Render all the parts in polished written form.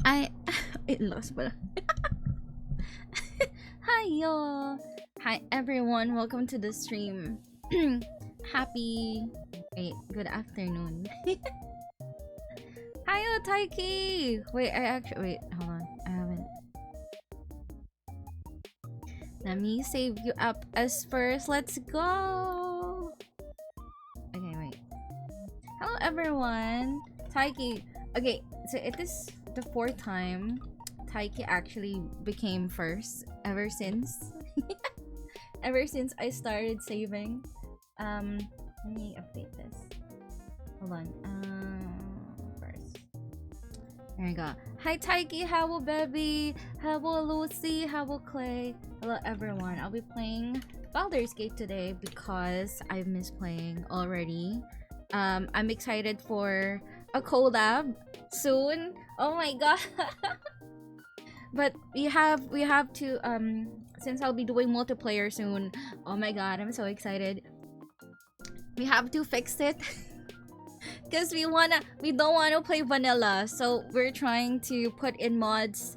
I it lost pala. Hi y'all. Hi everyone. Welcome to the stream. Happy good afternoon. Hi Taiki. Wait, hold on. I haven't. Let me save you up as first. Let's go. Okay, wait. Hello everyone. Taiki. Okay, so it is the fourth time Taiki actually became first ever since I started saving. Let me update this. Hold on. First. There we go. Hi Taiki, hello baby, hello Lucy, hello Clay, hello everyone. I'll be playing Baldur's Gate today because I've missed playing already. I'm excited for a collab soon. Oh my god. But we have to since I'll be doing multiplayer soon. Oh my god, I'm so excited. We have to fix it because we don't wanna play vanilla, so we're trying to put in mods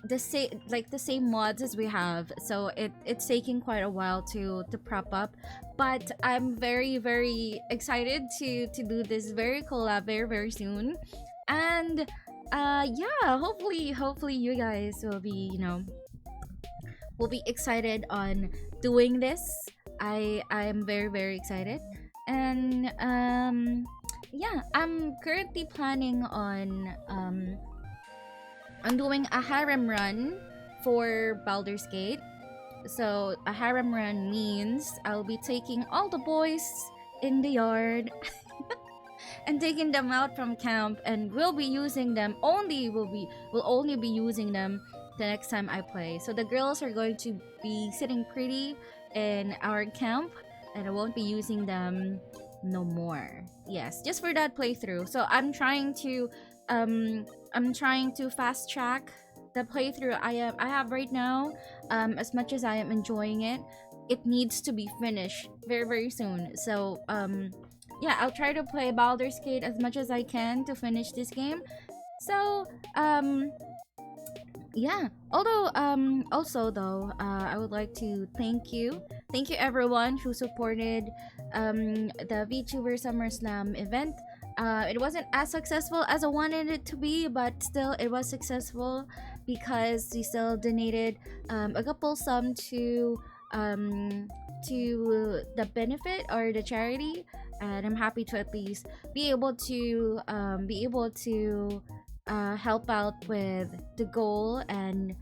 the same mods as we have. So it's taking quite a while to prop up, but I'm very excited to do this very collab very soon. And yeah, hopefully you guys will be excited on doing this. I am very excited. And yeah, I'm currently planning on doing a harem run for Baldur's Gate. So a harem run means I'll be taking all the boys in the yard and taking them out from camp, and we'll only be using them the next time I play. So the girls are going to be sitting pretty in our camp, and I won't be using them no more. Yes, just for that playthrough. So I'm trying to fast track the playthrough I have right now. As much as I am enjoying it, it needs to be finished very soon. So yeah, I'll try to play Baldur's Gate as much as I can to finish this game. So yeah, although also though, I would like to thank you everyone who supported the VTuber SummerSlam event. It wasn't as successful as I wanted it to be, but still it was successful because we still donated a couple sum to the benefit or the charity, and I'm happy to at least be able to help out with the goal, and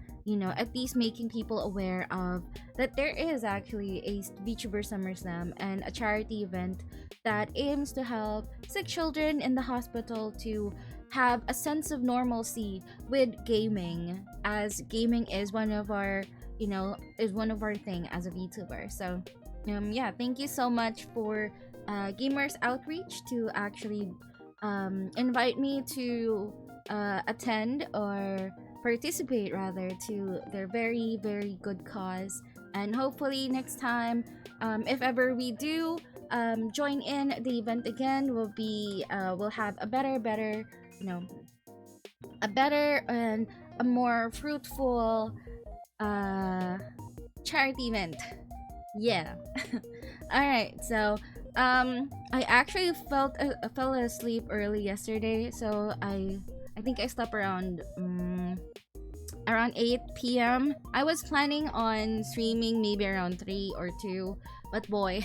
at least making people aware of that there is actually a VTuber SummerSlam and a charity event that aims to help sick children in the hospital to have a sense of normalcy with gaming, as gaming is one of our thing as a VTuber. So yeah, thank you so much for Gamers Outreach to actually invite me to attend or participate rather to their very good cause. And hopefully next time, if ever we do join in the event again, we'll have a better a better and a more fruitful charity event. Yeah. All right, so I actually fell asleep early yesterday, so I think I slept around 8 p.m. I was planning on streaming maybe around 3 or 2, but boy,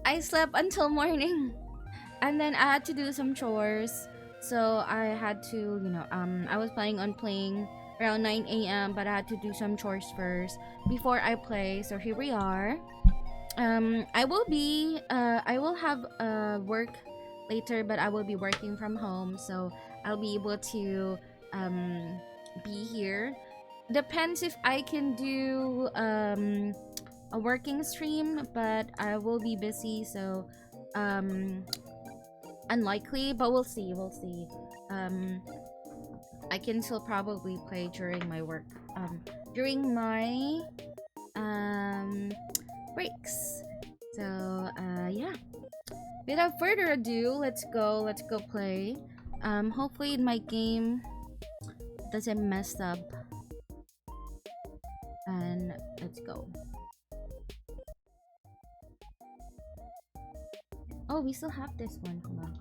I slept until morning. And then I had to do some chores. So I had to, I was planning on playing around 9 a.m., but I had to do some chores first before I play. So here we are. I will have work later, but I will be working from home, so I'll be able to be here. Depends if I can do a working stream, but I will be busy, so unlikely, but we'll see. I can still probably play during my work, during my breaks. So yeah, without further ado, let's go play. Hopefully my game doesn't mess up. And let's go. Oh, we still have this one. Hold on.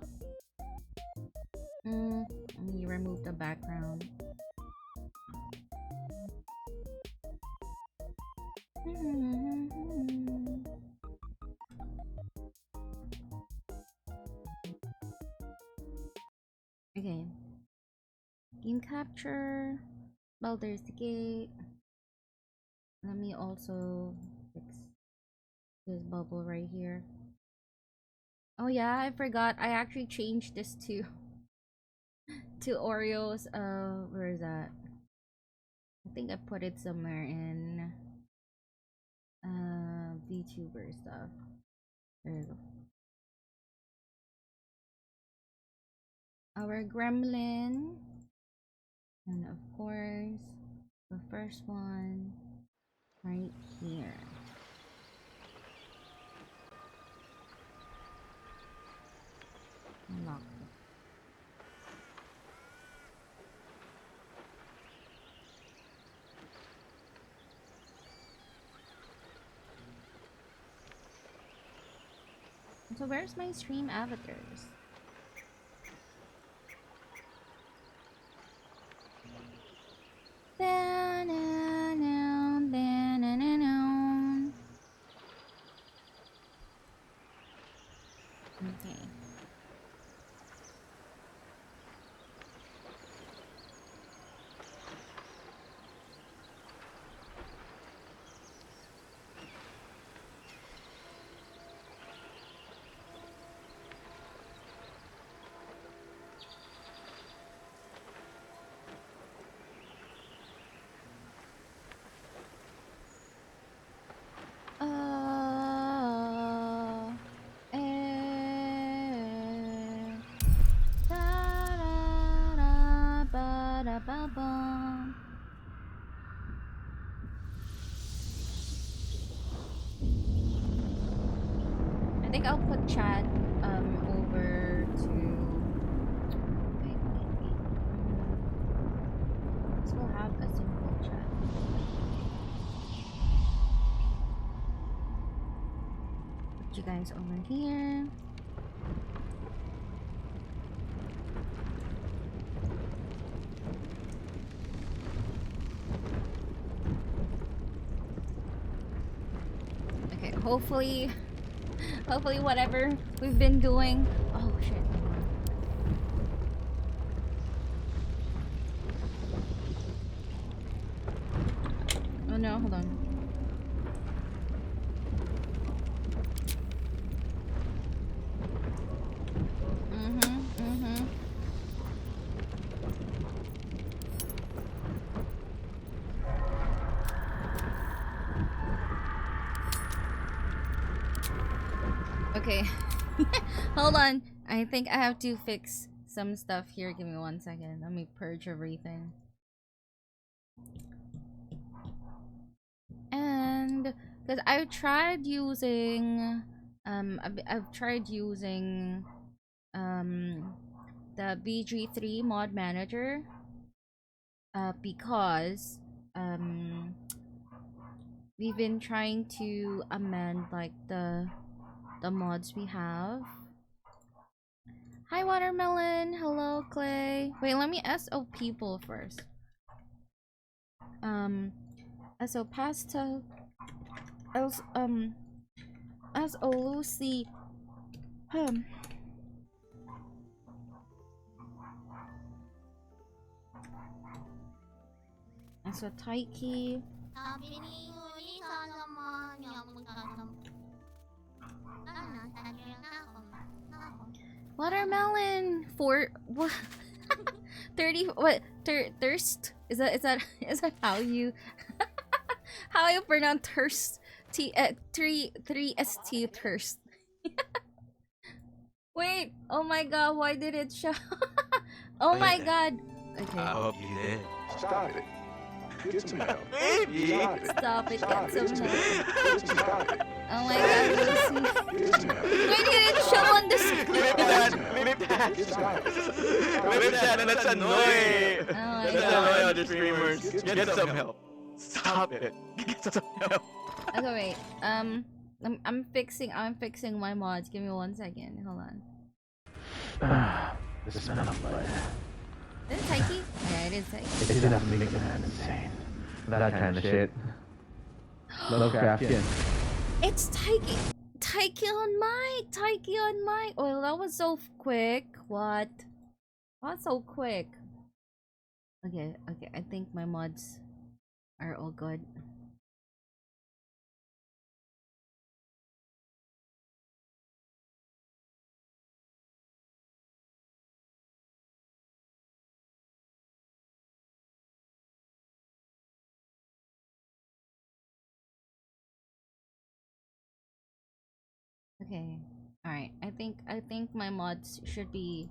Let me remove the background. Okay. Game capture. Baldur's Gate. Let me also fix this bubble right here. Oh yeah, I forgot. I actually changed this to Oreos. Where is that? I think I put it somewhere in VTuber stuff. There you go. Our gremlin, and of course the first one right here. Unlock it. So where's my stream avatars? Okay. I think I'll put chat over to wait. So we'll have a simple chat. Put you guys over here. Okay, hopefully whatever we've been doing. Oh shit. Oh no, hold on. Okay. Hold on. I think I have to fix some stuff here. Give me 1 second. Let me purge everything. And because I've tried using I've tried using the BG3 mod manager because we've been trying to amend like the mods we have. Hi Watermelon, hello Clay. Wait, let me SO people first. SO Pasta, SO Lucy, SO Taiki. Watermelon for what? 30 what? Thirst? Is that how you how you pronounce thirst? 3 thirst. Wait, oh my god, why did it show? Oh my god. Okay. I hope you did. Started. Get some help. Maybe. Stop it, get some help. Get some help. Oh my god, Lucy. Get some help. Why did it show on the screen? Clip that. Clip that. Get some help. Clip that. Let's annoy. Oh my Let's god. annoy other streamers. Get some help. Stop it. Get some help. Okay, wait. I'm fixing my mods. Give me 1 second. Hold on. This is enough blood. Is it Taiki? Yeah, it is Taiki. It's enough to make a man insane. That kind of shit. Lovecraftian. It's Taiki. Taiki on mic. Taiki on mic. Oh, that was so quick. What? What's so quick? Okay. I think my mods are all good. Okay. All right. I think my mods should be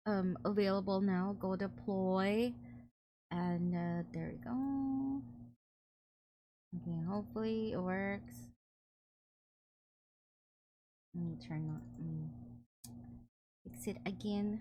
available now. Go deploy, and there we go. Okay. Hopefully it works. Let me turn on. Fix it again.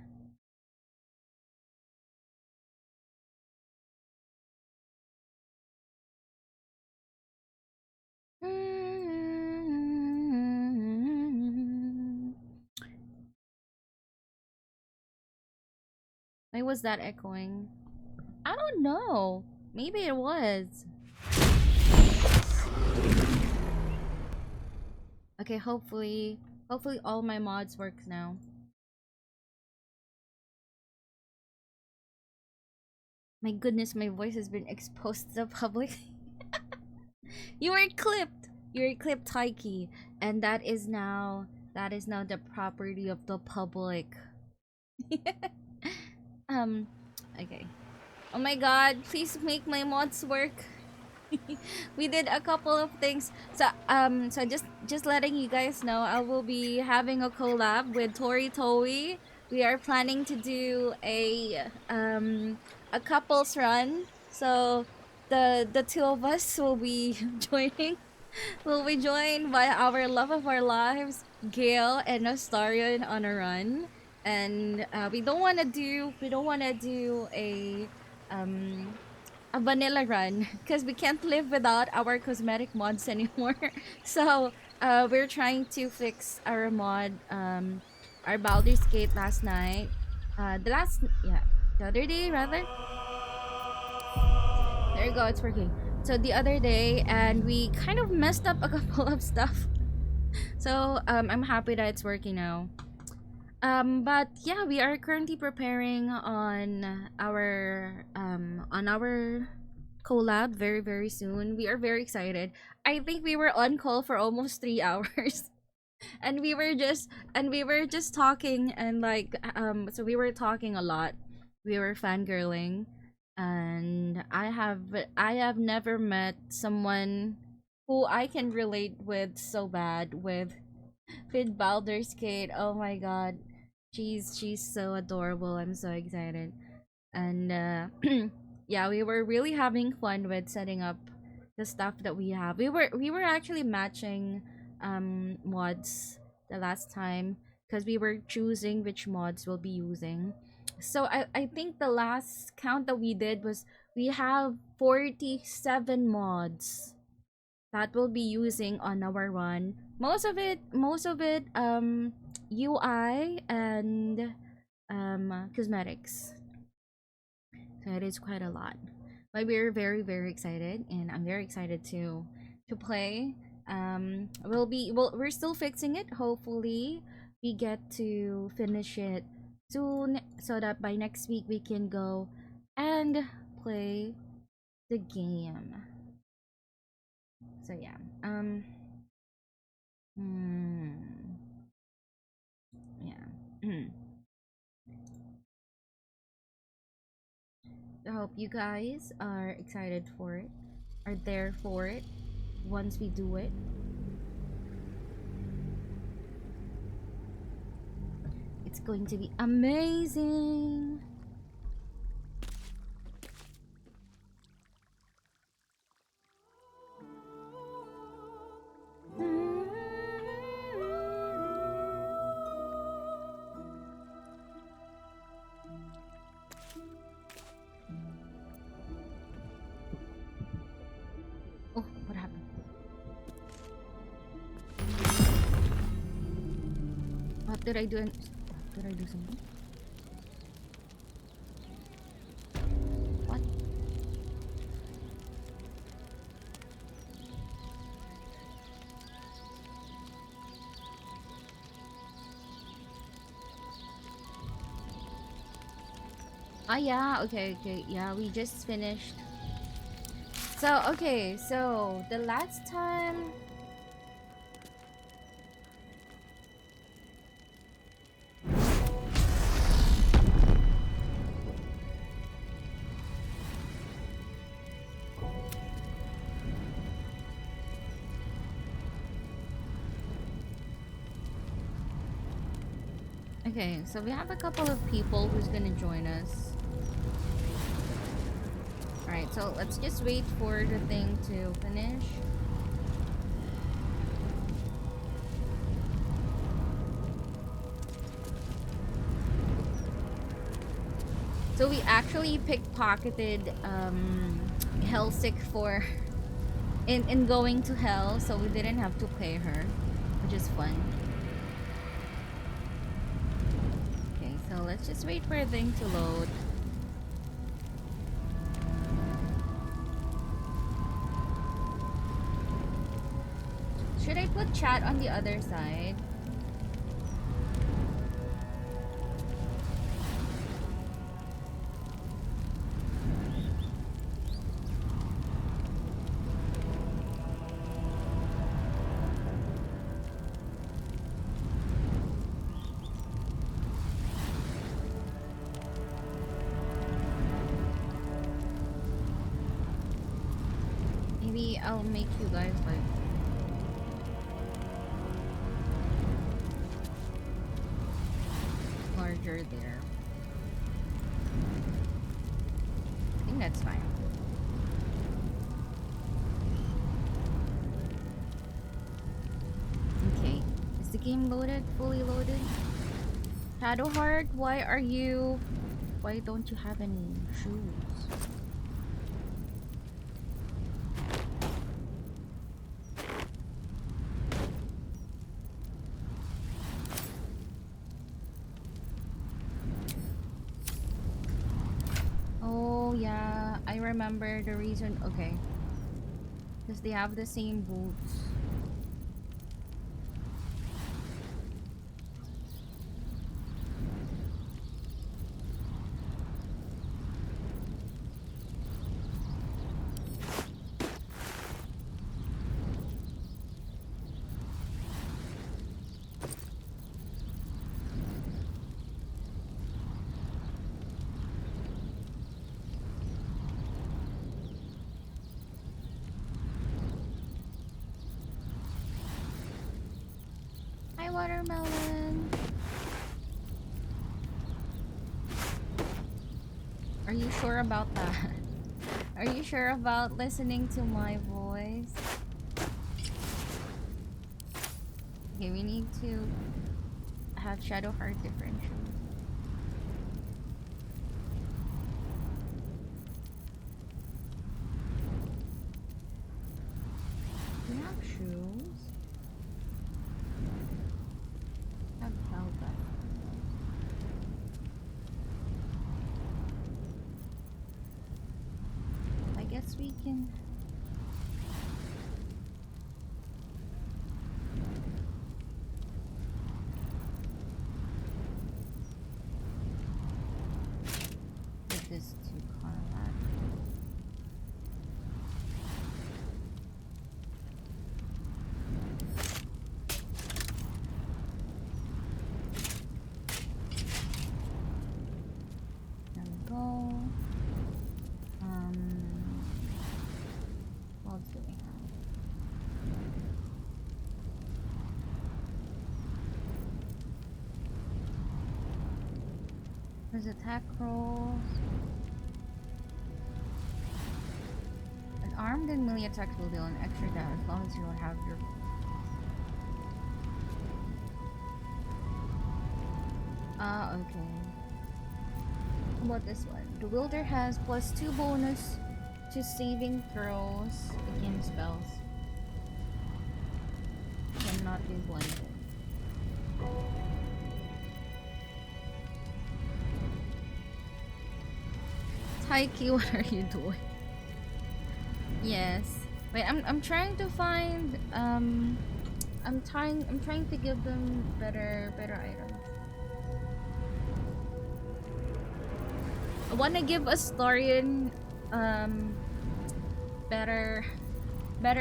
Why was that echoing? I don't know. Maybe it was. Okay, hopefully all my mods works now. My goodness, my voice has been exposed to the public. You were clipped. You were clipped, Taiki, and that is now the property of the public. Okay. Oh my god, please make my mods work. We did a couple of things. So just letting you guys know, I will be having a collab with Tori Toei. We are planning to do a couples run. So the two of us will be joining. Will be joined by our love of our lives, Gail and Astarion, on a run. And we don't wanna do a vanilla run because we can't live without our cosmetic mods anymore. So we're trying to fix our mod, our Baldur's Gate last night. The other day rather. There you go, it's working. So the other day, and we kind of messed up a couple of stuff. So I'm happy that it's working now. But yeah, we are currently preparing on our collab very soon. We are very excited. I think we were on call for almost 3 hours. And we were just talking, and like so we were talking a lot. We were fangirling, and I have never met someone who I can relate with so bad with Baldur's Gate. Oh my god. She's so adorable. I'm so excited. And yeah, we were really having fun with setting up the stuff that we have. We were actually matching mods the last time because we were choosing which mods we'll be using. So I think the last count that we did was we have 47 mods that we'll be using on our run. Most of it UI and cosmetics. So it is quite a lot. But we're very excited, and I'm very excited to play. We're still fixing it. Hopefully we get to finish it soon so that by next week we can go and play the game. So yeah. Yeah. I hope you guys are excited for it, are there for it once we do it. It's going to be amazing. Did I do did I do something? What? Ah, yeah, okay, yeah, we just finished. So, okay, so the last time. Okay, so we have a couple of people who's gonna join us. Alright, so let's just wait for the thing to finish. So we actually pickpocketed Hellsick for in going to hell, so we didn't have to pay her, which is fun. Okay, so let's just wait for a thing to load. Should I put chat on the other side? Maybe I'll make you guys like larger there. I think that's fine. Okay, is the game loaded? Fully loaded? Shadowheart, why don't you have any shoes? Oh yeah, I remember the reason. Okay, because they have the same boots. Hi, watermelon. Are you sure about that? Are you sure about listening to my voice? Okay, we need to have Shadowheart differential. Do you have shoes? I have velvet. I guess we can. Put this to Conrad. There we go. What else do we have? There's attack rolls. An armed and melee attacks will deal an extra damage as long as you don't have your. Ah, okay. How about this one? The wielder has +2 bonus to saving throws against spells. Cannot be blinded. Taiki, what are you doing? Yes. Wait, I'm trying to find I'm trying to give them better items. I wanna give Astarion better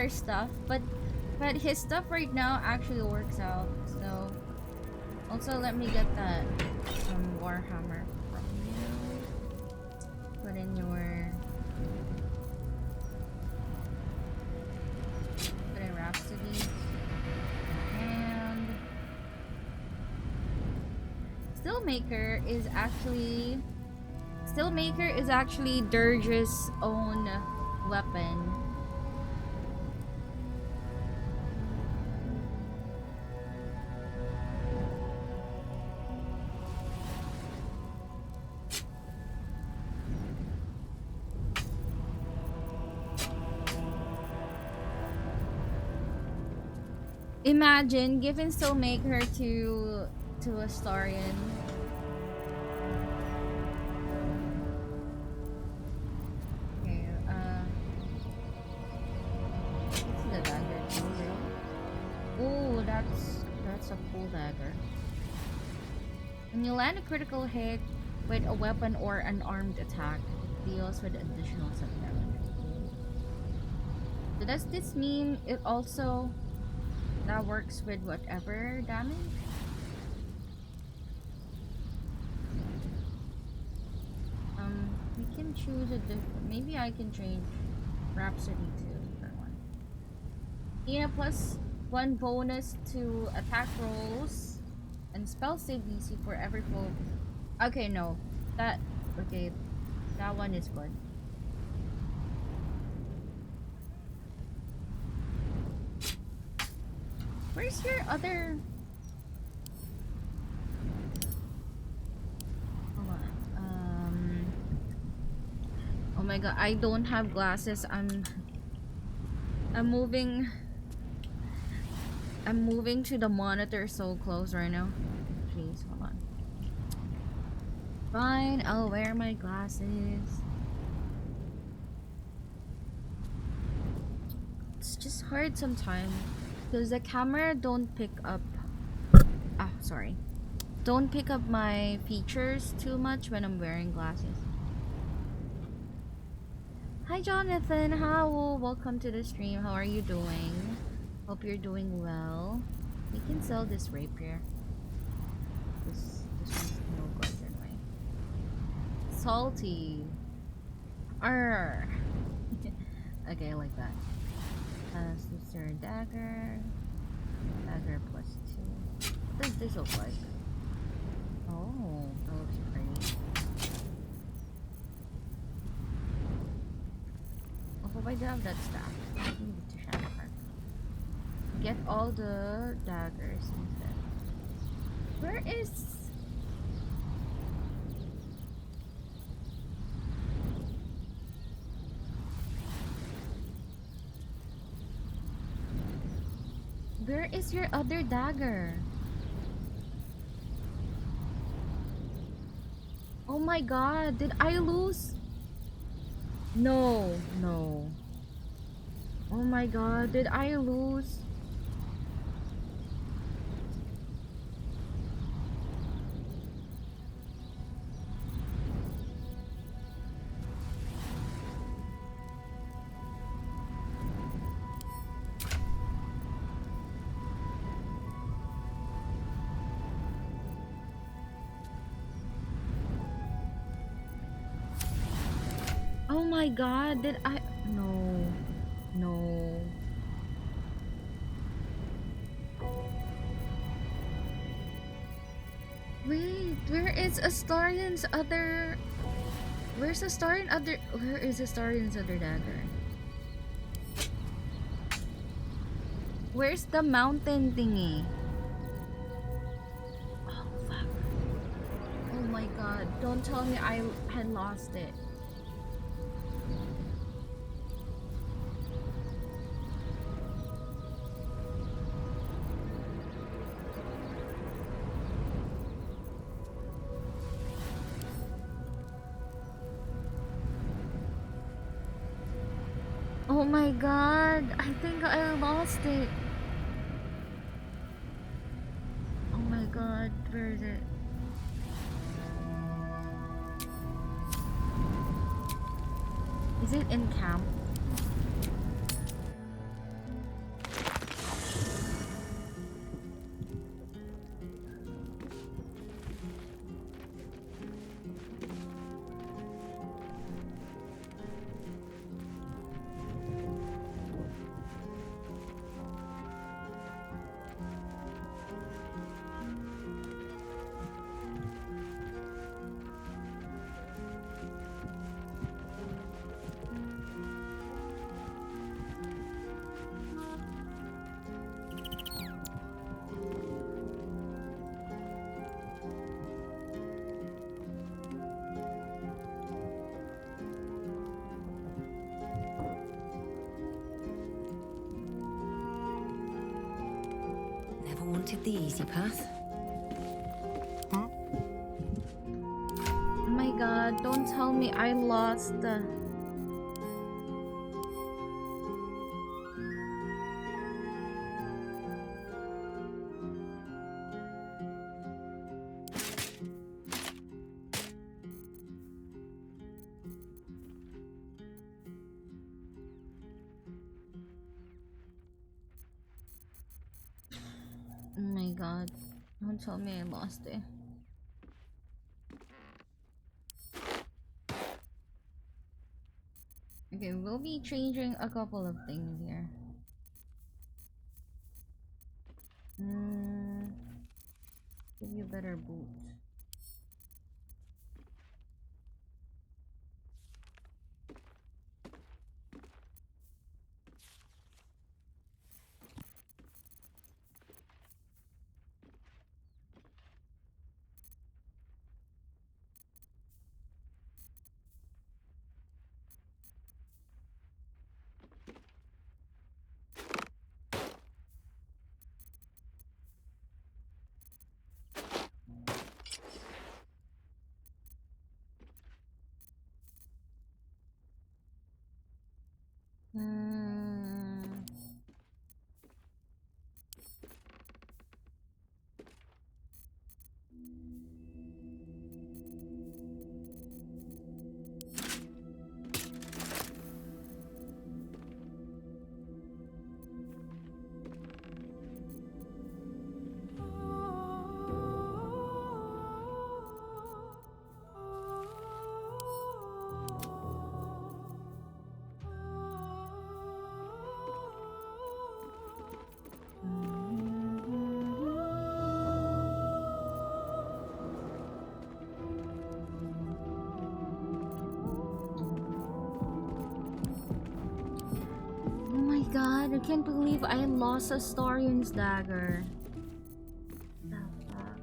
stuff, but his stuff right now actually works out. So also let me get that Warhammer from you. Put in Rhapsody. And Steelmaker is actually Dirge's own weapon. Imagine giving Steelmaker to Astarion. Okay, what's the dagger too, bro? Oh, that's a cool dagger. When you land a critical hit with a weapon or an armed attack, it deals with additional set damage. So does this mean it also that works with whatever damage? We can choose a different. Maybe I can change Rhapsody to for one. Yeah, plus 1 bonus to attack rolls and spell save DC for every foe. Okay, no, that one is good. Where's your other? Hold on. Oh my god, I don't have glasses. I'm moving to the monitor so close right now. Please, hold on. Fine, I'll wear my glasses. It's just hard sometimes because the camera don't pick up don't pick up my features too much when I'm wearing glasses. Hi Jonathan, how? Welcome to the stream. How are you doing? Hope you're doing well. We can sell this rapier. This one's no good anyway. Salty. Arr. Okay, I like that. Sister dagger. Dagger plus 2. What does this look like? Oh, that looks pretty. I hope I do have that staff. I need it to shadow her. Get all the daggers instead. Where is... Where is your other dagger? Oh my god, did I lose? No. Oh my god, did I lose? Oh my god, did I... No. Wait, where is Astarion's other... Where is Astarion's other dagger? Where's the mountain thingy? Oh fuck. Oh my god, don't tell me I had lost it. Oh my god, I think I lost it. Oh my god, where is it? Is it in camp? Never wanted the easy path. Oh my god, don't tell me I lost the... Oh my god, don't tell me I lost it. Okay, we'll be changing a couple of things here. Give you better boots. God, I can't believe I lost a Astarion's dagger. The fuck?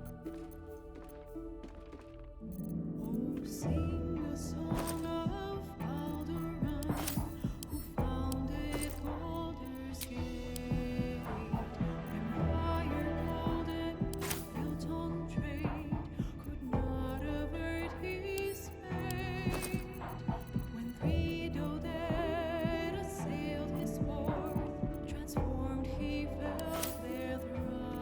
Oh, sing the song of Baldur, who founded Baldur's Gate. Empire called it, built on trade, could not avert his fate. When three dead assailed his port, transformed he fell there thrice.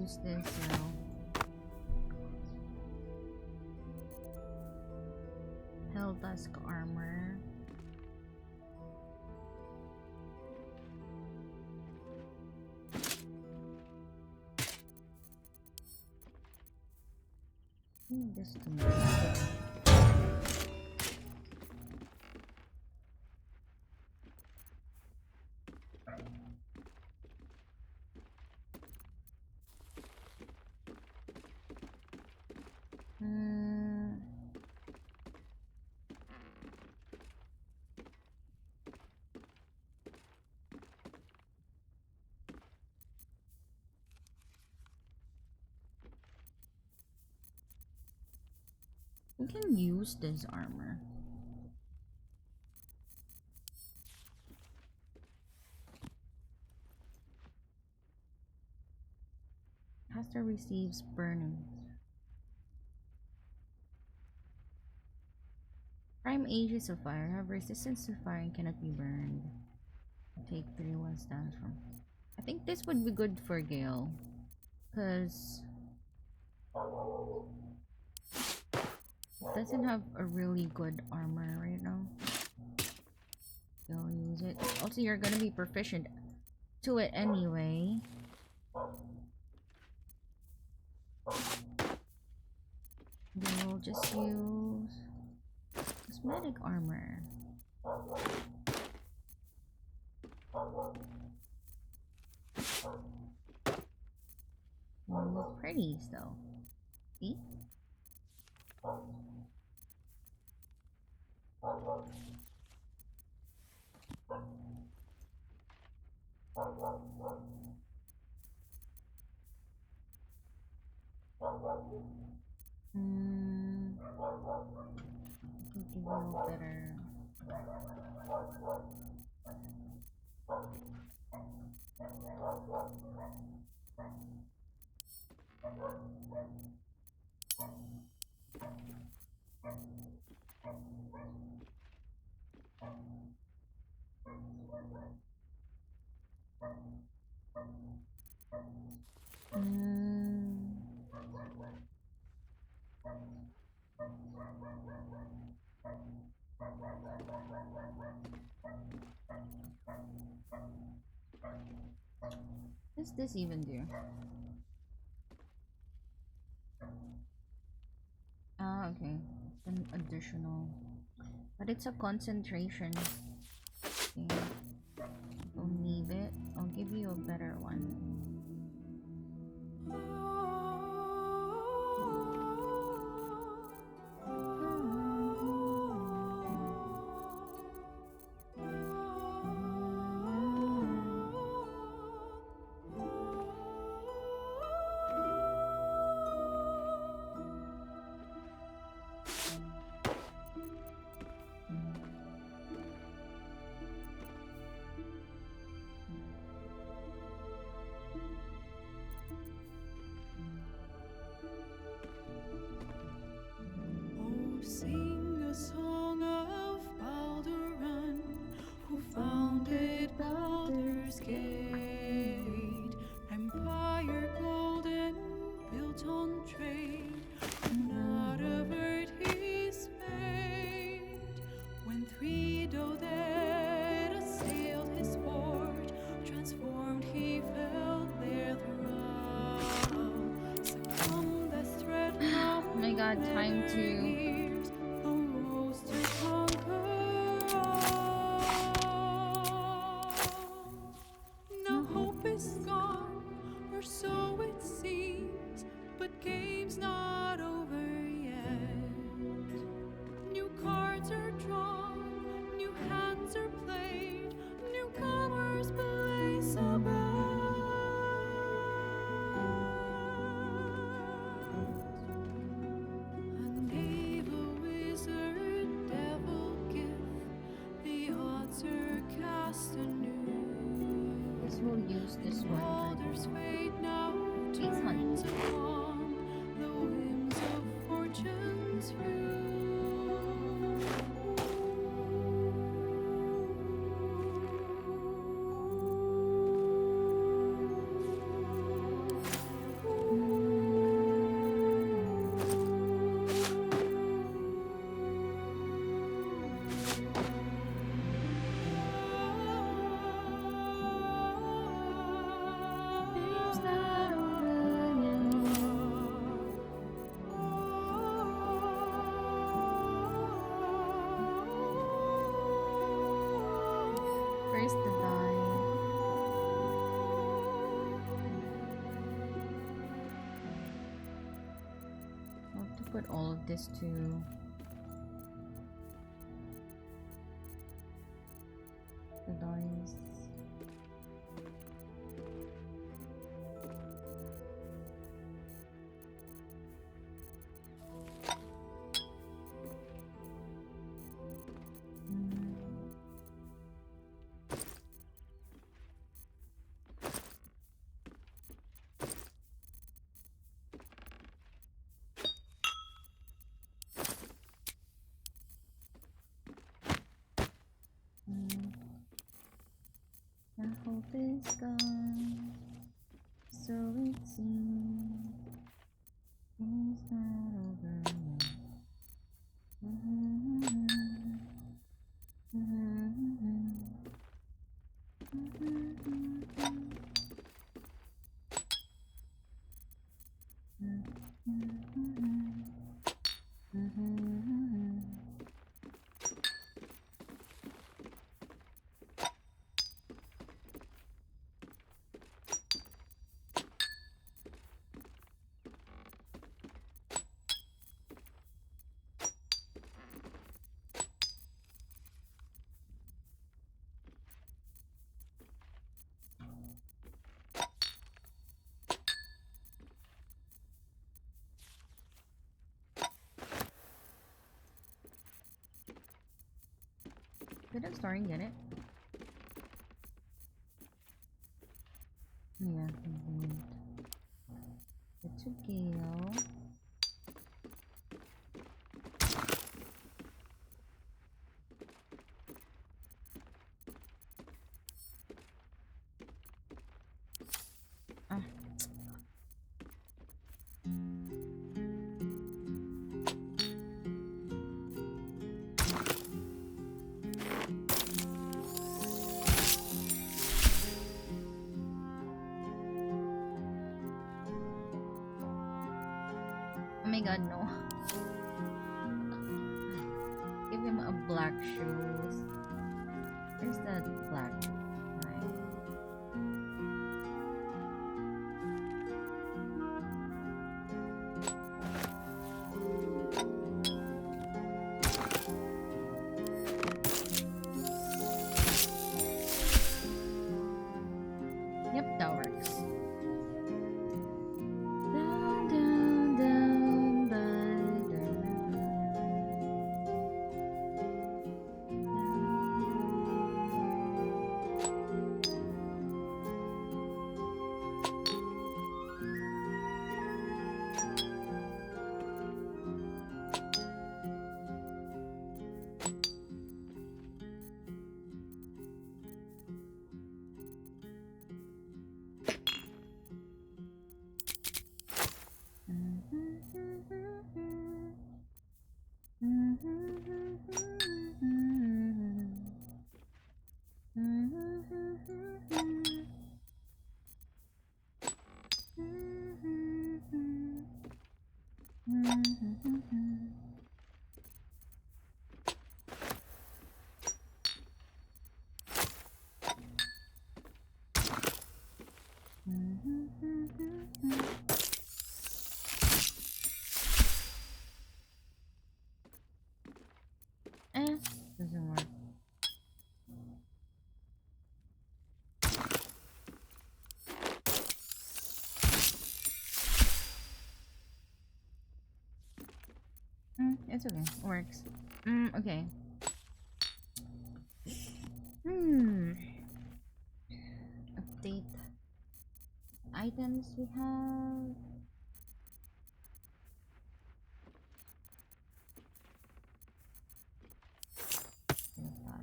use this Hell Dusk armor. This to me. We can use this armor. Caster receives burning. Prime Ages of Fire have resistance to fire and cannot be burned. Take 3-1 damage from. I think this would be good for Gale, because it doesn't have a really good armor right now. Gale use it. Also, you're gonna be proficient to it anyway. Then we'll just use cosmetic armor. Will look pretty still. See? Give you a better. What does this even do? Ah, okay. An additional. But it's a concentration. Okay. Don't need it. I'll give you a better one. Oh, sing a song of Baldur, who founded Baldur's Gate, empire golden, built on trade, not avert his fate. When 3 dead assailed his port, transformed he fell there throughout. Succumbed as threat Oh my god, time to. Now hope is gone, or so it seems, but game's not over yet. New cards are drawn, new hands are played, newcomers place a bet. A knave, a wizard, devil gift, the odds are cast anew. This will use this one. Baldur's fate now Please, honey. turns upon the whims of fortune's put all of this to the dice. I hope it's gone, so it seems it's not over yet. Did I start and get it? Yeah, convenient. It's a gale. Ah. Oh my god, no. Give him a black shoes. Where's that black guy? Yep, that works. Down, down, down by the river. Doesn't work. It's okay. Works. Okay. Update items we have.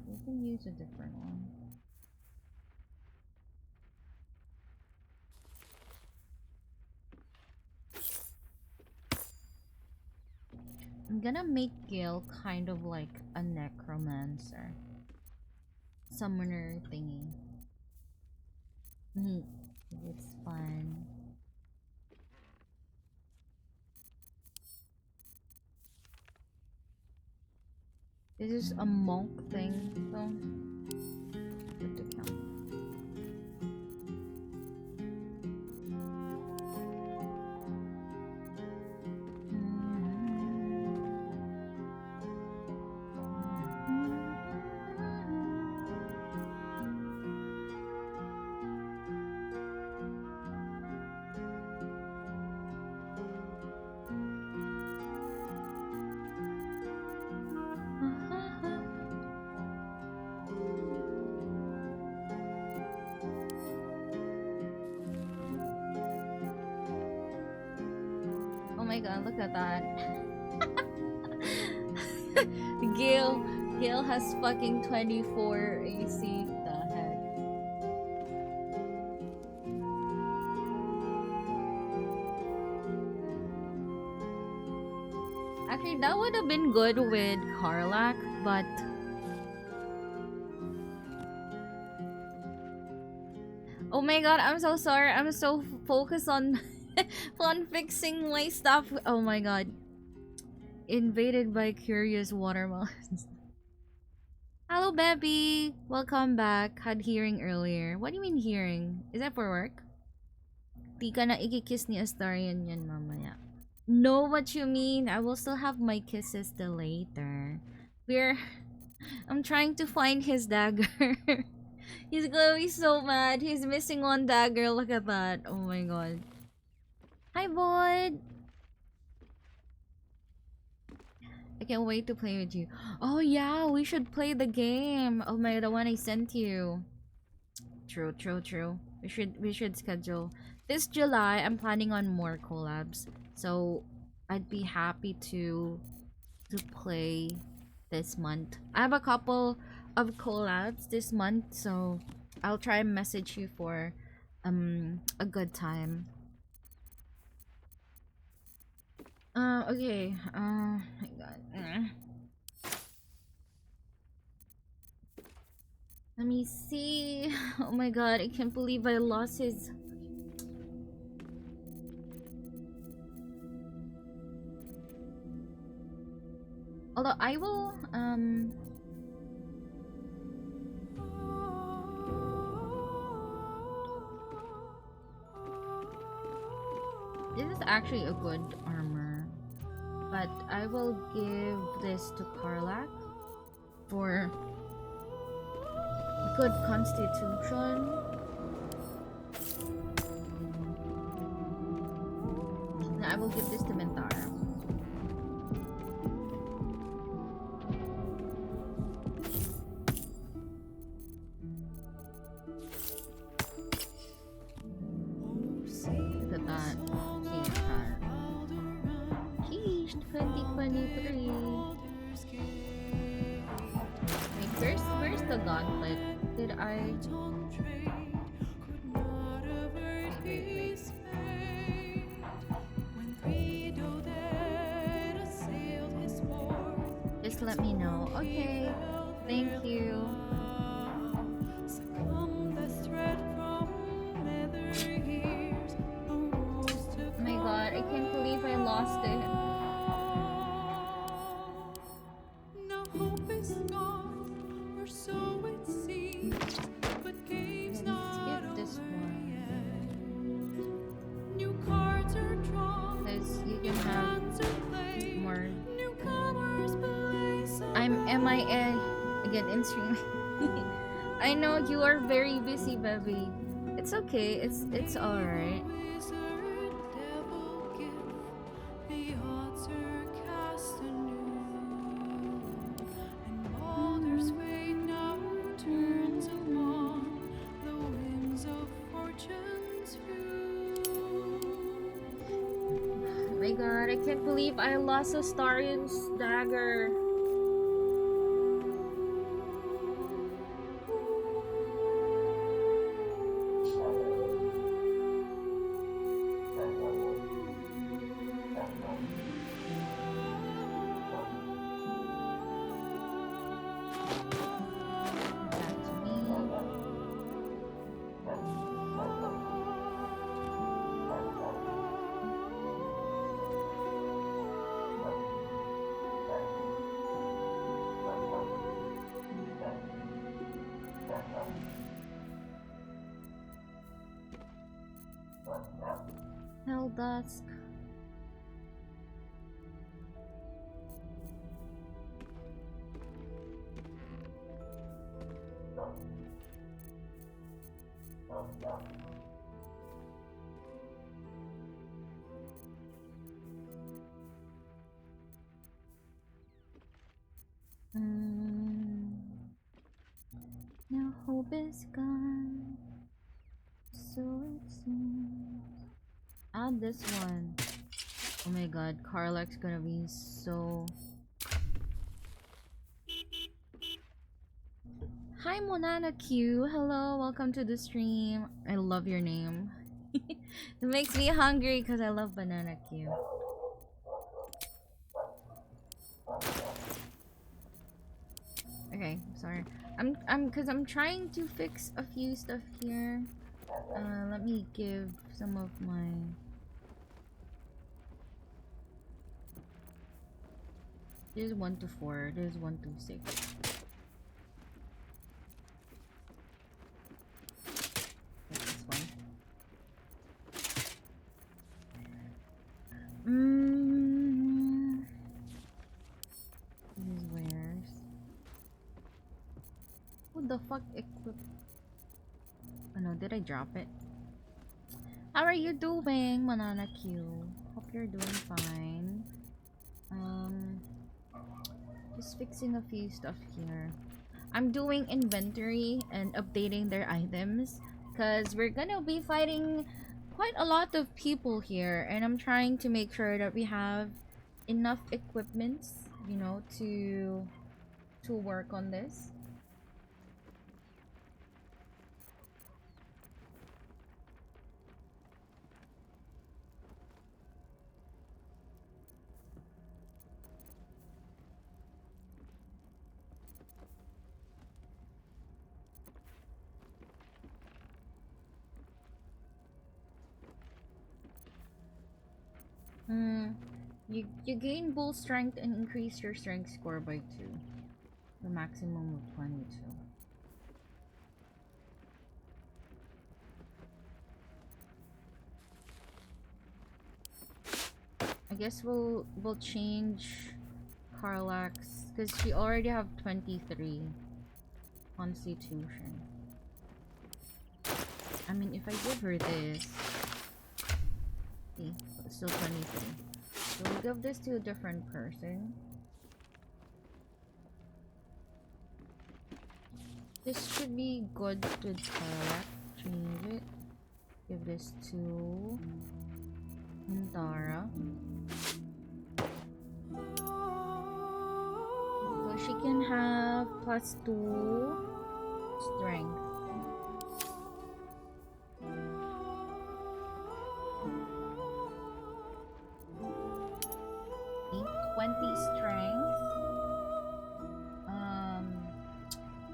We can use a different one. I'm gonna make Gil kind of like a necromancer. Summoner thingy. It's fun. This is a monk thing, so good to count. Oh my god, look at that. Gale has fucking 24 AC. The heck? Actually, that would have been good with Karlak, but oh my god, I'm so sorry. I'm so focused on on fixing my stuff. Oh my god. Invaded by curious watermelons. Hello, Bebby. Welcome back. Had hearing earlier. What do you mean hearing? Is that for work? Di ka na ikikiss ni Astarian yan mamaya. Know what you mean. I will still have my kisses till later. We're... I'm trying to find his dagger. He's gonna be so mad. He's missing one dagger. Look at that. Oh my god. Hi, bud. I can't wait to play with you. Oh yeah, we should play the game. Oh my, the one I sent you. True, true, true. We should schedule. This July, I'm planning on more collabs. So I'd be happy to play this month. I have a couple of collabs this month, so I'll try and message you for a good time. Okay. My god. Let me see. Oh my god, I can't believe I lost his... Although I will, this is actually a good armor. But I will give this to Karlak for good constitution. And I will give this to Mintara. Look at that. Mintara. Sheesh, 2023. Wait, where's the gauntlet? Did I... Wait. Just let me know. Okay. Thank you. Oh my god, I can't believe I lost it. Now hope is gone, or so it seems, but game's not Skip this over one. yet. New cards are drawn, Because you can have hands are played, more. newcomers play some I'm MIA again in stream. I know you are very busy, baby. It's okay. It's alright. wizard, devil gift, the odds are cast anew, and Baldur's fate now turns upon the winds of fortune's view. Oh my god, I can't believe I lost Astarian's dagger. That's me. Hell dusk. Now hope is gone, so it seems. Add this one. Oh my god, Carlack's gonna be so... Hi Monana Q, hello, welcome to the stream. I love your name. It makes me hungry because I love Banana Q. Okay, sorry. I'm trying to fix a few stuff here. Let me give some of my... There's 1 to 4, there's 1 to 6. This one. These wares. What the fuck equip? Oh no, did I drop it? How are you doing, Manana Q? Hope you're doing fine. Just fixing a few stuff here. I'm doing inventory and updating their items because we're gonna be fighting quite a lot of people here, and I'm trying to make sure that we have enough equipments, you know, to work on this. You gain bull strength and increase your strength score by 2. The maximum of 22. I guess we'll change Carlax because she already have 23 constitution. I mean, if I give her this, see, it's still 23. So we'll give this to a different person. This should be good with Carlax. Change it. Give this to Mintara. So she can have +2 strength. Okay, 20 strength.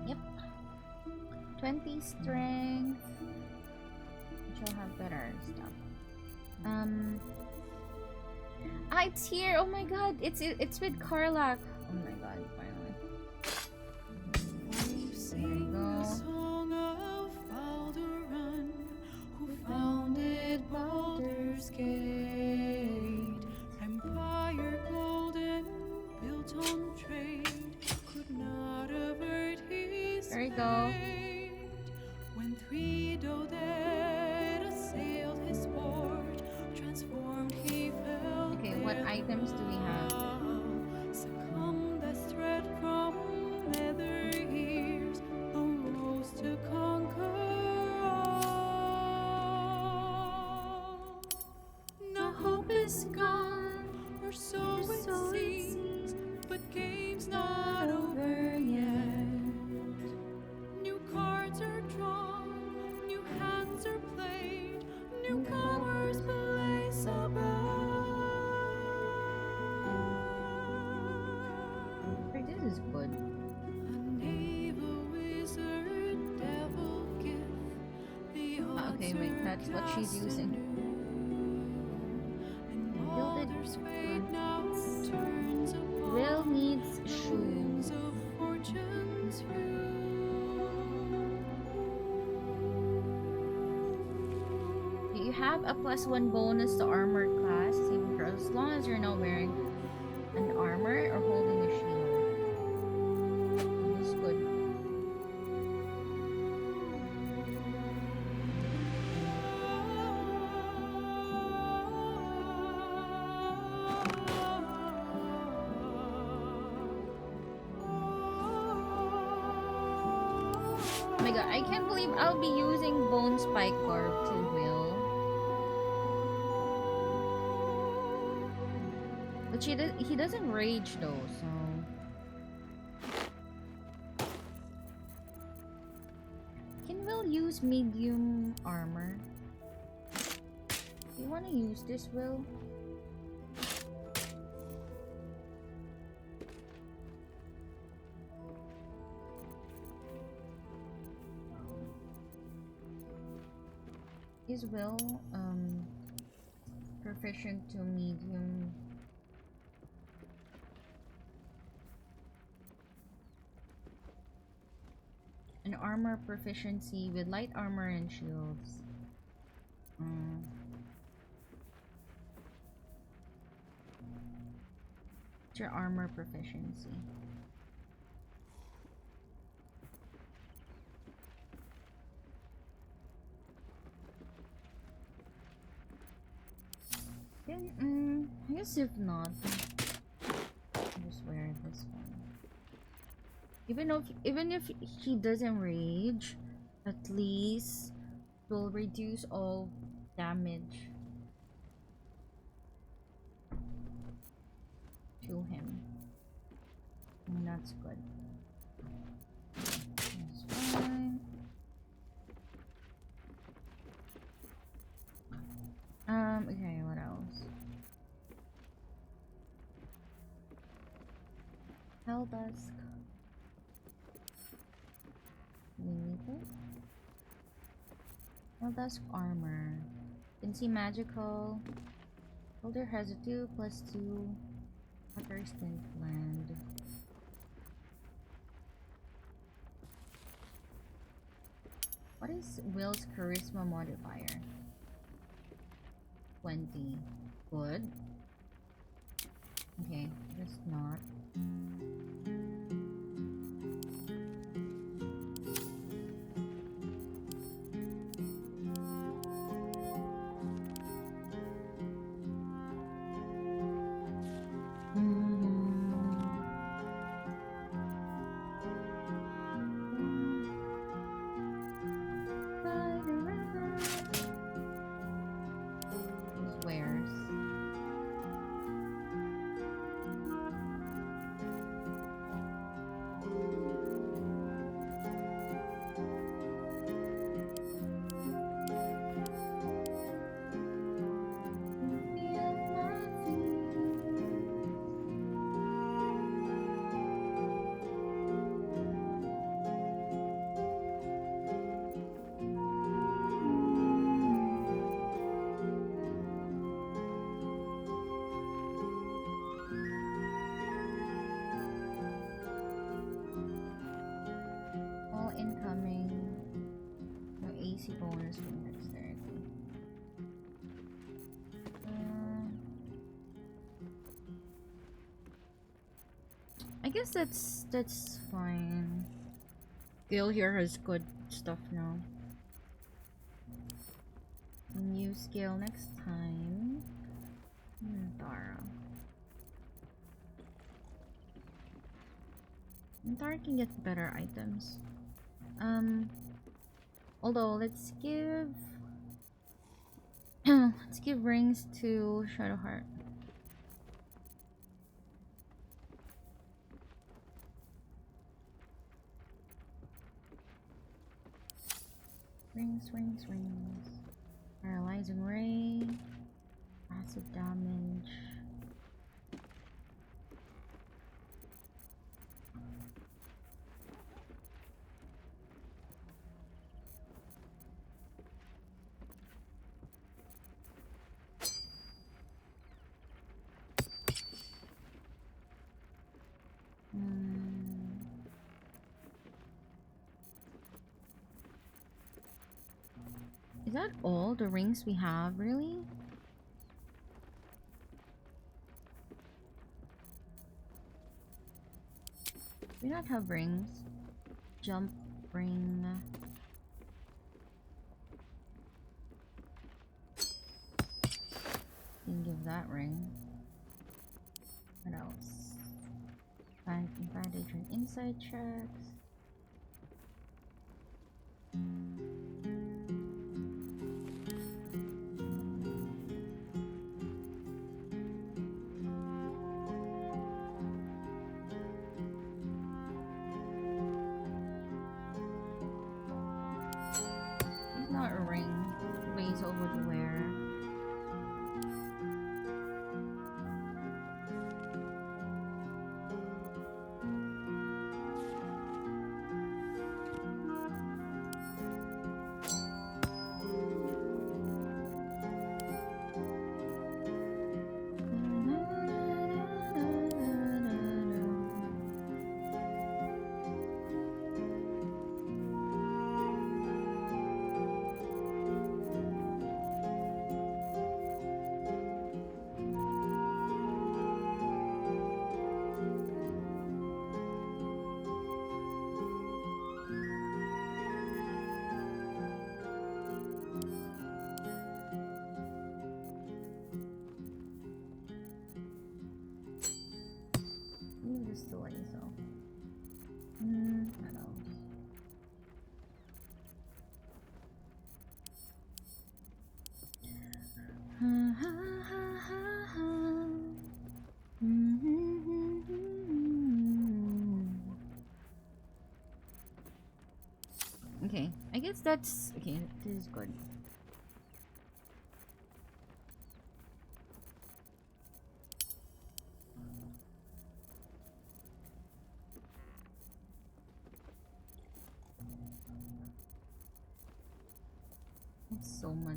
Yep. 20 strength. She'll have better stuff. It's here. Oh my god, it's with Carlac. Oh my god, finally. There you go. Song of Baldur, who founded Baldur's Gate. Empire golden, built on trade, could not avert his There you go. fate. When 3 Doded assailed his port, transformed he fell. Okay, what items do we have? Succumbed as thread from leather ears, arose to conquer all. Now hope is gone, or so it seems, but game's not over yet. New cards are drawn, new hands are played, newcomers blaze above. This is good. A knave, a wizard, devil gift, the Okay, wait, that's what she's using. Gilded Will needs shoes. of fortune's You have a +1 bonus to armor class, saving throw, as long as you're not wearing an armor or holding a shield. This is good. Oh my god, I can't believe I'll be using Bone Spike Garb to Will. But he doesn't rage though, so can Will use medium armor? Do you wanna use this, Will? Is Will proficient to medium? An armor proficiency with light armor and shields. What's your armor proficiency? Then, I guess if not, I'll just wear this one. Even if he doesn't rage, at least will reduce all damage to him. And that's good. That's fine. Okay, what else? Helldusk. We need it. Helldusk armor. Can see magical. Baldur has a 2+2 upper stint land. What is Will's charisma modifier? 20. Good. Okay, just not. Bonus from dexterity. I guess that's fine. Gil here has good stuff now. New skill next time. Tara. Tara can get better items. Although let's give rings to Shadowheart. Rings. Paralyzing ray, massive damage. Is that all the rings we have, really? We not have rings. Jump ring. Can give that ring. What else? Advantage on inside checks. arrows tuloy, so. Arrows. Okay, I guess that's okay. This is good. It's so much.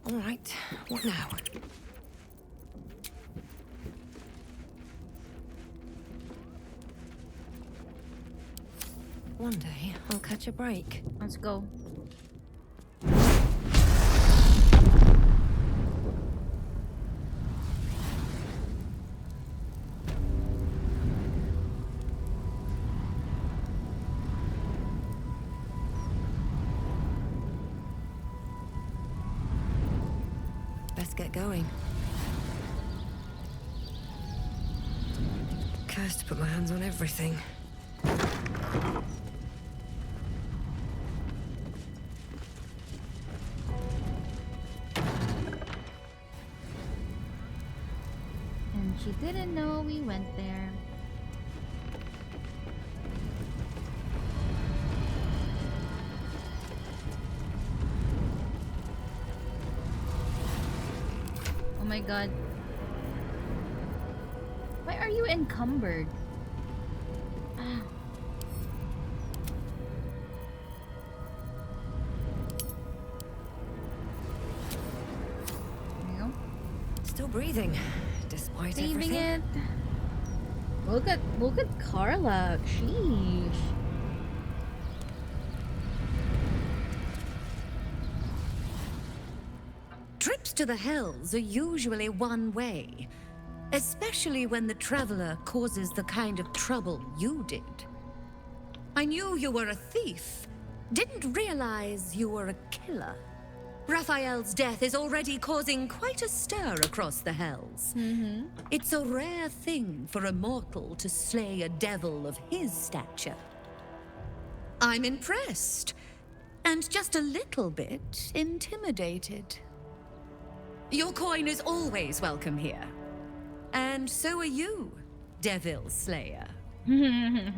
All right, what now? One day, I'll catch a break. Let's go. Best get going. Cursed to put my hands on everything. And she didn't know we went there. Oh my god. Why are you encumbered? Ah. There you go. Still breathing, despite Saving everything. it. Look at Carla. Sheesh. Trips to the hells are usually one way, especially when the traveler causes the kind of trouble you did. I knew you were a thief, didn't realize you were a killer. Raphael's death is already causing quite a stir across the hells. It's a rare thing for a mortal to slay a devil of his stature. I'm impressed, and just a little bit intimidated. Your coin is always welcome here. And so are you, Devil Slayer. Okay.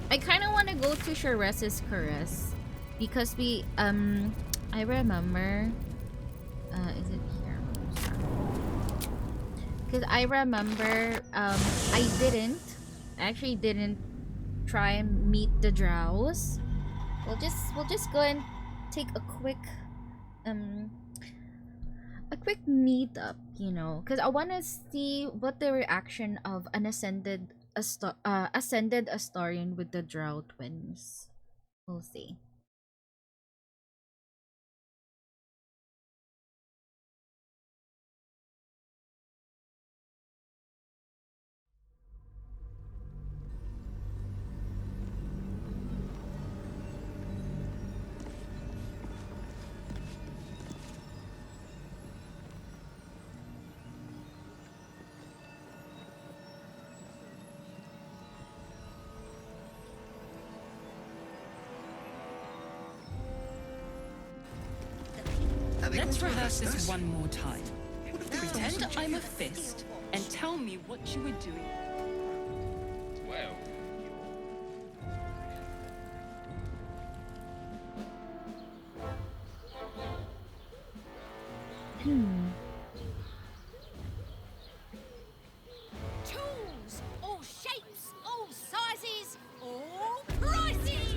I kind of want to go to Shares's Caress because I remember is it here? Because I remember I actually didn't try and meet the drows. We'll just go and take a quick meetup, you know, because I want to see what the reaction of an ascended Astarion with the Drow twins. We'll see. Let's rehearse this one more time. Pretend I'm a fist and tell me what you were doing. Well. Tools, all shapes, all sizes, all prices.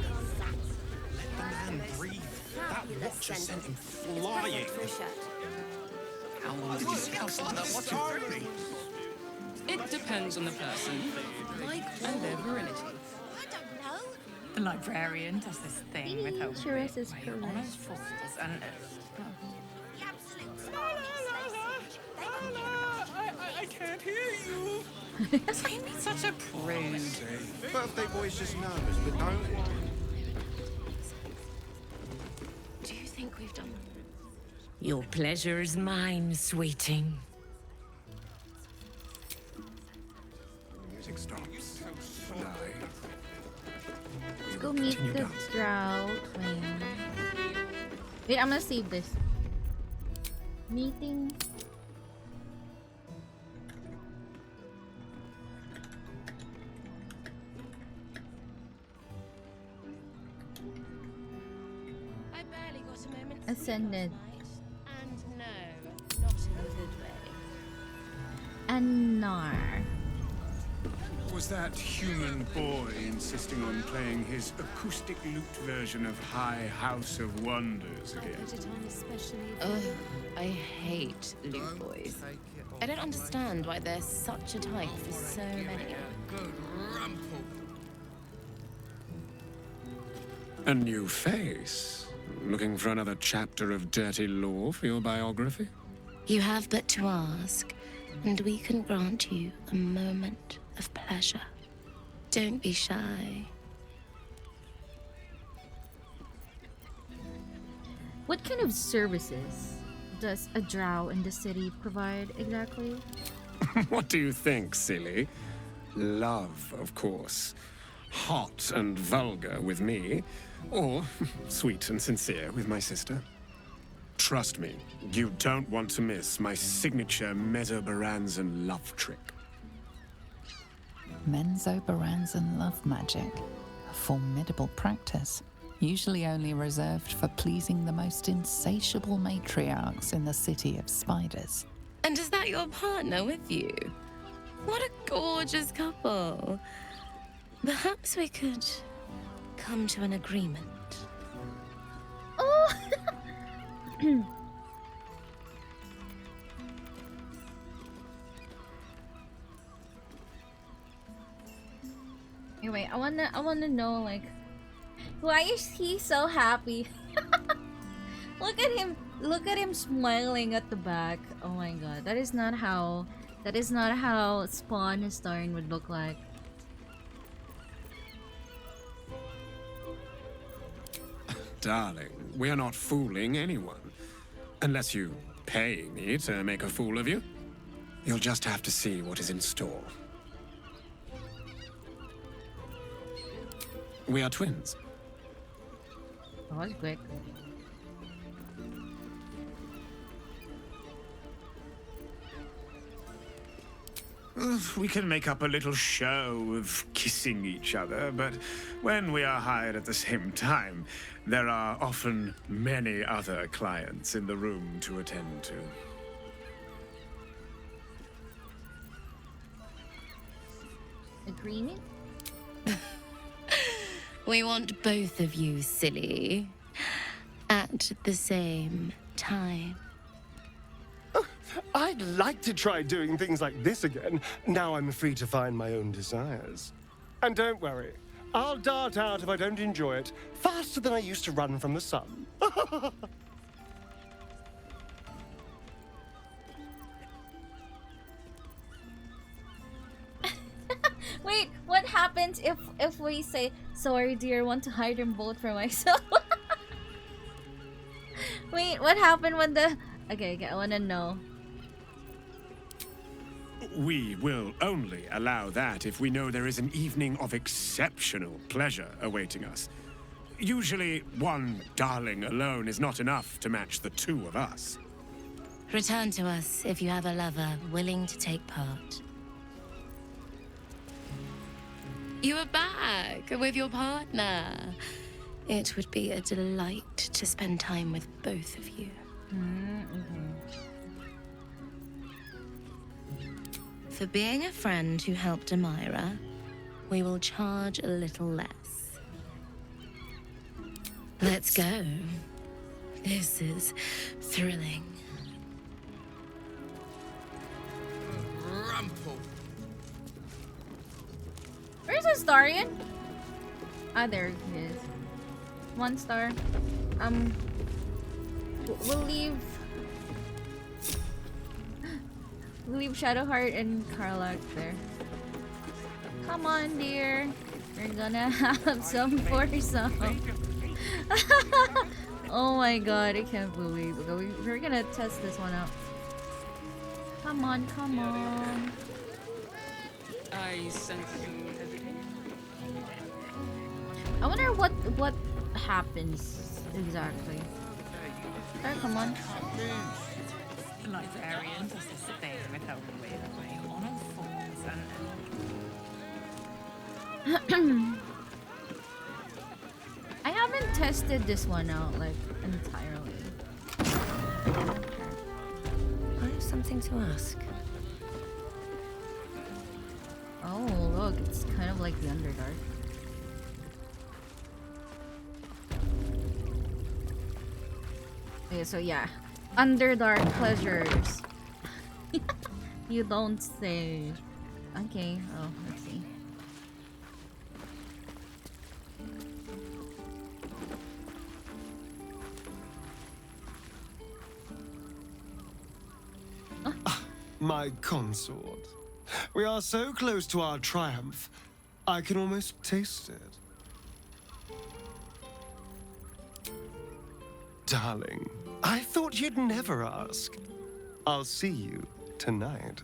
Let the man breathe. That watcher sent him flying. How long did you scout like that watcher doing? It depends on the person, like and their virility. I don't know. The librarian does this thing with her Sure wit is where he correct. honours fools and... The absolute smarties, they say. They don't care about I can't hear you. Don't be such a prude. Birthday boy's just nervous, but don't. Do you think we've done... Your pleasure is mine, sweeting. Music stops. Let's go meet the drought. Wait, I'm gonna save this. Meeting. I barely got a moment. Ascended. And no, not in a good way. Anar. Was that human boy insisting on playing his acoustic lute version of High House of Wonders again? Ugh, I hate loot boys. I don't understand why there's such a type for so many. A new face? Looking for another chapter of dirty lore for your biography? You have but to ask, and we can grant you a moment of pleasure. Don't be shy. What kind of services does a drow in the city provide exactly? What do you think, silly? Love, of course. Hot and vulgar with me, or sweet and sincere with my sister. Trust me, you don't want to miss my signature Mesobaranzan love trick. Menzoberranzan love magic, a formidable practice, usually only reserved for pleasing the most insatiable matriarchs in the city of spiders. And is that your partner with you? What a gorgeous couple. Perhaps we could come to an agreement. Oh! Anyway, I wanna know, like, why is he so happy? Look at him smiling at the back. Oh my god, that is not how Spawn Historian would look like. Darling, we're not fooling anyone. Unless you pay me to make a fool of you. You'll just have to see what is in store. We are twins. That was quick. We can make up a little show of kissing each other, but when we are hired at the same time, there are often many other clients in the room to attend to. Agreement? We want both of you, silly, at the same time. I'd like to try doing things like this again, now I'm free to find my own desires. And don't worry, I'll dart out if I don't enjoy it, faster than I used to run from the sun. Wait, what happens if we say, sorry dear, I want to hide them both for myself? Wait, what happened when the... Okay, I wanna know. We will only allow that if we know there is an evening of exceptional pleasure awaiting us. Usually, one darling alone is not enough to match the two of us. Return to us if you have a lover willing to take part. You are back with your partner. It would be a delight to spend time with both of you. For being a friend who helped Amira, we will charge a little less. Let's go. This is thrilling. Rumple. Where's Astarion? Ah, there he is. 1 star. We'll leave. We'll leave Shadowheart and Karlach there. Come on, dear. We're gonna have some foursome. Oh my god, I can't believe it. We're gonna test this one out. Come on, come on. I sense you hesitate. I wonder what happens exactly. Alright, come on. The librarian does this thing with her way on all fours and I haven't tested this one out like entirely. I have something to ask. Oh, look, it's kind of like the Underdark. Okay, so yeah. Underdark pleasures. You don't say. Okay, oh, let's see. My consort. We are so close to our triumph, I can almost taste it. Darling, I thought you'd never ask. I'll see you tonight.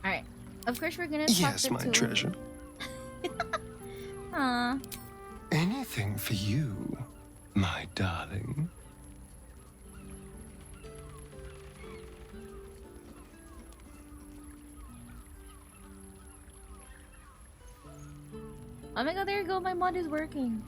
Alright. Of course we're gonna talk Yes, to my treasure. Aww. Anything for you, my darling. Oh my god, there you go, my mod is working.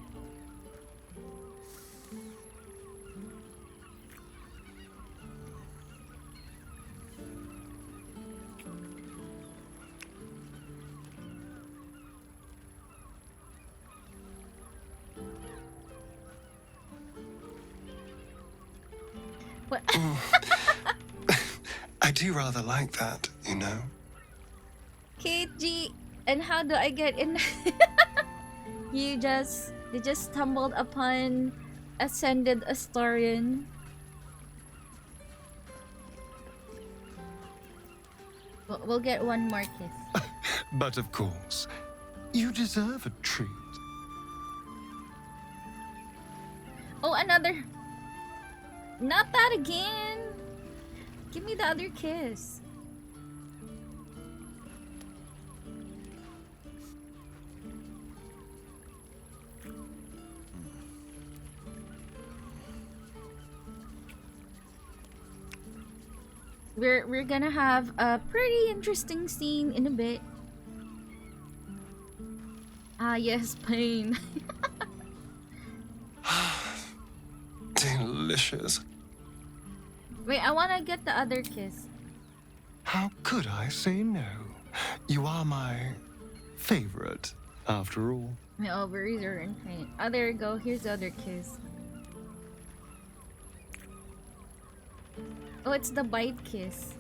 What? I do rather like that, you know. KG, and how do I get in? You just stumbled upon Ascended Astarion. We'll get one more kiss. But of course, you deserve a treat. Oh, another. Not that again. Give me the other kiss. We're gonna have a pretty interesting scene in a bit. Ah, yes, pain. Delicious. Wait, I wanna get the other kiss. How could I say no? You are my favorite, after all. My ovaries are in pain. Oh, there you go. Here's the other kiss. Oh, it's the bite kiss.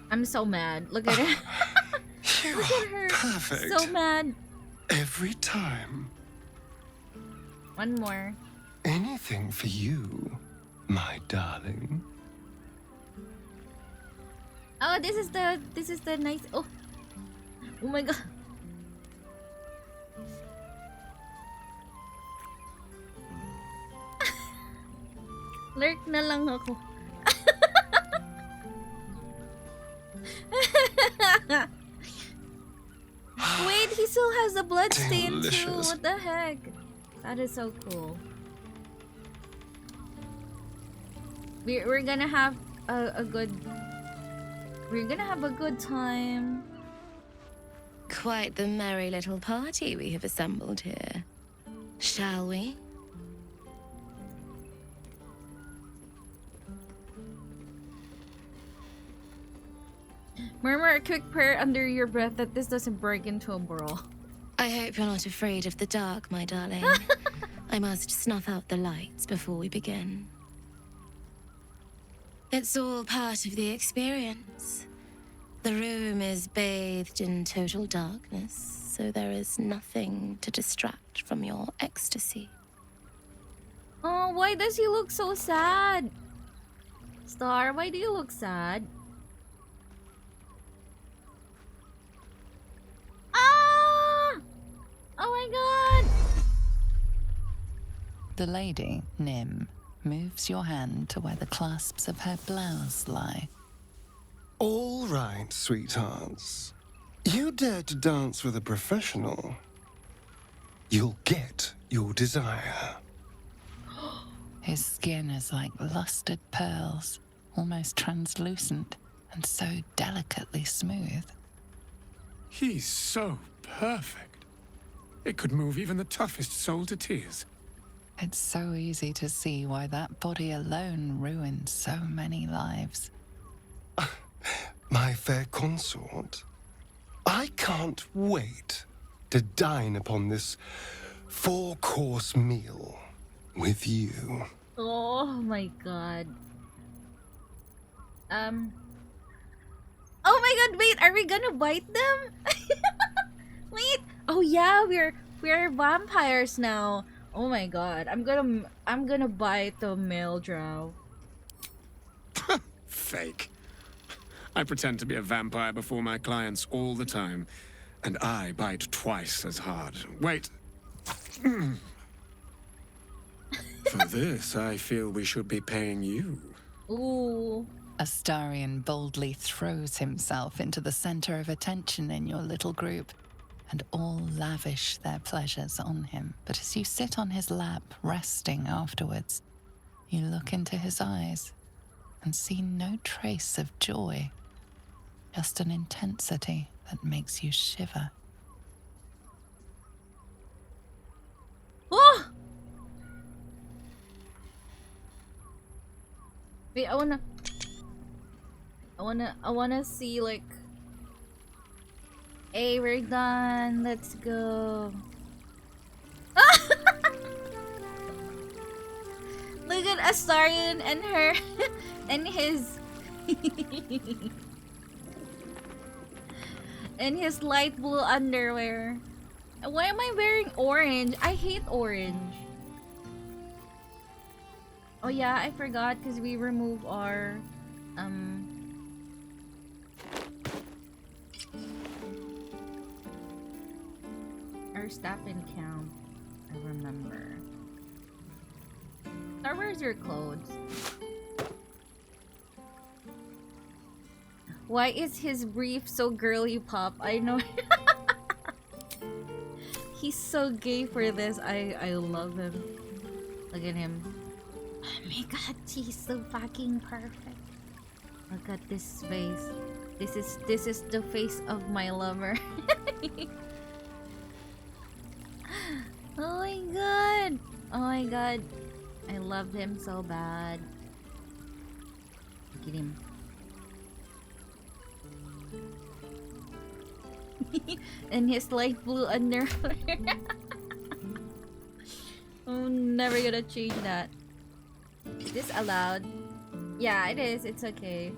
I'm so mad. Look at her. You Look at her. perfect. So mad. Every time. One more. Anything for you, my darling. Oh, this is the nice. Oh, oh my god. Lurk na lang ako. Wait, he still has the blood stain too. Delicious. What the heck? That is so cool. We're gonna have a good. We're gonna have a good time. Quite the merry little party we have assembled here. Shall we? Murmur a quick prayer under your breath that this doesn't break into a brawl. I hope you're not afraid of the dark, my darling. I must snuff out the lights before we begin. It's all part of the experience. The room is bathed in total darkness, so there is nothing to distract from your ecstasy. Oh, why does he look so sad? Star, why do you look sad? Ah! Oh my god! The lady, Nim, moves your hand to where the clasps of her blouse lie. All right, sweethearts. You dare to dance with a professional, you'll get your desire. His skin is like lustered pearls, almost translucent and so delicately smooth. He's so perfect. It could move even the toughest soul to tears. It's so easy to see why that body alone ruins so many lives. My fair consort, I can't wait to dine upon this 4-course meal with you. Oh my god. Oh my god, wait, are we gonna bite them? Wait. Oh yeah, we're vampires now. Oh my god. I'm gonna bite the male drow. Fake. I pretend to be a vampire before my clients all the time, and I bite twice as hard. Wait. For this, I feel we should be paying you. Ooh. Astarion boldly throws himself into the center of attention in your little group, and all lavish their pleasures on him. But as you sit on his lap, resting afterwards, you look into his eyes and see no trace of joy, just an intensity that makes you shiver. Oh! Wait, I wanna see, like... Hey, we're done. Let's go. Look at Astarion and her and his and his light blue underwear. Why am I wearing orange? I hate orange. Oh yeah, I forgot because we remove our staff and count. I remember. Star, where's your clothes? Why is his brief so girly pop? I know. He's so gay for this. I love him. Look at him. Oh my god, he's so fucking perfect. Look at this face. This is the face of my lover. Oh my god. Oh my god. I loved him so bad. Look at him. And his light blue underwear. I'm never gonna change that. Is this allowed? Yeah, it is. It's okay.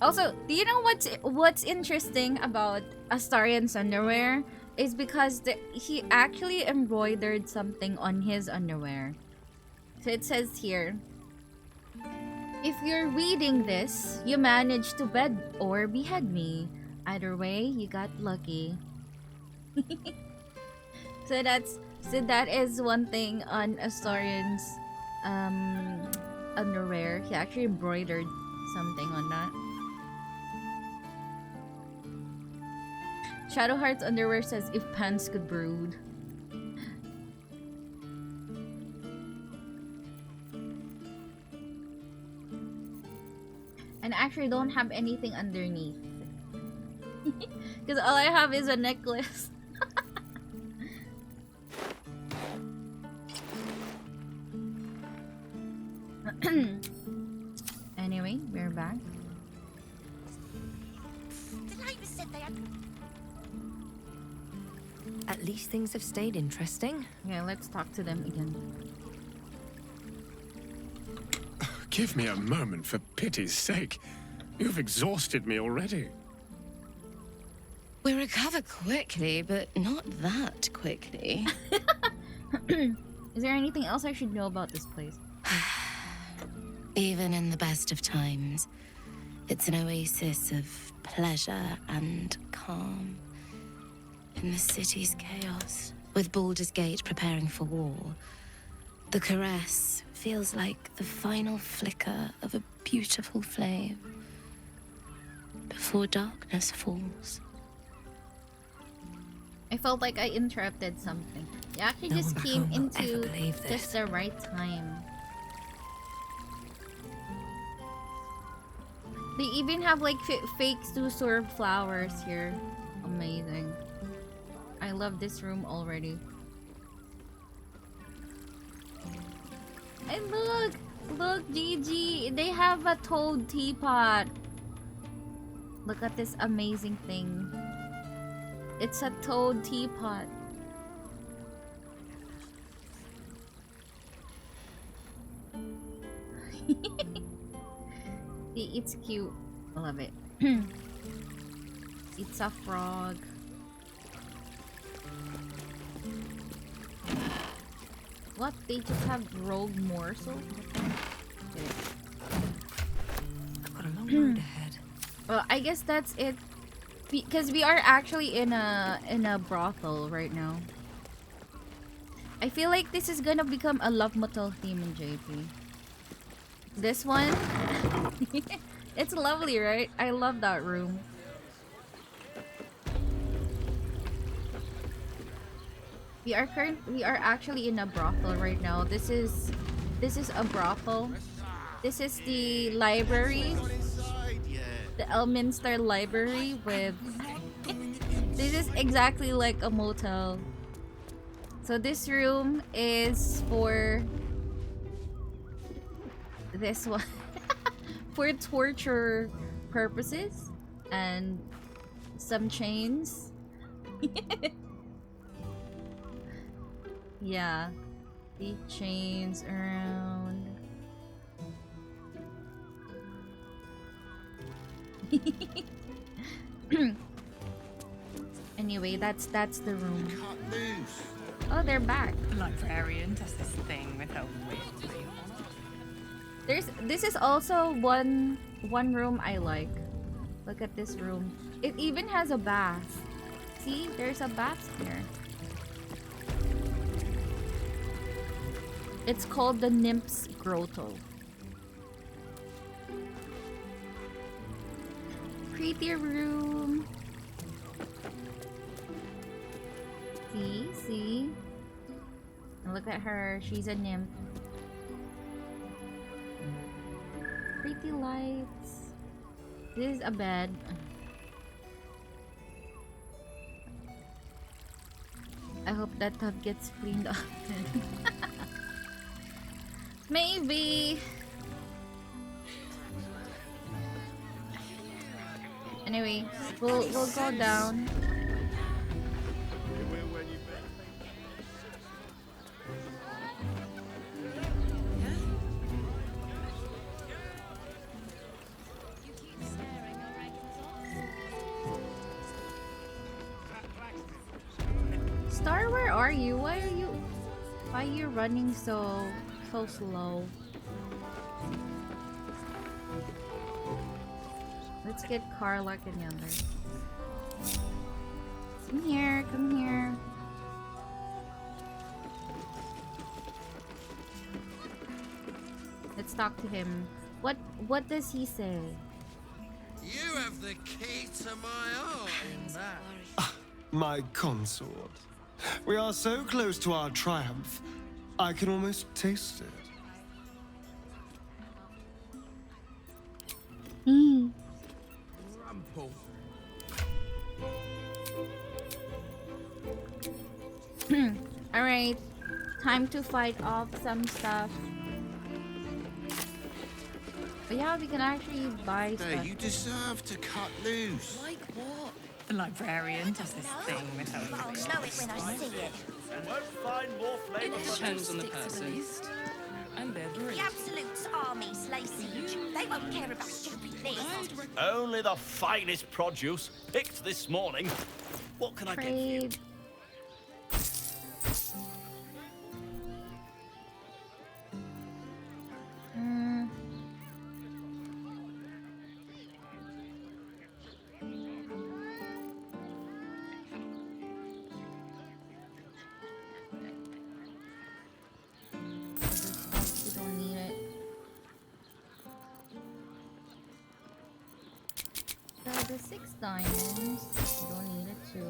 Also, do you know what's interesting about Astarion's underwear? Is because he actually embroidered something on his underwear. So it says here, if you're reading this, you managed to bed or behead me. Either way, you got lucky. So that is one thing on Astarion's underwear. He actually embroidered something on that. Shadowheart's underwear says if pants could brood. And I actually don't have anything underneath. Because all I have is a necklace. Anyway, we're back. The neighbours said they had... At least things have stayed interesting. Yeah, let's talk to them again. Give me a moment, for pity's sake. You've exhausted me already. We recover quickly, but not that quickly. Is there anything else I should know about this place? Even in the best of times, it's an oasis of pleasure and calm. In the city's chaos, with Baldur's Gate preparing for war, the caress feels like the final flicker of a beautiful flame before darkness falls. I felt like I interrupted something. You actually No just one back came home will ever into believe this. just the right time. They even have like fake two-sword flowers here. Amazing. I love this room already. And look, Gigi, they have a toad teapot. Look at this amazing thing. It's a toad teapot. See, it's cute. I love it. It's a frog. What? They just have rogue morsel? I've got a long road ahead. Well, I guess that's it. Because we are actually in a brothel right now. I feel like this is gonna become a love motel theme in JP. This one, it's lovely, right? I love that room. We are actually in a brothel right now. This is a brothel. This is the library. The Elminster Library with... This is exactly like a motel. So this room is for... This one. For torture purposes. And some chains. Yeah. The chains around. Anyway, that's the room. Oh, they're back. The librarian does this thing with her wit. This is also one room I like. Look at this room. It even has a bath. See, there's a bath here. It's called the Nymph's Grotto. Pretty room. See? And look at her. She's a nymph. Pretty lights. This is a bed. I hope that tub gets cleaned up. Maybe. Anyway, we'll go down. Star, where are you? Why are you running so slow? Let's get Karlak and the others. Come here. Let's talk to him. What does he say? You have the key to my heart in that. My consort. We are so close to our triumph, I can almost taste it. Rumple. Alright, time to fight off some stuff. But yeah, we can actually buy stuff. You deserve to cut loose. Like what? The librarian does this thing with her. I'll know it when I see it. Won't find more It flavor. depends on the person. And their The breed. Absolute's armies lay siege. They won't care about stupid lists. Only the finest produce picked this morning. What can I get you? Trade. You don't need it. So the 6 diamonds, you don't need it too.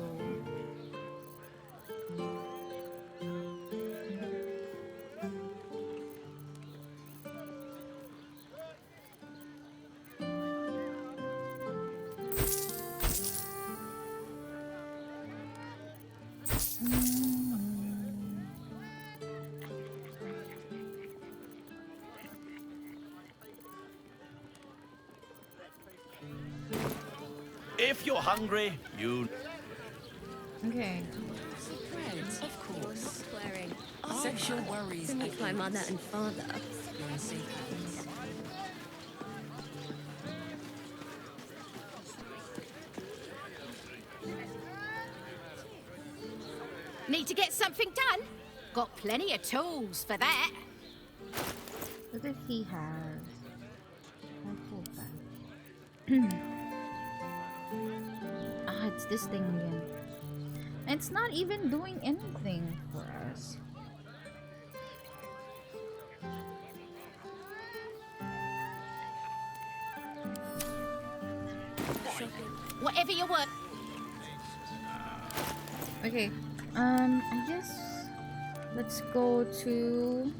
If you're hungry, you... Okay. Friends, of course. Swearing. Sexual worries. To meet my mother and father. You're in safe hands. Need to get something done? Got plenty of tools for that. What does he have? Ah, it's this thing again. It's not even doing anything for us. Whatever you want. Okay, I guess let's go to...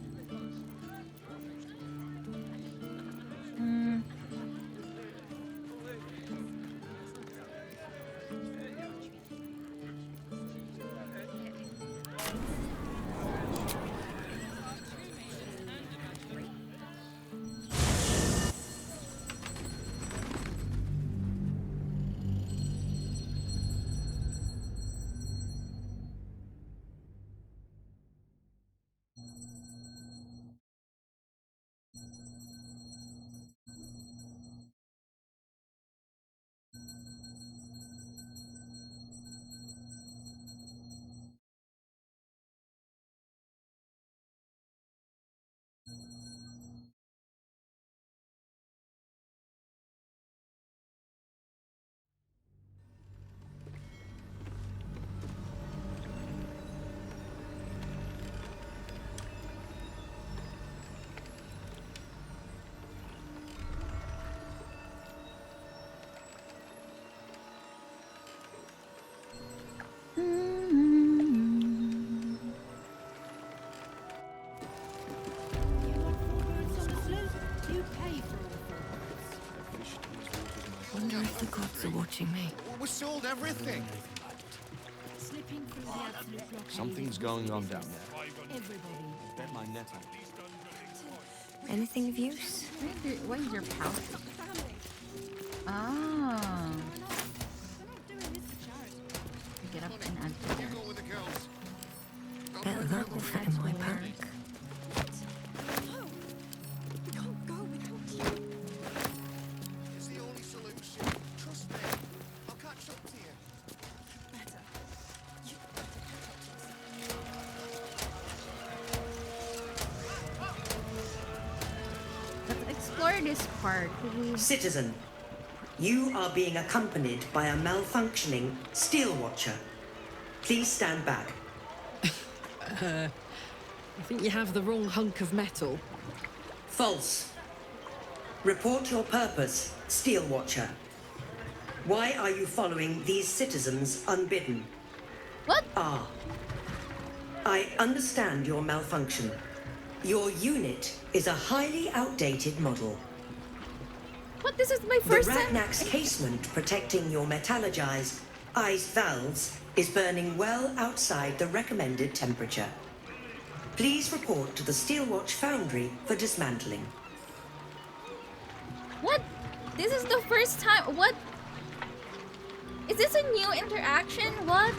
Wonder if the gods are watching me. We sold everything. Something's going on down there. Bet my net on it. Anything of use? Why is your pouch? Ah. Get up and add to that. Bet that will fit in my pack. It's the only solution. Trust me. I'll catch up to you. Let's explore this part. Citizen, you are being accompanied by a malfunctioning steel watcher. Please stand back. I think you have the wrong hunk of metal. False. Report your purpose, steel watcher. Why are you following these citizens unbidden? What? Ah. I understand your malfunction. Your unit is a highly outdated model. What? This is my first The time. Ratnak's casement protecting your metallogized ice valves is burning well outside the recommended temperature. Please report to the Steelwatch Foundry for dismantling. What? This is the first time. What? Is this a new interaction? What?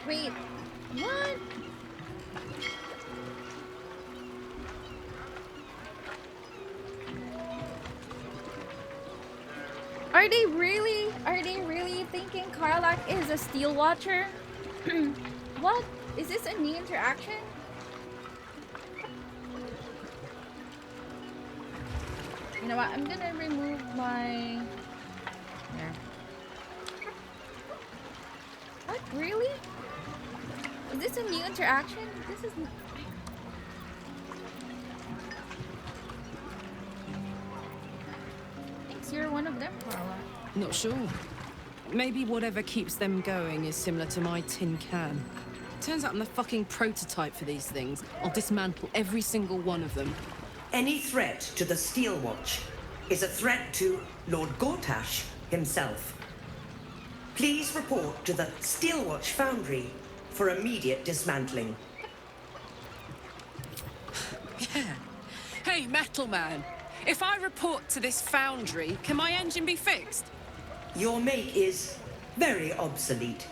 Wait, what? Are they really thinking Karlach is a steel watcher? What? Is this a new interaction? You know what? I'm gonna remove my... There. What? Really? Is this a new interaction? This is... Thanks, you're one of them, Carla. Not sure. Maybe whatever keeps them going is similar to my tin can. Turns out I'm the fucking prototype for these things. I'll dismantle every single one of them. Any threat to the Steel Watch is a threat to Lord Gortash himself. Please report to the Steel Watch Foundry for immediate dismantling. Yeah. Hey, Metal Man. If I report to this foundry, can my engine be fixed? Your make is very obsolete.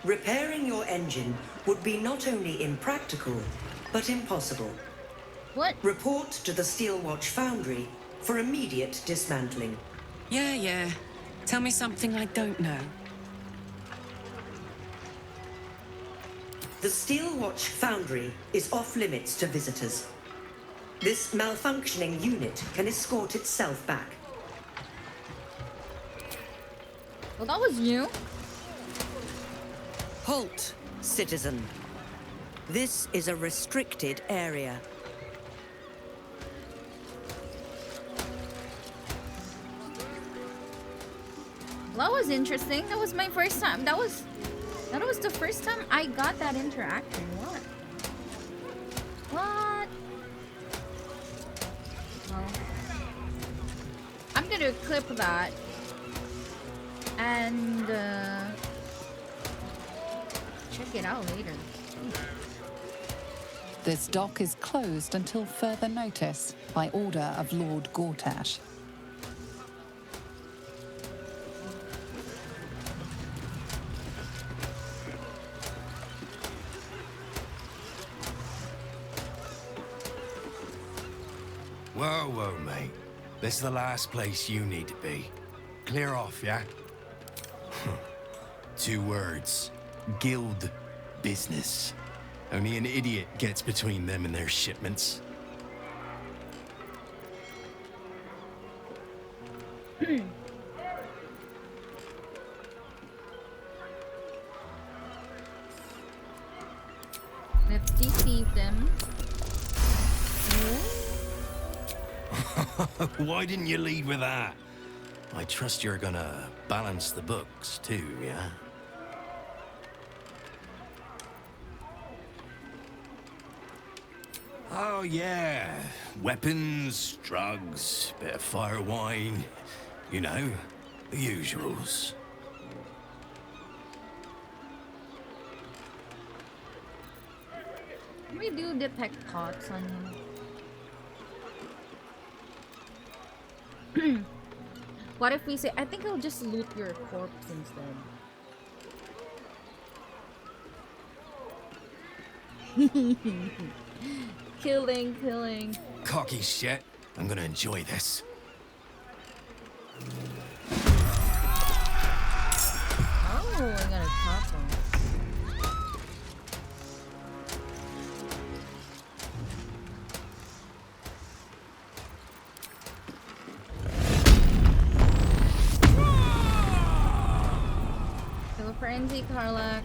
Repairing your engine would be not only impractical, but impossible. What? Report to the Steel Watch Foundry for immediate dismantling. Yeah. Tell me something I don't know. The Steel Watch Foundry is off limits to visitors. This malfunctioning unit can escort itself back. Well, that was new. Halt, citizen. This is a restricted area. That was interesting. That was my first time. That was the first time I got that interaction. What? What? Well, I'm gonna clip that and check it out later. This dock is closed until further notice by order of Lord Gortash. Whoa, mate. This is the last place you need to be. Clear off, yeah? 2 words. Guild business. Only an idiot gets between them and their shipments. Let's deceive them. Why didn't you lead with that? I trust you're gonna balance the books too, yeah? Oh yeah, weapons, drugs, bit of fire wine, you know, the usuals. We do detect thoughts on him. What if we say, I think I'll just loot your corpse instead. Killing. Cocky shit. I'm gonna enjoy this. Oh, I got a topple. Kill frenzy, Karlach.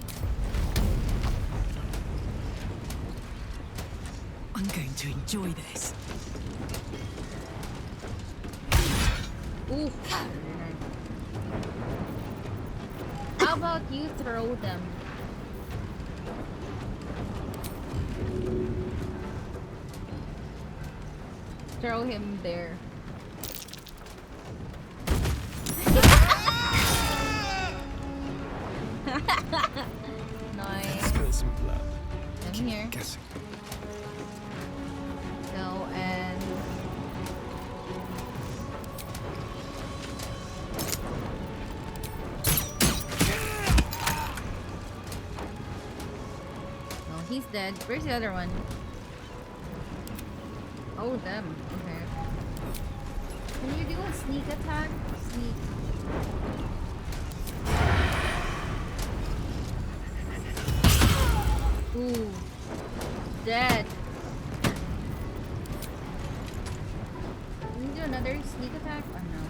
I'm going to enjoy this. Ooh. How about you throw them? Throw him there. Nice. Spill some blood. Come here. Guessing. Go and... Well, he's dead. Where's the other one? Oh, them. Okay. Can you do a sneak attack? Sneak. Ooh. Dead. Can you do another sneak attack? Oh no.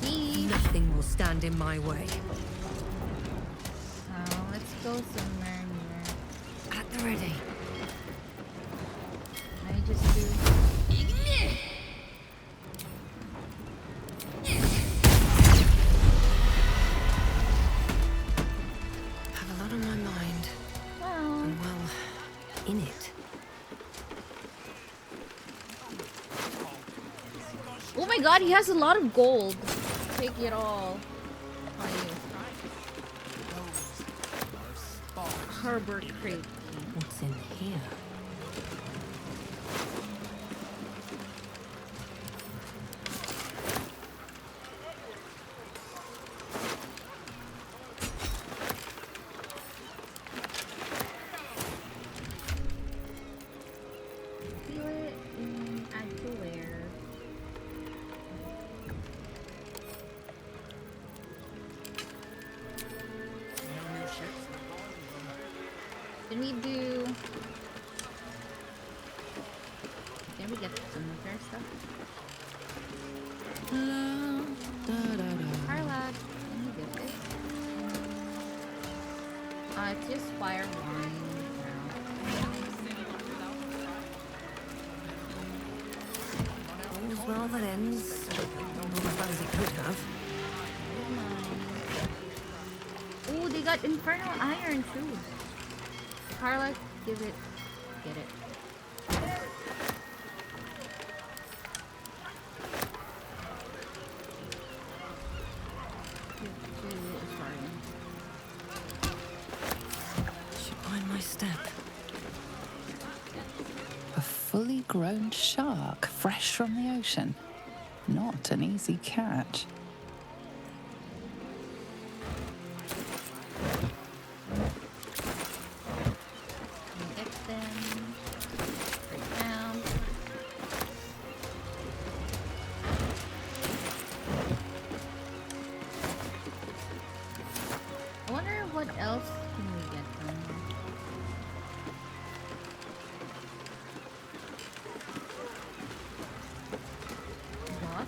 Peace. Nothing will stand in my way. Oh, let's go somewhere near. At the ready. I just do. Have a lot on my mind. Well. And well, in it. Oh my god, he has a lot of gold. Take it all. On you. Harbor crate. What's in here? Feel it in add to wear. Can we do... Can we get some of their stuff? Carla, can you get this? It's just fire wine. All's well that ends. Not as bad as it could have. Ooh, they got infernal iron too. Carla, give it. Get it. Should find my step. A fully grown shark, fresh from the ocean. Not an easy catch. Get them. Break down. I wonder what else can we get from them. What?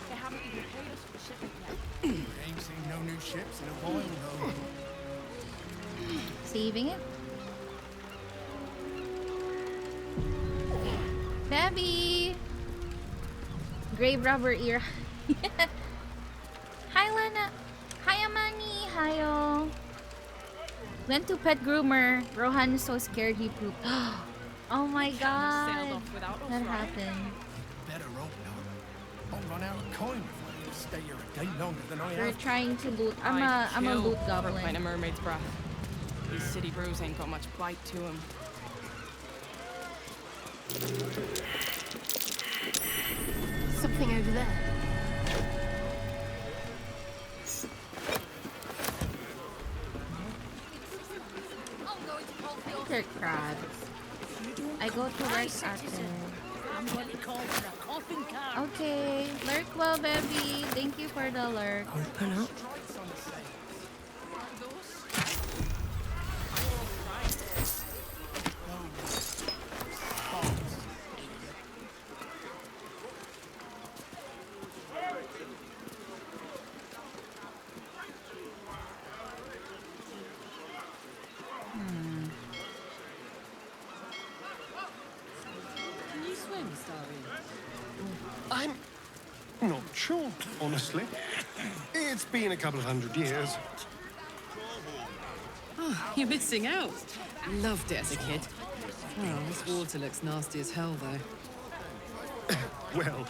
They haven't even paid us for shipping yet. Ain't seen no new ships in a while though. Saving it. Baby! Grave robber ear. Hi, Lena. Hi, Amani. Hiyo. Went to pet groomer. Rohan is so scared he pooped. Oh my god. That happened. Better hope not. I'll run out of coin if I stay here a day longer than I We're have. trying to loot. I'm a loot For a goblin. pint of mermaid's breath. These city brews ain't got much bite to them. Something over there. They're crabs. I go to work at I'm going to call for a coffin car. Okay. Lurk well, baby. Thank you for the lurk. Open up. Can you swim, Starry? I'm not sure, honestly. It's been a couple of 100 years. Oh, you're missing out. Loved it as a kid. Well, this water looks nasty as hell, though. Well,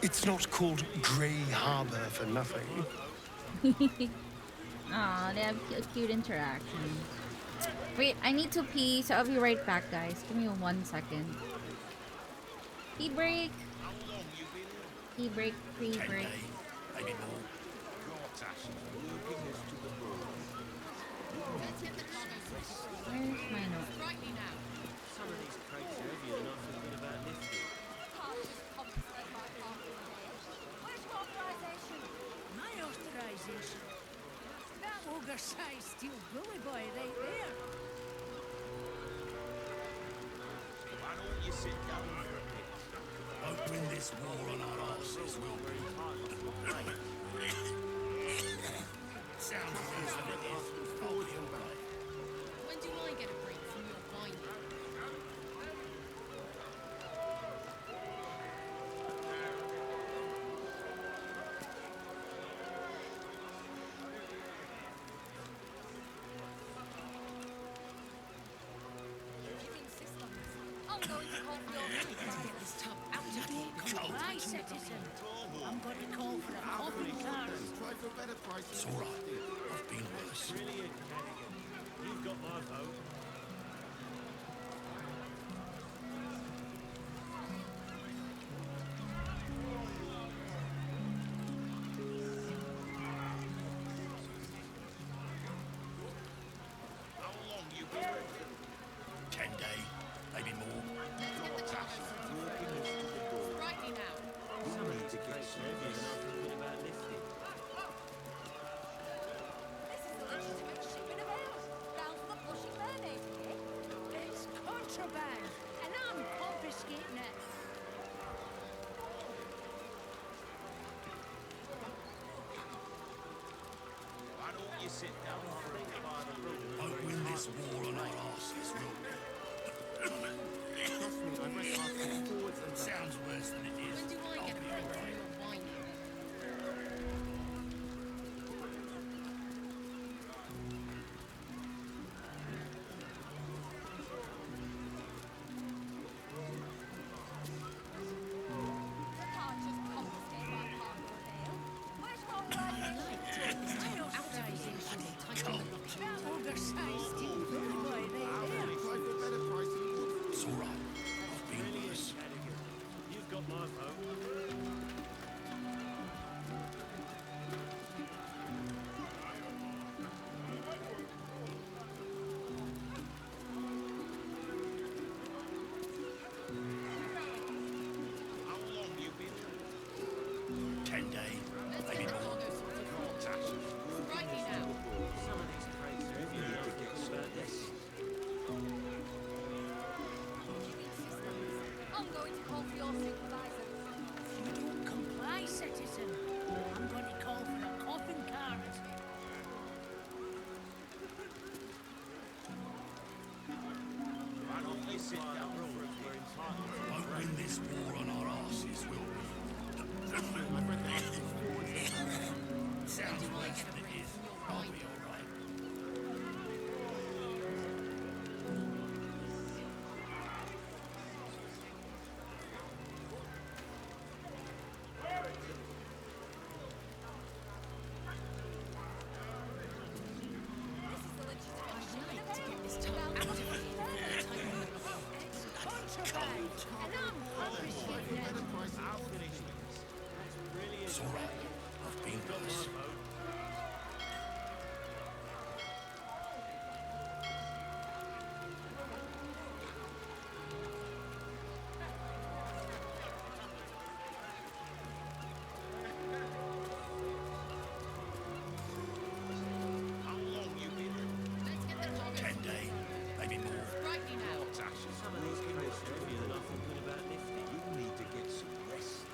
it's not called Grey Harbor for nothing. Aw, they have cute interactions. Wait, I need to pee, so I'll be right back, guys. Give me 1 second. Pee break. Pee break, pee break. Maybe more. Where's my note? Some of these crates are heavier than I'm thinking about lifting. Where's your authorization? My authorization? That ogre-sized steel bully boy right there. Why don't you sit down for a bit? Won't win this war on our asses, will we? Sounds worse than it is. I'll be all right. When do I get a break from your whining? I'm going to call for your get this tub out of here. Comply, citizen. I'm going to call for a coffee car. It's all right. I've been worse. Brilliant, Cadigan. You've got my vote. How long you been? 10 days, maybe more. Rightly now. Some of these crates are heavier than I'm thinking about lifting. It's contraband, and I'm confiscating it. Why don't you sit down and think about the room? Won't win this war on our asses, will we? Sounds worse than it is. When do I I'll get a be break all from right. your whining? That ogre-sized steel bully boy right there. It's all right. I've been worse. Cadigan. You've got my vote. How long you been? 10 days, maybe more. Rightly now. Some of these crates are heavier than I'm thinking about lifting. I'm going to call for your supervisor. If you don't comply, citizen, I'm going to call for a coffin cart. Why don't we sit down for a bit? Won't win this war on our asses, will we? Sounds worse than it is. I'll be all right. Contraband, and I'm confiscating it. I'll finish this. That's brilliant. It's all right. I've been worse. How long you been? 10 days, maybe more. Rightly now. Some of these crates are heavier than I'm thinking about lifting. You need to get some rest.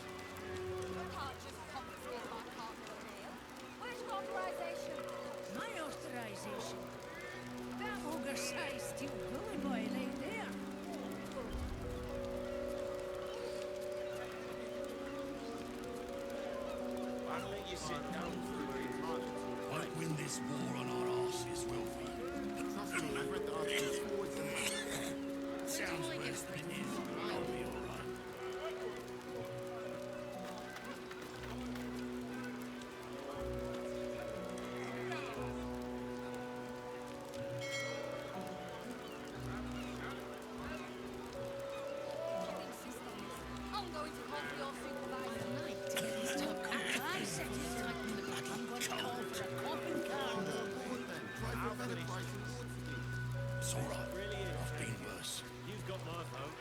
Where's your authorization? My authorization? That ogre-sized steel bully boy right there. Why don't you sit down for a bit? Won't win this war on our asses, will we? Sounds worse than it is. I'll be all right. I'm going to call for your supervisor. Night to get this tub comply settings tighten the bloody. I'm going to call for a coffin car. It's all right. I've been worse. You've got my vote.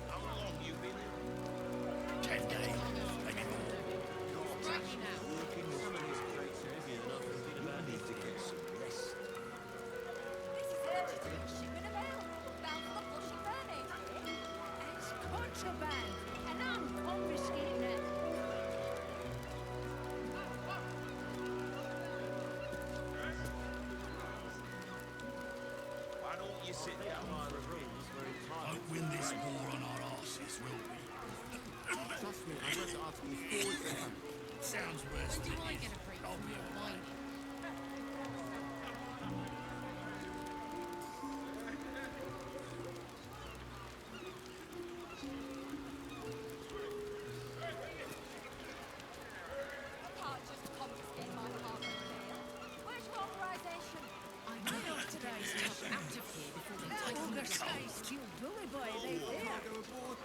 How long you been in? 10 days, maybe more. Working some of these crates are heavy enough and been about need to get some rest. This is a legitimate shipment of ale. Bound for the Flushing Mermaid, eh? It's contraband, and I'm confiscating it. Why don't you sit down for a bit? Won't win this war on our asses, will we? Trust me, I went to ask you forward. Sounds worse When than do I it get is. a break I'll from be your all right. whining? Can't just confiscate my cargo of ale. Where's your authorization? I need authorization out of here before they tighten the bloody. Steel bully boy, they there.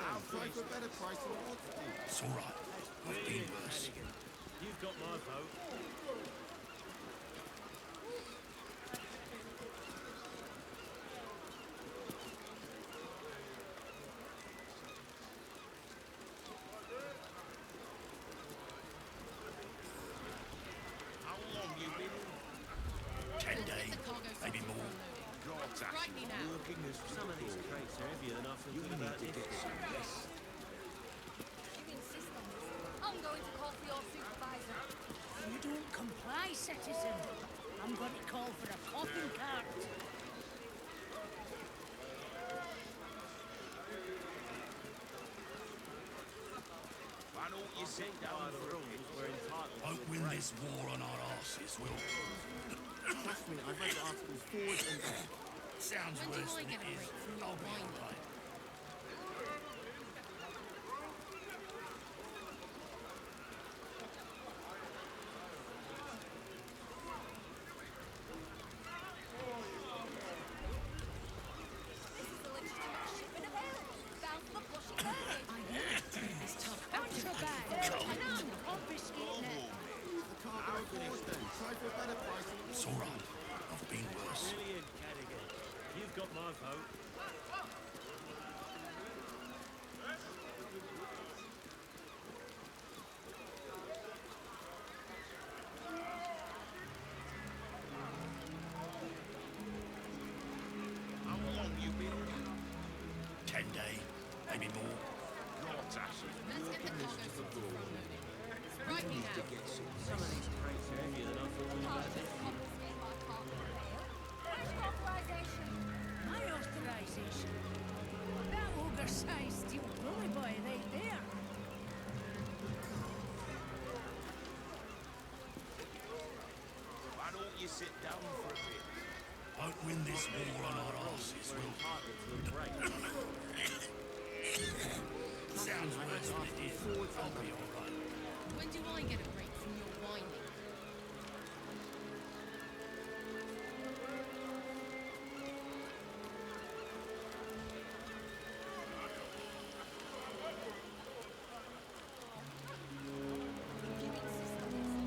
I'll try for a better price than what to do. It's all right. I've been worse. You've got my vote. How long you been in? 10 days, maybe more. God, Right me now. working this. Some of these crates are heavy enough and been about to get some rest. You insist on this. I'm going to call for your supervisor. You don't comply, citizen. I'm going to call for a coffin cart. Why don't you sit down for a bit? We're entitled to Won't a win break. this war on our asses, will we? Trust me, I went to ask you forward and back. Sounds When do worse I than get it a is. break from your I'll be all whining? right. This is a legitimate shipment of ale. Bound for the Flushing Mermaid. I need to get this tub out of here. Contraband, and I'm confiscating it. The cargo forward then. Try for a better price than It's all right. I've been worse. Brilliant, Cadigan. You've got my vote. How long you been in? 10 days, maybe more. God, Ashley, Let's get the working this cargo to the sorted bone. from moving. We Right me need to now. get some of these crates are heavier than I thought we Can't were. just confiscate my cargo of ale. Where's your authorization? My authorization. That ogre-sized steel bully boy right there. Why don't you sit down for a bit? Won't win this war on our asses, We're will entitled to a break. we? Sounds worse than it is. I'll be all right. When do I get a break from your whining?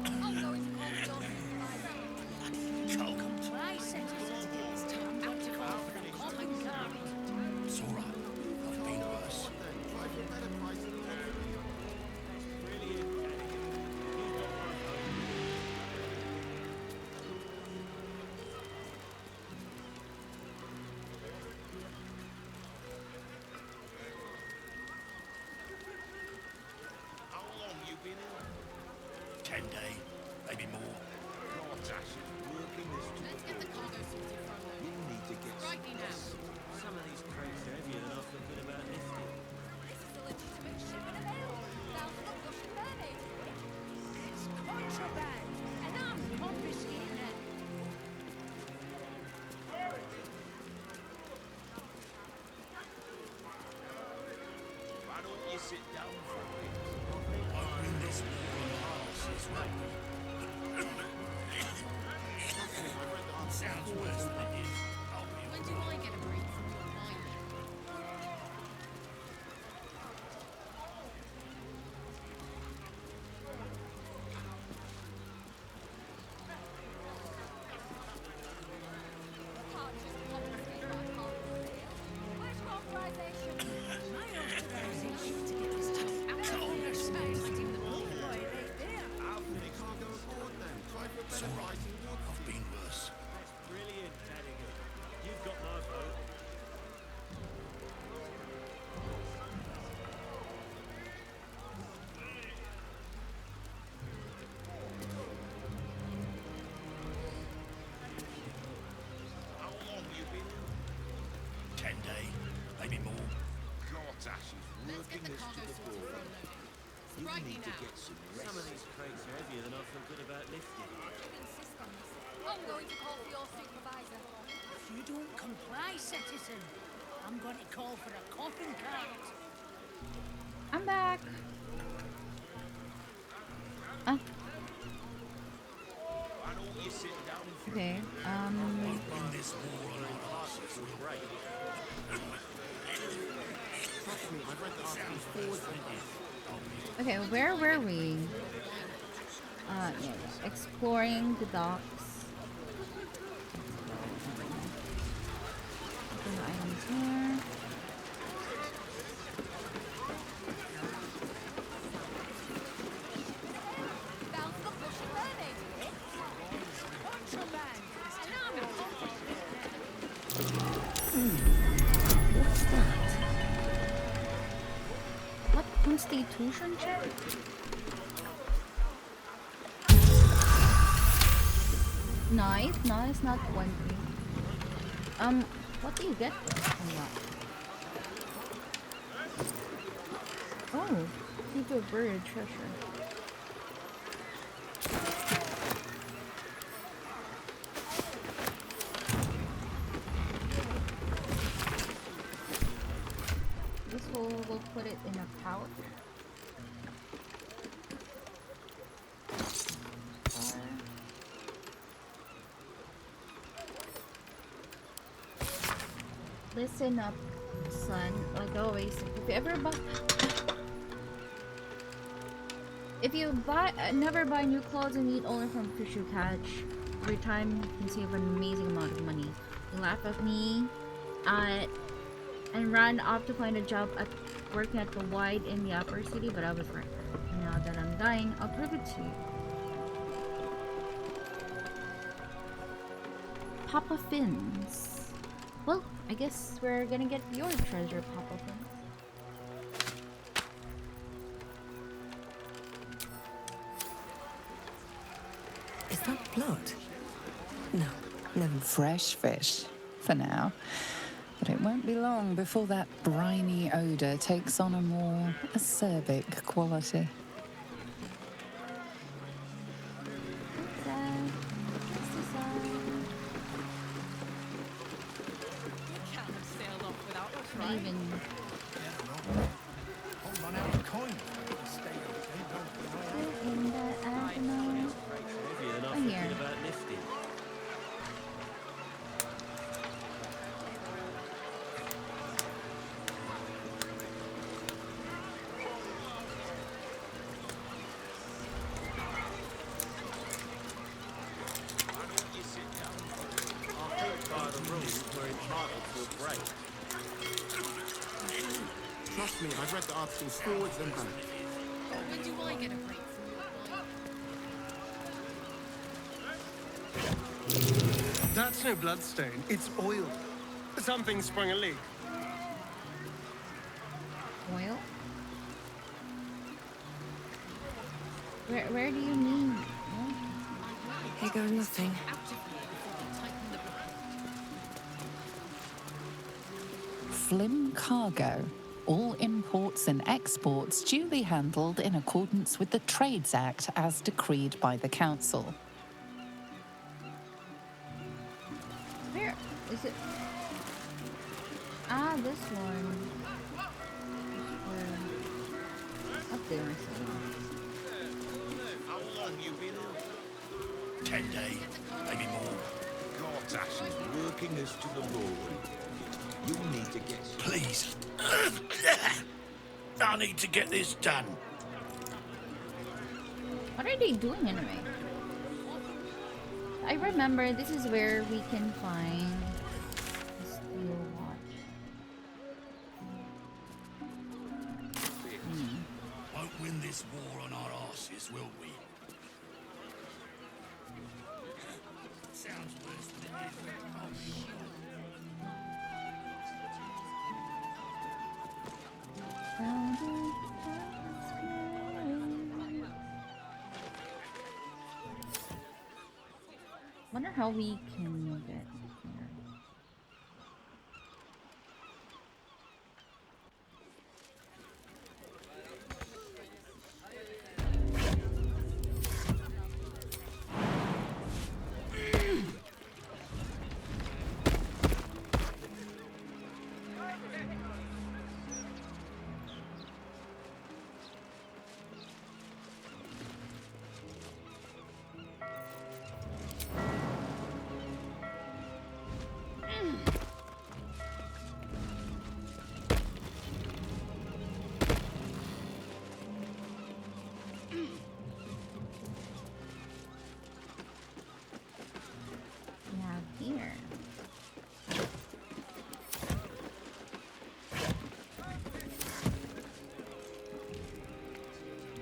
I'm going to call for your supervisor. Comply, citizen. It's time out to call for a coffin cart. It's all right. I've been worse. try for a better price than what to do. Brilliant, Cadigan. You've got my vote. How long you been in? 10 days, maybe more. God, Ashley, working this to Let's get the cargo sorted from We moving. need to get Right me now. some of these crates are heavier than I've been about lifting. This is a legitimate shipment of ale. Bound for the Flushing Mermaid. It's contraband, and I'm confiscating it. Why don't you sit down for a bit? I'll bring this war on us as well. Sounds worse than it is. When do I get a break from your mind? I've been worse. Brilliant, Madigan. You've got my vote. How long you been? 10 days, maybe more. God's ashes, working this to the bone. You need to get some rest. Some of these crates are heavier than I feel good about lifting. I'm going to call for your supervisor. If you don't comply, citizen, I'm going to call for a coffin cart. I'm back. Ah. Why don't you sit down for Okay. Bring this war on us as well. Trust me, I've read the articles forwards and back. Okay, where were we? Yeah, exploring the docks. Open the items here. Down to the bush and burning. Contraband! And I'm a What's that? What constitution check? Nice, nice, not 20. What do you get from that? Oh, keep a buried treasure. This we'll put it in a pouch. Listen up, son. Like always, if you never buy new clothes and eat only from fish you catch, every time you can save an amazing amount of money. You laugh at me, and ran off to find a job at working at the Wide in the upper city, but I was right. Now that I'm dying, I'll prove it to you. Papa Fins. Well, I guess we're gonna get your treasure, Papa Fins. Is that blood? No, never. Fresh fish, for now. But it won't be long before that briny odour takes on a more acerbic quality. Even I'll run out of coin. Heavier than I feel good about lifting. Why don't you sit down for a bit? I think by the rules we're entitled to a break. Trust me, I've read the articles forwards and back. When do I get a break from your mind? That's no bloodstain. It's oil. Something sprung a leak. oil. Where do you mean? Here goes nothing. Flim cargo. All imports and exports duly handled in accordance with the Trades Act as decreed by the Council. Where is it? Ah, this one. they were saying. How long you been up? 10 days, maybe more. God's ashes working us to the bone. You need to get... Please. I need to get this done. What are they doing anyway? I remember this is where we can find the steel watch. Won't win this war on our asses, will we? Sounds worse than it is. Oh, shit. Wonder how we can get here. Here.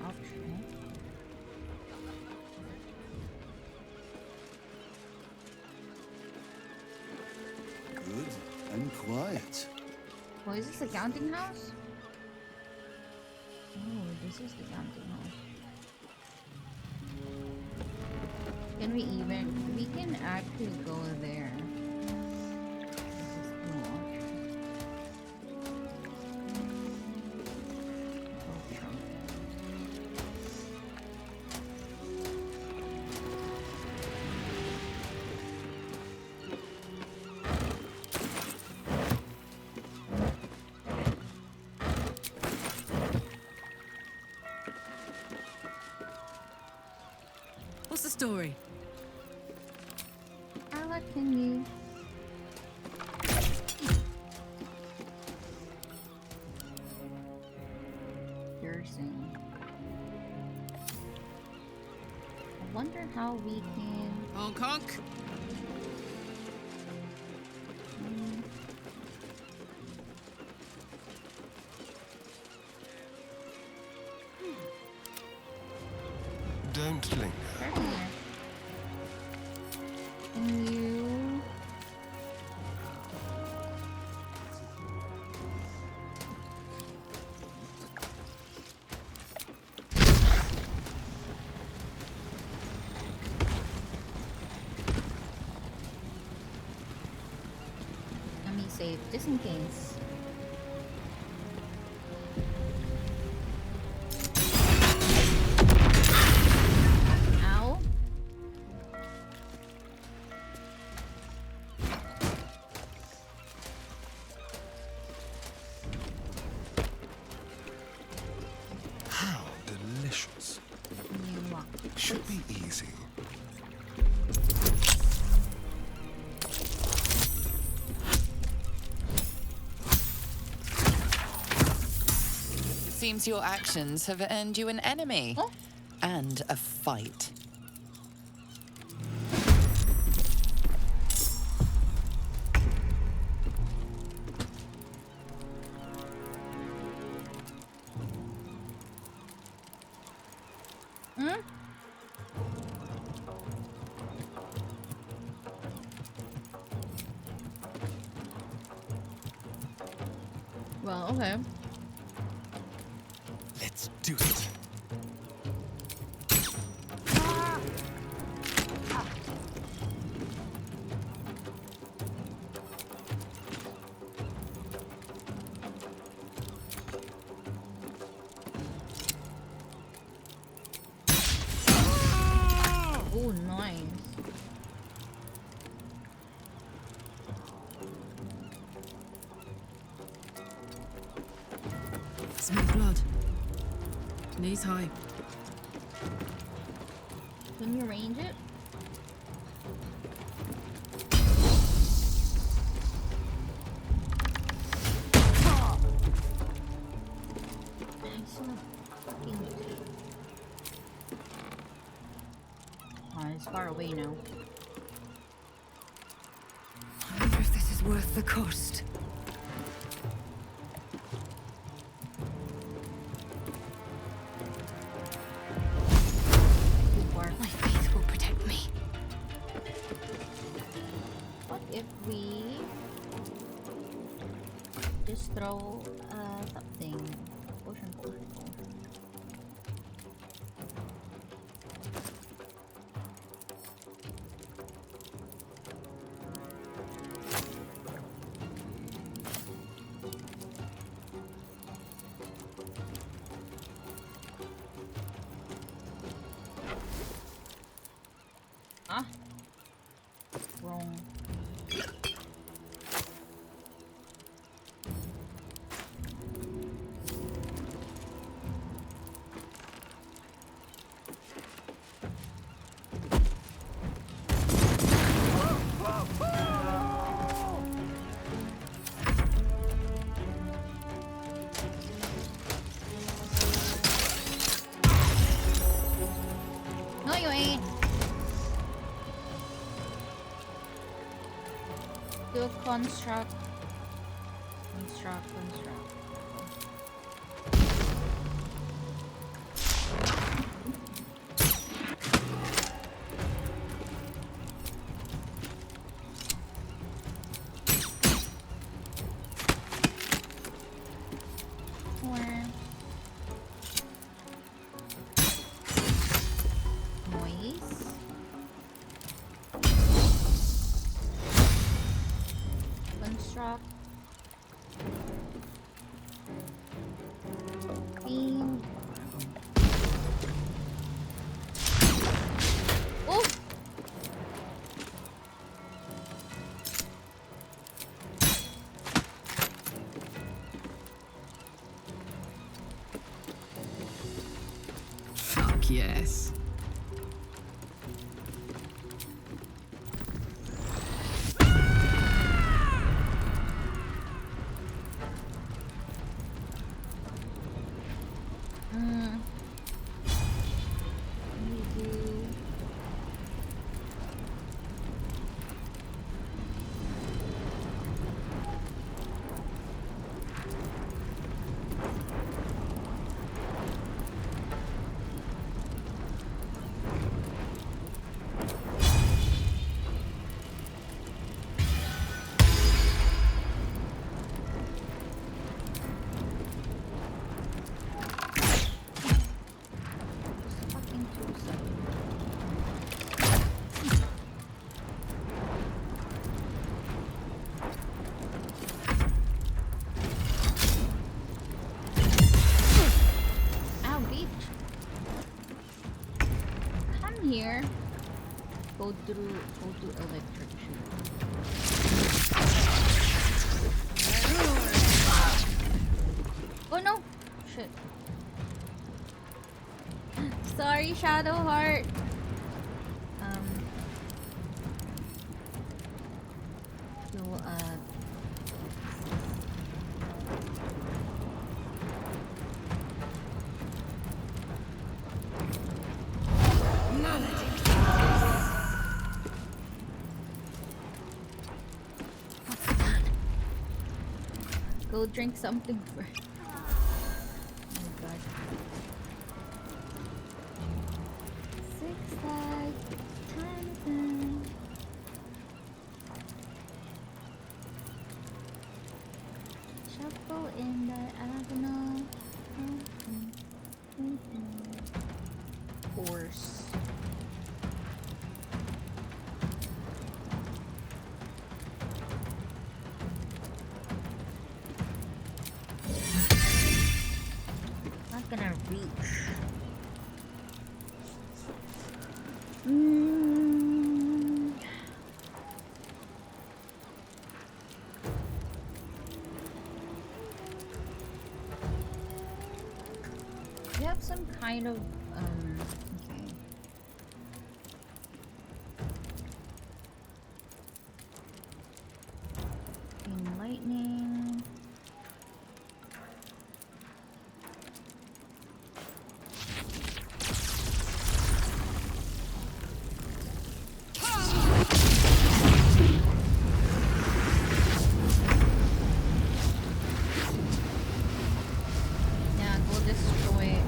I'll try. Good and quiet. Oh, is this the counting house? Oh, this is the counting house. Can we even? We can actually go there. This is cool. What's the story? Alec, can you? Piercing. I wonder how we can. Honk honk. Don't linger. Can you? Let me save just in case. Ow. How delicious. Should be easy. It seems your actions have earned you an enemy. And a fight. Hmm? Well, okay. Let's do it. Oh, nice. Smell blood. Knees high. Can you range it? Oh, it's far away now. I wonder if this is worth the cost. My faith will protect me. What if we just throw something? Potion. Ah, wrong. No, you ain't. Do a construct. Construct. Noise. Construct. Beam. Oh! Fuck yes. Ow, bitch. Come here. Go to electric sheet. Oh no! Shit. Sorry, Shadowheart. So, go drink something first. Oh god. 6 flags, time. Shuffle in the diagonal. Horse. Not gonna reach. We have some kind of okay. Lightning. Yeah, go destroy it.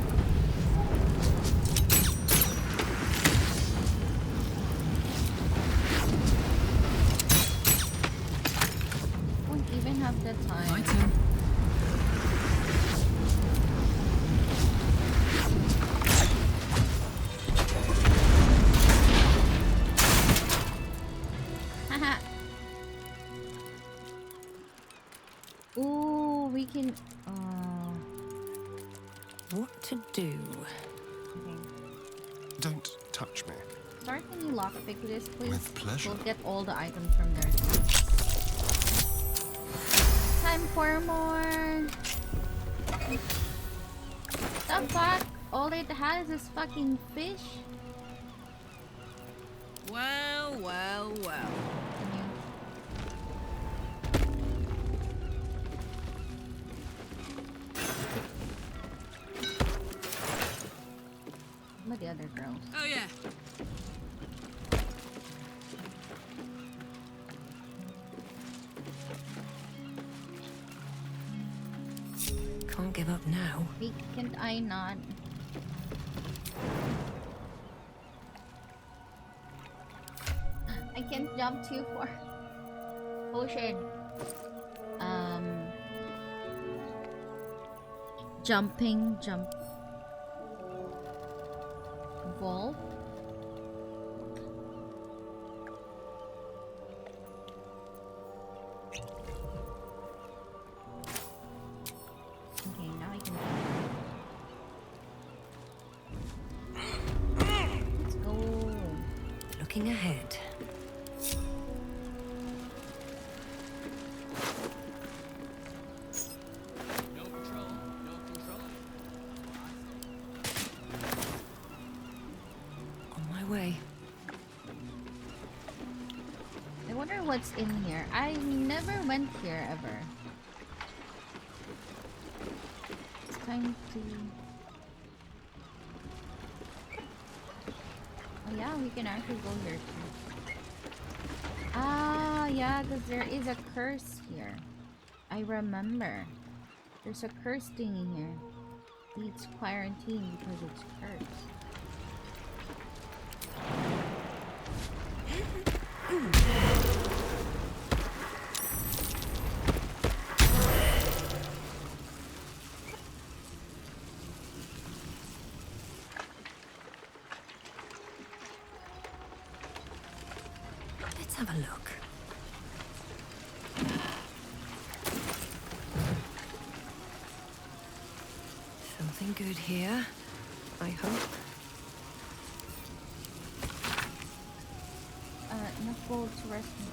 Won't even have the time. My turn. Haha. Ooh, we can. What to do? Don't touch me. Sorry, can you lockpick this, please? With pleasure. We'll get all the items from there. Time for more. The fuck? All it has is fucking fish. Well, well, well. What about the other girls? Oh yeah. Can't give up now. Wait, can't I not? I can't jump too far. Potion. Jumping, jump. Ball. Okay, now I can. Let's go. Looking ahead. No control, no control. On my way. I wonder what's in here. I never went here ever. It's time to. Oh yeah, we can actually go here too. Ah, yeah, because there is a curse here. I remember. There's a curse thing in here. It's quarantine because it's cursed. Let's have a look. Something good here, I hope. Enough gold to rescue.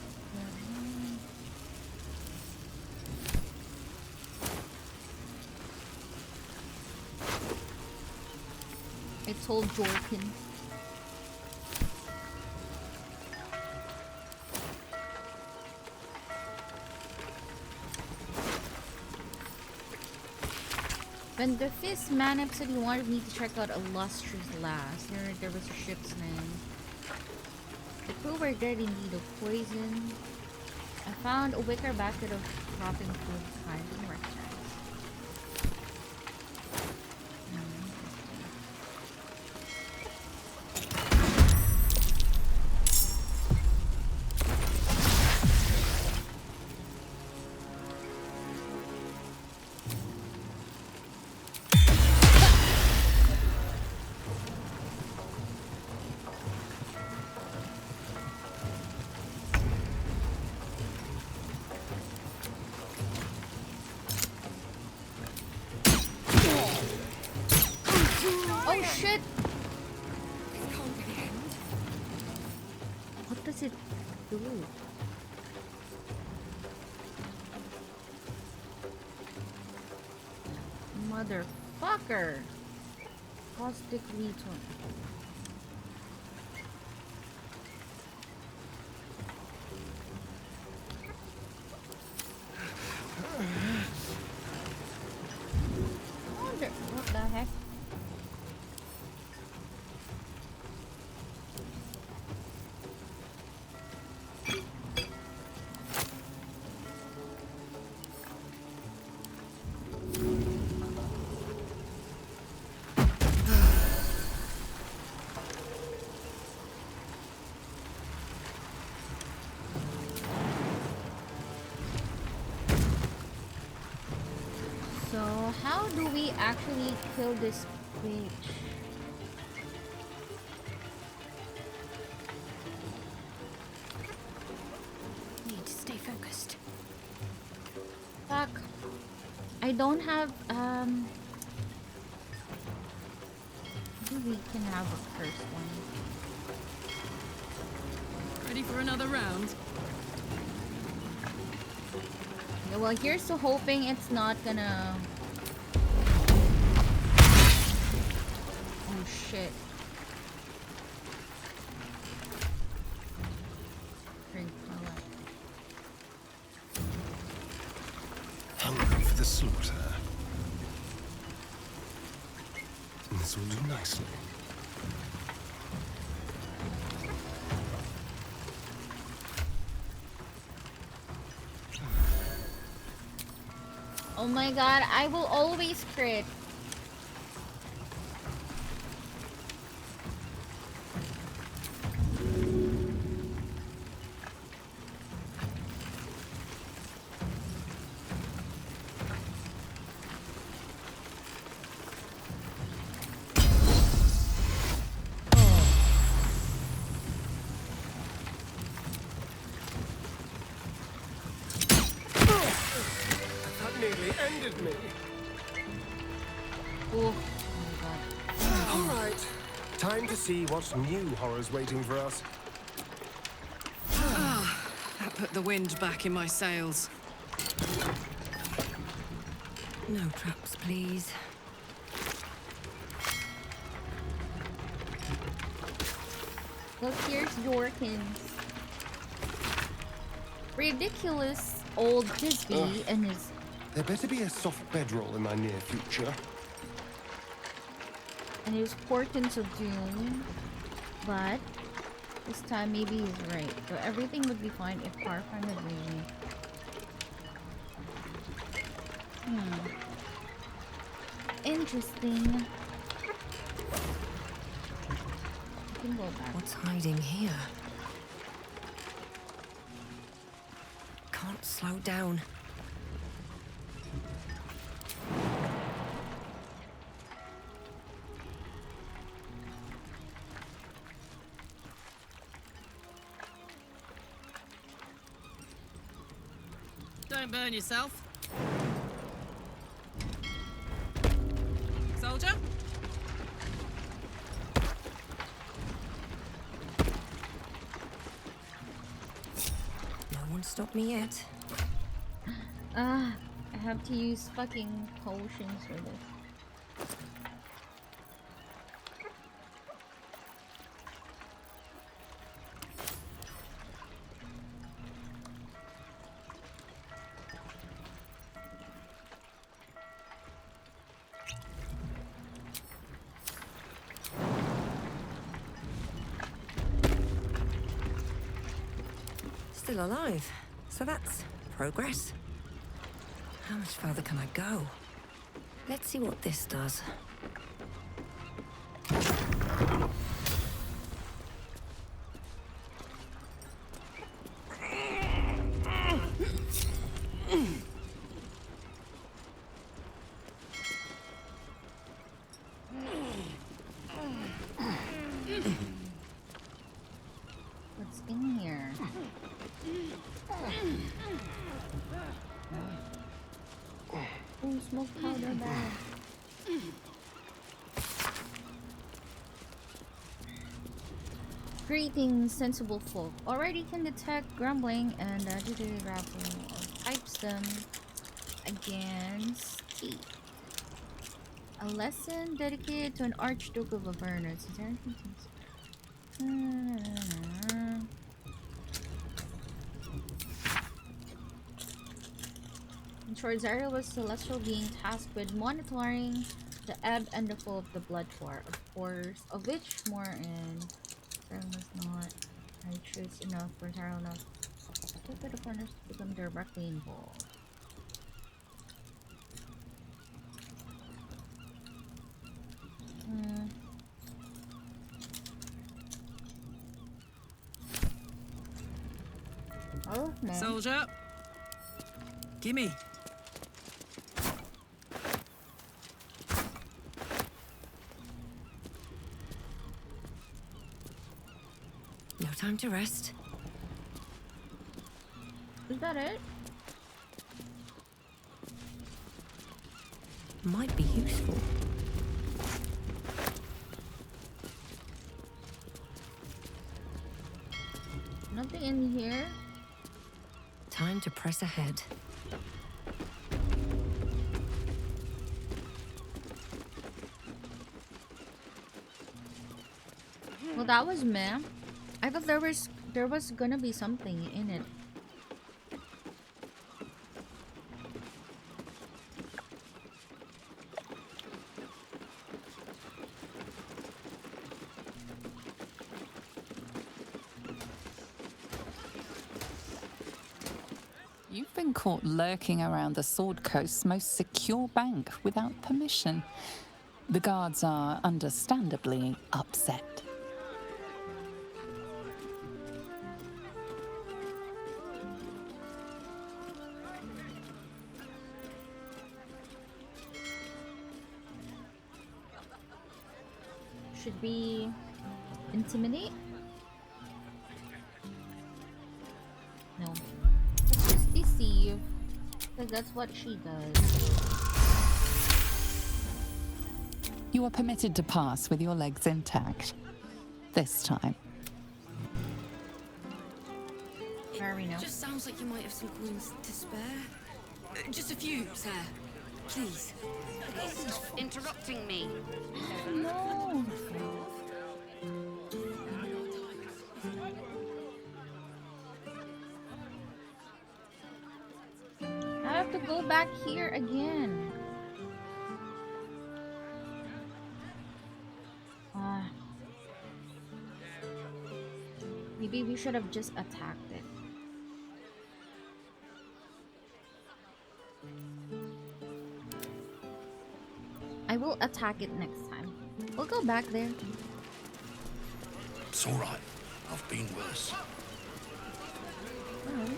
I told Jolkin. When the fifth man episode, he wanted me to check out Illustrious Lass. There was a ship's name. The crew were dead in need of poison. I found a wicker basket of cropping food hiding in restaurants. Oh shit! What does it do? Motherfucker! Caustic Return. What the heck? So how do we actually kill this bitch? Need to stay focused. Fuck. I don't have maybe we can have a first one. Ready for another round? Yeah, well, here's to hoping it's not gonna. Oh shit. Drink my life. Hungry for the slaughter. This will do nicely. Oh my god, I will always crit. Nearly ended me. Oh my god. All right. Time to see what new horrors waiting for us. That put the wind back in my sails. No traps, please. Look, here's Yorkins. Ridiculous old Bisbee and his. There better be a soft bedroll in my near future. And his portents of doom. But this time maybe he's right. So everything would be fine if Parfum had really. Interesting. I can go back. What's hiding here? Can't slow down. Don't burn yourself. Soldier? No one stopped me yet. I have to use fucking potions for this. Still alive. So that's progress. How much further can I go? Let's see what this does. What's in here? Oh, smoke powder bag. Greetings, sensible folk. Already can detect grumbling and agitated grapple or pipes them against heat. A lesson dedicated to an Archduke of Avernus. Is there anything to... In short, Zarya was a celestial being tasked with monitoring the ebb and the flow of the blood war, of course, of which more in Zarya was not righteous enough for Zarya enough for the partners to become directly involved. Oh, man. Soldier, gimme. No time to rest. Is that it? Might be useful. Nothing in here. Time to press ahead. Well, that was meh. I thought there was gonna be something in it. You've been caught lurking around the Sword Coast's most secure bank without permission. The guards are understandably upset. Should we intimidate? No. Let's just deceive. Because that's what she does. You are permitted to pass with your legs intact. This time. It just sounds like you might have some coins to spare. Just a few, sir. Please. Interrupting me. No. I have to go back here again. Maybe we should have just attacked it. I will attack it next time. We'll go back there. It's alright. I've been worse. Alright.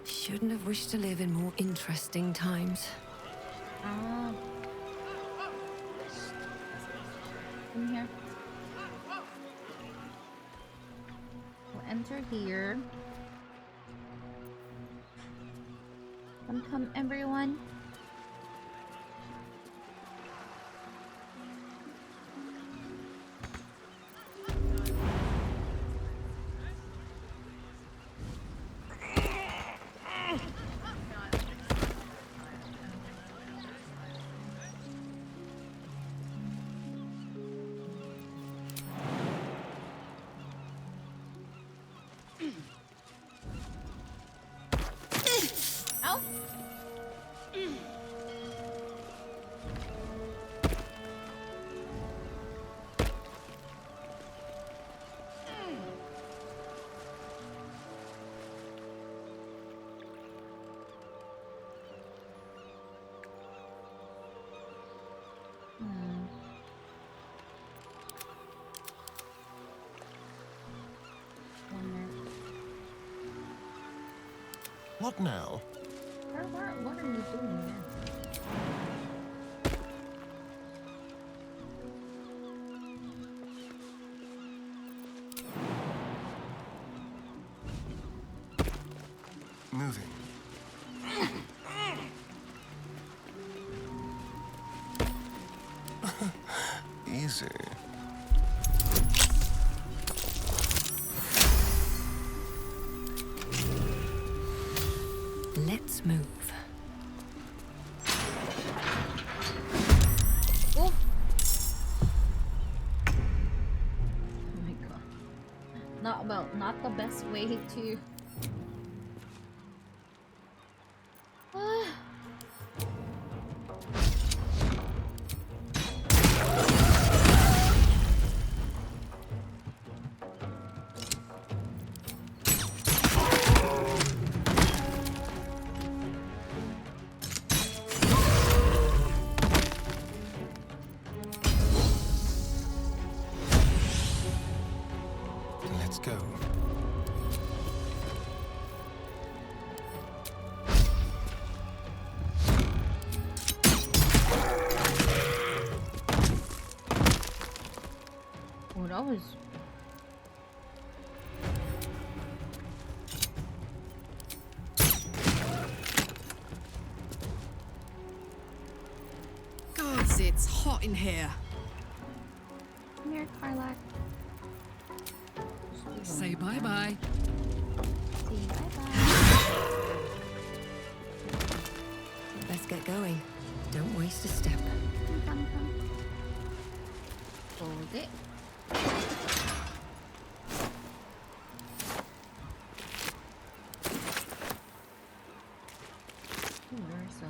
Shouldn't have wished to live in more interesting times. Ah. In here. We'll enter here. Come, everyone. What now? What are you doing there? Moving. easy. Let's move. Oh! Oh my god. Not the best way to... Let's go. Oh, that was... Gods, it's hot in here. Come here, Karlak. Say bye-bye. Say bye-bye. Let's get going. Don't waste a step. Come. Hold it. Ooh, there's a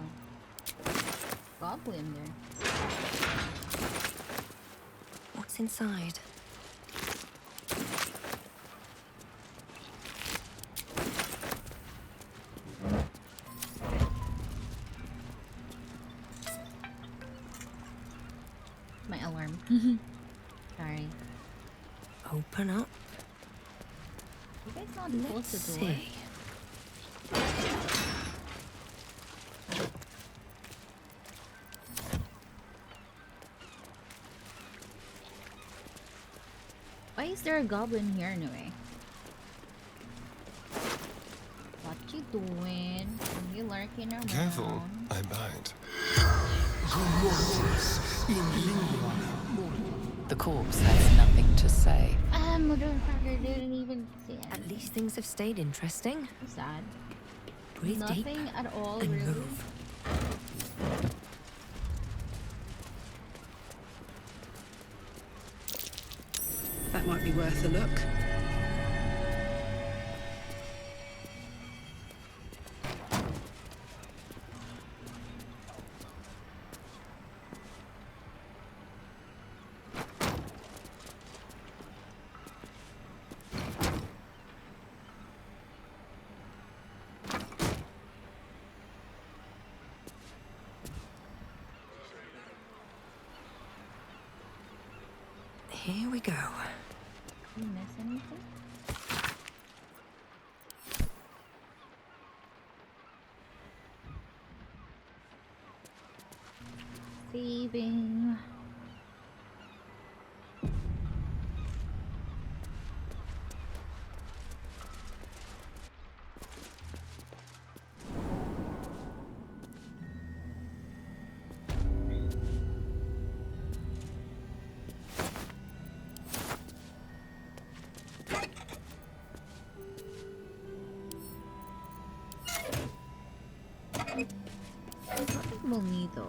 goblin there. What's inside? My alarm. Sorry. Open up. You guys not close Let's the door? see. Why is there a goblin here anyway? What you doing? You lurking around? Careful, I bite. The corpse has nothing to say. Motherfucker didn't even say it. At least things have stayed interesting. Sad. Breathe Nothing deep at all, and really. move. That might be worth a look. Here we go. You miss anything? Saving. We'll need those.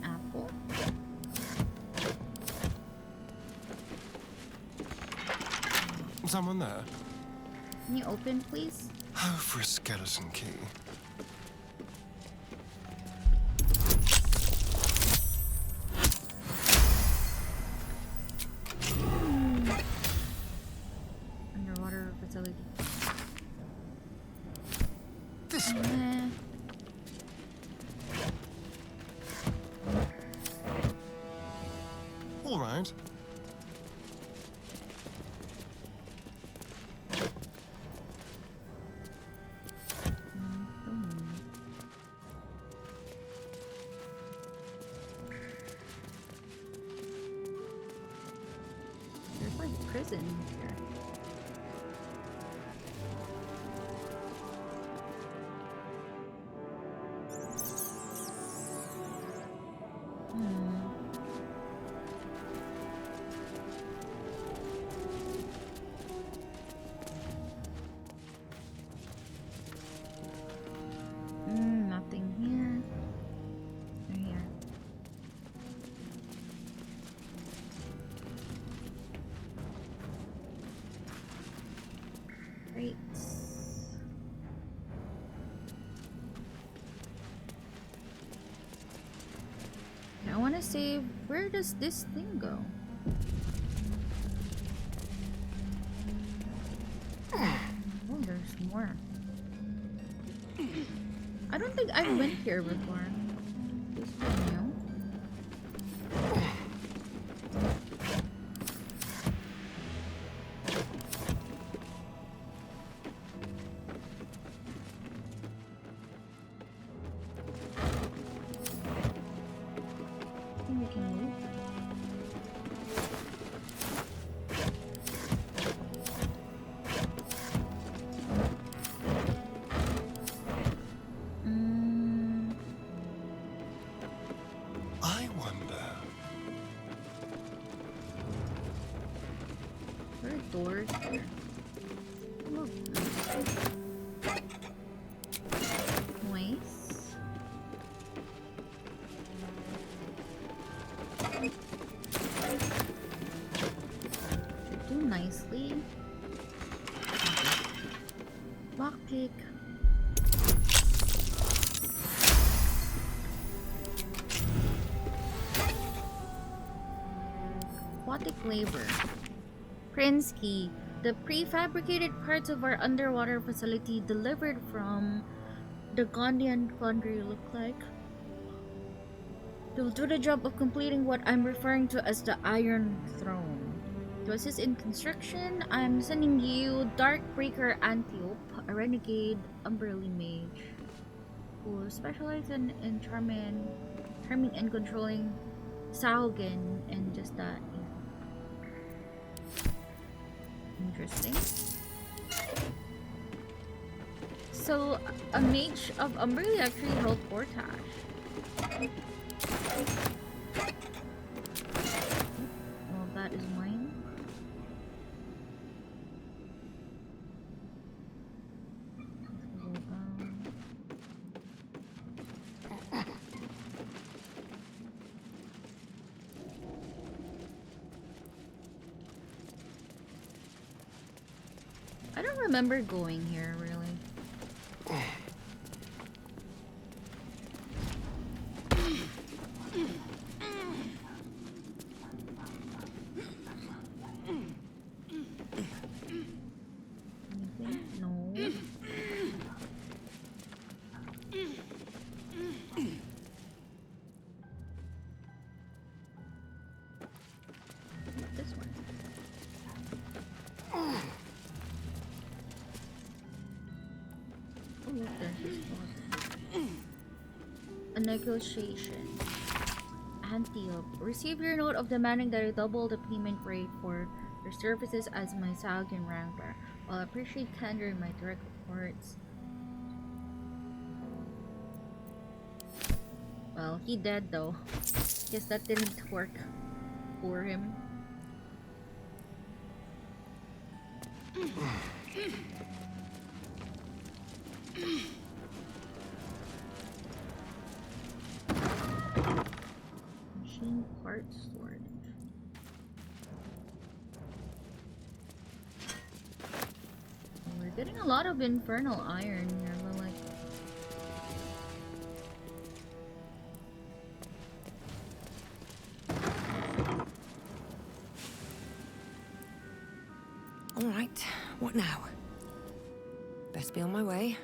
Apple. Someone there? Can you open, please? Oh, for a skeleton key. Underwater facility. This way. All right. There's like prison here. wanna save. Where does this thing go? Oh, there's more. I don't think I've been here before. This is new. We can move. I wonder. There are doors here. Look. Nice. Should do nicely. Lockpick. Aquatic labor. Krinsky. The prefabricated parts of our underwater facility delivered from the Gondian Foundry look like. They'll do the job of completing what I'm referring to as the Iron Throne. To assist in construction, I'm sending you Darkbreaker Antiope, a renegade Umberly mage who specializes in charming and controlling Saugen and just that. Interesting. So, a mage of Umberly actually held Portage. Well, that is mine. I don't remember going here, really. Anything? No. This one. Oh, look, there's this one. A negotiation. Antiope. Receive your note of demanding that I double the payment rate for your services as my Saugen Wrangler. While I appreciate candor in my direct reports. Well, he dead though. Guess that didn't work for him. Machine parts storage. We're getting a lot of infernal iron here, but like. All right, what now? Best be on my way.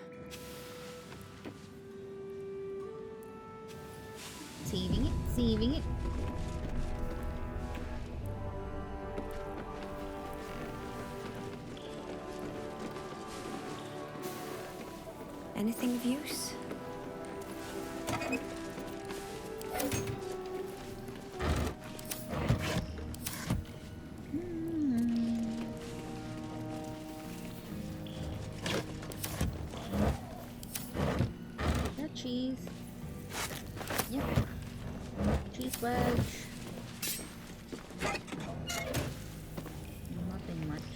Saving it, saving it. Anything of use? That cheese. Yep. Cheese wedge. Nothing much.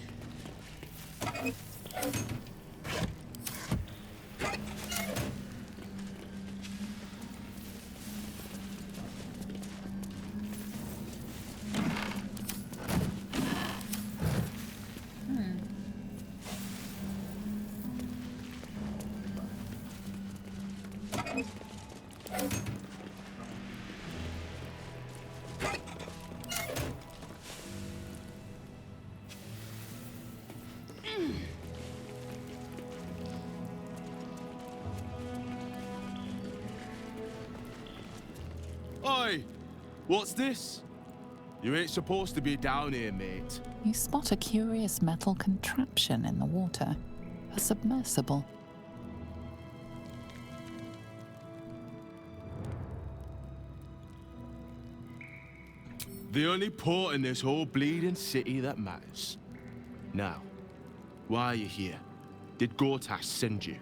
Oi! What's this? You ain't supposed to be down here, mate. You spot a curious metal contraption in the water, a submersible. The only port in this whole bleeding city that matters. Now, why are you here? Did Gortash send you?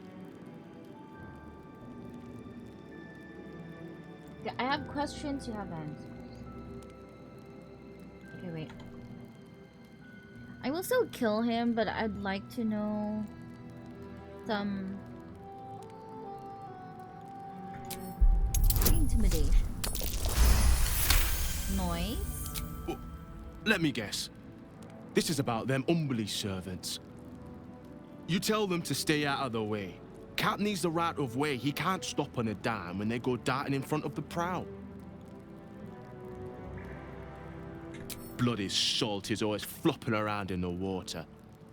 Yeah, I have questions, you have answers. Okay, wait. I will still kill him, but I'd like to know some intimidation. Noise. Well, let me guess. This is about them Umberly servants. You tell them to stay out of the way. Cap needs the right of way. He can't stop on a dime when they go darting in front of the prow. Bloody salt is always flopping around in the water.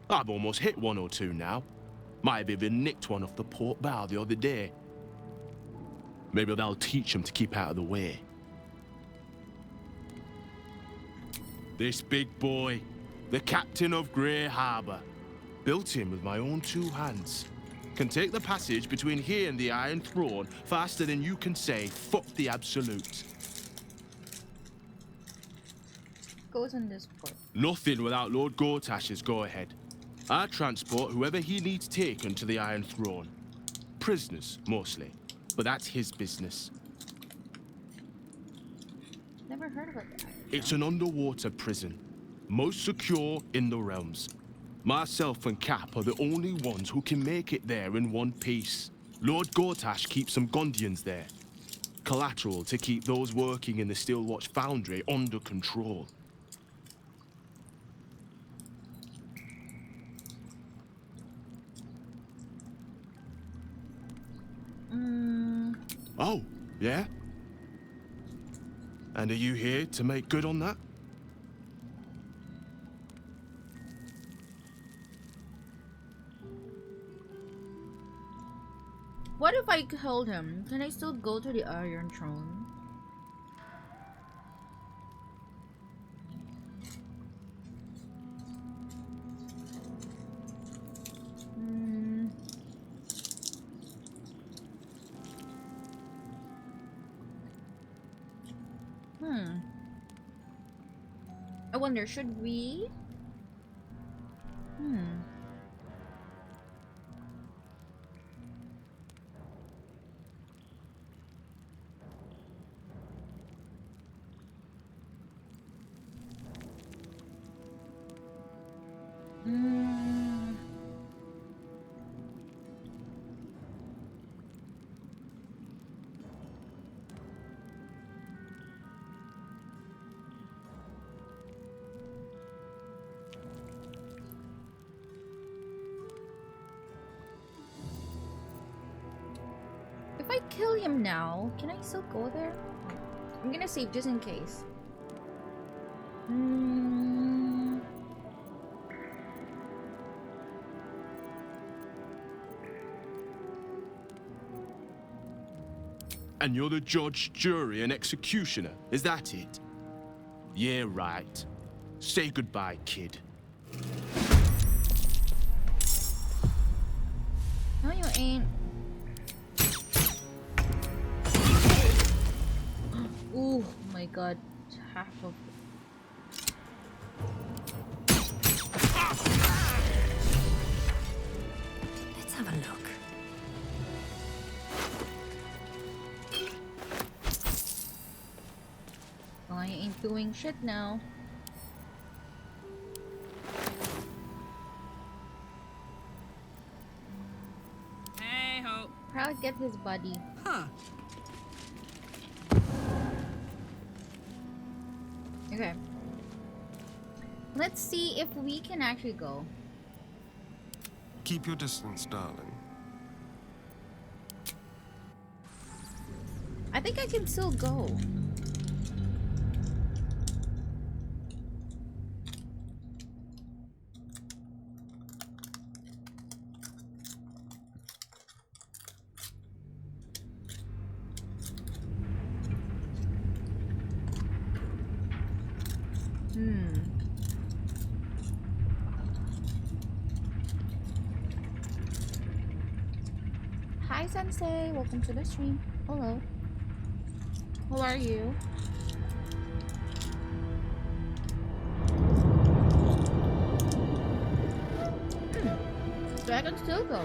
I've almost hit one or two now. Might have even nicked one off the port bow the other day. Maybe they'll teach them to keep out of the way. This big boy, the captain of Grey Harbour, built him with my own 2 hands. Can take the passage between here and the Iron Throne faster than you can say, fuck the Absolute. Goes on this port. Nothing without Lord Gortash's go-ahead. I transport whoever he needs taken to the Iron Throne. Prisoners, mostly, but that's his business. Never heard of it. It's an underwater prison, most secure in the realms. Myself and Cap are the only ones who can make it there in one piece. Lord Gortash keeps some Gondians there. Collateral to keep those working in the Steelwatch Foundry under control. Oh, yeah? And are you here to make good on that? What if I killed him? Can I still go to the Iron Throne? I wonder, should we? If I kill him now, can I still go there? I'm gonna save just in case. And you're the judge, jury, and executioner, is that it? Yeah, right. Say goodbye, kid. No, you ain't. Oh my god, half of Let's have a look. I ain't doing shit now. Hey ho. Proud get his buddy. Huh. Okay. Let's see if we can actually go. Keep your distance, darling. I think I can still go. Hi, Sensei. Welcome to the stream. Hello. How are you? So I can still go.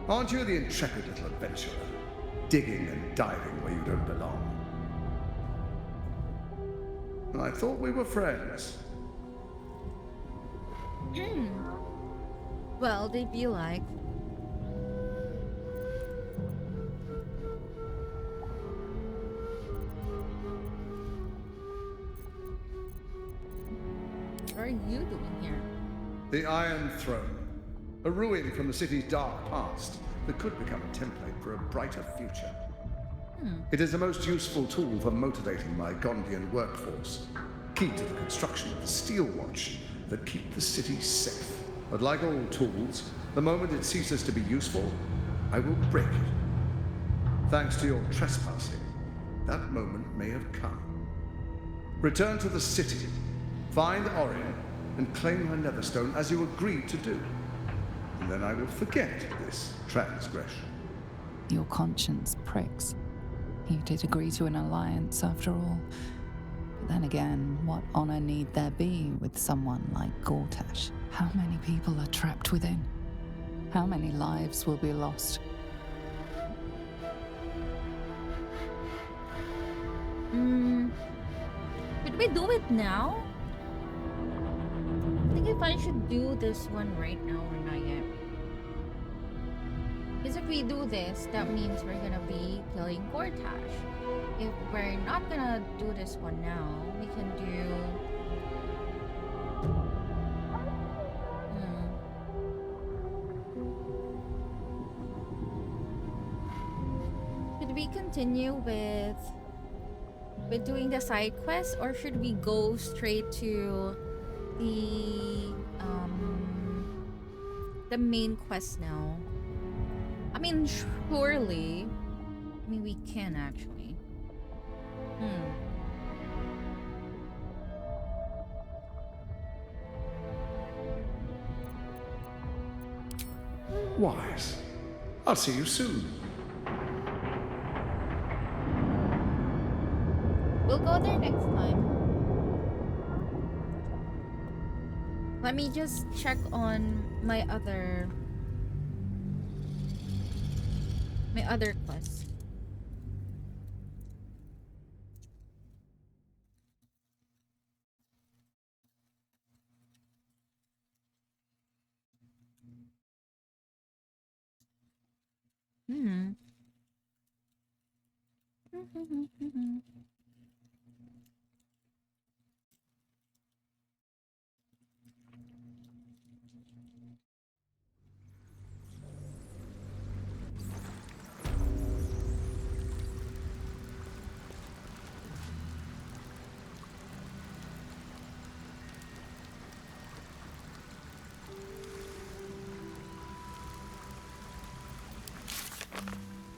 Aren't you the intrepid little adventurer, digging and diving where you don't belong? I thought we were friends. Well, they be like. What are you doing here? The Iron Throne, a ruin from the city's dark past that could become a template for a brighter future. It is a most useful tool for motivating my Gondian workforce, key to the construction of the steel watch that keep the city safe. But like all tools, the moment it ceases to be useful, I will break it. Thanks to your trespassing, that moment may have come. Return to the city, find Orin, and claim her Netherstone as you agreed to do. And then I will forget this transgression. Your conscience pricks. You did agree to an alliance after all. But then again, what honor need there be with someone like Gortash? How many people are trapped within? How many lives will be lost? Should we do it now? I think if I should do this one right now or not yet. Because if we do this, that means we're gonna be killing Gortash. If we're not gonna do this one now, we can do... Should we continue with doing the side quest, or should we go straight to the main quest now? I mean, surely. I mean, we can actually. Wise. I'll see you soon. We'll go there next time. Let me just check on my other quest.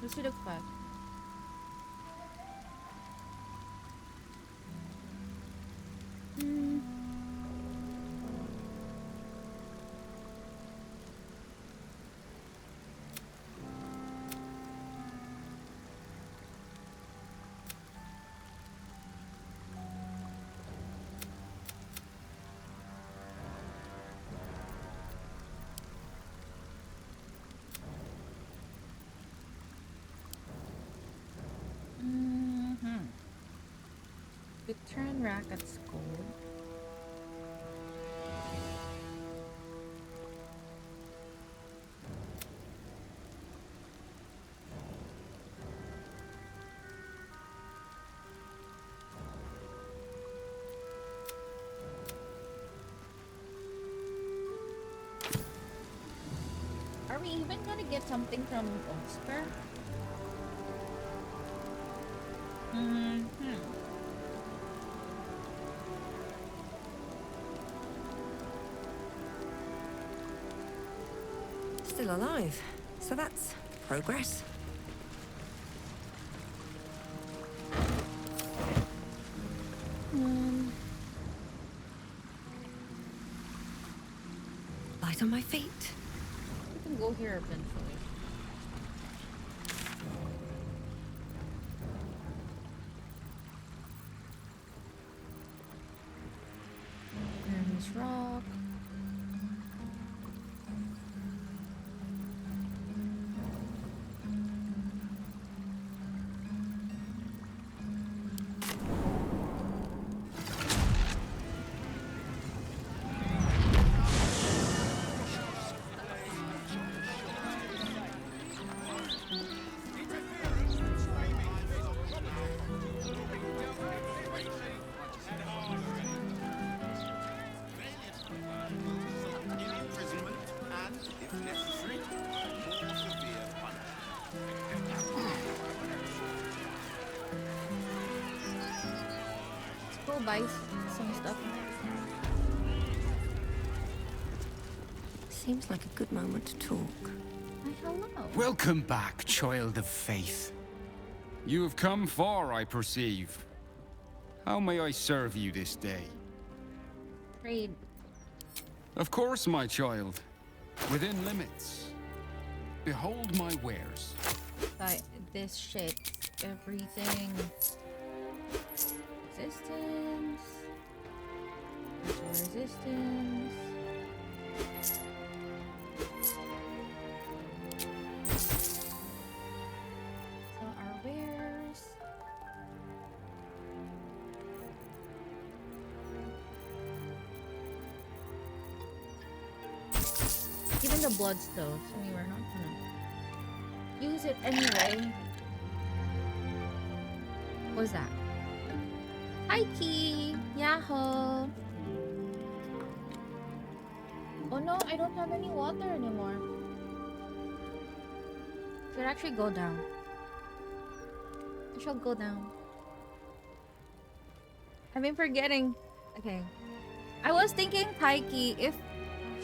Let's do the quest. Return Racket's gold. Are we even gonna get something from Oscar? Still alive. So that's progress. Light on my feet. We can go here eventually. There's rock. Imprisonment and, if necessary, more severe punishment. Let's go buy some stuff. Seems like a good moment to talk. Hi, hello. Welcome back, child of faith. You have come far, I perceive. How may I serve you this day? Trade. Of course, my child. Within limits. Behold my wares. Buy this shit. Everything. Resistance. Resistance. So our wares. Even the bloodstones. I mean, we're not gonna use it anyway. What's that? Hi, Key. Yahoo. Oh no, I don't have any water anymore. Should actually go down. I shall go down. I've been forgetting. Okay. I was thinking, Taiki, if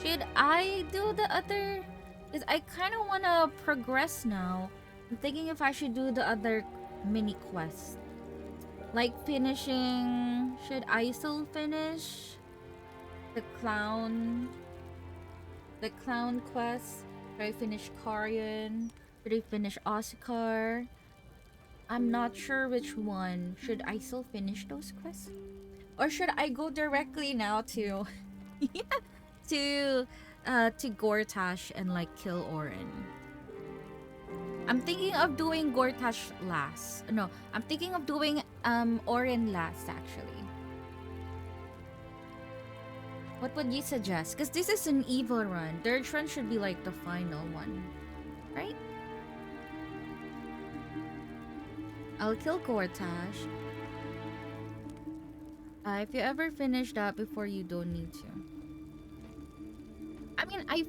should I do the other? Because I kind of want to progress now. I'm thinking if I should do the other mini quest. Like finishing... Should I still finish the clown? The clown quest? Should I finish Carrion? Should I finish Oscar? I'm not sure which one. Should I still finish those quests? Or should I go directly now to... to Gortash and like kill Orin? I'm thinking of doing Gortash last. No, I'm thinking of doing Orin last actually. What would you suggest? Because this is an evil run. Dirge run should be like the final one, right? I'll kill Gortash. If you ever finish that before, you don't need to. I mean, I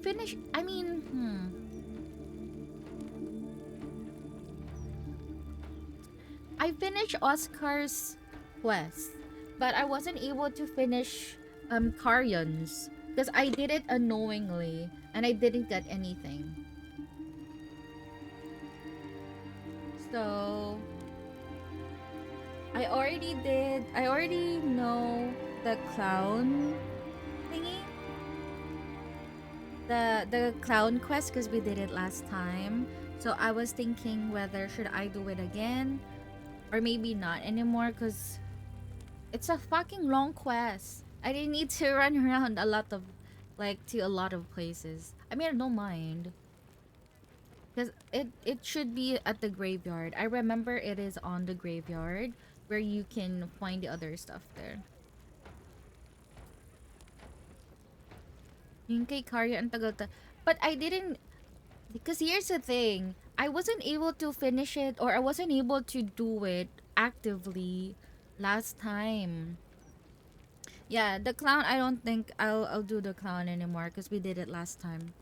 finished Oscar's quest, but I wasn't able to finish Carrion's because I did it unknowingly and I didn't get anything. So I already know the clown thingy. The clown quest because we did it last time. So I was thinking whether should I do it again or maybe not anymore because it's a fucking long quest. I didn't need to run around a lot of to a lot of places. I mean, I don't mind because it should be at the graveyard. I remember it is on the graveyard where you can find the other stuff there. Yung kay Karya, ang tagal but I didn't, because here's the thing, I wasn't able to finish it or I wasn't able to do it actively last time. Yeah, the clown, I don't think I'll do the clown anymore because we did it last time.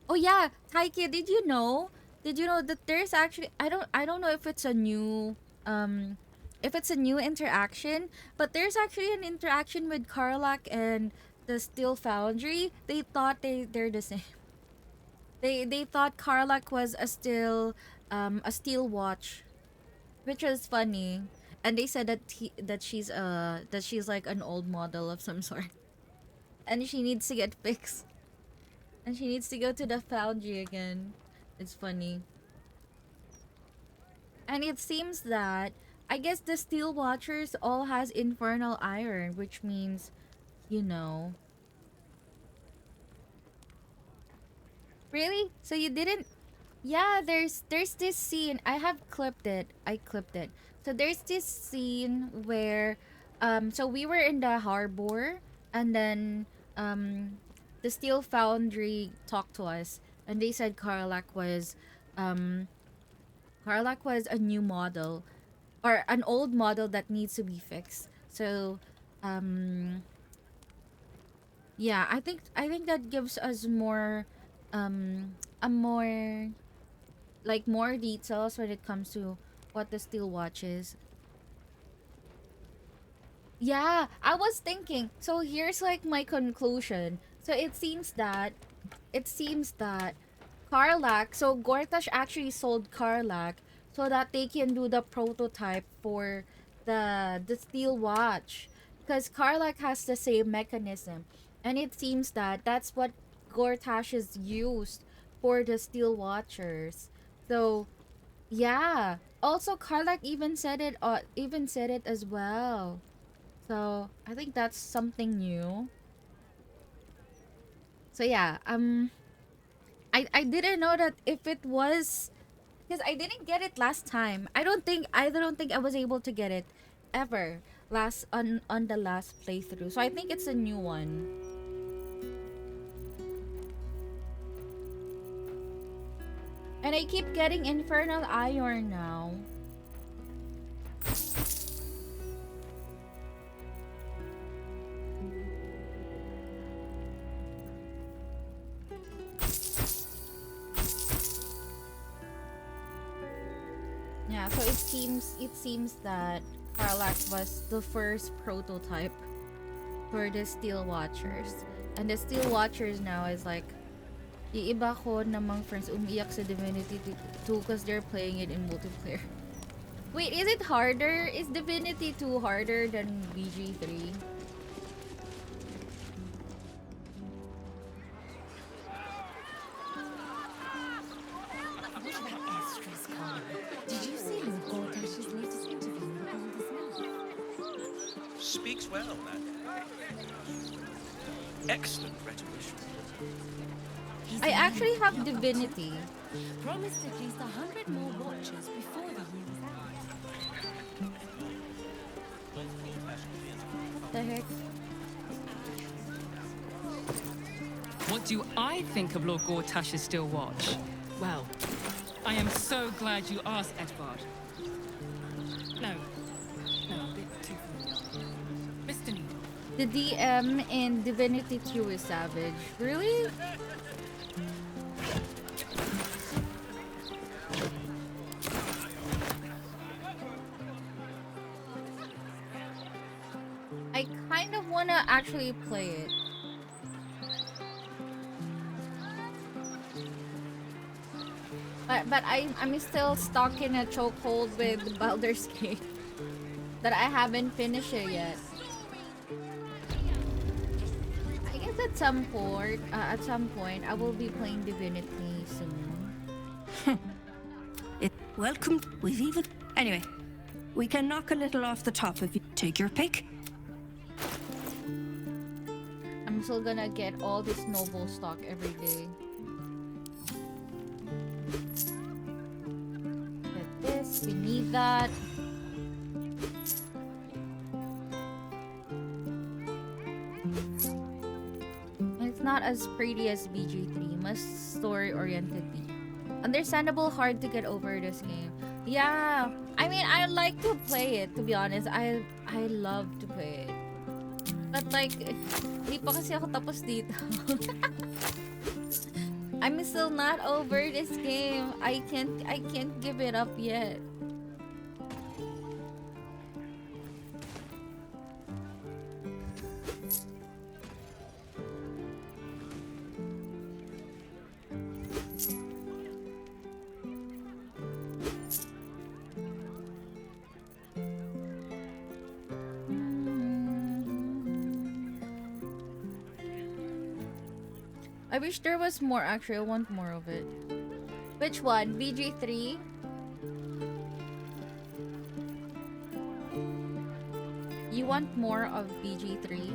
Oh yeah, Taiki, did you know that there's actually I don't know if it's a new interaction, but there's actually an interaction with Karlak and the Steel Foundry. They thought they're the same. They thought Karlak was a steel watch, which was funny. And they said that she's like an old model of some sort. And she needs to get fixed. And she needs to go to the foundry again. It's funny. And it seems that I guess the steel watchers all has infernal iron, which means, you know. Really? So you didn't. Yeah, there's this scene. I have clipped it. I clipped it. So there's this scene where so we were in the harbor, and then the steel foundry talked to us, and they said um Karlak was a new model, or an old model that needs to be fixed. So um yeah, I think that gives us more a more like more details when it comes to what the steel watch is. Yeah, I was thinking. So here's like my conclusion. So it seems that Karlak, so Gortash actually sold Karlak so that they can do the prototype for the steel watch, because Karlak has the same mechanism, and it seems that that's what Gortash is used for the steel watchers. So yeah. Also, Karlak even said it as well. So I think that's something new. So yeah, I didn't know that if it was, because I didn't get it last time. I don't think I was able to get it ever last on the last playthrough. So I think it's a new one. And I keep getting infernal iron now. Yeah, so it seems that Karlak was the first prototype for the Steel Watchers. And the Steel Watchers now is like, yung iba ko namang friends umiyak sa Divinity 2 because they're playing it in multiplayer. Wait, is it harder? Is Divinity 2 harder than BG3? Did you see Lord Gordash's latest interview with Baldur's Mouth? Speaks well, man. Excellent rhetorician. I actually have Divinity. Promised at least 100 more watches before the year is out. What the heck? What do I think of Lord Gortash's Steel Watch? Well, I am so glad you asked, Edvard. No, a bit too familiar. Mr. Needle. The DM in Divinity 2 is savage. Really? I kind of wanna actually play it. But I'm still stuck in a chokehold with Baldur's Gate that I haven't finished it yet. I guess at some point I will be playing Divinity soon. Welcome. We've even... Anyway, we can knock a little off the top if you take your pick. I'm still gonna get all this noble stock every day. Get this, we need that. And it's not as pretty as BG3, must story-oriented be. Understandable, hard to get over this game. Yeah, I mean, I like to play it, to be honest. I love to play it. But like, di pa kasi ako tapos dito. I'm still not over this game. I can't give it up yet. I wish there was more. Actually, I want more of it. Which one? BG3? You want more of BG3?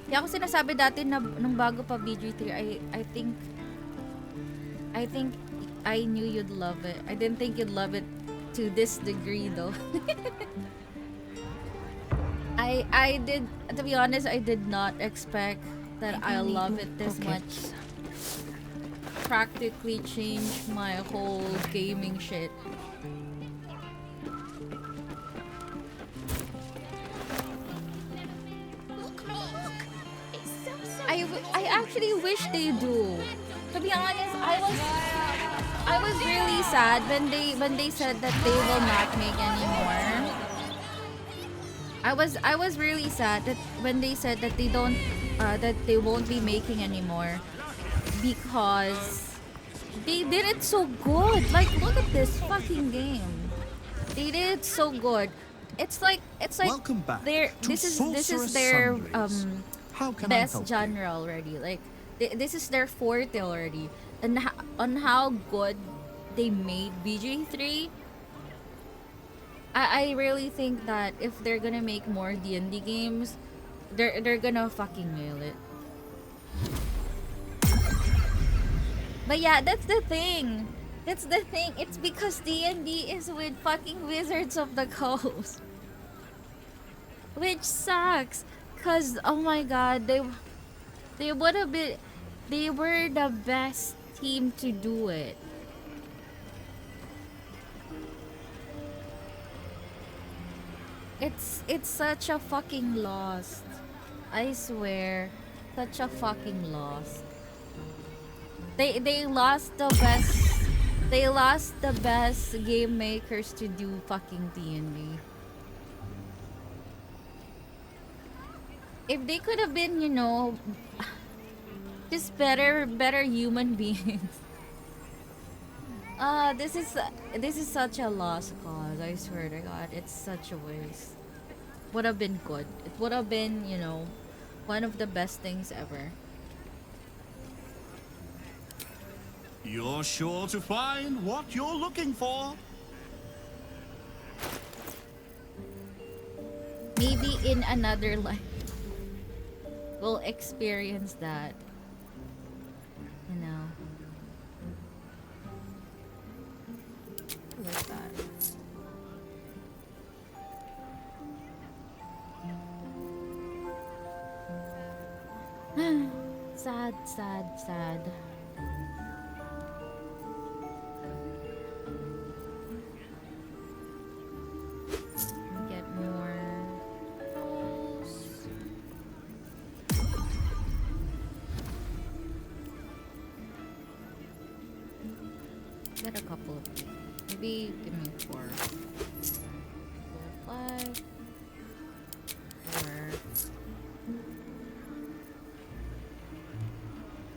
Kaya ako sinasabi dati na nung bago pa BG3, I think I knew you'd love it. I didn't think you'd love it to this degree though. I did, to be honest, I did not expect that I'll love it this much. Practically changed my whole gaming shit. I actually wish they do. To be honest, I was really sad when they said that they will not make anymore. I was really sad that when they said that they don't that they won't be making anymore because they did it so good. Like, look at this fucking game. They did it so good. It's like Welcome back this is their best genre already. Like this is their forte already. And on how good they made BG3, I really think that if they're gonna make more D&D games, they're gonna fucking nail it. But yeah, that's the thing. It's because D&D is with fucking Wizards of the Coast, which sucks. Cause oh my god, they would have been, they were the best team to do it. It's such a fucking loss. I swear, such a fucking loss. They lost the best. They lost the best game makers to do fucking D&D. If they could have been, you know, just better human beings. This is such a lost cause. I swear to God, it's such a waste. Would have been good. It would have been, you know, one of the best things ever. You're sure to find what you're looking for. Maybe in another life, we'll experience that. You know. Like that. Sad, sad, sad. Get more rolls. Get a couple of these. Maybe give me 4. 5. 4.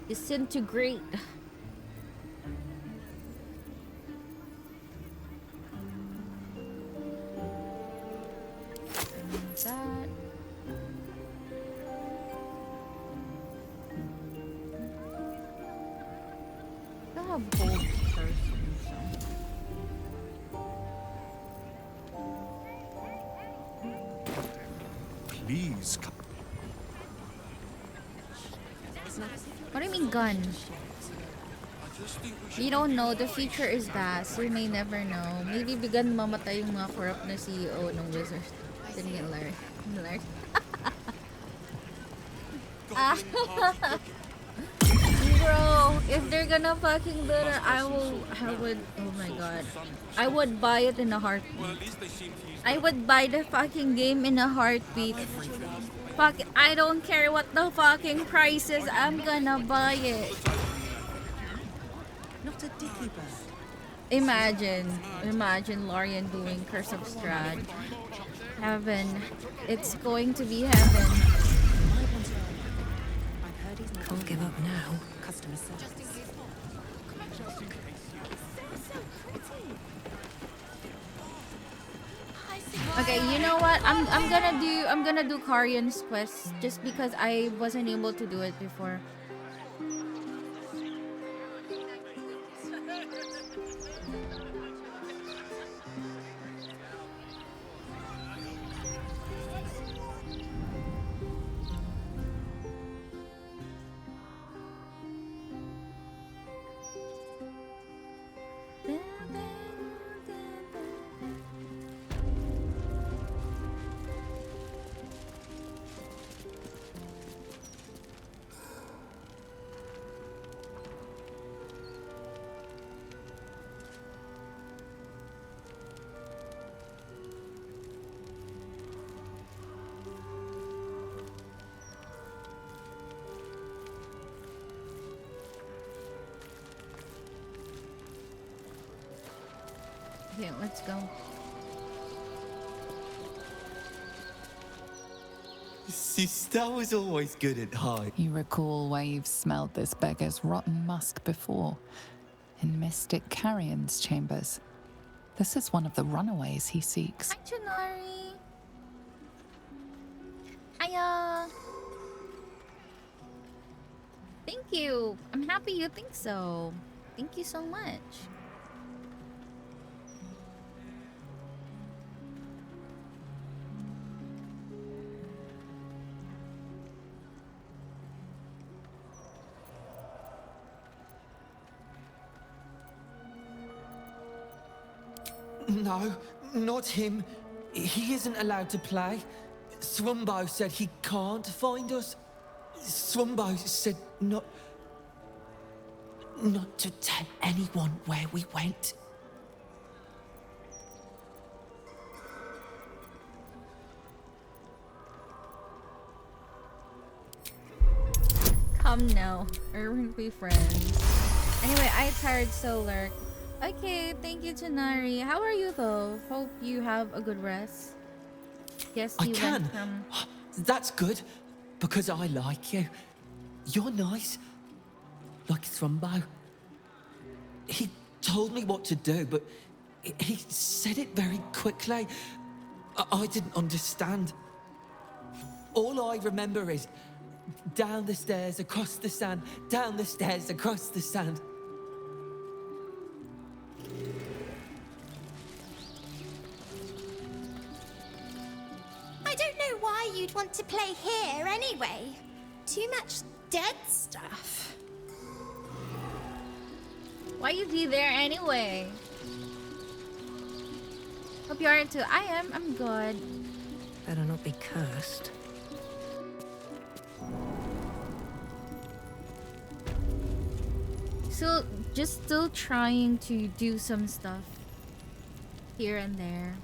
Disintegrate. That. I have gold person, Please come. What do you mean gun? We don't know. The future is vast. We may never know. Maybe bigyan mamatay yung mga corrupt na CEO ng Wizard. Didn't get Larry. Bro, if they're gonna fucking do it, I would, oh my god. I would buy it in a heartbeat. I would buy the fucking game in a heartbeat. Fuck it, I don't care what the fucking price is, I'm gonna buy it. Not a dicky bird. Imagine Lorian doing Curse of Strahd. Heaven. It's going to be heaven. Can't give up now. Customer service. Okay, you know what? I'm gonna do Carrion's quest just because I wasn't able to do it before. Okay, let's go. Sister was always good at hide. You recall where you've smelled this beggar's rotten musk before, in Mystic Carrion's chambers. This is one of the runaways he seeks. Hi, Chunari. Hiya. Thank you. I'm happy you think so. Thank you so much. No, not him. He isn't allowed to play. Swumbo said he can't find us. Swumbo said not to tell anyone where we went. Come now, or we'll be friends. Anyway, I tired Solar. Okay, thank you, Tanari. How are you though? Hope you have a good rest. Yes, I you can. went from. That's good, because I like you. You're nice, like Thrumbo. He told me what to do, but he said it very quickly. I didn't understand. All I remember is down the stairs, across the sand, down the stairs, across the sand. I don't know why you'd want to play here anyway. Too much dead stuff. Why you be there anyway? Hope you are too. I am. I'm good. Better not be cursed. So, just still trying to do some stuff here and there.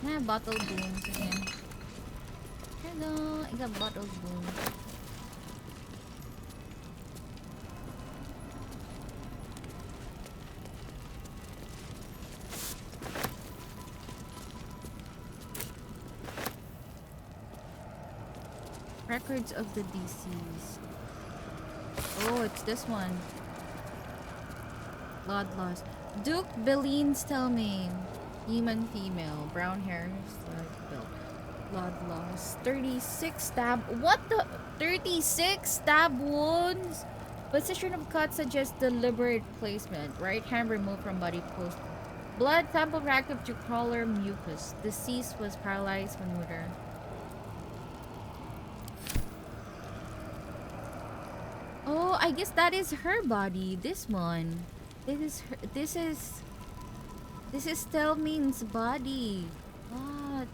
Nah, bottle booms again. Hello, I got bottle booms. Records of the deceased. Oh, it's this one. Blood loss. Duke Billines tell me. Human female. Brown hair. Slight build. Blood loss. 36 stab. What the? 36 stab wounds? Position of cut suggests deliberate placement. Right hand removed from body post. Blood sample racked up to collar mucus. Deceased was paralyzed when murder. Oh, I guess that is her body. This one. This is her. This is Stelmin's body. What?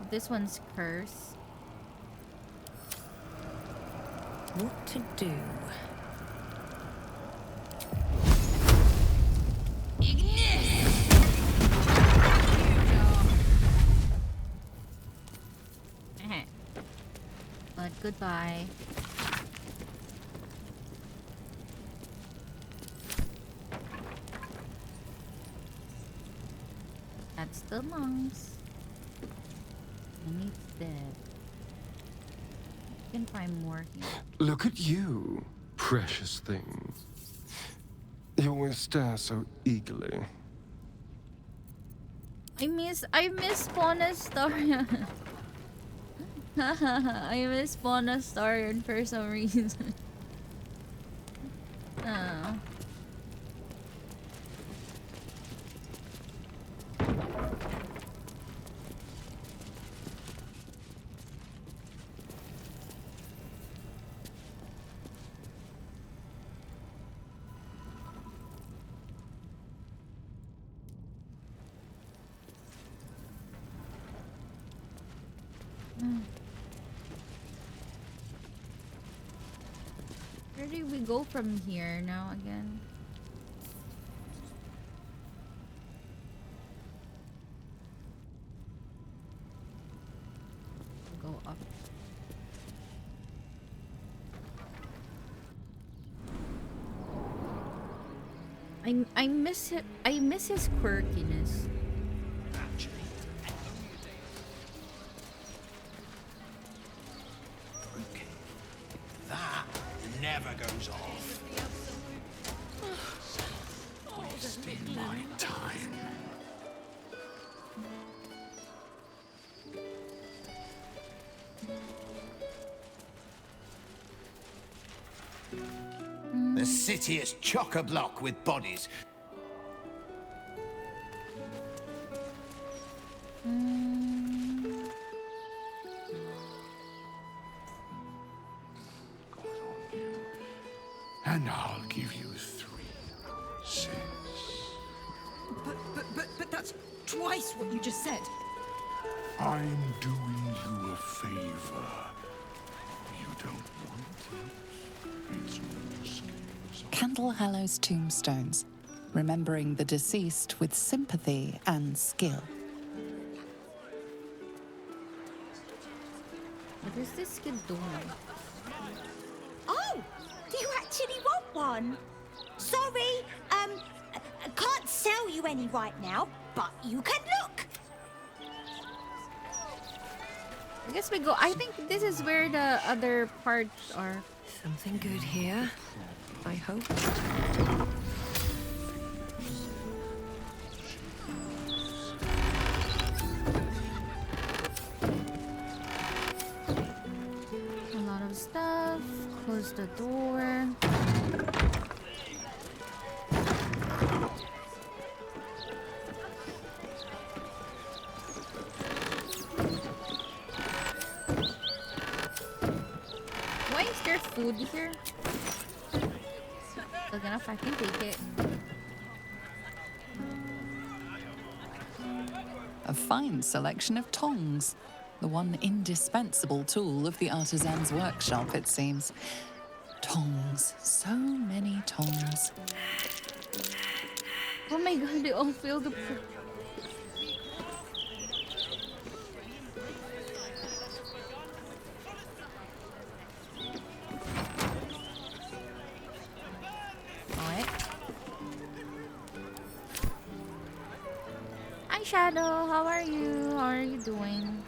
This one's curse. What to do? But goodbye. That's the monks. And it's dead. can find more here. Look at you, precious thing. You always stare so eagerly. I miss Fauna-Starion. I miss Fauna-Starion for some reason. Oh. Where do we go from here now again? Go up. I miss it. I miss his quirkiness. That never goes off. Wasting my time. The city is chock-a-block with bodies. And I'll give you 3 cents. But that's twice what you just said. I'm doing you a favor. You don't want it. It's no Candle Hallow's tombstones, remembering the deceased with sympathy and skill. What is this kid doing? Oh, do you actually want one? Sorry, I can't sell you any right now, but you can look. I guess we go. I think this is where the other parts are. Something good here, I hope. A lot of stuff. Close the door. Why is there food here? Good enough, I can take it. A fine selection of tongs. The one indispensable tool of the artisan's workshop, it seems. Tongs. So many tongs. Oh my god, they all feel the... Alright. Hi Shadow, how are you? How are you doing?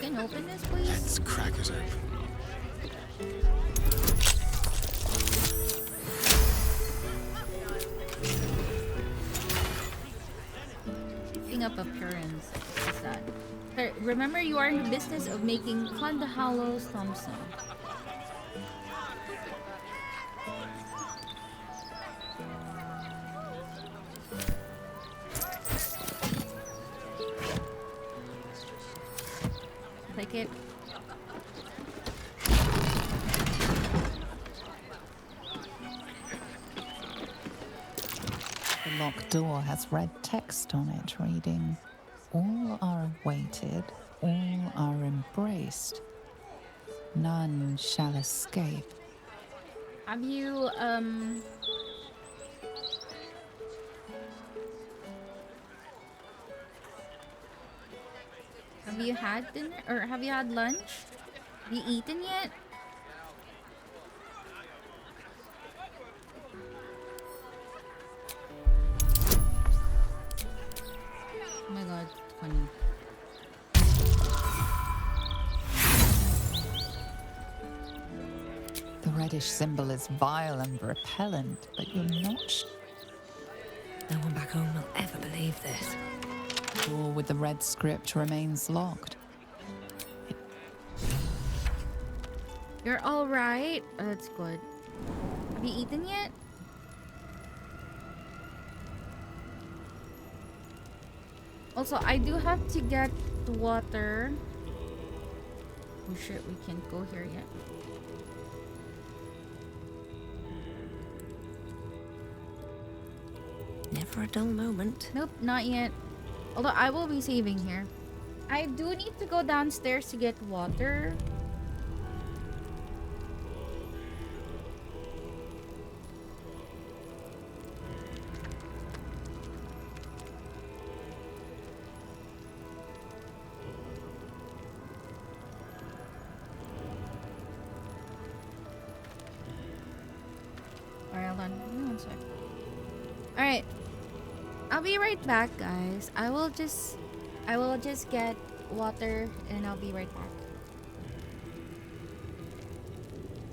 Can you open this, please? Let's crack it open. Keeping up appearance. What's that? Sir, remember you are in the business of making Condahalos Thompson. Click it. The locked door has red text on it reading, "All are awaited, all are embraced. None shall escape." Have you Have you had dinner or have you had lunch? Have you eaten yet? Oh my god, funny. The reddish symbol is vile and repellent, but you're not No one back home will ever believe this. sure with the red script remains locked. You're all right. Oh, that's good. Have you eaten yet? Also, I do have to get the water. Oh shit, we can't go here yet. Never a dull moment. Nope, not yet. Although I will be saving here. I do need to go downstairs to get water. Alright, hold on. Give me 1 sec. Alright. I'll be right back, guys. I will just get water and I'll be right back.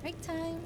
Break time.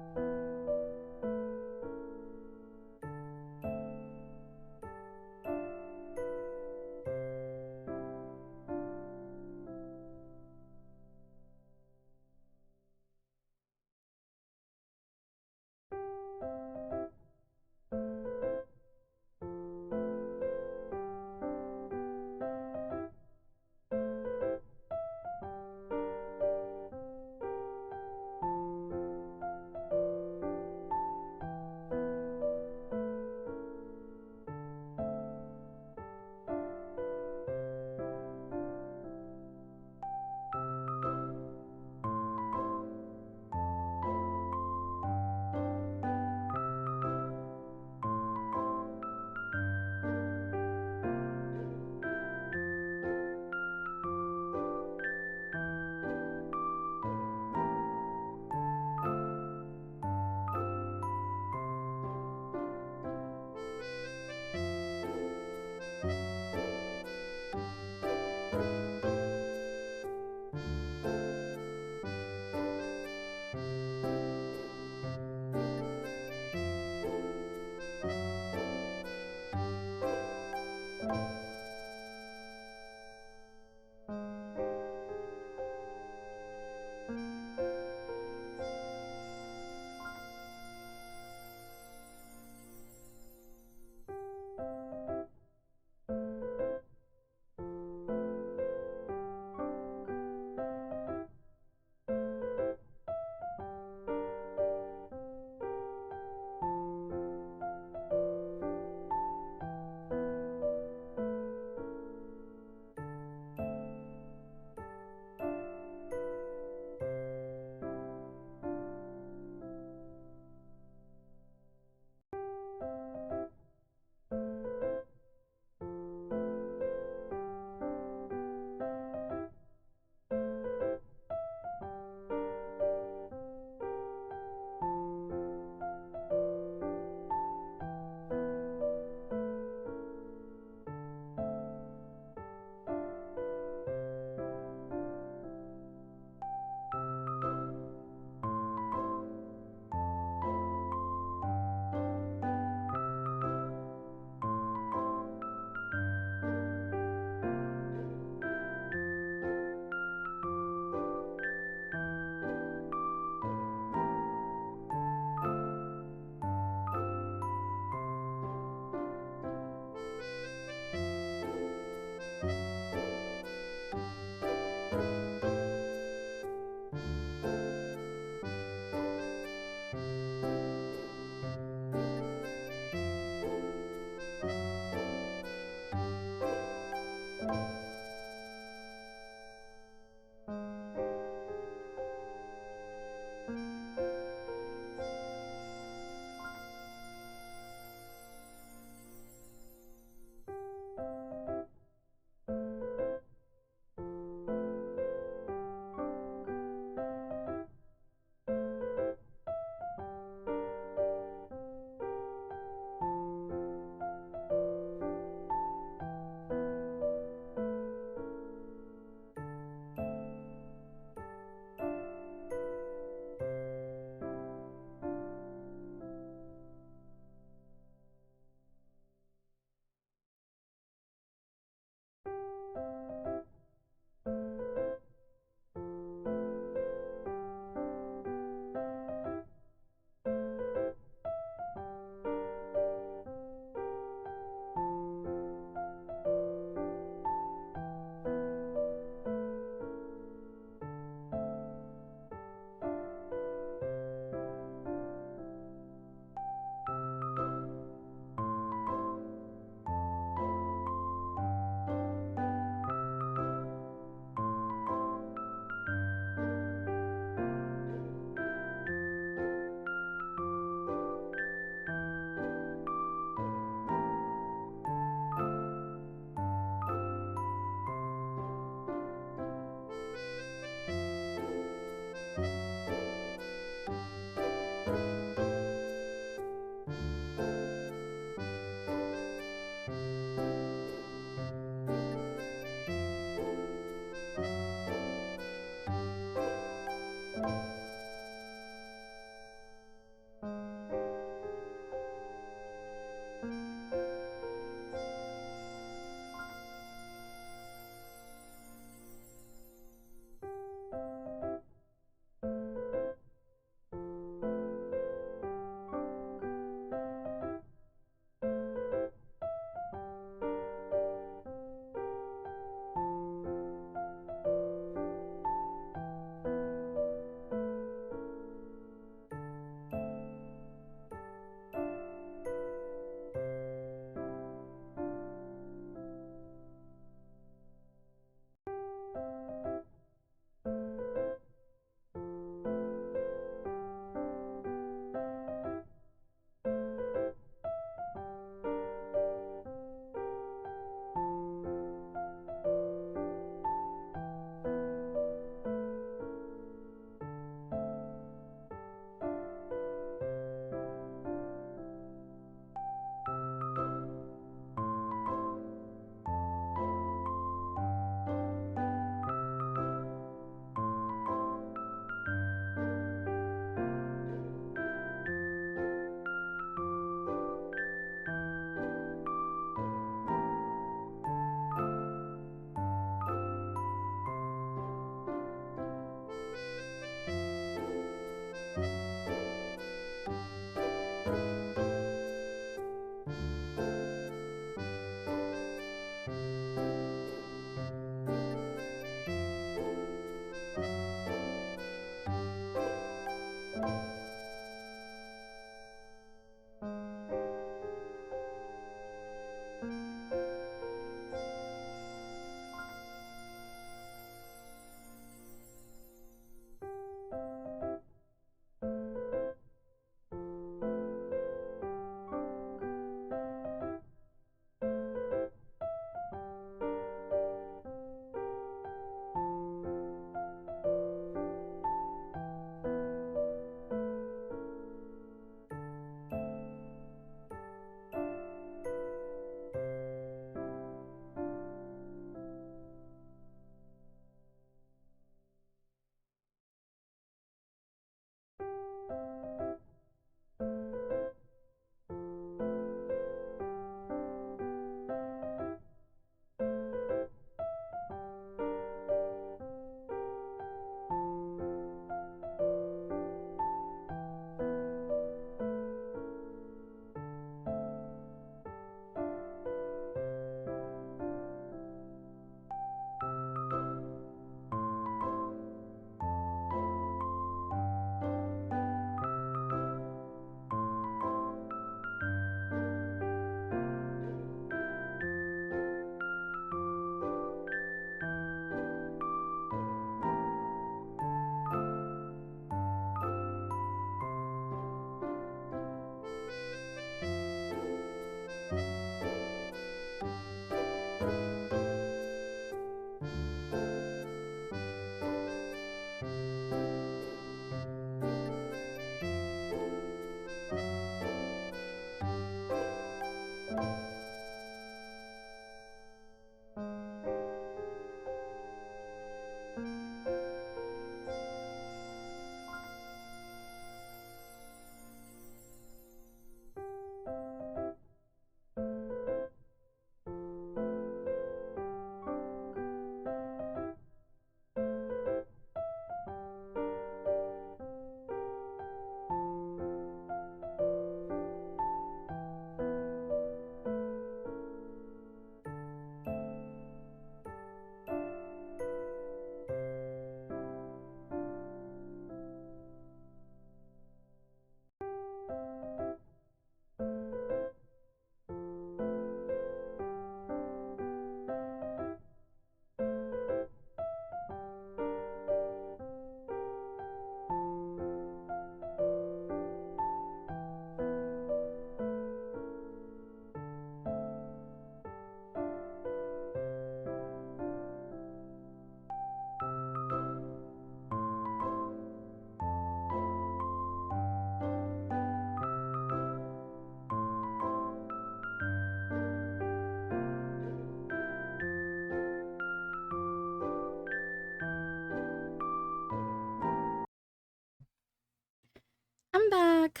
I'm back.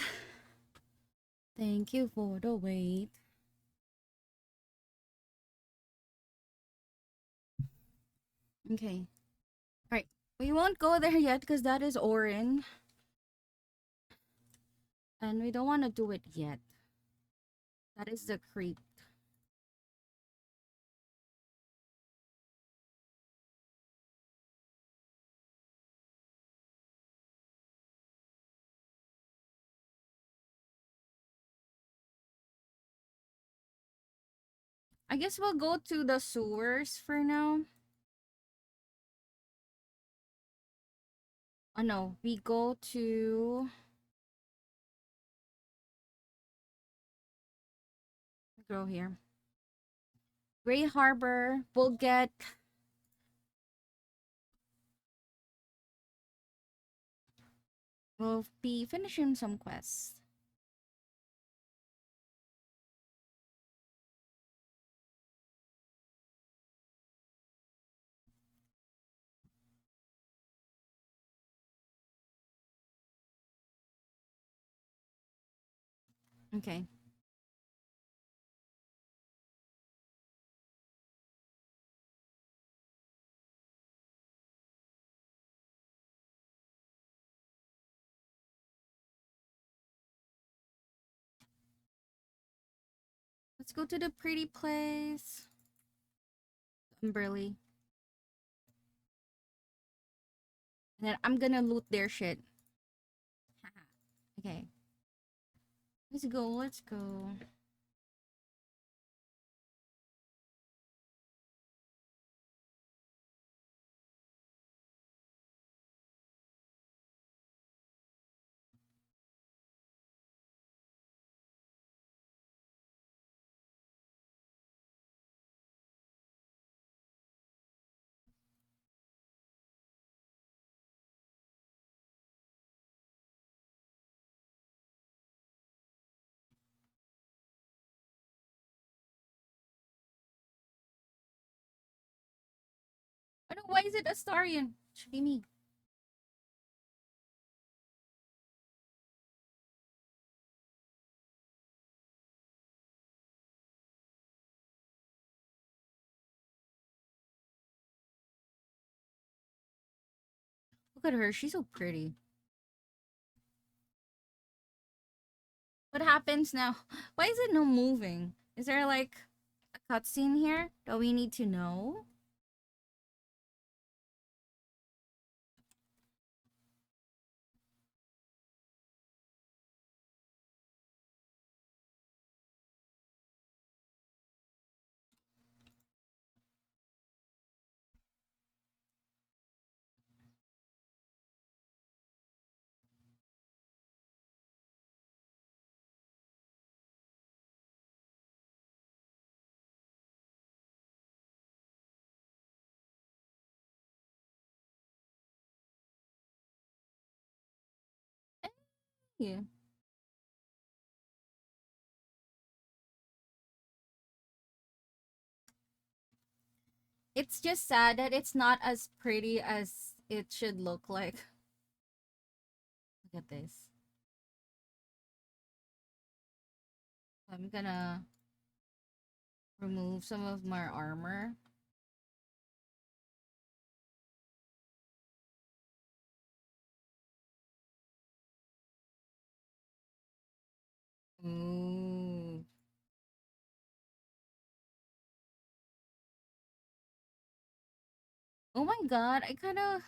Thank you for the wait. Okay. Alright. We won't go there yet because that is Orin. And we don't want to do it yet. That is the creep. I guess we'll go to the sewers for now. Oh no, we go to... Go here. Gray Harbor. We'll get... We'll be finishing some quests. Okay. Let's go to the pretty place. Umberly. And then I'm gonna loot their shit. Okay. Let's go, let's go. I don't know, why is it Astarion? Should be me. Look at her, she's so pretty. What happens now? Why is it no moving? Is there like a cutscene here that we need to know? Yeah. It's just sad that it's not as pretty as it should look like. Look at this. I'm gonna remove some of my armor. Ooh. Oh my god, I kinda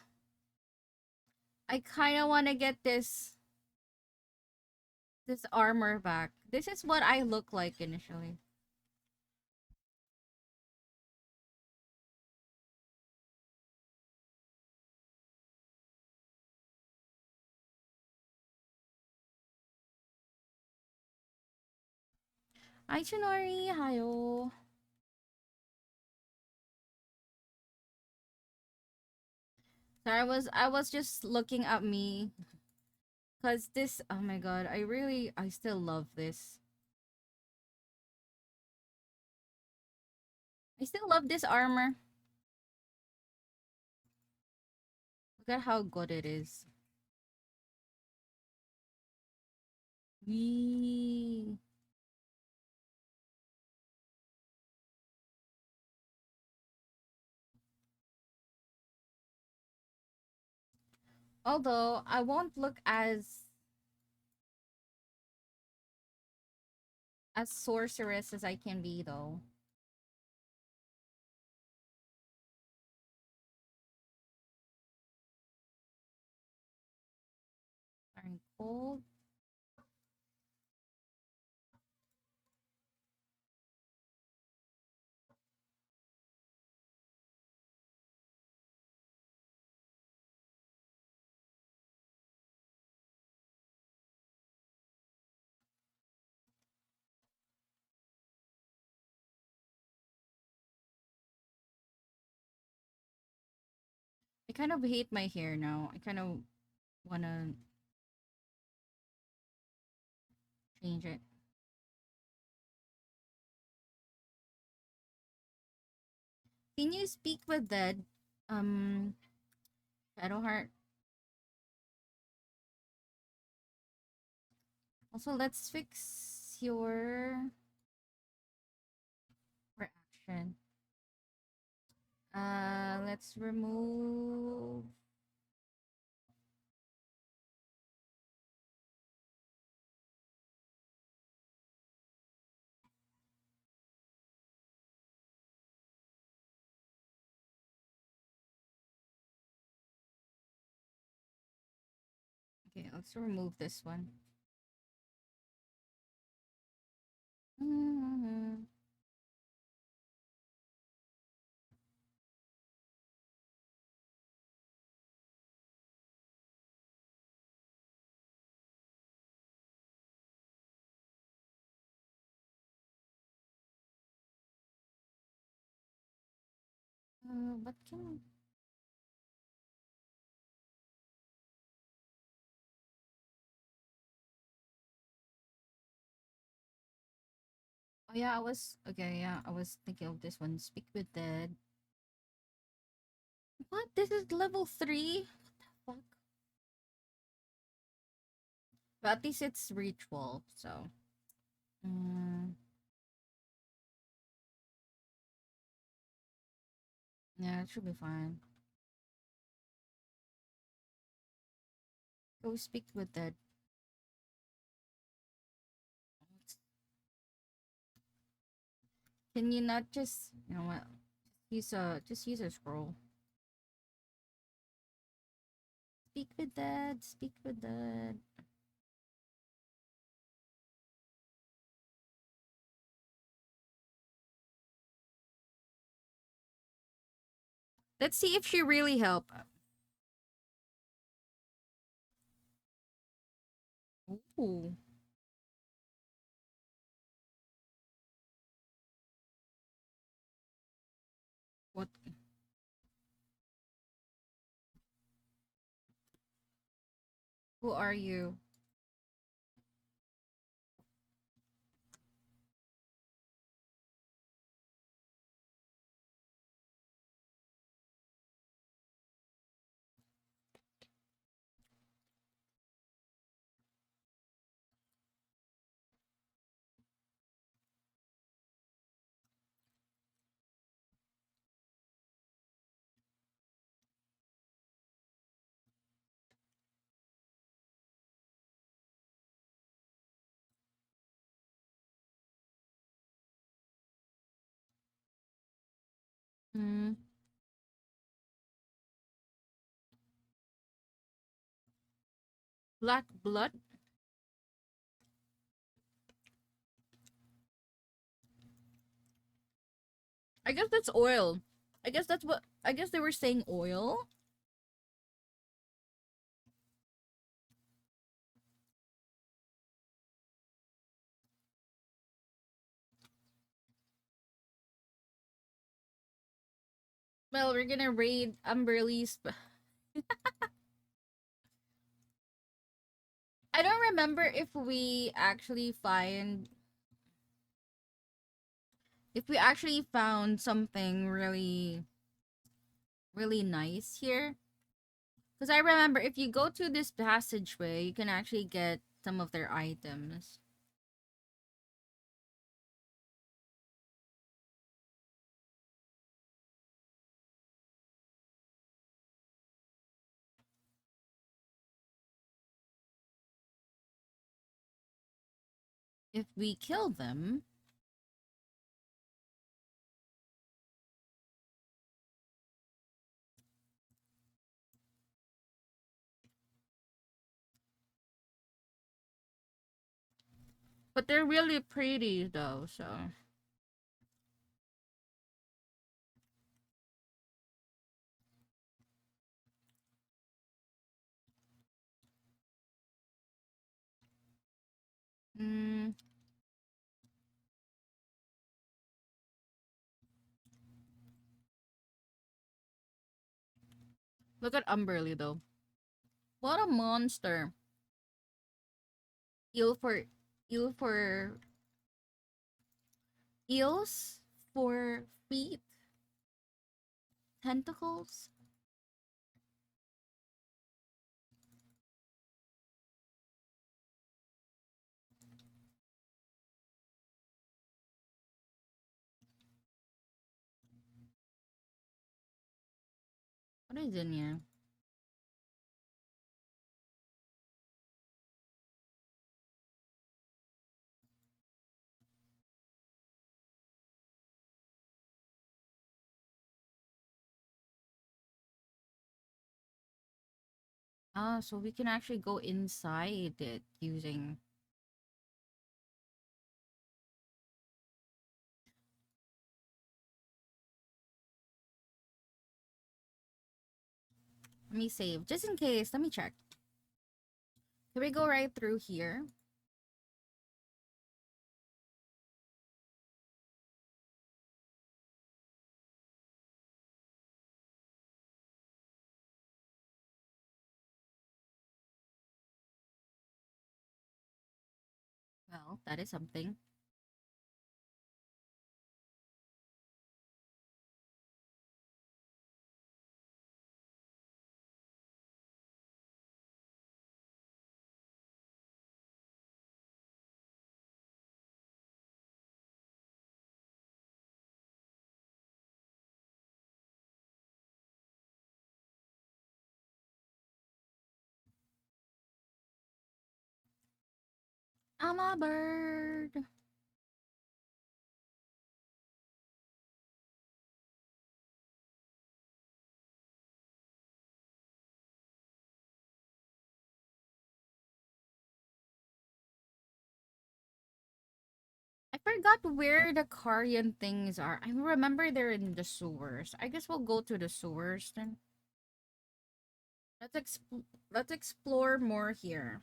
wanna get this armor back. This is what I look like initially. Hi Chinori, hayo. So I was just looking at me. Cause this, oh my god, I still love this. I still love this armor. Look at how good it is. Wee. Although I won't look as sorceress as I can be though. Iron cold. I kind of hate my hair now. I kind of wanna change it. Can you speak with dead? Shadowheart. Also, let's fix your reaction. Let's remove. Okay, let's remove this one. What can... Oh yeah, I was okay. Yeah, I was thinking of this one. Speak with dead. What? This is level 3? What the fuck? But at least it's ritual, so. Yeah, it should be fine. Go speak with dead. Can you not just, you know what? Just use a scroll. Speak with dead. Speak with dead. Let's see if she really helped. Ooh. What? Who are you? Hmm. Black blood? I guess that's oil. I guess that's what... I guess they were saying oil? Well, we're gonna raid Umberly's... I don't remember if we actually find... If we actually found something really... really nice here. Because I remember if you go to this passageway, you can actually get some of their items. If we kill them, but they're really pretty though, so. Mm. Look at Umberly though. What a monster. Eel for eel for eels for feet. Tentacles. What is in here? Ah, so we can actually go inside it using. Let me save. Just in case. Let me check. Can we go right through here? Well, that is something. I'm a bird. I forgot where the Carian things are. I remember they're in the sewers. I guess we'll go to the sewers then. Let's explore more here.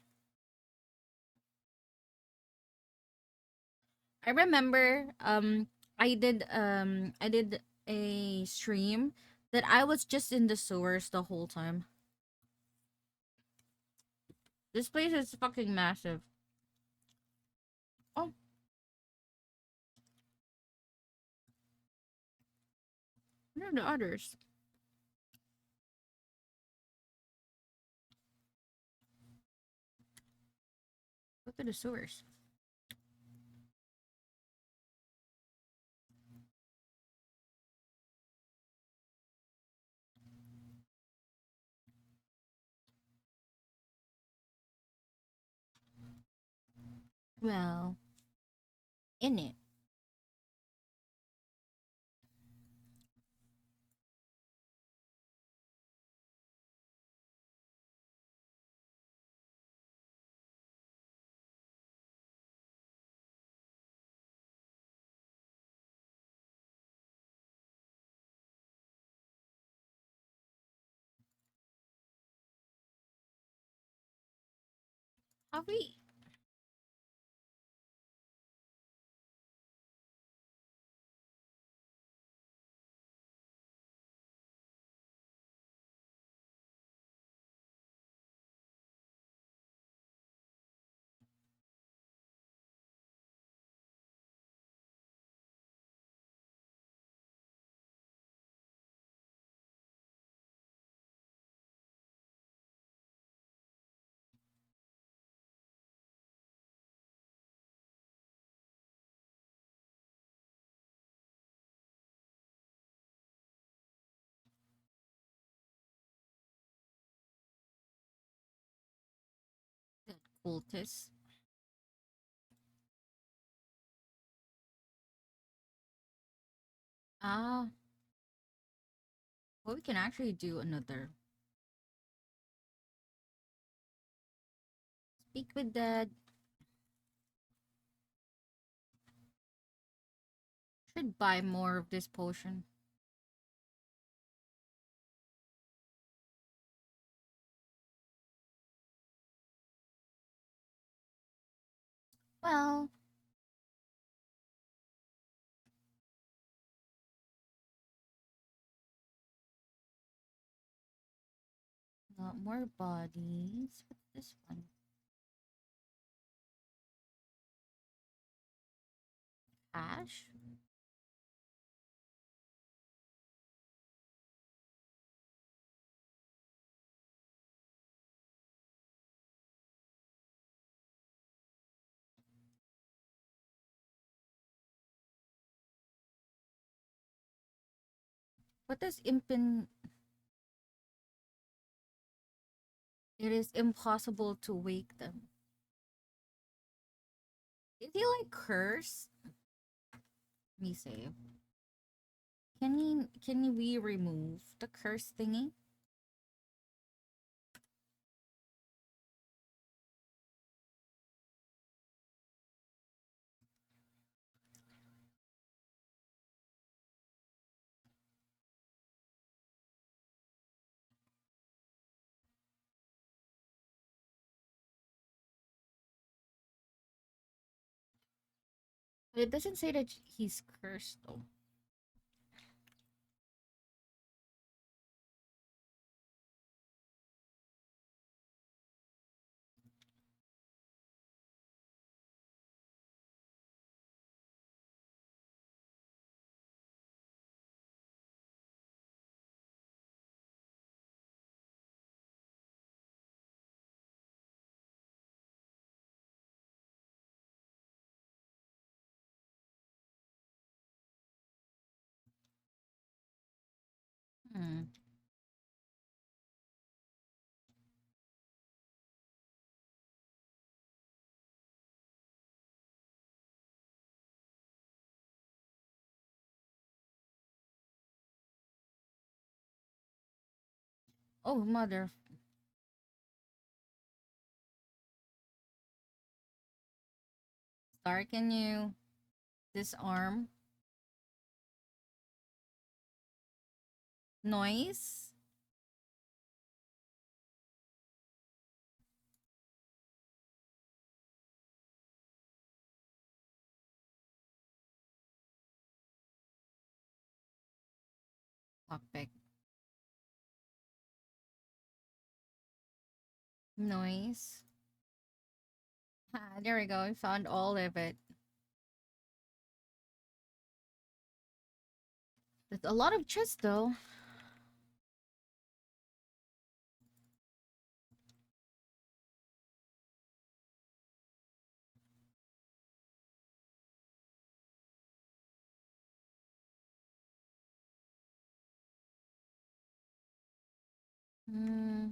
I remember I did a stream that I was just in the sewers the whole time. This place is fucking massive. Oh. What are the others? Go to the sewers. Well, in it. Are we? cultists. Ah, well, we can actually do another. Speak with Dad. Should buy more of this potion. Well, a lot more bodies. What's this one? Cash? What does impin... It is impossible to wake them. Is he like cursed? Let me save. Can we remove the curse thingy? But it doesn't say that he's cursed though. Hmm. Oh, mother. Star, can you disarm? Noise? Lockpick. Noise. Ah, there we go. I found all of it. That's a lot of chests though. Hmm.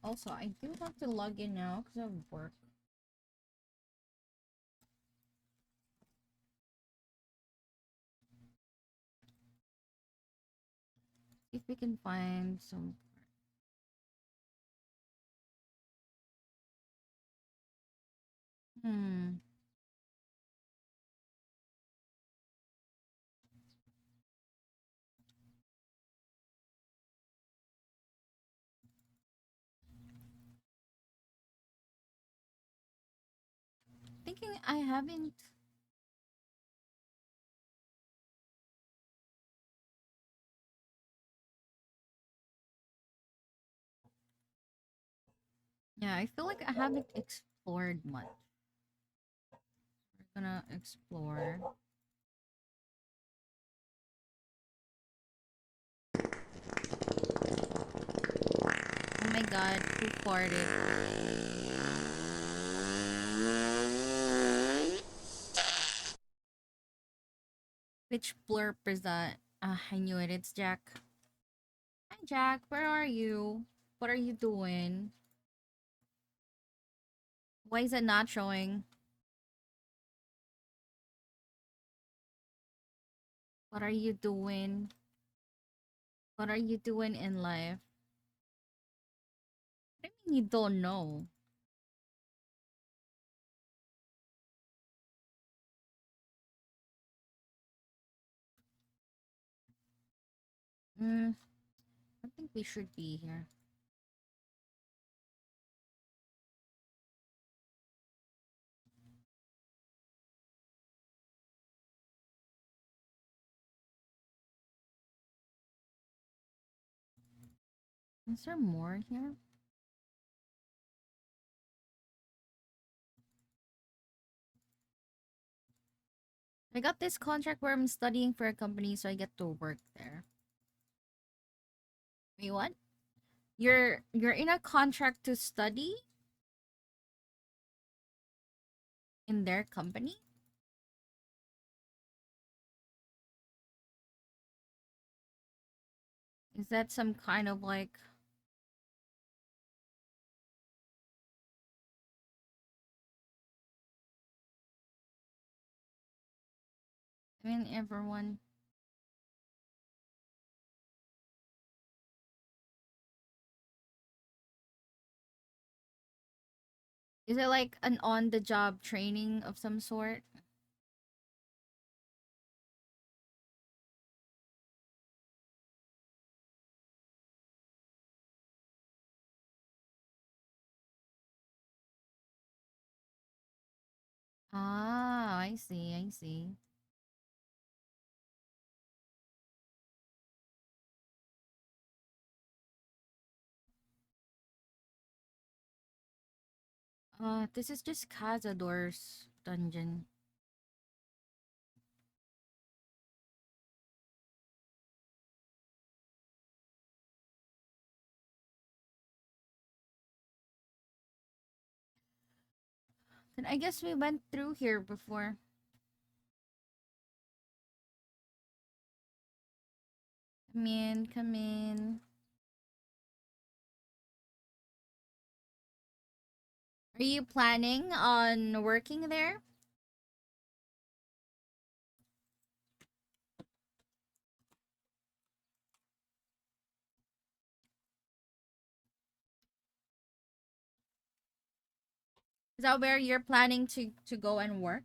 Also, I do have to log in now because of work. If we can find some. Hmm. Thinking I haven't. Yeah, I feel like I haven't explored much. Gonna explore. Oh my god, who farted? Which blurp is that? I knew it. It's Jack. Hi, Jack. Where are you? What are you doing? Why is it not showing? What are you doing? What are you doing in life? I mean, you don't know. I think we should be here. Is there more here? I got this contract where I'm studying for a company, so I get to work there. Wait, what? You're in a contract to study in their company? Is that some kind of like I mean everyone is it like an on-the-job training of some sort? Ah, I see, I see. This is just Cazador's dungeon. Then I guess we went through here before. Come in, come in. Are you planning on working there? Is that where you're planning to go and work?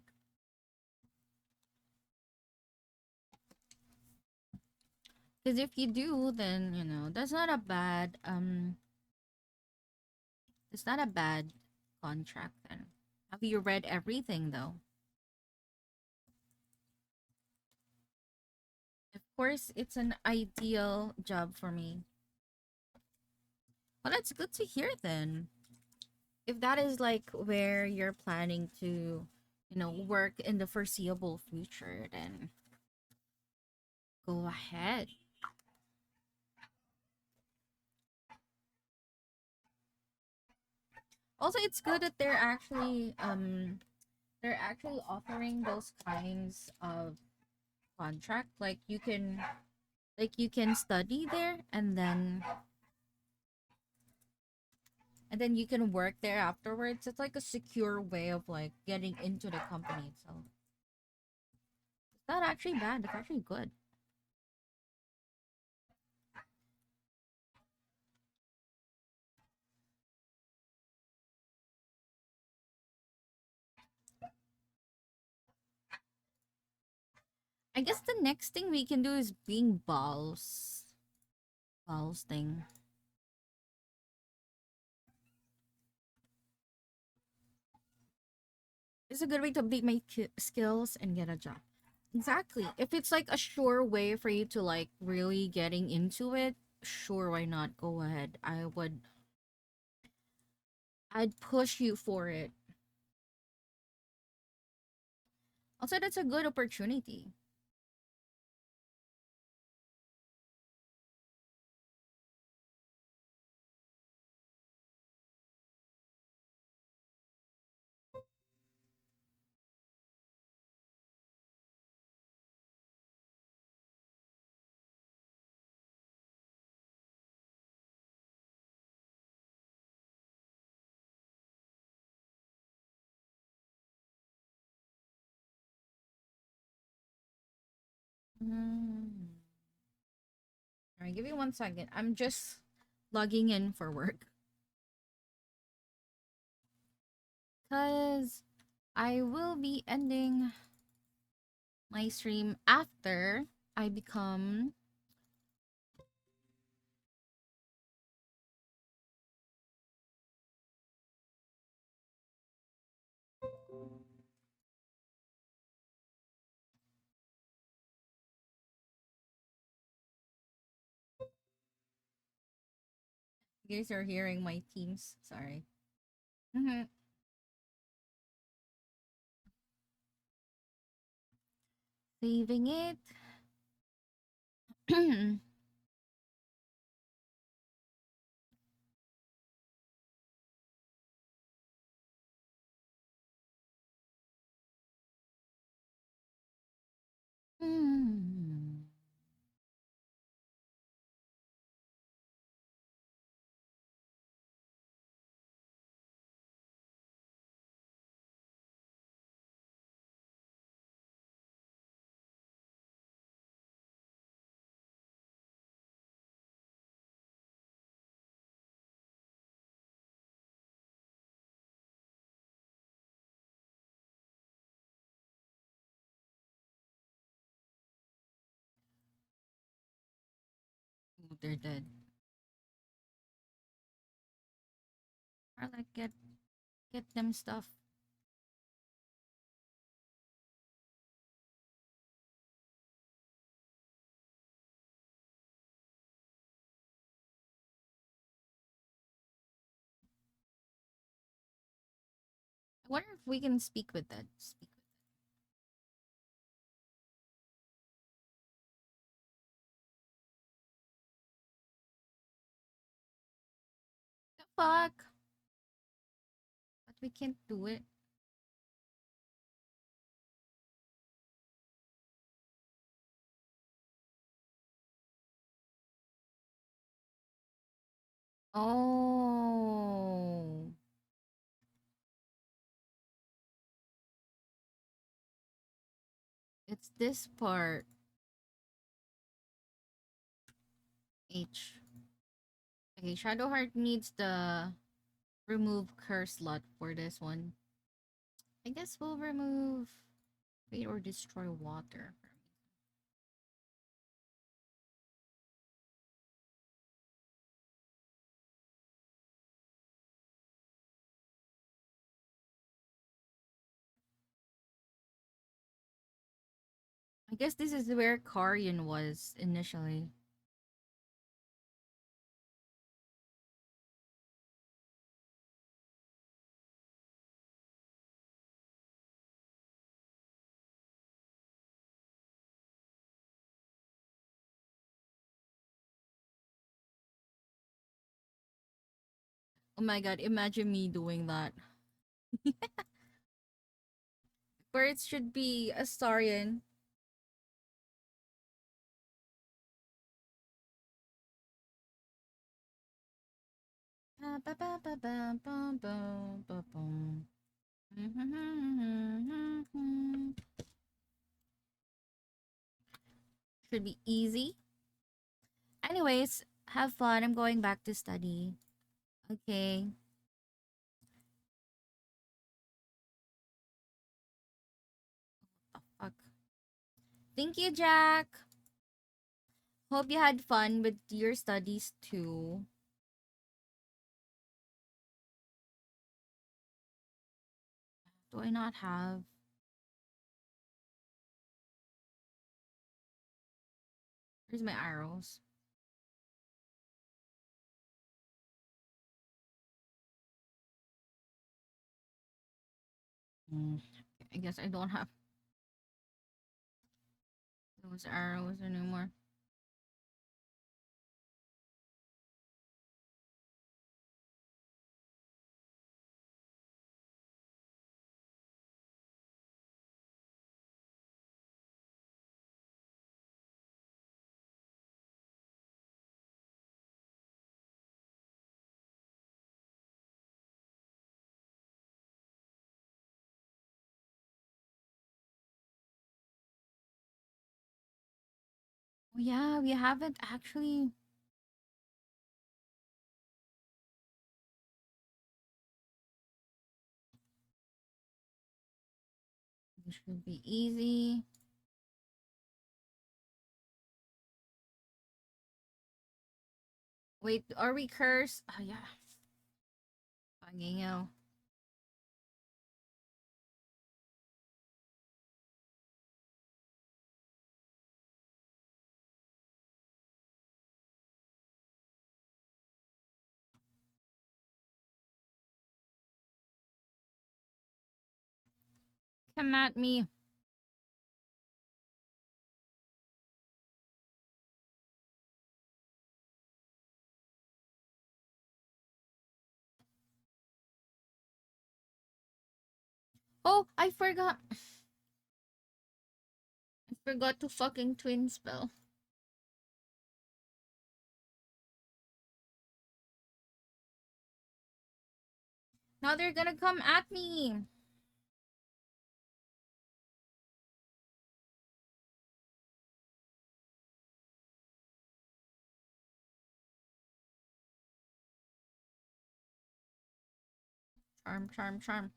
Because if you do, then you know that's not a bad it's not a bad contract then. Have you read everything though? Of course, it's an ideal job for me. Well, that's good to hear then. If that is like where you're planning to, you know, work in the foreseeable future, then go ahead. Also, it's good that they're actually offering those kinds of contract. Like you can study there and then you can work there afterwards. It's like a secure way of like getting into the company itself. It's not actually bad. It's actually good. I guess the next thing we can do is being balls. Balls thing. It's a good way to update my skills and get a job. Exactly. If it's like a sure way for you to like really getting into it, sure, why not? Go ahead. I'd push you for it. Also, that's a good opportunity. Alright, give me 1 second. I'm just logging in for work. Because I will be ending my stream after I become you guys are hearing my teams. Sorry. Saving it. Oh, they're dead. Or like get them stuff. I wonder if we can speak with that. Speak with the fuck. But we can't do it. Oh. It's this part. H. Okay, Shadowheart needs the remove curse slot for this one. I guess we'll remove fade or destroy water. I guess this is where Carian was initially. Oh my god, imagine me doing that. Where it should be Astarion. Should be easy. Anyways, have fun. I'm going back to study. Okay. Oh, fuck. Thank you, Jack. Hope you had fun with your studies too. Do I not have? Where's my arrows? I guess I don't have. Those arrows are no more. Oh, yeah, we haven't actually. This should be easy. Wait, are we cursed? Oh, yeah. Fucking hell. Come at me. Oh, I forgot. I forgot to fucking twin spell. Now they're gonna come at me. Charm, charm, charm.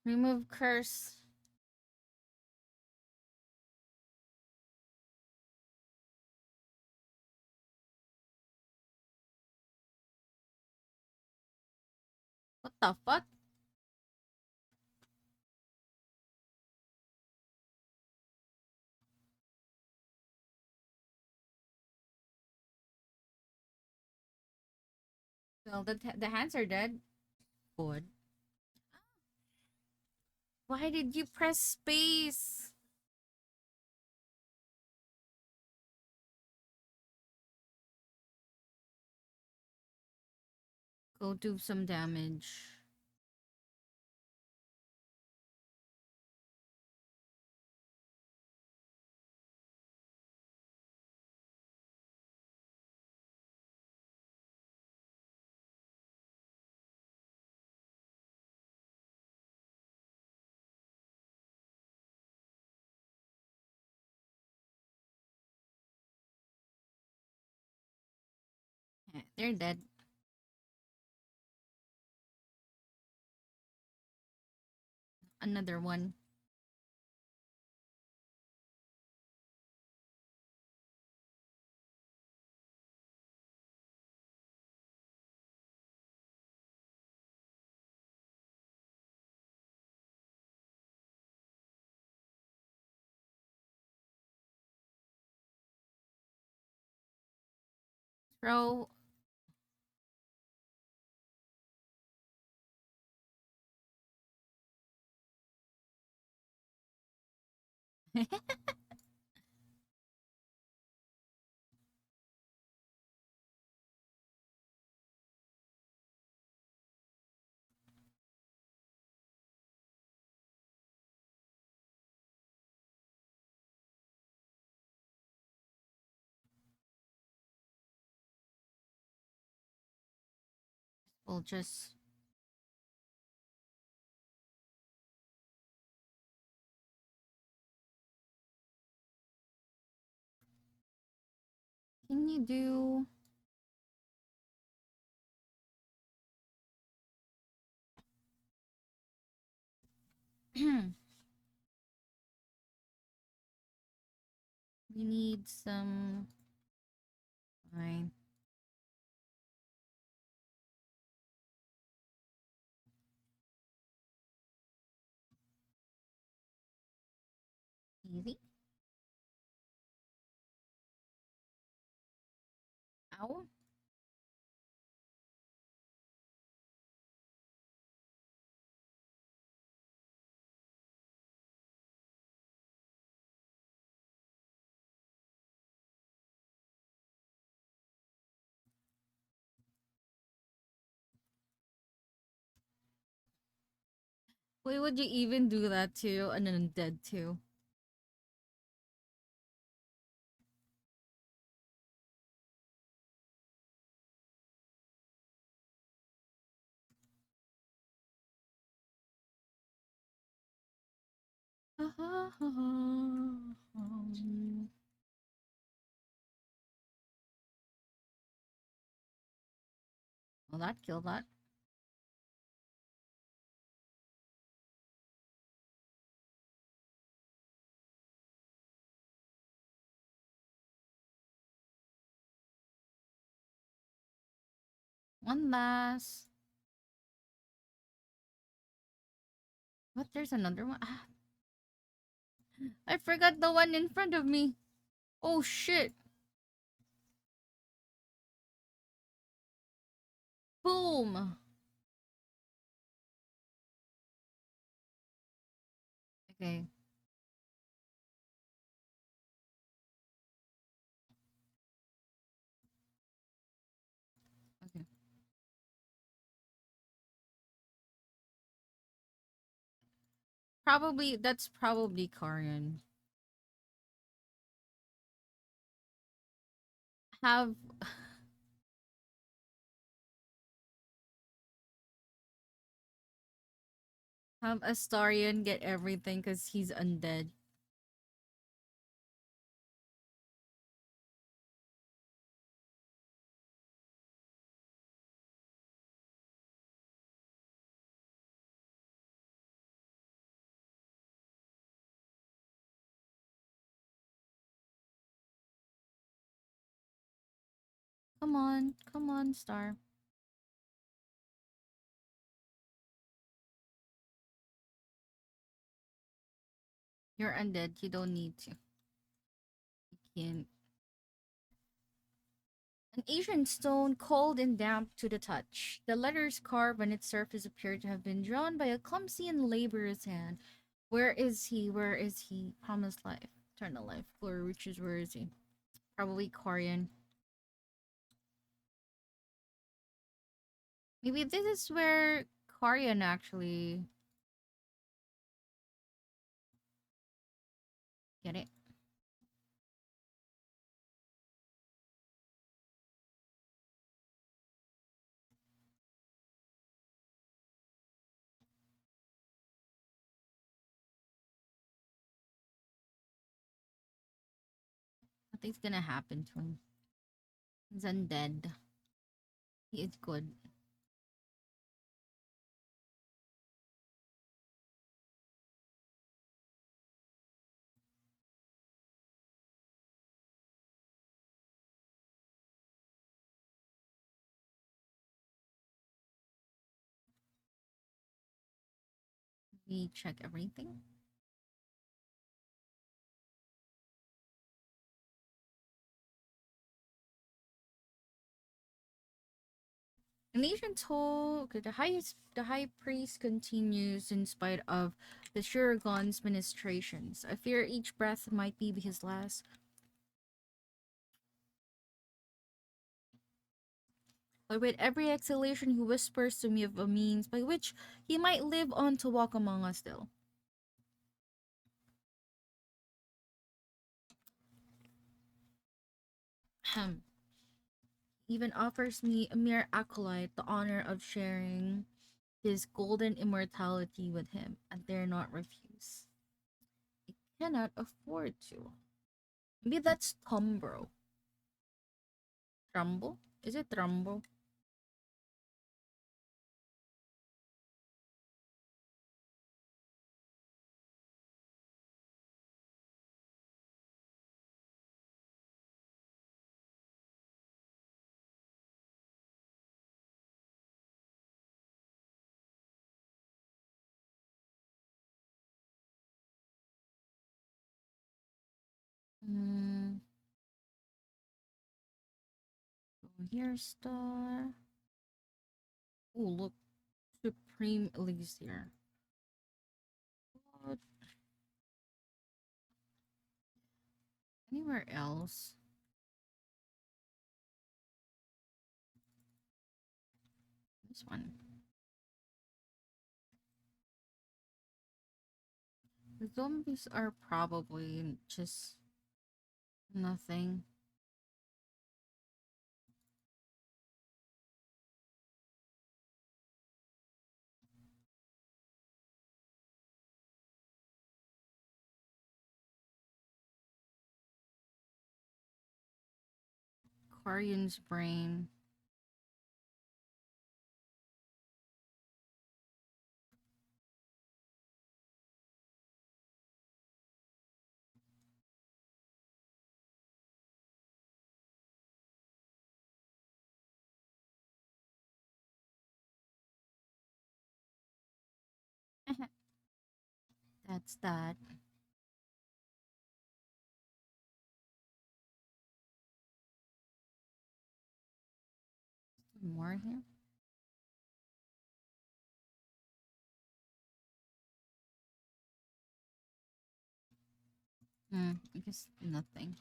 Remove curse. What the fuck? Well, the hands are dead. Good. Why did you press space? Go do some damage. They're dead. Another one. Throw. We'll just. Can you do... We need some... Fine. Easy. Ow. Why would you even do that to an undead too? Well, that killed that. One last. What? There's another one? Ah, I forgot the one in front of me. Oh shit. Boom. Okay. Okay. Probably, that's probably Karian. Have... Have Astarion get everything because he's undead. Come on, Star. You're undead, you don't need to. You can't. An ancient stone, cold and damp to the touch. The letters carved on its surface appear to have been drawn by a clumsy and laborious hand. Where is he? Where is he? Promised life. Eternal life. Glory riches. Where is he? Probably Corian. Maybe this is where Corian actually... Get it? Nothing's gonna happen to him. He's undead. He is good. We check everything. An ancient toll. Okay, the high priest continues in spite of the Shuragon's ministrations. I fear each breath might be his last. But with every exhalation, he whispers to me of a means by which he might live on to walk among us still. Ahem. Even offers me a mere acolyte the honor of sharing his golden immortality with him. I dare not refuse. I cannot afford to. Maybe that's Tombro. Trumbo? Is it Trumbo? Hmm. Here, star. Oh, look. Supreme Elixir. What? Anywhere else? This one. The zombies are probably just nothing. Quarian's brain. That's that. More here. I guess nothing.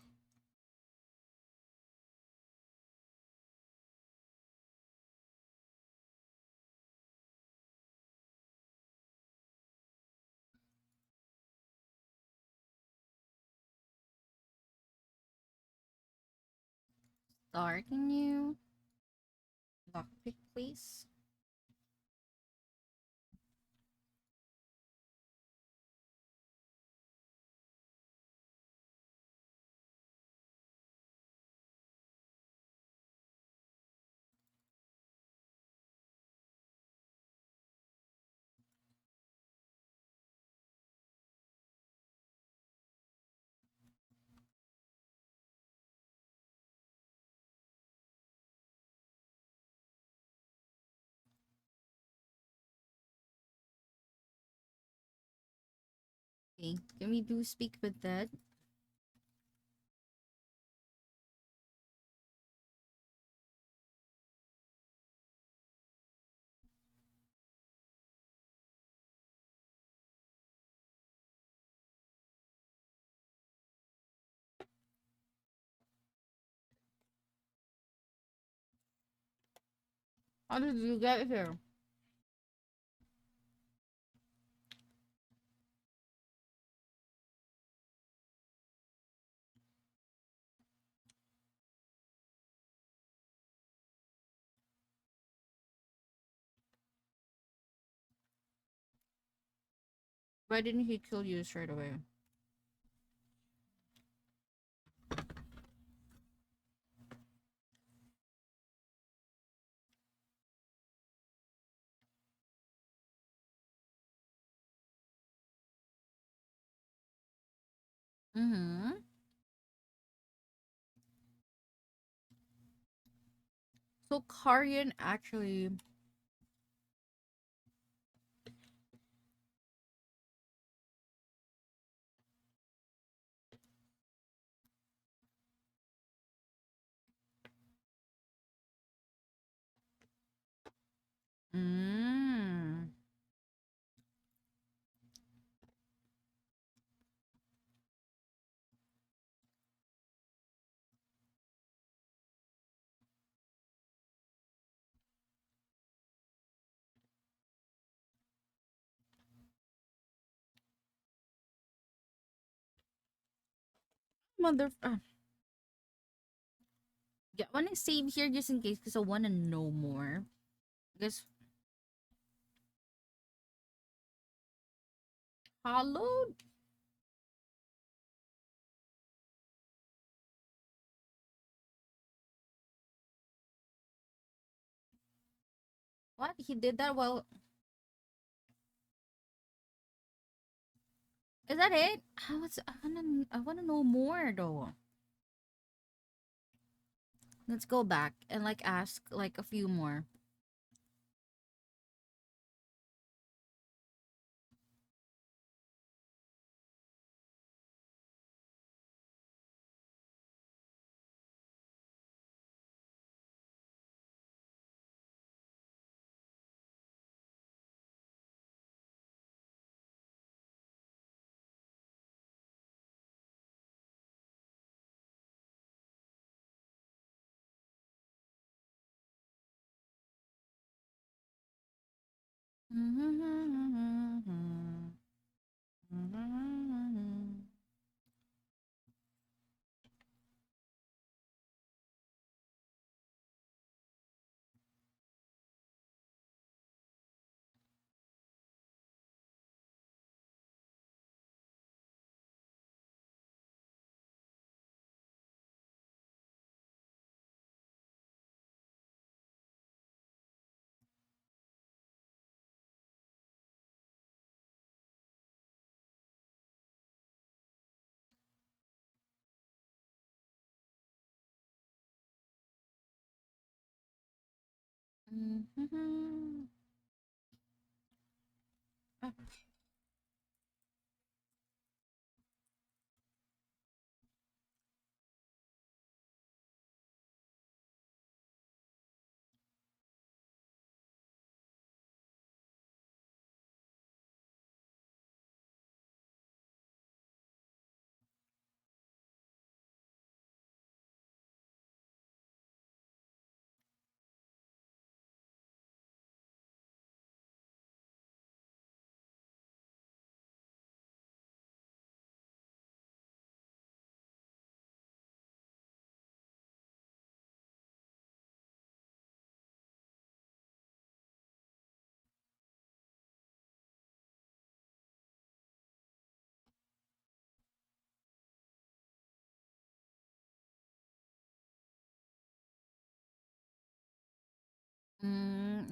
Starting you. Lockpick, please. Okay, can we do speak with that? How did you get here? Why didn't he kill you straight away? Mm-hmm. So Karyan actually mother. Yeah, I wanna save here just in case because I wanna know more. I guess Hollowed. What? He did that while... Is that it? I wanna know more though. Let's go back and like ask like a few more.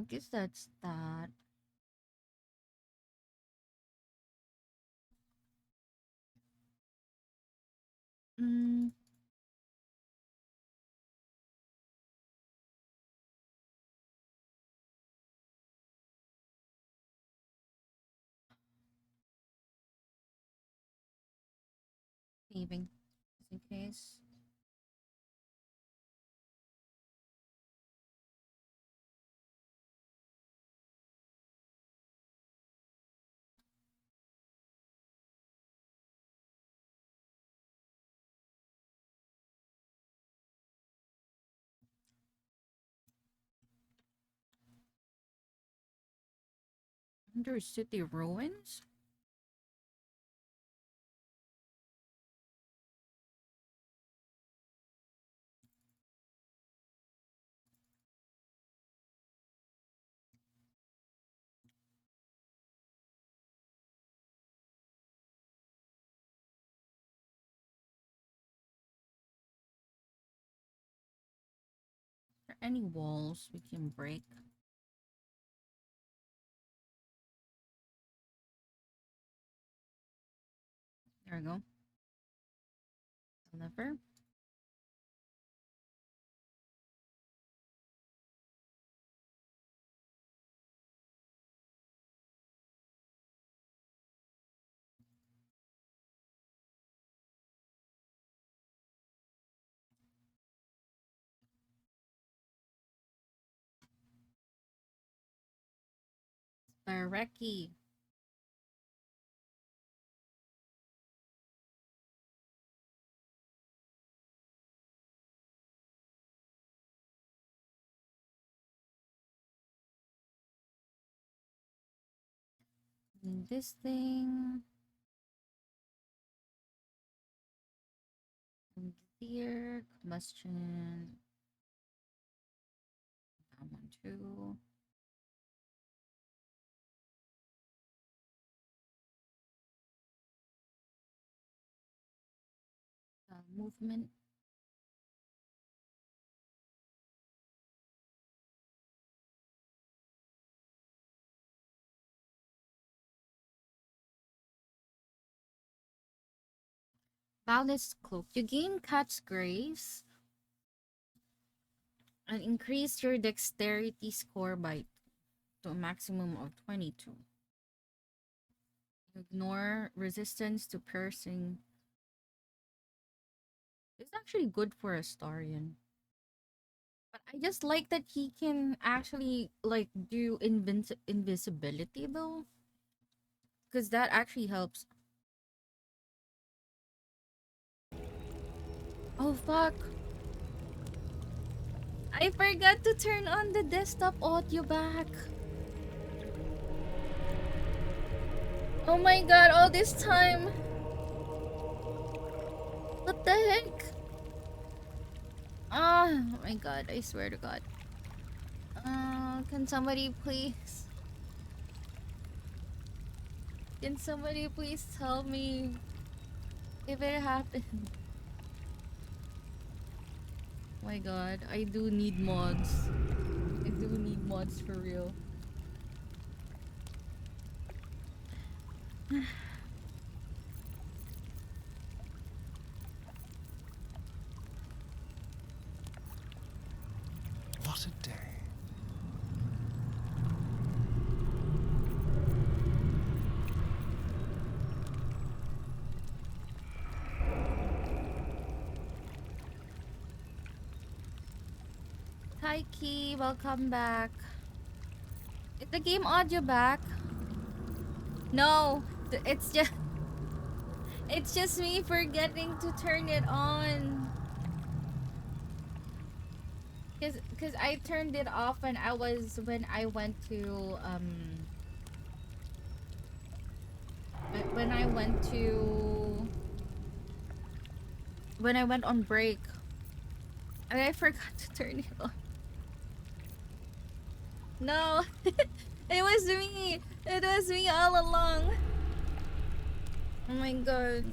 I guess that's that. Mm. Saving, just in case. Under city ruins? Are there any walls we can break? There we go. Lever. Bareki. This thing. Here. Combustion. That one too. Movement. Boundless Cloak. You gain Cat's Grace and increase your dexterity score by to a maximum of 22. Ignore resistance to piercing. It's actually good for a Astarion. But I just like that he can actually like do invisibility though. Because that actually helps. Oh fuck. I forgot to turn on the desktop audio back. Oh my god, all this time. What the heck? Oh my god, I swear to god. Can somebody please? Can somebody please tell me if it happened? My god, I do need mods. I do need mods for real. What a day. Taiki, welcome back. Is the game audio back? No, it's just me forgetting to turn it on. Cause I turned it off when I went to when I went on break. And I forgot to turn it on. No, it was me. It was me all along. Oh my god.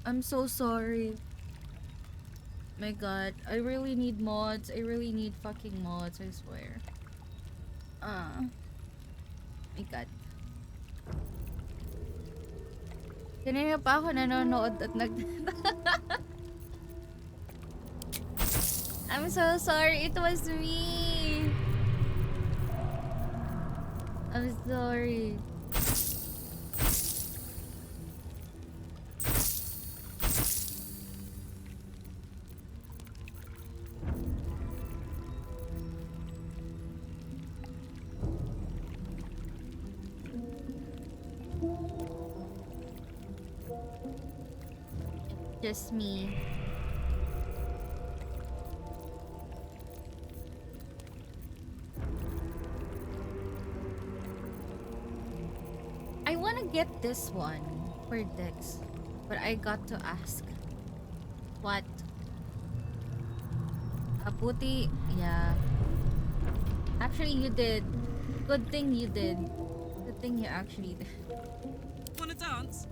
I'm so sorry. My god, I really need mods. I really need fucking mods, I swear. My god. Kanina pa ako nanonood at I'm so sorry. It was me. I'm sorry. Just me. I want to get this one for Dex, but I got to ask. What? Aputi? Yeah. Actually, you did. Good thing you did. Good thing you actually did. Wanna dance?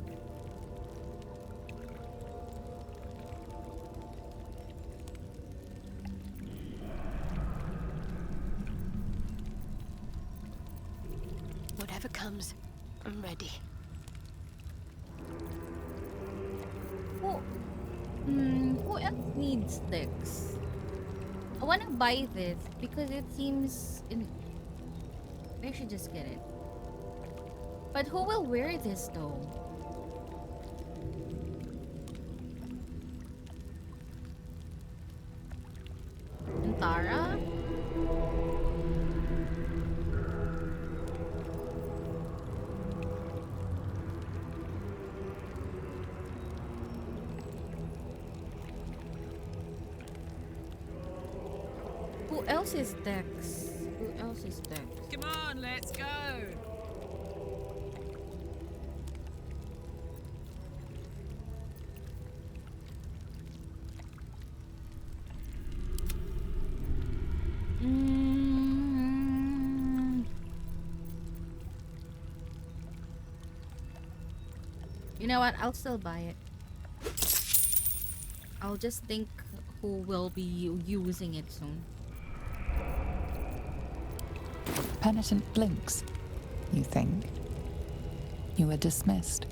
Whatever comes, I'm ready. Who else needs Dex? I want to buy this because it seems I should just get it. But who will wear this though? And Tara? Who else is Dex? Who else is Dex? Come on, let's go. You know what? I'll still buy it. I'll just think who will be using it soon. Penitent blinks, you think. You were dismissed.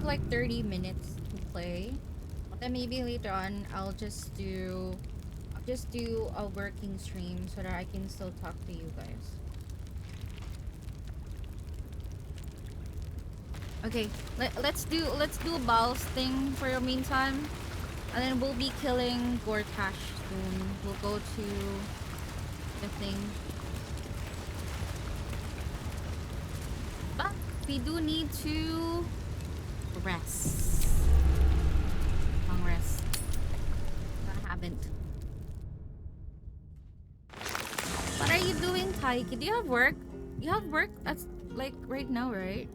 like 30 minutes to play. Then maybe later on I'll just do a working stream so that I can still talk to you guys. Okay, let's do Bal's thing for the meantime, and then we'll be killing Gortash soon. We'll go to the thing, but we do need to rest. Long rest. I haven't. What are you doing, Taiki? Do you have work? You have work that's like right now, right?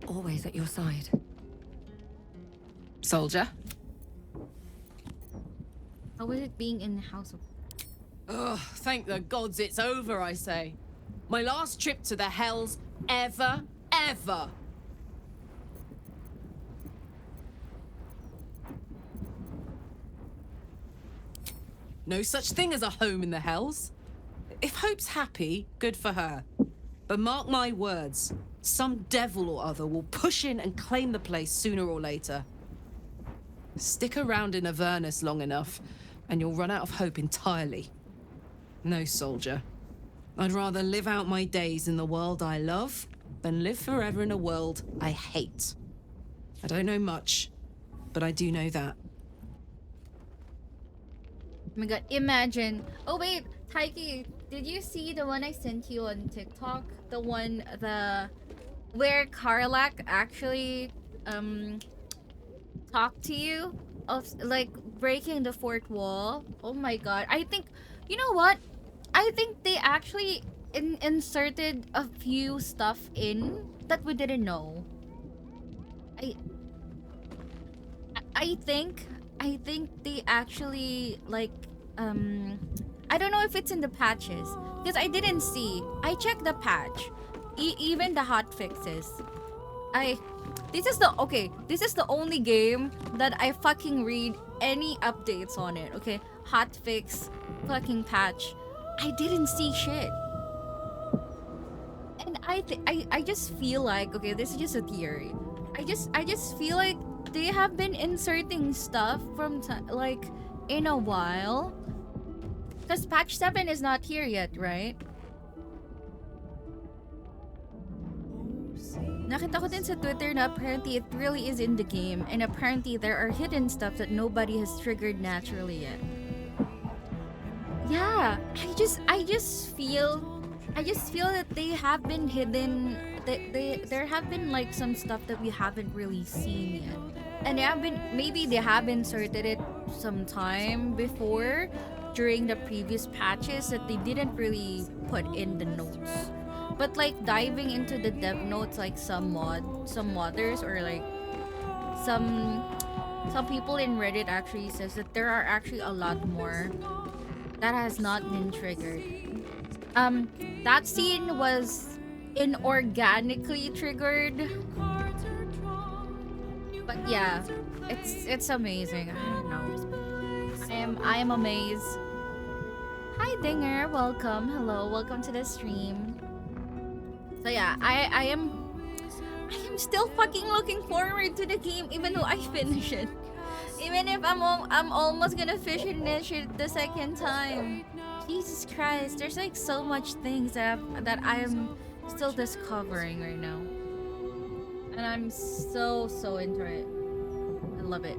Always at your side. Soldier? How was it being in the house of... Ugh, thank the gods it's over, I say. My last trip to the hells ever. No such thing as a home in the hells. If Hope's happy, good for her. But mark my words, some devil or other will push in and claim the place sooner or later. Stick around in Avernus long enough, and you'll run out of hope entirely. No, soldier. I'd rather live out my days in the world I love than live forever in a world I hate. I don't know much, but I do know that. Oh my god, imagine. Oh wait, Taiki, did you see the one I sent you on TikTok? The one, where Karlak actually, talked to you? Of, like, breaking the fourth wall? Oh my god, I think, you know what? I think they actually inserted a few stuff in that we didn't know. I think they actually, like, I don't know if it's in the patches, because I didn't see. I checked the patch, even the hot fixes. This is the only game that I fucking read any updates on it, okay? Hot fix, fucking patch. I didn't see shit. And I just feel like, okay, this is just a theory. I just feel like they have been inserting stuff from like in a while. Because patch 7 is not here yet, right? Nakita ko din sa Twitter na apparently it really is in the game, and apparently there are hidden stuff that nobody has triggered naturally yet. Yeah, I just feel that they have been hidden. There have been like some stuff that we haven't really seen yet, and maybe they have inserted it sometime before during the previous patches that they didn't really put in the notes. But like diving into the dev notes, like some modders or like some people in Reddit actually says that there are actually a lot more that has not been triggered. That scene was inorganically triggered. But yeah, it's amazing. I don't know. I am amazed. Hi Dinger, welcome. Hello, welcome to the stream. So yeah, I am still fucking looking forward to the game even though I finish it. Even if I'm almost gonna finish it the second time. Jesus Christ, there's like so much things that I am still discovering right now. And I'm so into it. I love it.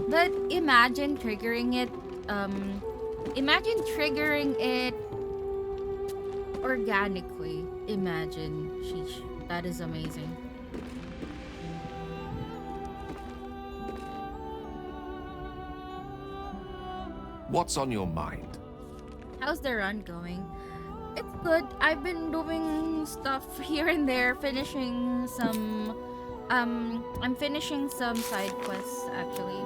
But imagine triggering it, imagine triggering it organically. Imagine. Sheesh. That is amazing. What's on your mind? How's the run going? It's good. I've been doing stuff here and there, finishing some I'm finishing some side quests actually.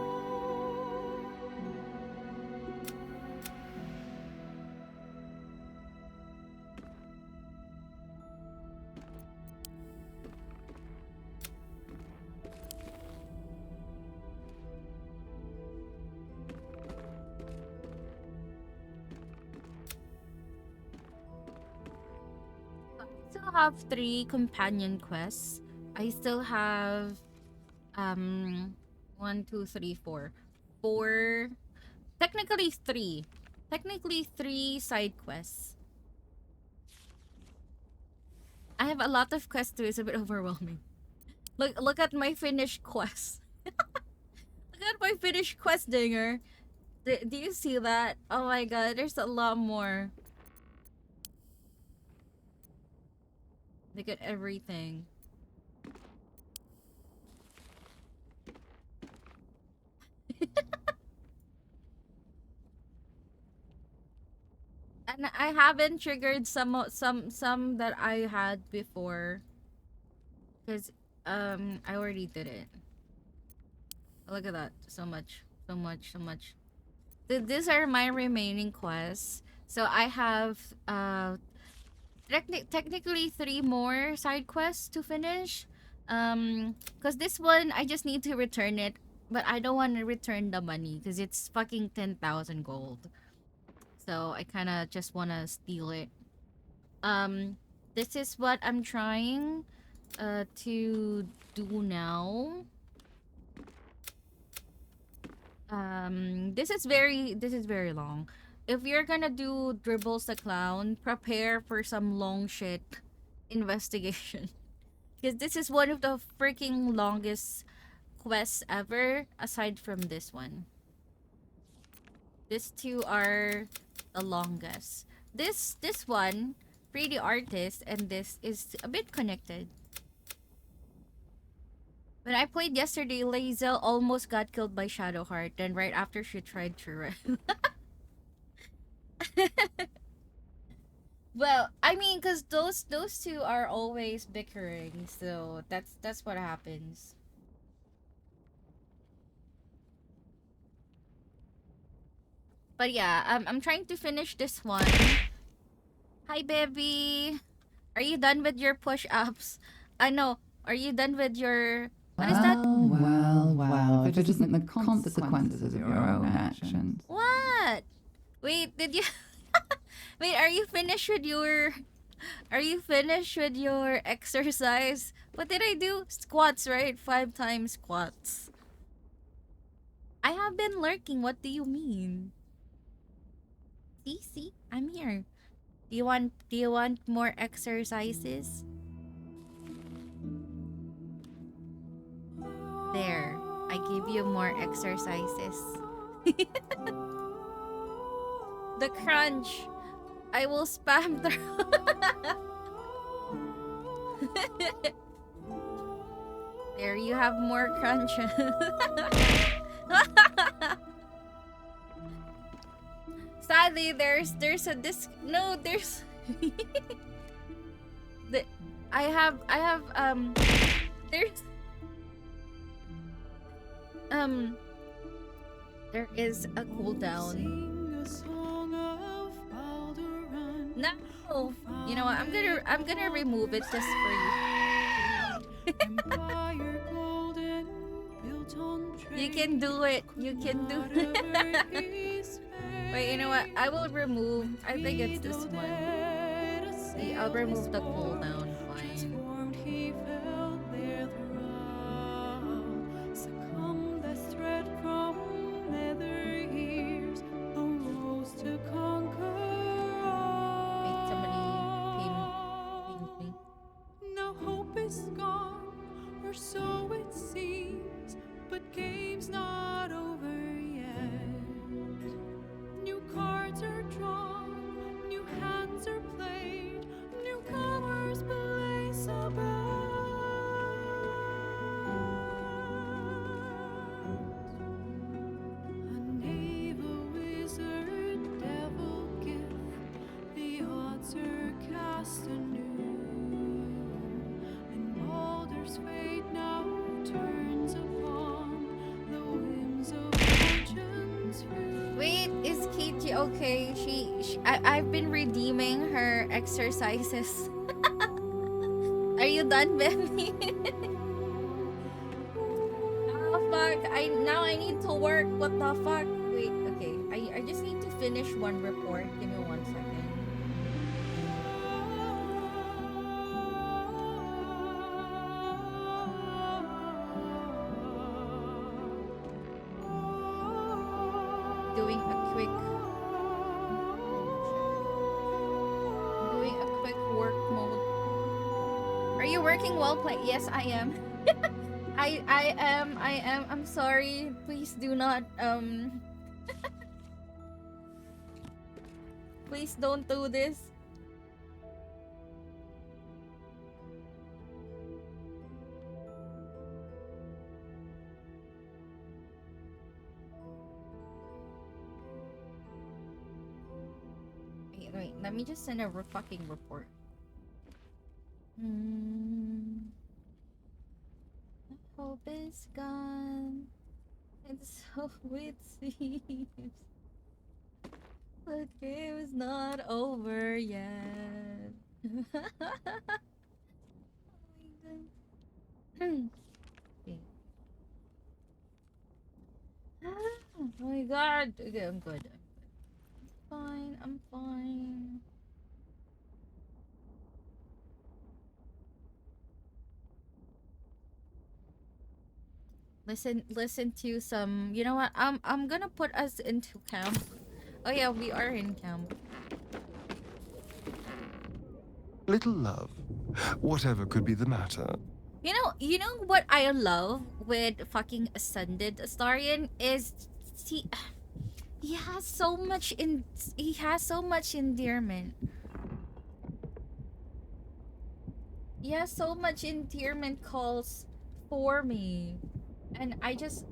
Still have 3 companion quests. I still have 1, 2, 3, 4. 4, technically 3. Technically 3 side quests. I have a lot of quests too. It's a bit overwhelming. Look at my finished quest. Look at my finished quest, Dinger. Do you see that? Oh my god, there's a lot more. Look at everything. And I haven't triggered some that I had before, because I already did it. Look at that. So much. So much. So much. These are my remaining quests. So I have technically 3 more side quests to finish. Because this one I just need to return it, but I don't want to return the money because it's fucking 10,000 gold. So I kind of just want to steal it. This is what I'm trying to do now. This is very long. If you're gonna do Dribbles the Clown, prepare for some long shit investigation. Because this is one of the freaking longest quests ever, aside from this one. These 2 are the longest. This one, Free the Artist, and this is a bit connected. When I played yesterday, Lae'zel almost got killed by Shadowheart, and right after she tried to run. Well, I mean, cause those 2 are always bickering, so that's what happens. But yeah, I'm trying to finish this one. Hi, baby. Are you done with your push-ups? I know. Are you done with your... What is that? Well, if it isn't the consequences of your own actions. What? Wait, did you... Wait, are you finished with your... Are you finished with your exercise? What did I do? Squats, right? 5 times squats. I have been lurking. What do you mean? See? I'm here. Do you want more exercises? There. I give you more exercises. The crunch. I will spam through. There, you have more crunch. Sadly, there's a disc. No, there's. I have there's there is a cooldown. No, you know what? I'm gonna remove it just for you. You can do it. You can do it. Wait, you know what? I will remove. I think it's this one. See, I'll remove the cooldown. Fine. Wait, somebody pinged me. is gone, or so it seems, but game's not over yet. New cards are drawn, new hands are played, newcomers place a bet. A knave, a wizard, devil gift, the odds are cast anew, and Baldur's fate now turns upon the whims of fortune's few. Wait, is Kiji okay? I've been redeeming her exercises. Are you done, baby? Oh fuck! Now I need to work. What the fuck? Wait, okay. I just need to finish one report. Give me 1 second. Doing a quick work mode. Are you working well, play? Yes, I am. I am. I'm sorry. Please do not please don't do this. Wait, let me just send a fucking report. Hope is gone. And so it seems. The game is not over yet. Okay. Oh my god. Okay, I'm good. I'm fine. Listen to some. You know what? I'm gonna put us into camp. Oh yeah, we are in camp. Little love, whatever could be the matter. You know what I love with fucking Ascended Astarion is he has so much endearment. He has so much endearment calls for me. And I just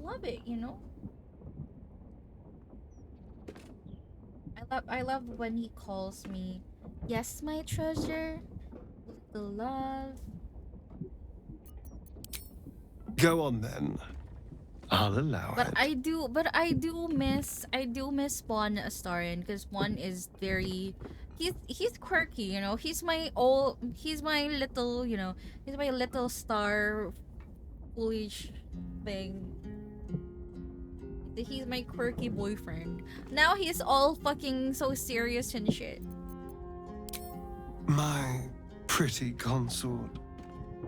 love it, you know? I love when he calls me, yes, my treasure, the love. Go on then. I'll allow it. I do miss Spawn Astarion, because Spawn is very he's quirky, you know. He's my little, you know, he's my little star foolish thing. He's my quirky boyfriend. Now he's all fucking so serious and shit. My pretty consort.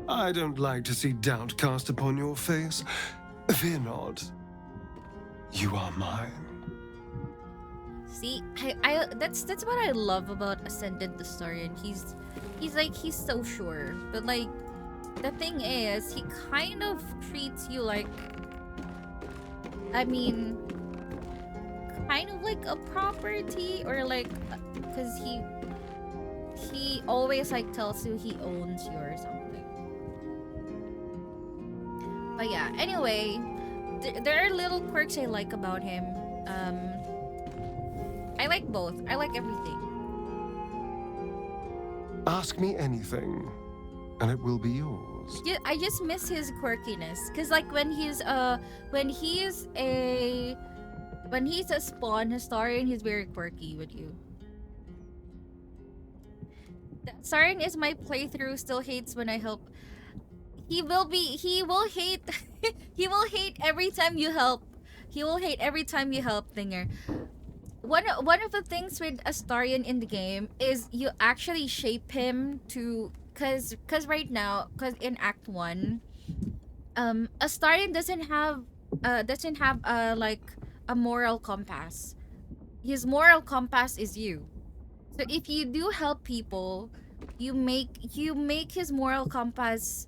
I don't like to see doubt cast upon your face. Fear not. You are mine. See, I that's what I love about Ascended Astarion. He's so sure, but like the thing is, he kind of treats you like, I mean, kind of like a property, or like, because he always like tells you he owns you or something. But yeah, anyway, there are little quirks I like about him. I like both. I like everything. Ask me anything, and it will be yours. Yeah, I just miss his quirkiness, cause like when he's a Spawn Astarion, he's very quirky with you. Astarion is my playthrough. Still hates when I help. He will hate he will hate every time you help. He will hate every time you help, Thinger. One of the things with Astarion in the game is you actually shape him to, cause right now, cause in Act 1, Astarion doesn't have like a moral compass. His moral compass is you. So if you do help people, you make his moral compass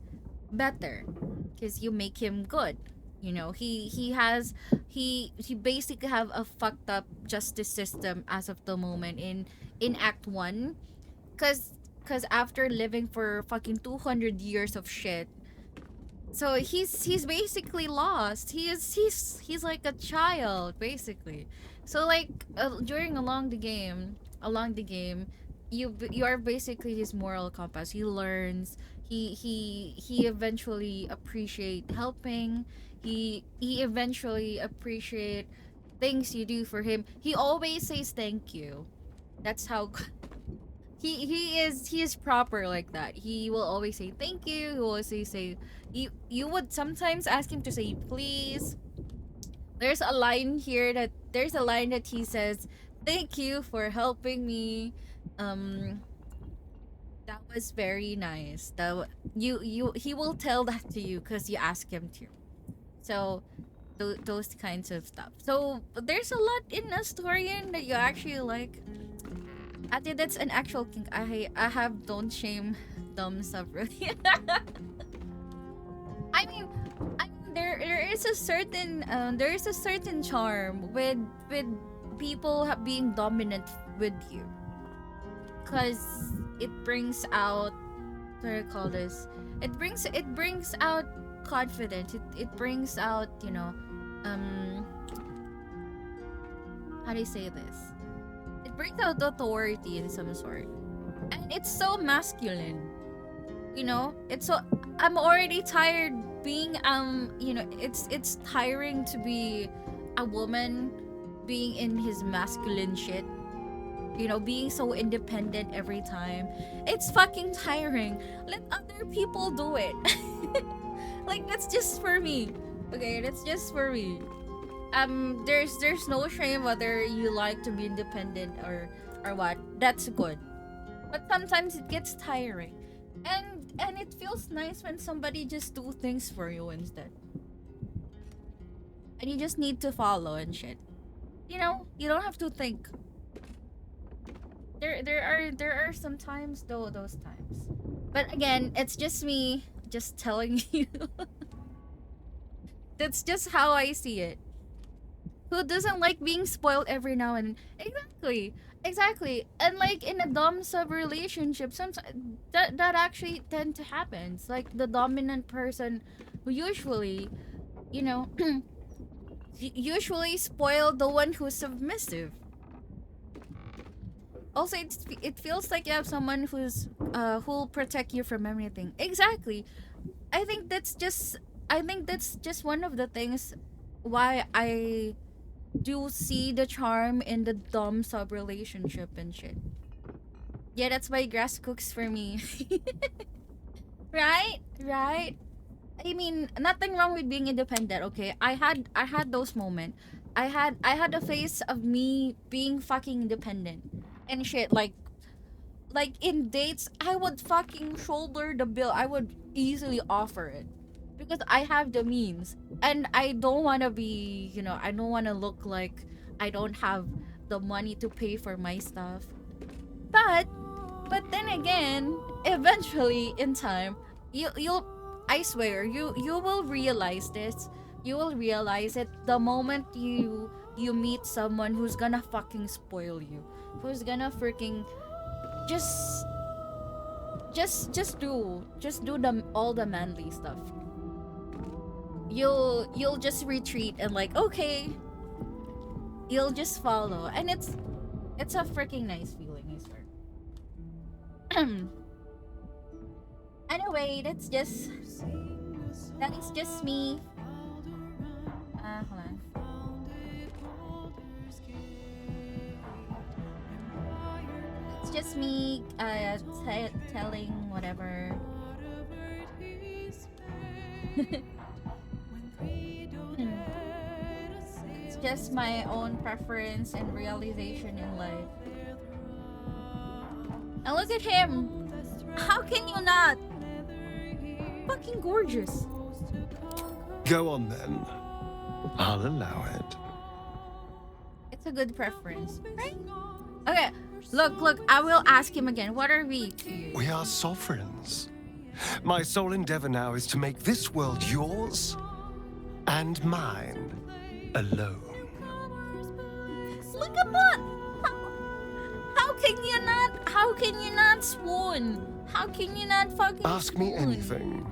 better because you make him good. You know, he basically have a fucked up justice system as of the moment in Act 1, cuz after living for fucking 200 years of shit, so he's basically lost. He's like a child basically. So like during along the game, you are basically his moral compass. He learns. He eventually appreciate helping. He eventually appreciate things you do for him. He always says thank you. That's how he is proper like that. He will always say thank you. He will always say you would sometimes ask him to say please. There's a line that he says, "Thank you for helping me." That was very nice. He will tell that to you because you ask him to. So those kinds of stuff. So there's a lot in Astorian that you actually like. I think that's an actual kink. I have don't shame dumb stuff really. I mean there is a certain charm with people being dominant with you, because it brings out, what do I call this? It brings out confidence. It brings out, you know, how do you say this? It brings out authority in some sort, and it's so masculine. You know, it's so. I'm already tired being you know, it's tiring to be a woman being in his masculine shit. You know, being so independent every time. It's fucking tiring. Let other people do it. Like, that's just for me. Okay, that's just for me. There's no shame whether you like to be independent or what. That's good. But sometimes it gets tiring. And it feels nice when somebody just do things for you instead. And you just need to follow and shit. You know, you don't have to think. There are some times though, those times. But again, it's just me just telling you. That's just how I see it. Who doesn't like being spoiled every now and then? Exactly. And like in a dom sub relationship, sometimes that actually tend to happen. It's like the dominant person who usually, you know, usually spoil the one who's submissive. Also, it feels like you have someone who'll protect you from everything. Exactly. I think that's just one of the things why I do see the charm in the dom sub relationship and shit. Yeah, that's why grass cooks for me. Right? I mean, nothing wrong with being independent, okay? I had those moments. I had a phase of me being fucking independent and shit. Like in dates, I would fucking shoulder the bill. I would easily offer it because I have the means, and I don't want to be, you know, I don't want to look like I don't have the money to pay for my stuff. But then again, eventually in time, you'll I swear you will realize this. You will realize it the moment you meet someone who's gonna fucking spoil you, who's gonna freaking just do all the manly stuff. You'll just retreat and like, okay, you'll just follow, and it's a freaking nice feeling, I swear. Anyway, that is just me. Hold on. It's just me telling whatever. It's just my own preference and realization in life. And look at him. How can you not? Fucking gorgeous. Go on then. I'll allow it. It's a good preference, right? Okay, Look, I will ask him again. What are we? We are sovereigns. My sole endeavor now is to make this world yours and mine alone. Look at that! How can you not swoon? How can you not fucking Ask me swoon? anything,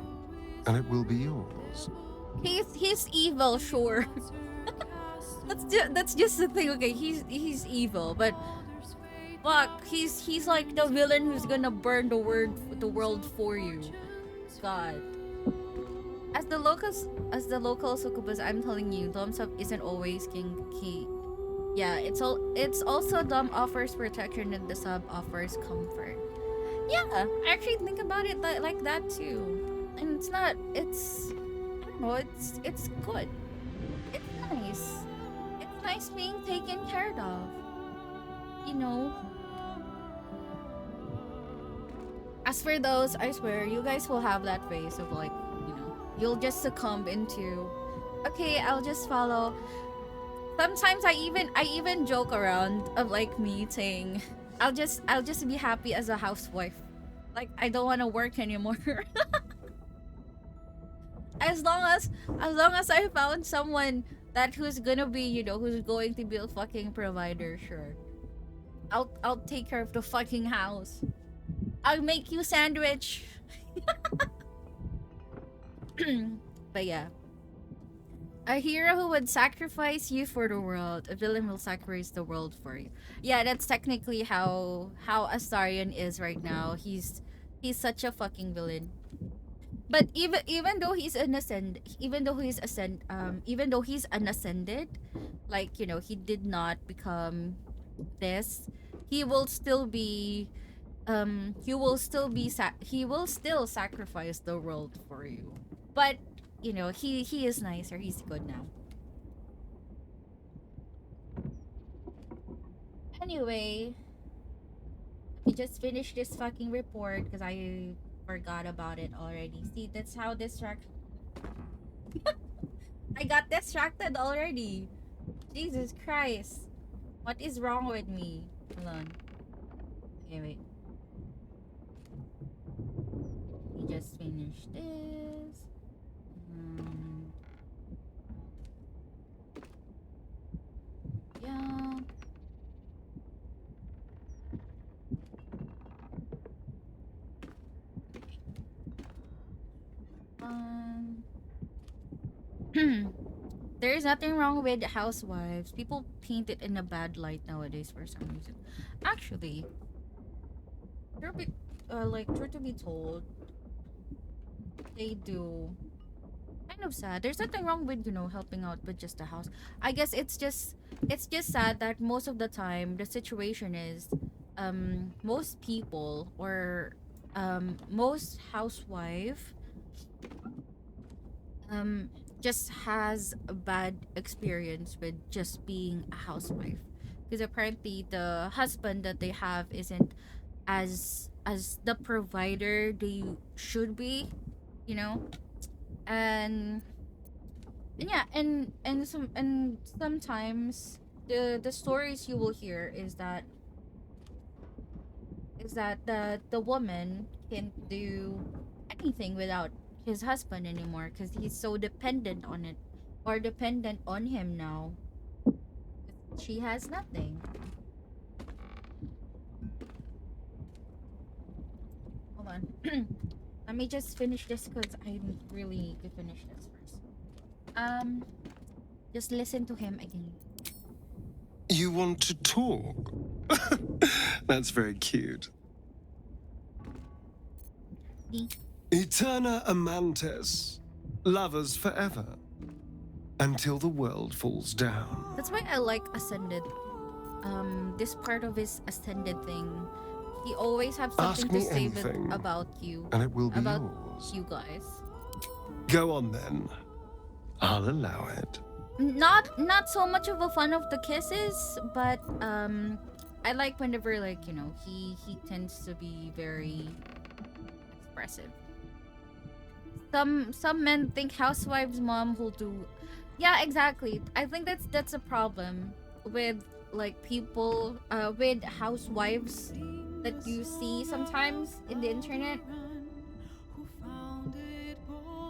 and it will be yours. He's evil, sure. that's just the thing. Okay, he's evil, but fuck, he's like the villain who's gonna burn the world for you. God. As the local succubus, I'm telling you, Dom Sub isn't always key. Yeah, it's also Dom offers protection and the sub offers comfort. Yeah, I actually think about it like that too. And it's I don't know, it's good. It's nice. It's nice being taken care of. You know. As for those, I swear, you guys will have that phase of like, you know, you'll just succumb into, okay, I'll just follow. Sometimes I even joke around of like me saying, I'll just be happy as a housewife. Like I don't want to work anymore. as long as I found someone who's gonna be, you know, who's going to be a fucking provider, sure. I'll take care of the fucking house. I'll make you sandwich. But yeah. A hero who would sacrifice you for the world. A villain will sacrifice the world for you. Yeah, that's technically how Astarion is right now. He's such a fucking villain. But even though he's an ascended, like, you know, he did not become this, he will still sacrifice the world for you. But you know, he is nicer. He's good now. Anyway, we just finished this fucking report because I forgot about it already. See, that's how distracted. I got distracted already. Jesus Christ. What is wrong with me? Hold on. Okay, wait. We just finished this. Yeah. There is nothing wrong with housewives. People paint it in a bad light nowadays for some reason. Actually, truth to be told, they do. Kind of sad. There's nothing wrong with, you know, helping out with just a house. I guess it's just sad that most of the time the situation is most people or most housewife just has a bad experience with just being a housewife, because apparently the husband that they have isn't as the provider they should be, you know. And yeah, and sometimes the stories you will hear is that the woman can't do anything without his husband anymore because he's so dependent on it, or dependent on him now. She has nothing. Hold on. Let me just finish this because I really need to finish this first. Just listen to him again. You want to talk? That's very cute. Me? Eterna Amantes, lovers forever, until the world falls down. That's why I like Ascended. This part of his Ascended thing, he always have something to say about you, and it will be about yours. you guys. Go on then. I'll allow it. Not so much of a fan of the kisses, but I like whenever, like, you know, he tends to be very expressive. Some men think housewives' mom will do. Yeah, exactly. I think that's a problem with like people with housewives that you see sometimes in the internet.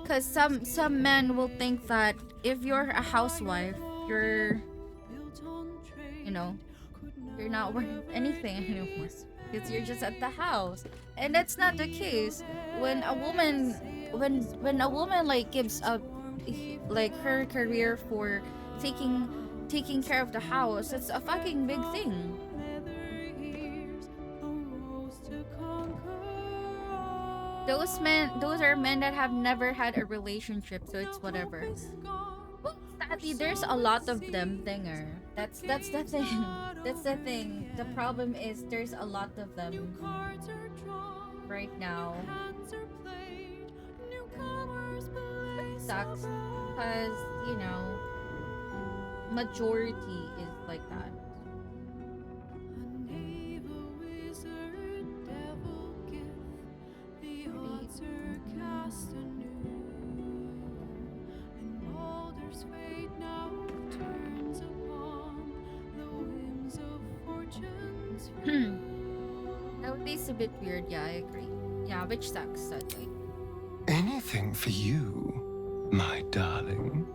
Cause some men will think that if you're a housewife, you're, you know, you're not worth anything anymore because you're just at the house, and that's not the case. When a woman, when a woman like gives up like her career for taking care of the house, it's a fucking big thing. Those are men that have never had a relationship, so it's whatever. Well, sadly, there's a lot of them, Dinger. That's the thing. That's the thing. The problem is there's a lot of them right now. It sucks because, you know, majority is like that. Baldur's fate now turns upon the whims of fortune's That would be a bit weird, yeah, I agree. Yeah, which sucks, sadly. Anything for you, my darling.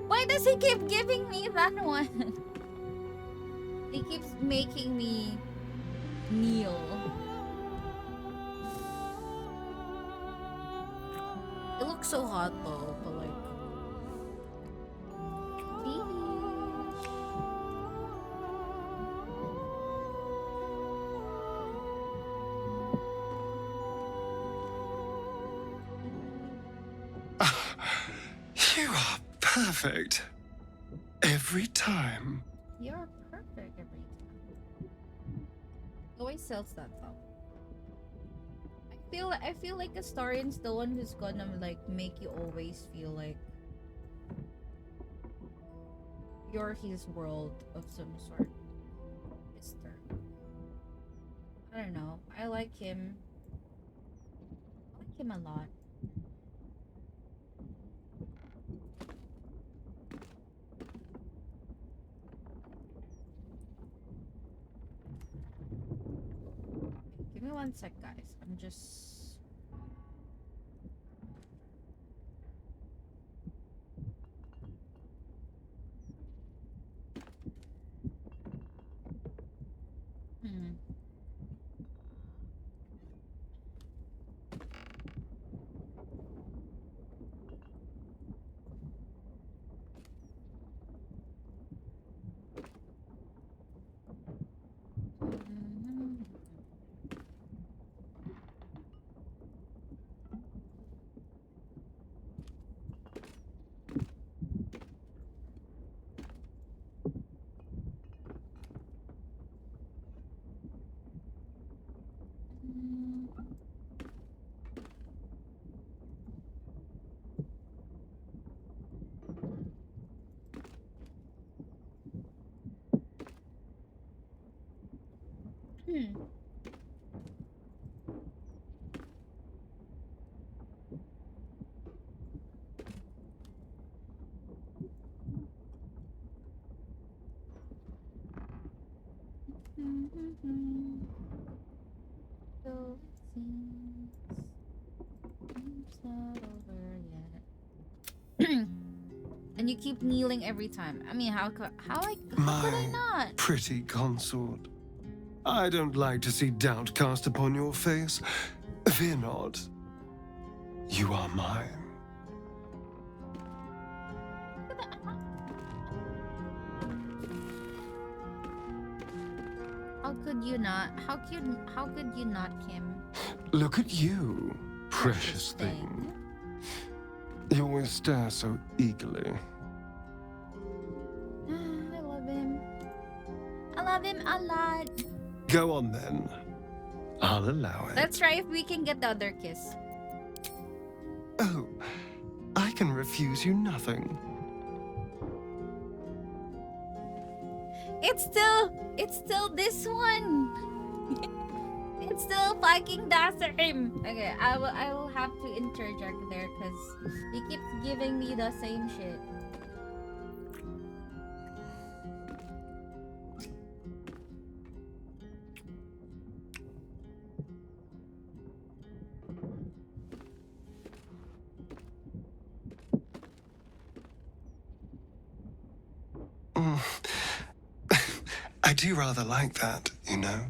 Why does he keep giving me that one? He keeps making me kneel. It looks so hot though, but like... You are perfect. Every time. You're perfect every time. He always sells that though. I feel like a Astarian's the one who's gonna like make you always feel like you're his world of some sort. Mister. I don't know. I like him. I like him a lot. Give me 1 sec, guys. I'm just... So it seems it's not over yet. And you keep kneeling every time. I mean, how could I not? Pretty consort. I don't like to see doubt cast upon your face. Fear not. You are mine. How could you not? How could you not, Kim? Look at you, precious thing. You always stare so eagerly. I love him. I love him a lot. Go on then. I'll allow it. Let's try if we can get the other kiss. Oh, I can refuse you nothing. It's still this one. It's still fucking the same. Okay, I will have to interject there because he keeps giving me the same shit. I do rather like that, you know.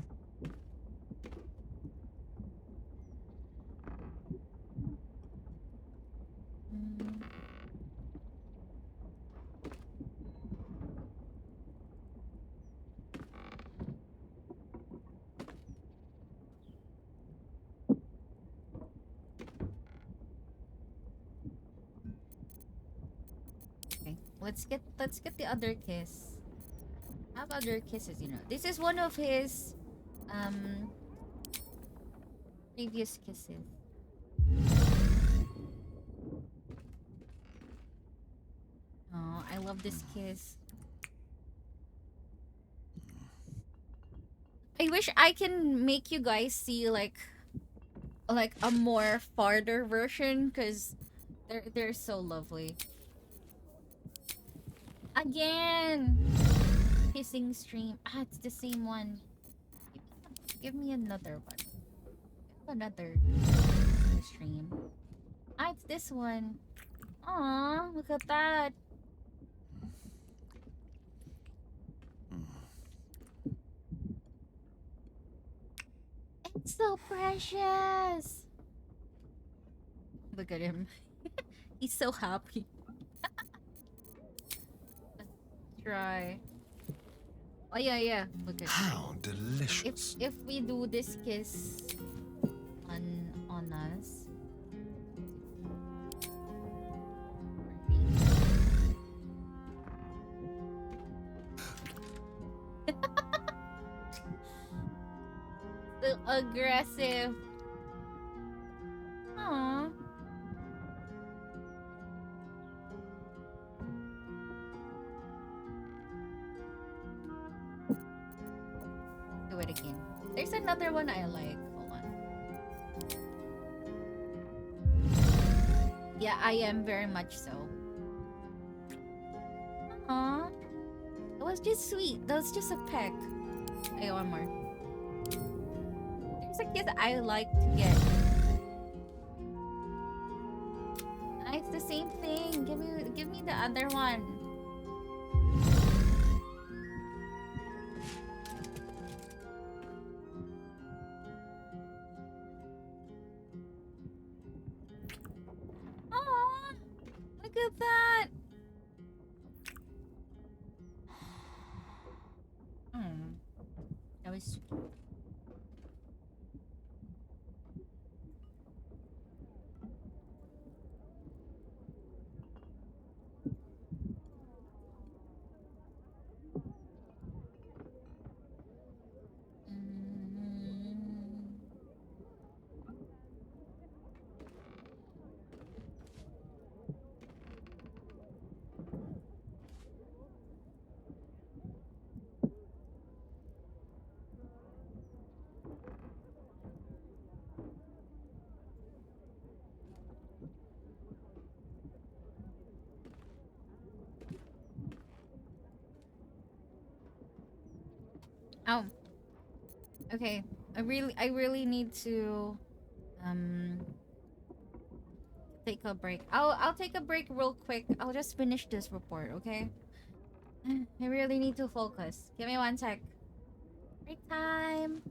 Okay, let's get the other kiss. Have other kisses, you know. This is one of his previous kisses. Oh, I love this kiss. I wish I can make you guys see like a more farther version, because they're so lovely. Again, kissing stream. Ah, it's the same one. Give me another one. Another kissing stream. Ah, it's this one. Aw, look at that. It's so precious. Look at him. He's so happy. Let's try. Oh yeah. Look at How delicious. If we do this kiss on us. So aggressive. Aww. Do it again. There's another one I like. Hold on. Yeah, I am very much so. Aww. That was just sweet. That was just a peck. Okay, one more. There's a kiss I like to get. Ah, it's the same thing. Give me the other one. Aww, look at that. That was cute. Oh. Okay. I really need to take a break. I'll take a break real quick. I'll just finish this report, okay? I really need to focus. Give me 1 sec. Break time.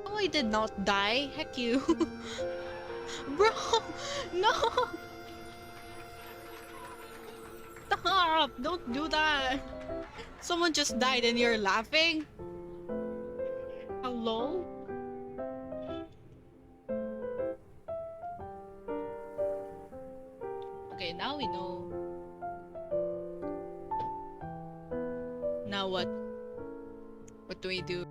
Oh, I did not die. Heck you. Bro, no! Stop! Don't do that! Someone just died and you're laughing? Hello? Okay, now we know. Now what? What do we do?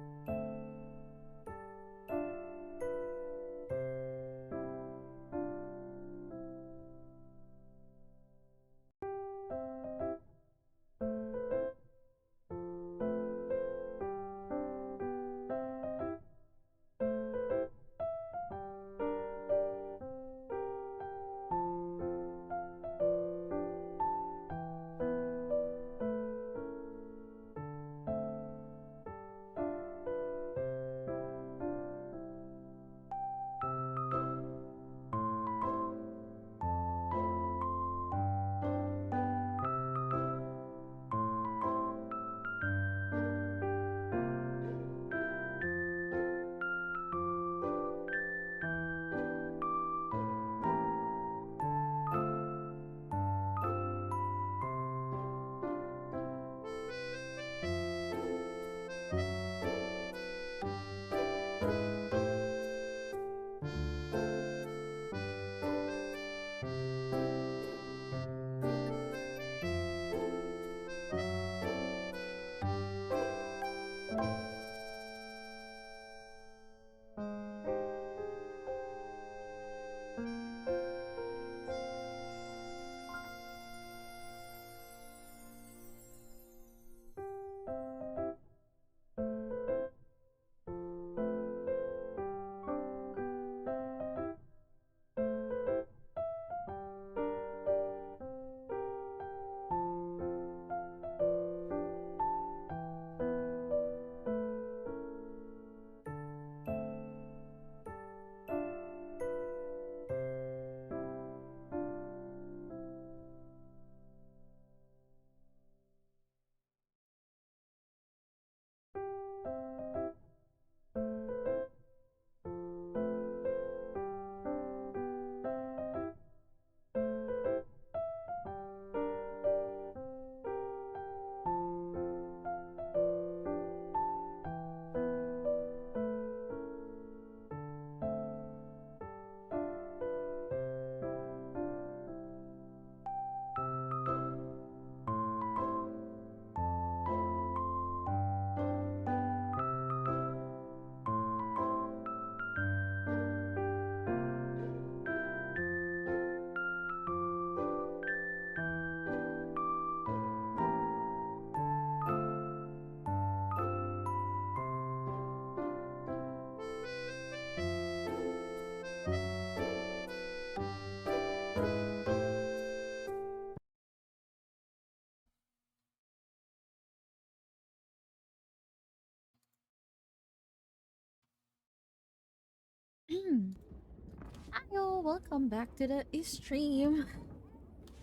welcome back to the stream.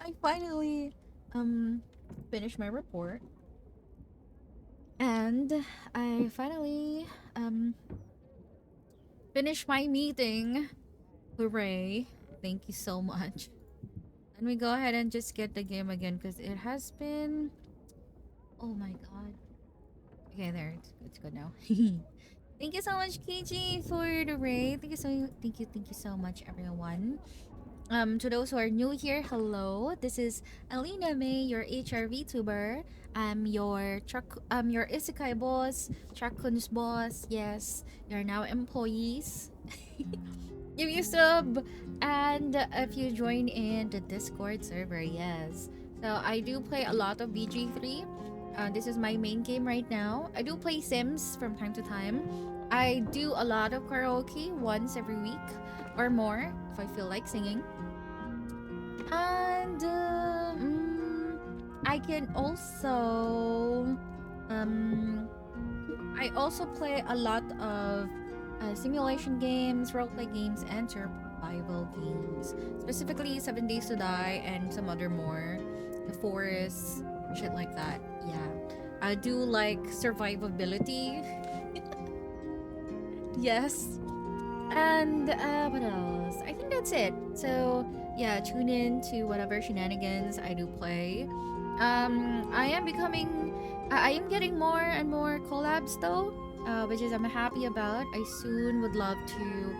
I finally finished my report, and I finally finished my meeting. Hooray. Thank you so much. Let me go ahead and just get the game again because it has been, oh my god. Okay, there, it's good now. Thank you so much, KG, for the raid. Thank you so much, everyone. To those who are new here, hello. This is Allena May, your HR VTuber. I'm your your Isekai boss, Trakun's boss. Yes, you're now employees. Give you sub, and if you join in the Discord server, yes. So I do play a lot of BG3. This is my main game right now. I do play Sims from time to time. I do a lot of karaoke once every week or more if I feel like singing. And I can also I also play a lot of simulation games, roleplay games, and survival games. Specifically 7 Days to Die and some other more. The Forest, shit like that. Yeah. I do like survivability. Yes. And what else? I think that's it. So yeah, tune in to whatever shenanigans I do play. I am getting more and more collabs though, which is I'm happy about. I soon would love to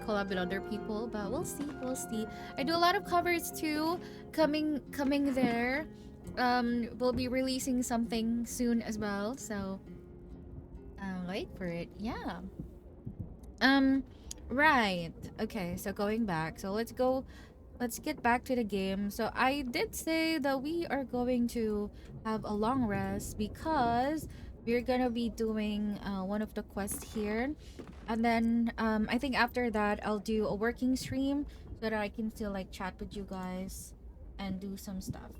collab with other people, but we'll see. I do a lot of covers too, coming there. We'll be releasing something soon as well, so wait for it. Yeah. Right. Okay, so going back. So let's get back to the game. So I did say that we are going to have a long rest because we're gonna be doing one of the quests here. And then I think after that I'll do a working stream so that I can still like chat with you guys and do some stuff.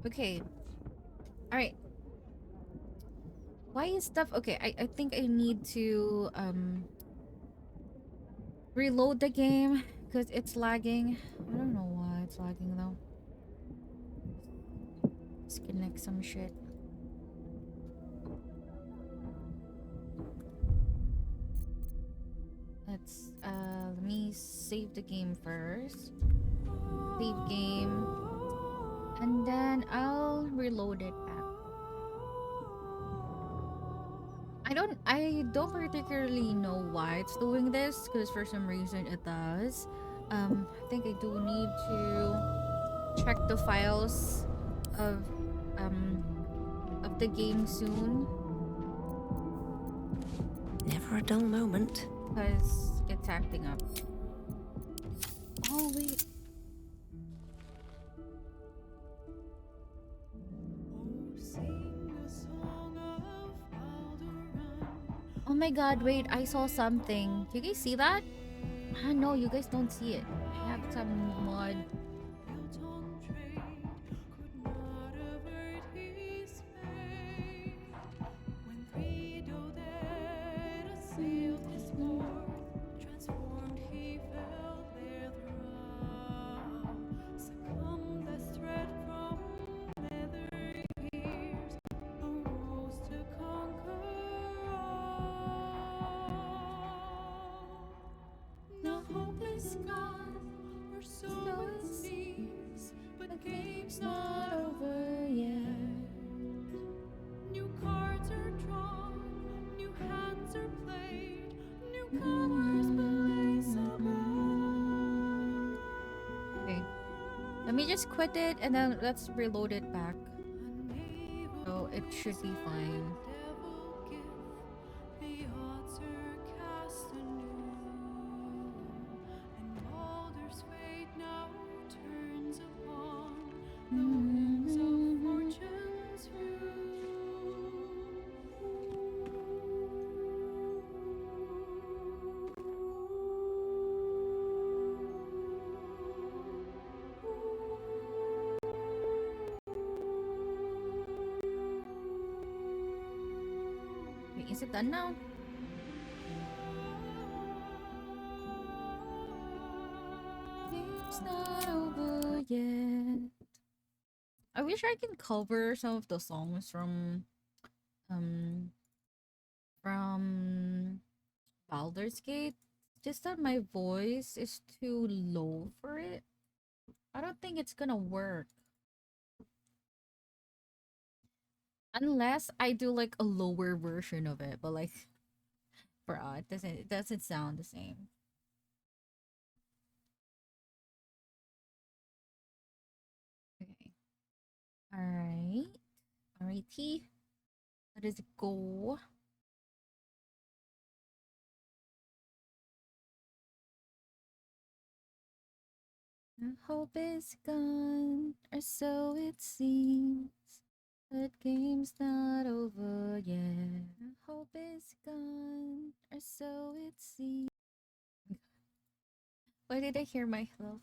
Okay. Alright. Why is stuff okay? I think I need to reload the game because it's lagging. I don't know why it's lagging though. Disconnect some shit. Let me save the game first. Save game. And then I'll reload it back. I don't particularly know why it's doing this, because for some reason it does. I think I do need to check the files of the game soon. Never a dull moment. Because it's acting up. Oh wait. Oh my god, wait, I saw something. You guys see that? Ah, no, you guys don't see it. I have some mod. Let me just quit it and then let's reload it back. So it should be fine. Is it done now? It's not over yet. I wish I can cover some of the songs from Baldur's Gate. Just that my voice is too low for it. I don't think it's gonna work. Unless I do like a lower version of it, but like for it doesn't sound the same. Okay. Alright. Alrighty. Let us go. Hope is gone, or so it seems. But game's not over yet. Hope is gone, or so it seems. Why did I hear myself?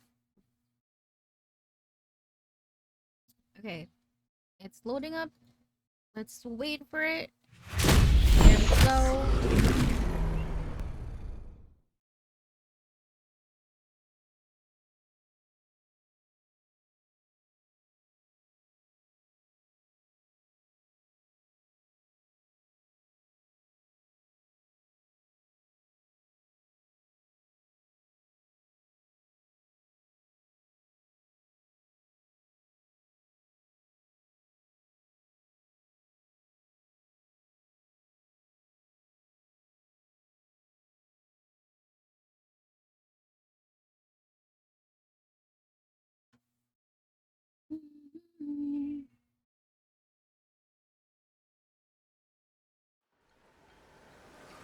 Okay, it's loading up. Let's wait for it. Here we go.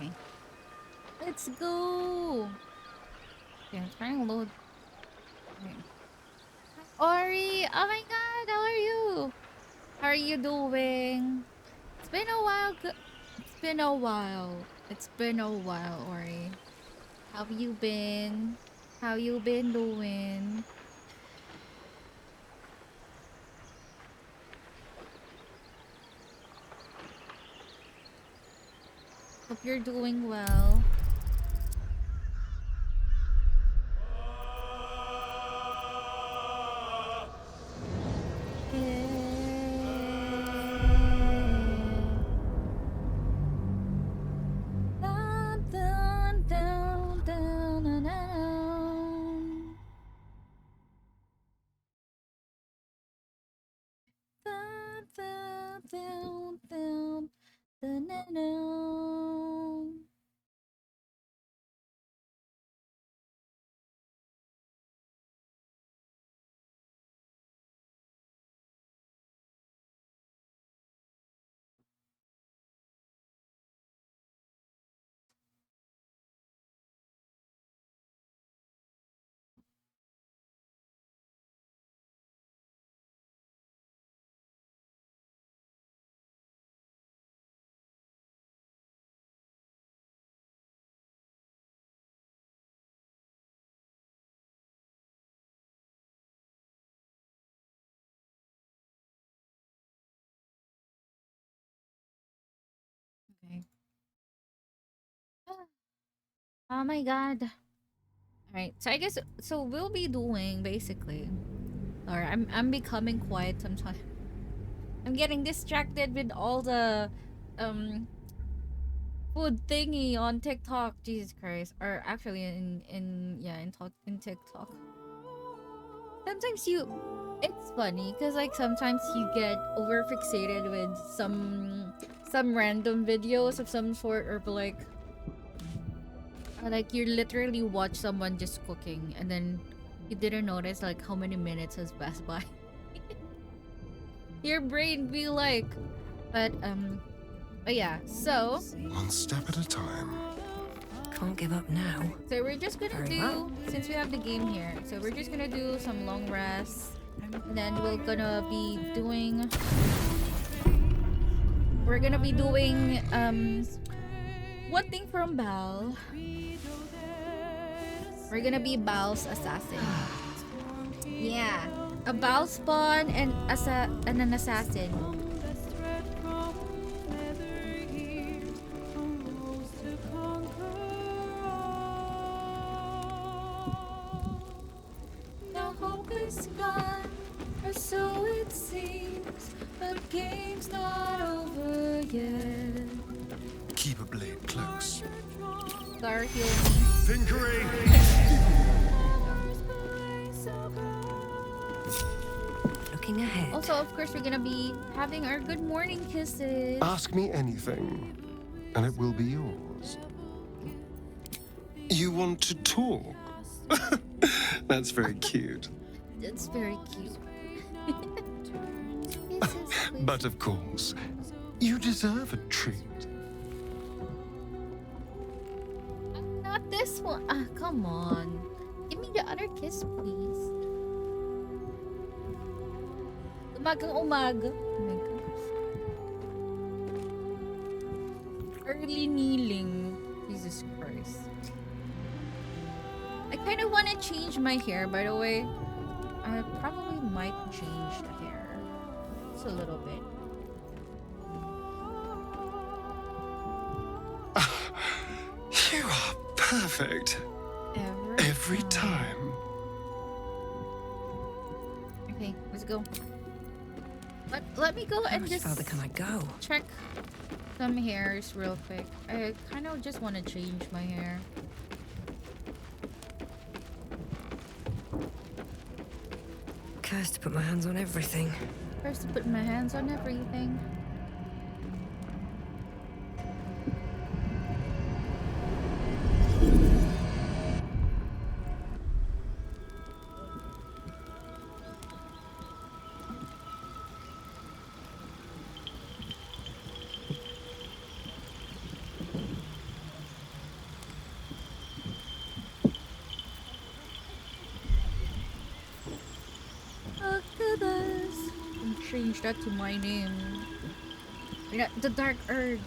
Okay. Let's go. Okay, I'm trying to load. Okay. Ori, oh my god, how are you? How are you doing? It's been a while. It's been a while. It's been a while, Ori. How have you been? How you been doing? Hope you're doing well. Down, down, down, down, down, down. Down, down, down, down, down, down, down. Okay. Oh my god. Alright, so I guess so we'll be doing basically. Or I'm becoming quiet sometimes. I'm getting distracted with all the food thingy on TikTok. Jesus Christ. Or actually in TikTok. Sometimes it's funny because like sometimes you get over fixated with some random videos of some sort, or like you literally watch someone just cooking and then you didn't notice like how many minutes has passed by. Your brain be like, but yeah, so One step at a time. Can't give up now. so we're just gonna Very do well. since we have the game here, so we're just gonna do some long rests, and then we're gonna be doing one thing from Bal. We're gonna be Bal's assassin. Yeah, a Bal spawn and an assassin. is gone, or so it seems, but game's not over yet. Keep a blade close. Gar, heal me. Finkering! Looking ahead. Also, of course, we're gonna be having our good morning kisses. Ask me anything, and it will be yours. You want to talk? That's very cute. It's very cute. But of course, you deserve a treat. Not this one. Ah, come on. Give me the other kiss, please. Umagang umaga. Oh my gosh. Early kneeling. Jesus Christ. I kind of want to change my hair, by the way. I probably might change the hair. Just a little bit. You are perfect. Every time. Okay, let's go. Let me go and just further can I go? Check some hairs real quick. I kind of just want to change my hair. Cursed to put my hands on everything. First to put my hands on everything. Change that to my name. Yeah, the Dark Urge.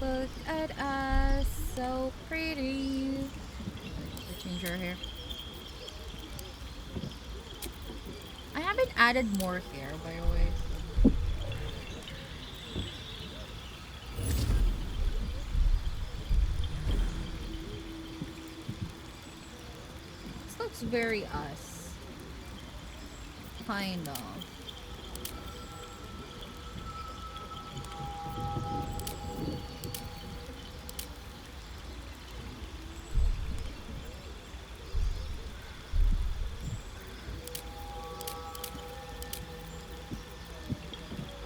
Look at us, so pretty. Let's change our hair. I haven't added more hair, by the way. This looks very us. Kind of.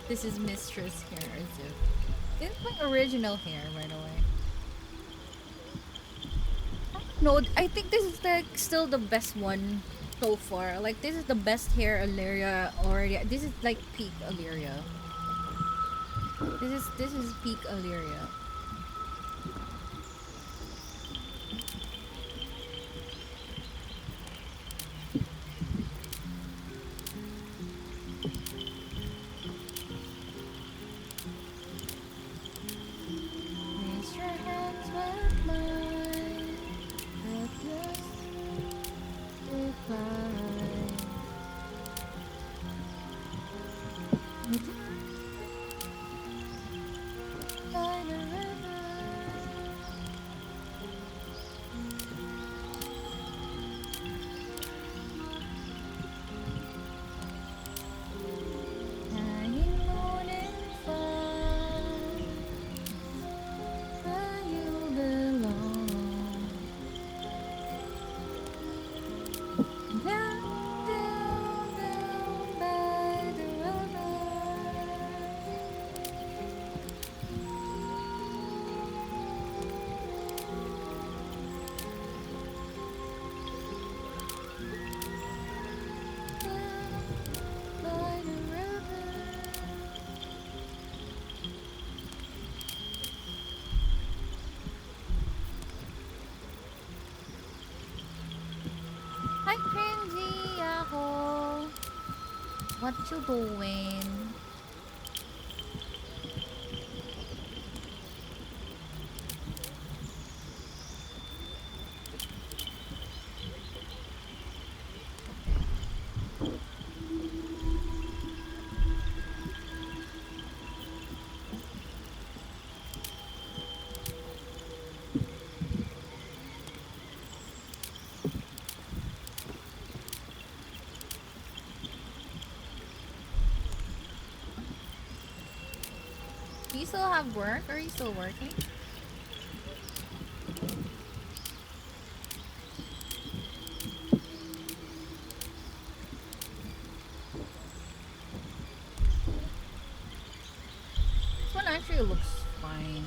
This is Mistress hair, is it? This is my original hair, by the way. No, I think this is still the best one so far. Like, this is the best hair Allena already. This is like peak Allena. This is peak Allena. Place your hands with mine. Let yours Hi, Cringy Yahoo! What you doing? you still have work? Are you still working? This one actually looks fine.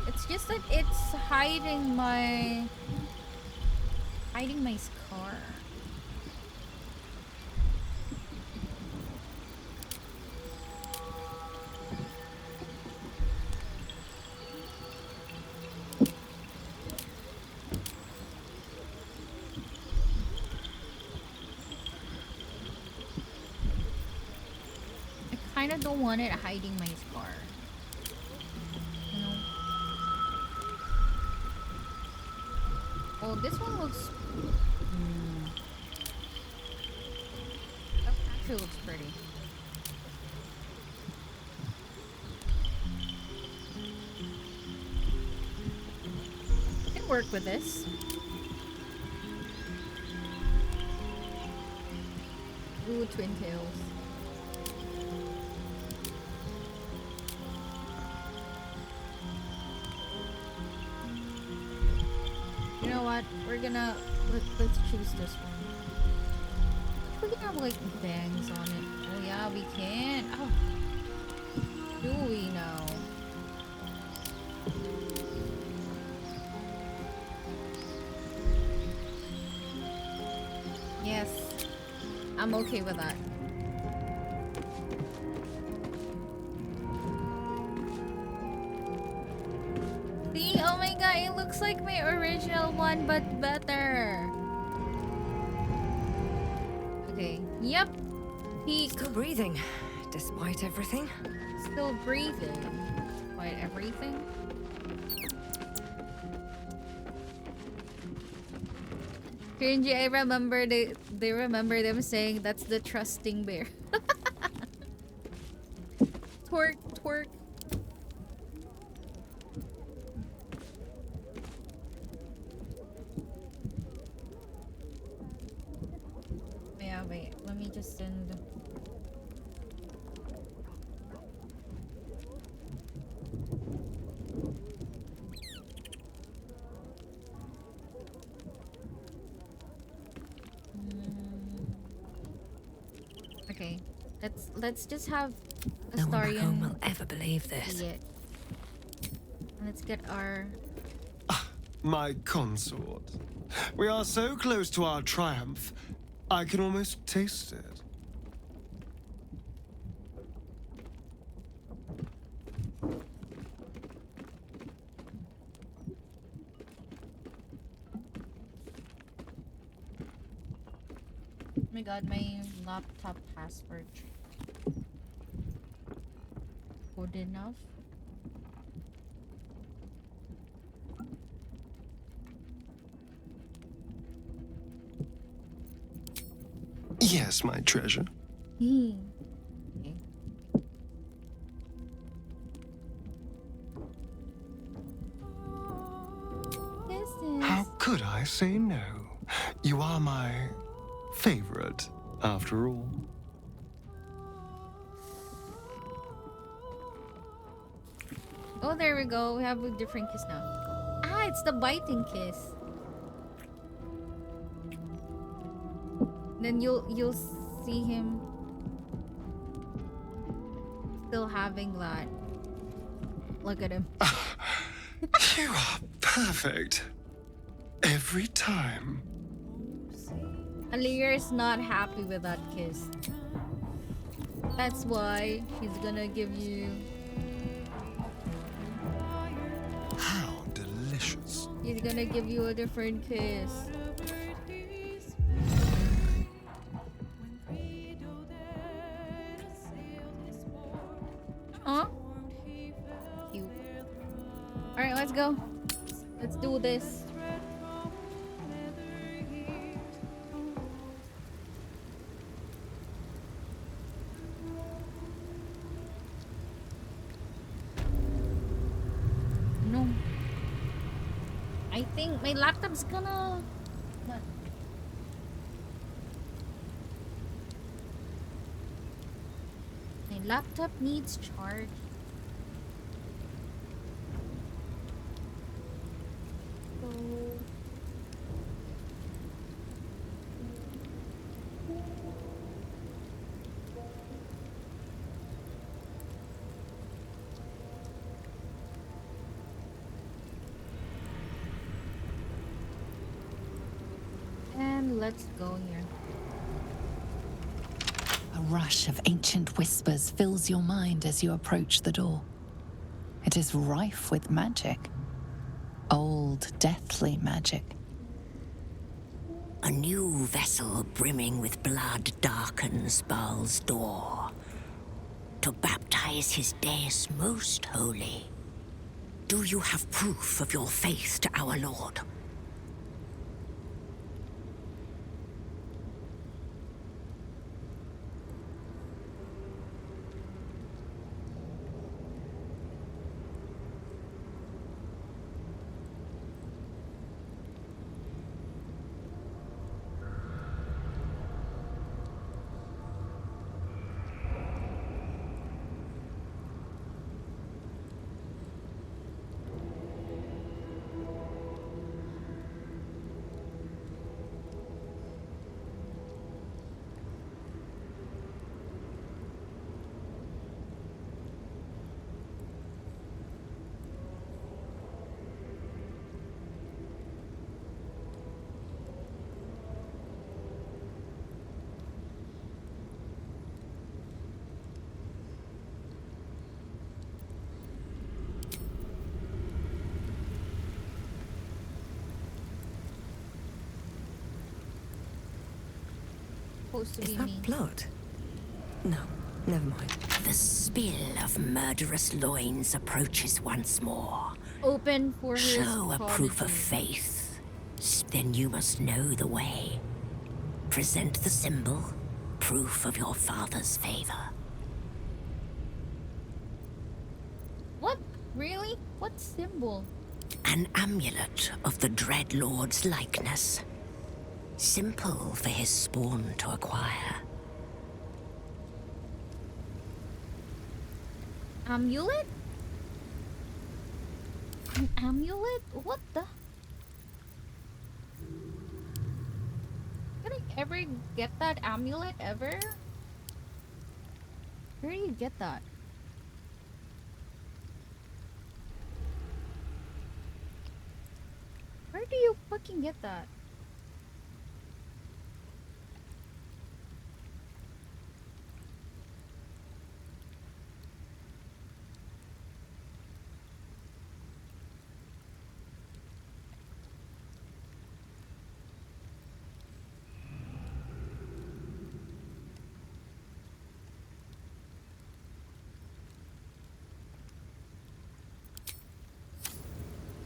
It's just that it's hiding my scar. I kind of don't want it hiding my scar. You know? Oh, this one looks. That actually looks pretty. I can work with this. Ooh, twin tails. You know what? We're gonna let's choose this one. We can have like bangs on it. Oh yeah, we can. Oh, do we now? Yes, I'm okay with that. See, oh my god, it looks like my original one, but better. Okay, yep. He still breathing, despite everything. Still breathing, despite everything. Cringy, I remember they remember them saying that's the trusting bear. Twerk, twerk. Yeah, wait, let me just send. Okay, let's just have a no one back Astarion. home will ever believe this. Yeah. Let's get our. My consort. We are so close to our triumph, I can almost taste it. Oh my god, my laptop password. Good enough? Yes, my treasure. Okay. How could I say no? You are my favorite, after all. Oh, there we go. We have a different kiss now. Ah, it's the biting kiss. Then you'll see him still having that. Look at him. You are perfect. Every time. Alira's not happy with that kiss. That's why she's gonna give you. How delicious. He's gonna give you a different kiss. Huh? Cute. Alright, let's go. Let's do this. No. I think my laptop's gonna. What? My laptop needs charge. And let's go here. A rush of ancient whispers fills your mind as you approach the door. It is rife with magic. Old, deathly magic. A new vessel brimming with blood darkens Baal's door to baptize his deus most holy. Do you have proof of your faith to our Lord? Is that blood? No, never mind. The spill of murderous loins approaches once more. Open for his Show a proof of prodigy. faith. Then you must know the way. Present the symbol, proof of your father's favor. What? Really? What symbol? An amulet of the Dread Lord's likeness. Simple for his spawn to acquire. Amulet? An amulet? What the? Can I ever get that amulet ever? Where do you get that? Where do you fucking get that?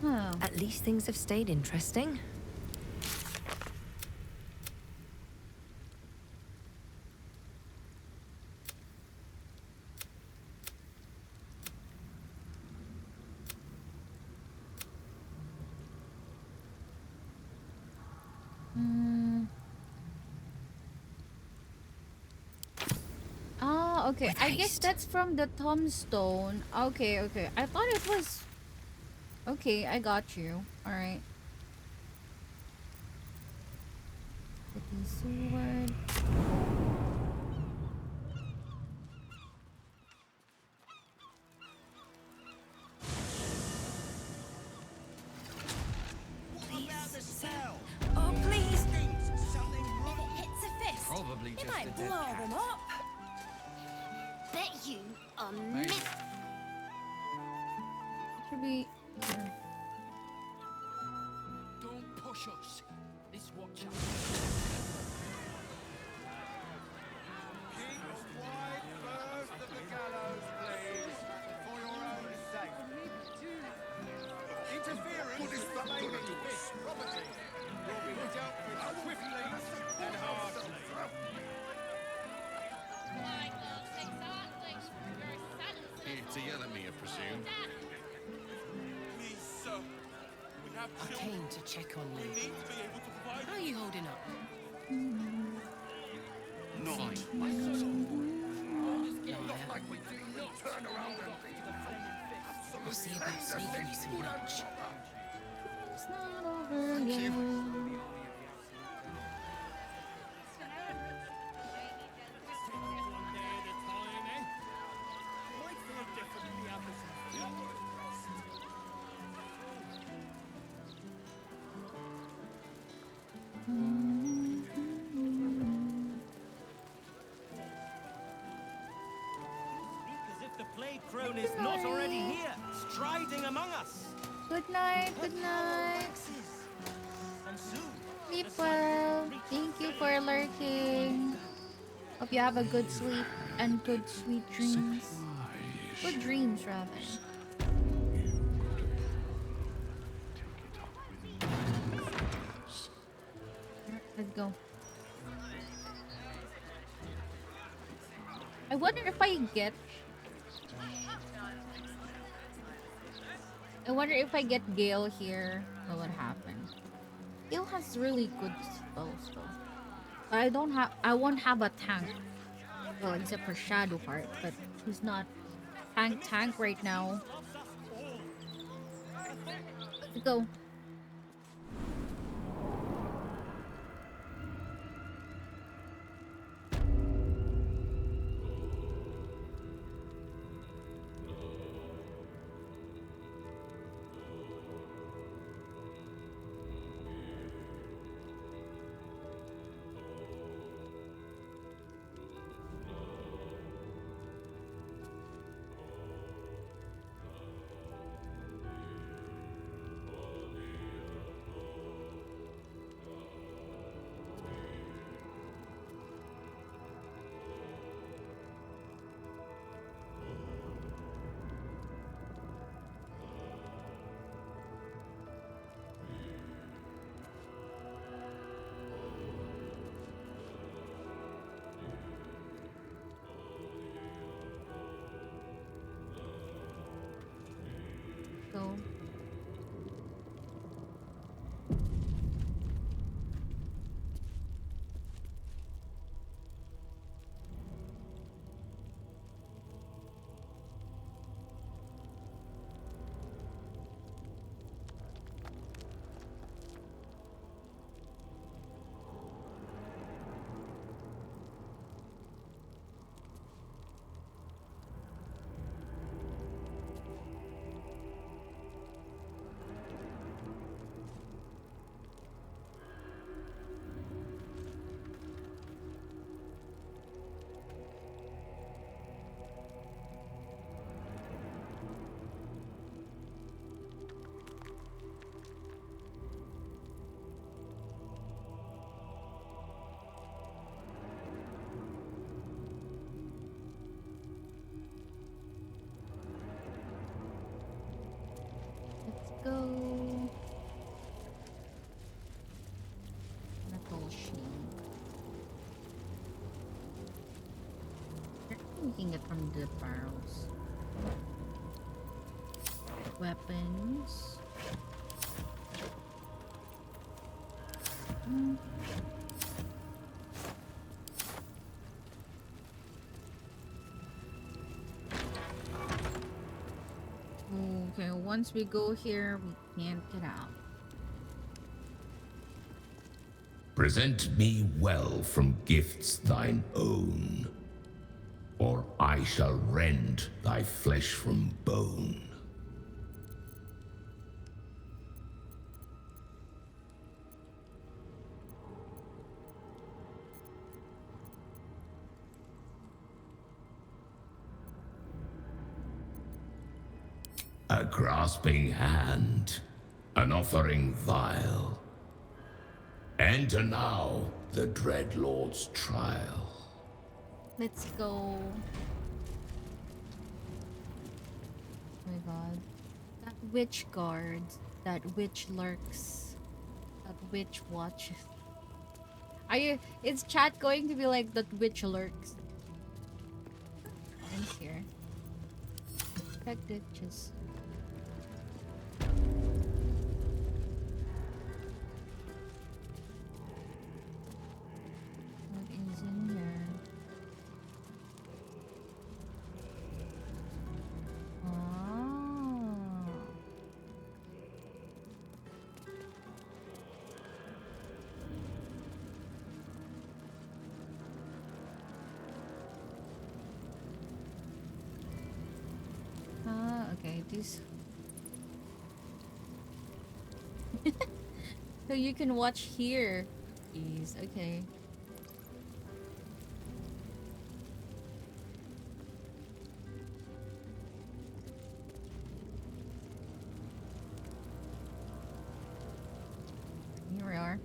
Oh. At least things have stayed interesting. Ah, okay. I guess that's from the tombstone. Okay, okay. I thought it was... Okay, I got you. Alright. City sword. Oh, please! If it hits a fist, Probably it just might a dead blow cat. them up. Bet you are Should be... Don't push us. This watch out. Keep wide berth of the gallows, please, for your own sake. Interference with remaining fish property will be dealt with swiftly and harshly. Here to yell at me, I presume. Please, sir. We have I came to check on We you. need to be able to provide. How are you holding up? Not. Like we do not turn around and I'll see about sneaking you some lunch. It's not As if the plague crone is not already here, striding among us. Good night, good night. And soon, Sleep well. Thank you for lurking. Hope you have a good sleep and good sweet dreams. Good dreams, rather. Let's go. I wonder if I get Gale here, what would happen? Gale has really good spells though. But I won't have a tank. Well, except for Shadowheart, but he's not tank right now. Let's go. Go. Let's go. Metal shield. We can get from the barrels. Weapons. Okay, once we go here, we can't get out. Present me well from gifts thine own, or I shall rend thy flesh from bone. A grasping hand, an offering vile. Enter now the Dread Lord's trial. Let's go. Oh my god. That witch guards, that witch lurks, that witch watches. Is chat going to be like that witch lurks? In here. Protect witches. What is in here? this. So you can watch here. Jeez, okay. Here we are.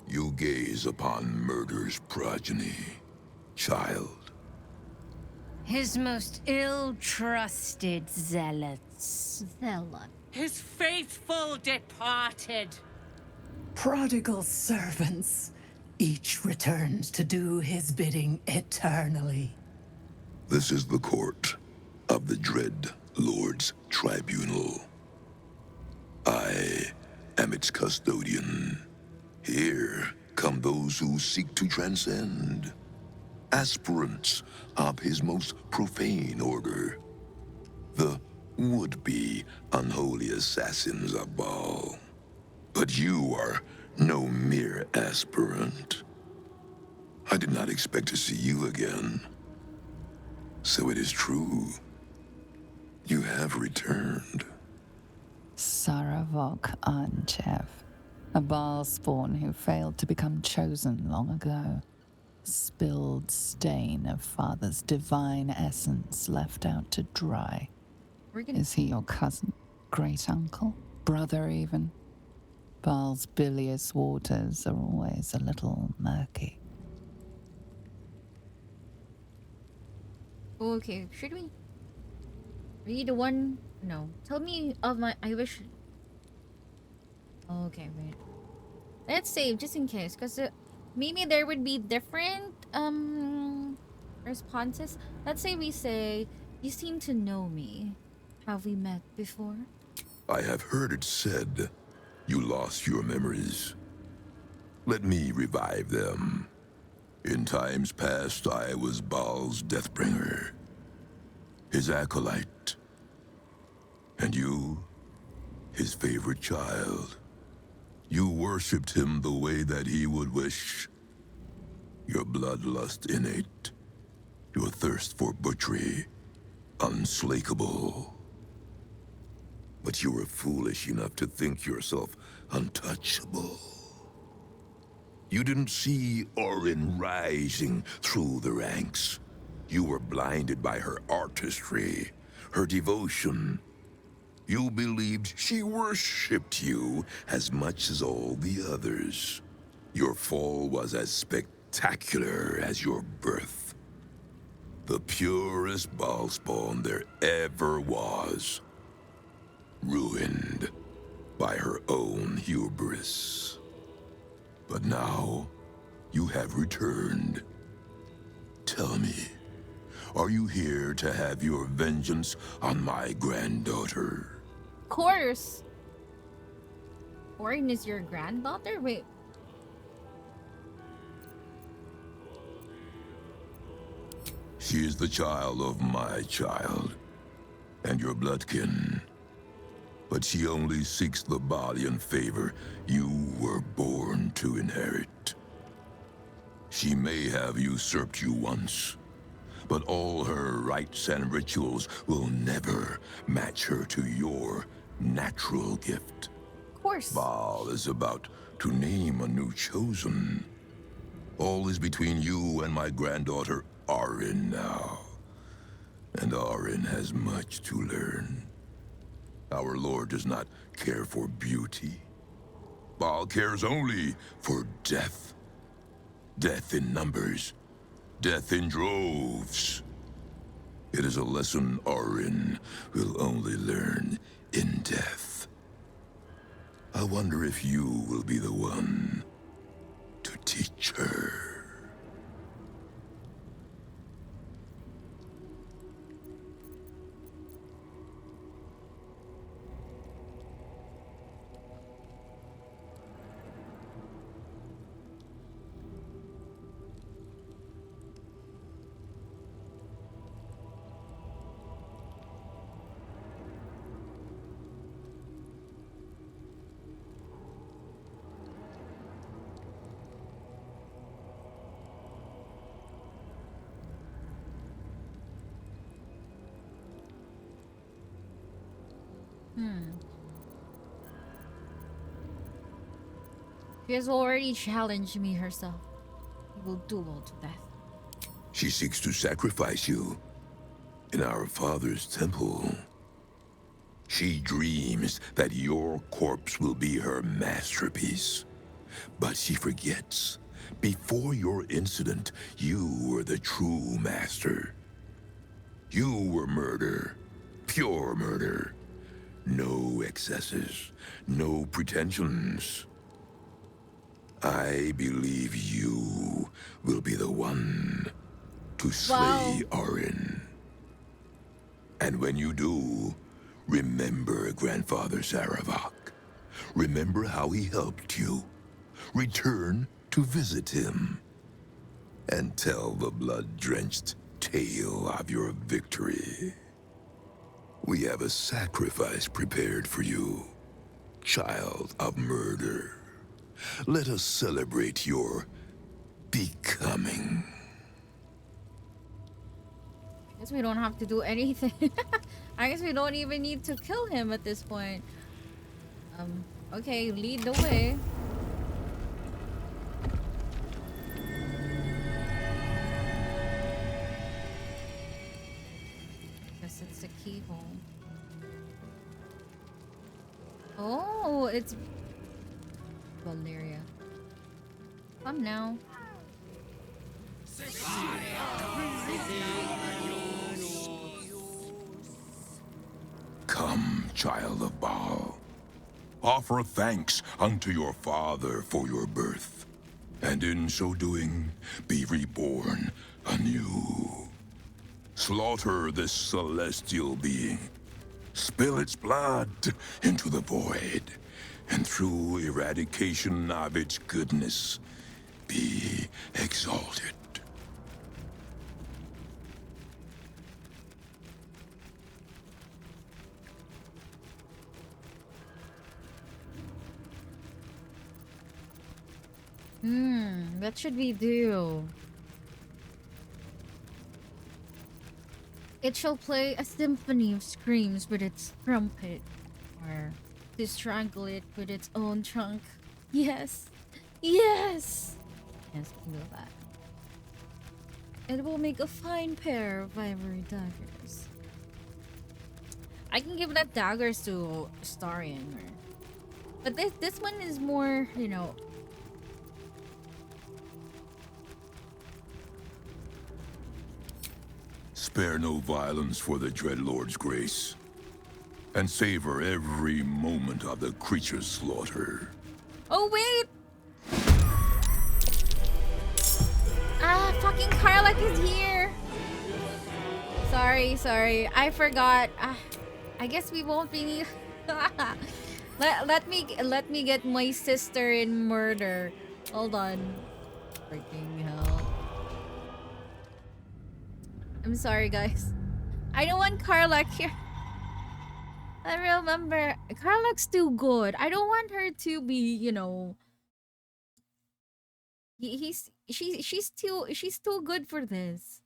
You gaze upon murder's progeny, child. His most ill-trusted zealots. Zealot. His faithful departed. Prodigal servants, each returns to do his bidding eternally. This is the court of the Dread Lord's Tribunal. I am its custodian. Here come those who seek to transcend. Aspirants of his most profane order. The would-be unholy assassins of Baal. But you are no mere aspirant. I did not expect to see you again. So it is true. You have returned. Saravok Anchev, a Baal spawn who failed to become chosen long ago. Spilled stain of Father's divine essence left out to dry. Is he your cousin? Great uncle? Brother even? Baal's bilious waters are always a little murky. Okay, should we read one? No. Tell me of my. I wish. Okay, wait. Let's save just in case, because maybe there would be different responses. Let's say we say, "You seem to know me. Have we met before?" I have heard it said you lost your memories. Let me revive them. In times past, I was Baal's deathbringer, his acolyte, and you, his favorite child. You worshipped him the way that he would wish. Your bloodlust innate, your thirst for butchery unslakable. But you were foolish enough to think yourself untouchable. You didn't see Orin rising through the ranks. You were blinded by her artistry, her devotion. You believed she worshipped you as much as all the others. Your fall was as spectacular as your birth. The purest Baalspawn there ever was. Ruined by her own hubris. But now, you have returned. Tell me, are you here to have your vengeance on my granddaughter? Of course. Orin is your granddaughter? Wait. She is the child of my child, and your bloodkin. But she only seeks the Baalian favor you were born to inherit. She may have usurped you once, but all her rites and rituals will never match her to your natural gift. Of course. Baal is about to name a new chosen. All is between you and my granddaughter, Orin, now. And Orin has much to learn. Our Lord does not care for beauty. Baal cares only for death. Death in numbers. Death in droves. It is a lesson Orin will only learn in death. I wonder if you will be the one to teach her. She has already challenged me herself. We will duel to death. She seeks to sacrifice you in our father's temple. She dreams that your corpse will be her masterpiece. But she forgets, before your incident, you were the true master. You were murder, pure murder. No excesses, no pretensions. I believe you will be the one to slay Arin. And when you do, remember Grandfather Saravak. Remember how he helped you. Return to visit him. And tell the blood-drenched tale of your victory. We have a sacrifice prepared for you, child of murder. Let us celebrate your becoming. I guess we don't have to do anything. I guess we don't even need to kill him at this point. Okay, lead the way. Guess it's the keyhole. Oh, it's Valeria. Come now. Come, child of Baal. Offer thanks unto your father for your birth, and in so doing, be reborn anew. Slaughter this celestial being. Spill its blood into the void, and through eradication of its goodness, be exalted. What should we do? It shall play a symphony of screams with its trumpet, or to strangle it with its own trunk. Yes! Yes! Yes, we can do that. It will make a fine pair of ivory daggers. I can give that daggers to Starion, but this one is more, you know. Spare no violence for the Dreadlord's grace, and savor every moment of the creature's slaughter. Oh wait! Ah, fucking Karlach is here! Sorry, I forgot. I guess we won't be let me get my sister in murder. Hold on. Freaking hell. I'm sorry, guys. I don't want Karlach here. I remember Karlach's too good. I don't want her to be, you know. She's too good for this.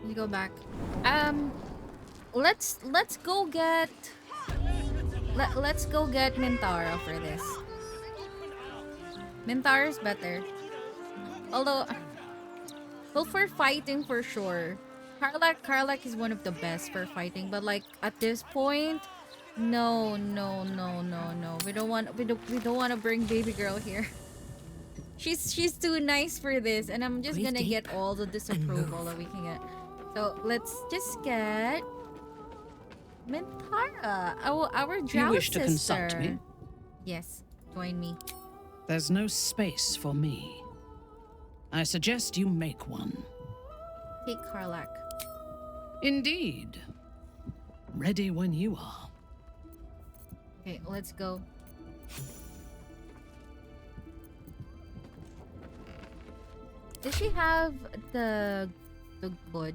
Let me go back. Let's go get let's go get Mintara for this. Mintara's better. Although, well, for fighting for sure. Karlach is one of the best for fighting, but like at this point, no. We don't want to bring baby girl here. She's too nice for this, and I'm just gonna get all the disapproval that we can get. So let's just get Mintara, our drow You wish to sister. consult me? Yes, join me. There's no space for me. I suggest you make one. Take Karlach. Indeed. Ready when you are. Okay, let's go. Does she have the good?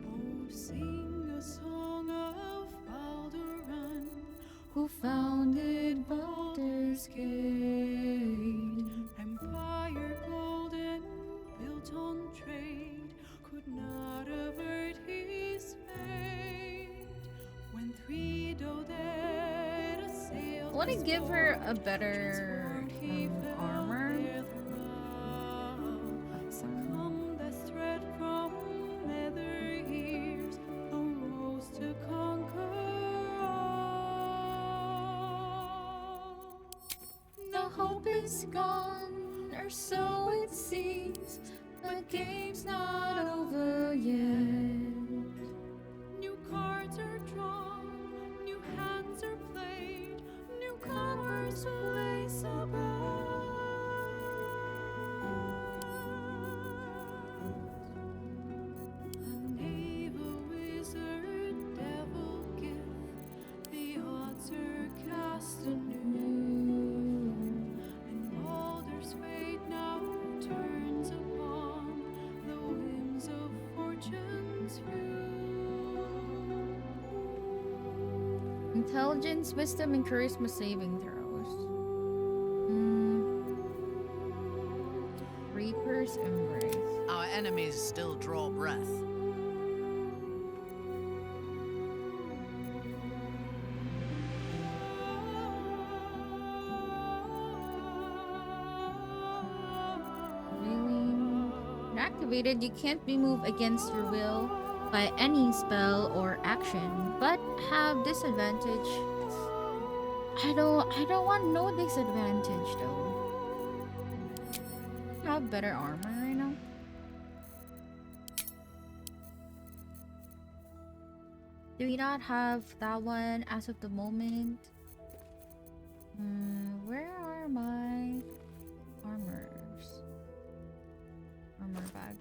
Oh, sing a song of Baldur, who founded Baldur's Gate. Empire golden, built on trade, could not avert his fate. When three dead assailed, I want to give her a better armor. Succumbed as thread from nether ears, arose to conquer all. No hope is gone, or so it seems, but game's not over yet. New cards are drawn, new hands are played, newcomers place above. A knave, a wizard, devil gift, the odds are cast anew, and Baldur's fate now turns upon the whims of fortune's view. Intelligence, wisdom, and charisma saving throws. Reaper's Embrace. Our enemies still draw breath. When activated, you can't be moved against your will by any spell or action, but have disadvantage. I don't want no disadvantage though. Have better armor right now. Do we not have that one as of the moment? Where are my armors? Armor bag.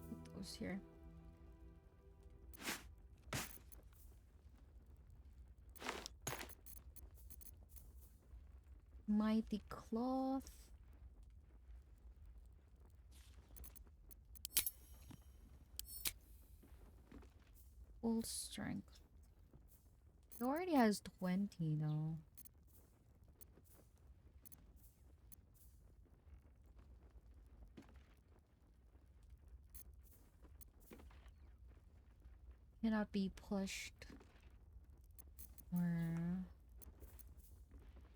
Put those here. Mighty cloth. Full strength. It already has 20 though. Cannot be pushed. Or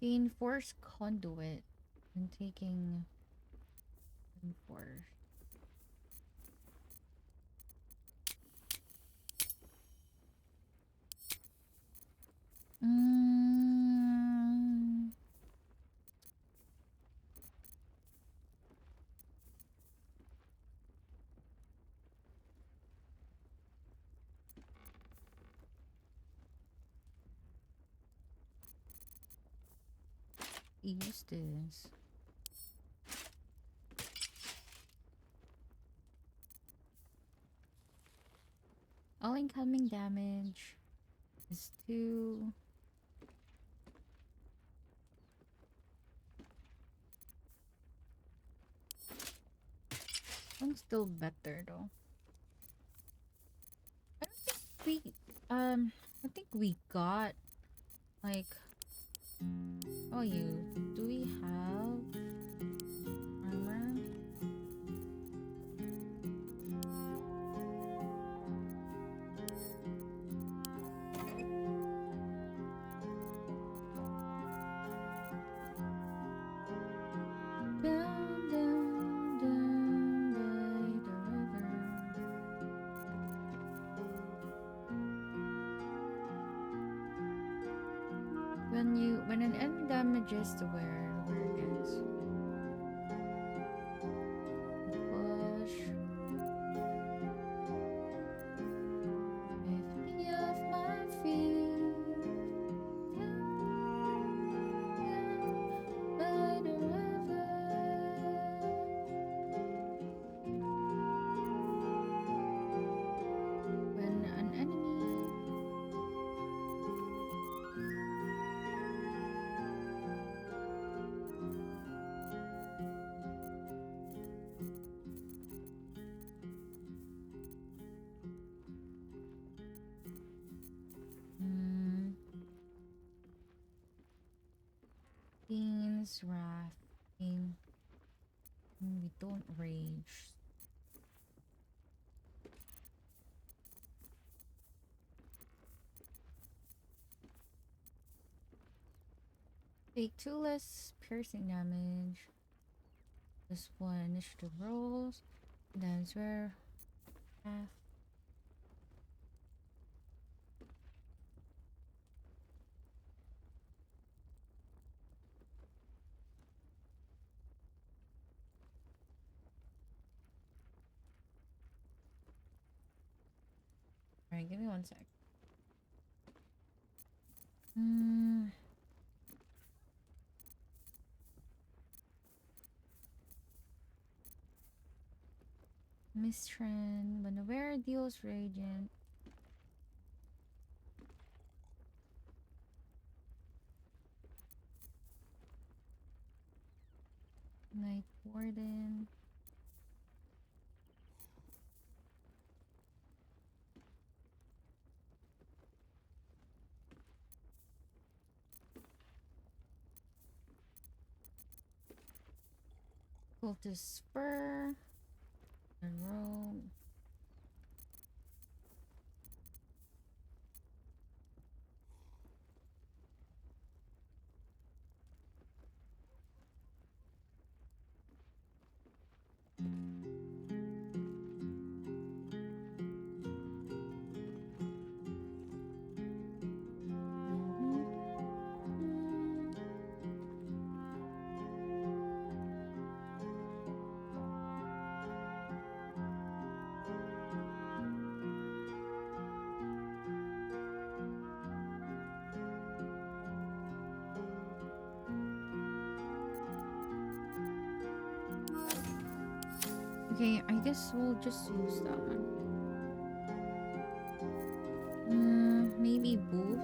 gain force conduit and taking force. Use this. All incoming damage is 2. One's still better though. I think we got like do we have armor? When an enemy damages the wearer against push 50 of my feet by the river. His wrath came. We don't rage. Take 2 less piercing damage. This one initiative rolls. That's where half. Alright, give me 1 sec. Mistrend. When aware deals radiant. Night Warden. Cultist Spur. And Rogue. Okay, I guess we'll just use that one. Maybe boots.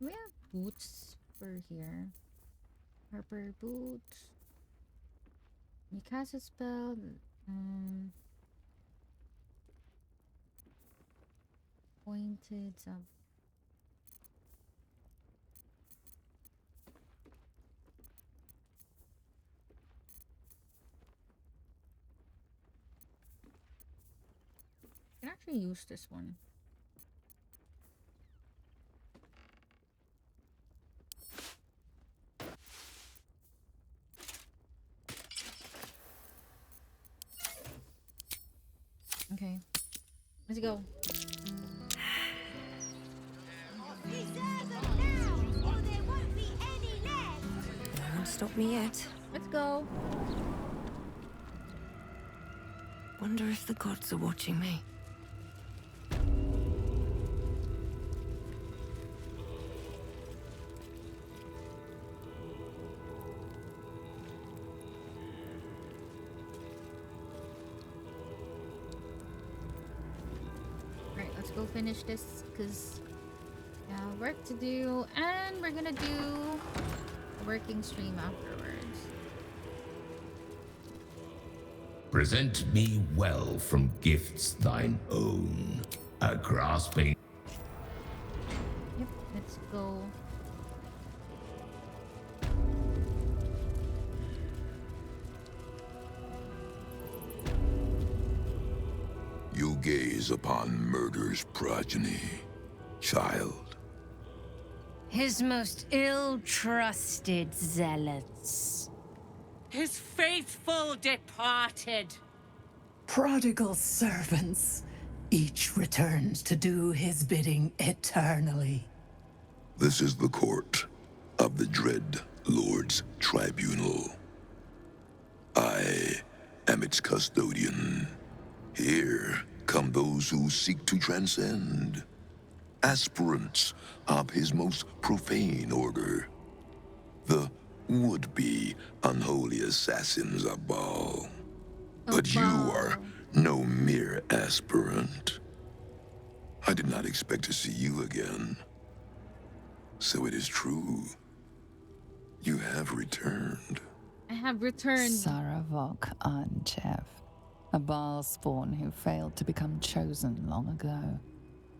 We have boots for here. Harper boots. You cast a spell. Pointed up. I can actually use this one. Okay, let's go. No one stopped me yet. Let's go. Wonder if the gods are watching me. Right, let's go finish this because yeah, work to do, and we're gonna do a working stream afterwards. Present me well from gifts thine own, a grasping. Yep, let's go. You gaze upon murder's progeny, child. His most ill-trusted zealots. His faithful departed. Prodigal servants, each returns to do his bidding eternally. This is the court. of the Dread Lord's Tribunal. I am its custodian. Here come those who seek to transcend, aspirants of his most profane order, the would-be unholy assassins of Baal. But you are no mere aspirant. I did not expect to see you again. So it is true. You have returned. I have returned. Saravok Anchev, a Baal spawn who failed to become chosen long ago.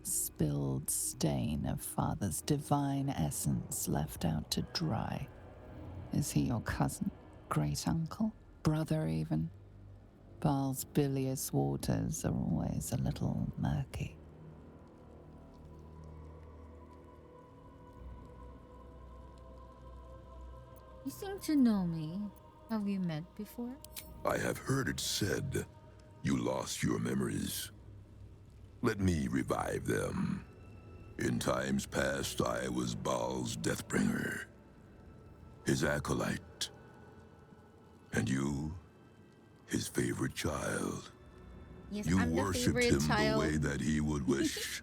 Spilled stain of Father's divine essence left out to dry. Is he your cousin? Great uncle? Brother even? Baal's bilious waters are always a little murky. You seem to know me. Have we met before? I have heard it said you lost your memories. Let me revive them. In times past, I was Baal's Deathbringer, his acolyte. And you, his favorite child. Yes, You I'm the worshipped favorite him child. the way that he would wish.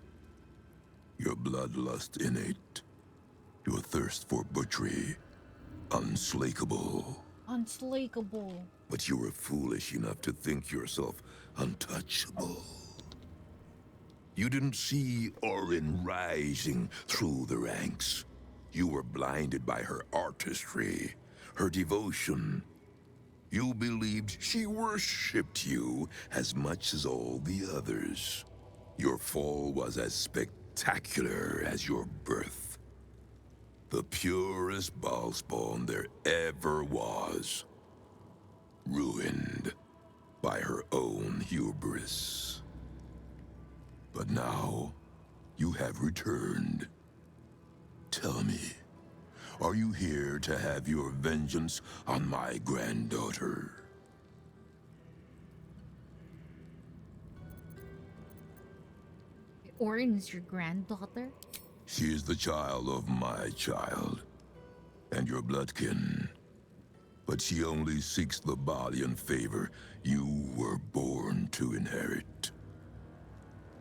Your bloodlust innate. Your thirst for butchery unslakable. Unslakable. But you were foolish enough to think yourself untouchable. You didn't see Orin rising through the ranks. You were blinded by her artistry, her devotion. You believed she worshipped you as much as all the others. Your fall was as spectacular as your birth. The purest Baalspawn there ever was. Ruined by her own hubris. But now, you have returned. Tell me, are you here to have your vengeance on my granddaughter? Orin is your granddaughter? She is the child of my child, and your bloodkin. But she only seeks the Baalian favor you were born to inherit.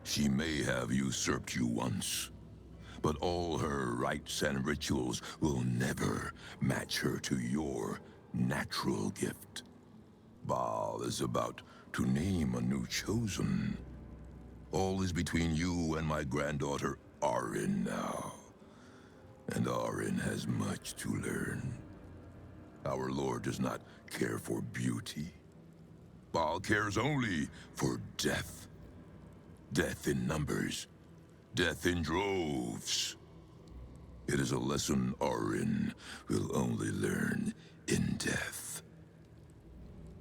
She may have usurped you once, but all her rites and rituals will never match her to your natural gift. Baal is about to name a new chosen. All is between you and my granddaughter, Arin, now. And Arin has much to learn. Our Lord does not care for beauty. Baal cares only for death. Death in numbers. Death in droves. It is a lesson Arin will only learn in death.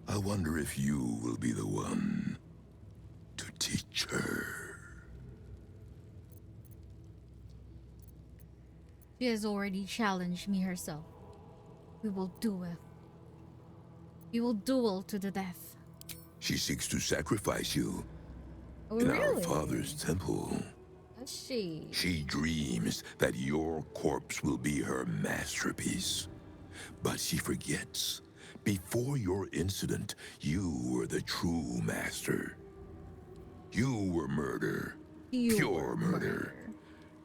I wonder if you will be the one to teach her. She has already challenged me herself. We will duel. We will duel to the death. She seeks to sacrifice you Oh, in our really? father's temple. Does she? She dreams that your corpse will be her masterpiece. But she forgets, before your incident, you were the true master. You were murder. Pure murder.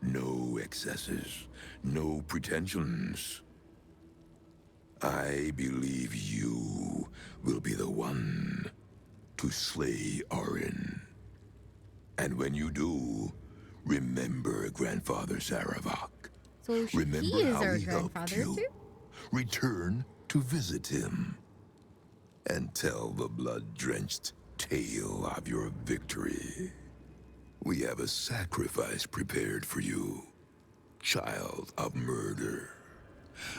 No excesses. No pretensions. I believe you will be the one to slay Arin. And when you do, remember Grandfather Saravok. So Remember he is how our he helped grandfather you. too? Return to visit him. And tell the blood-drenched tale of your victory. We have a sacrifice prepared for you, child of murder.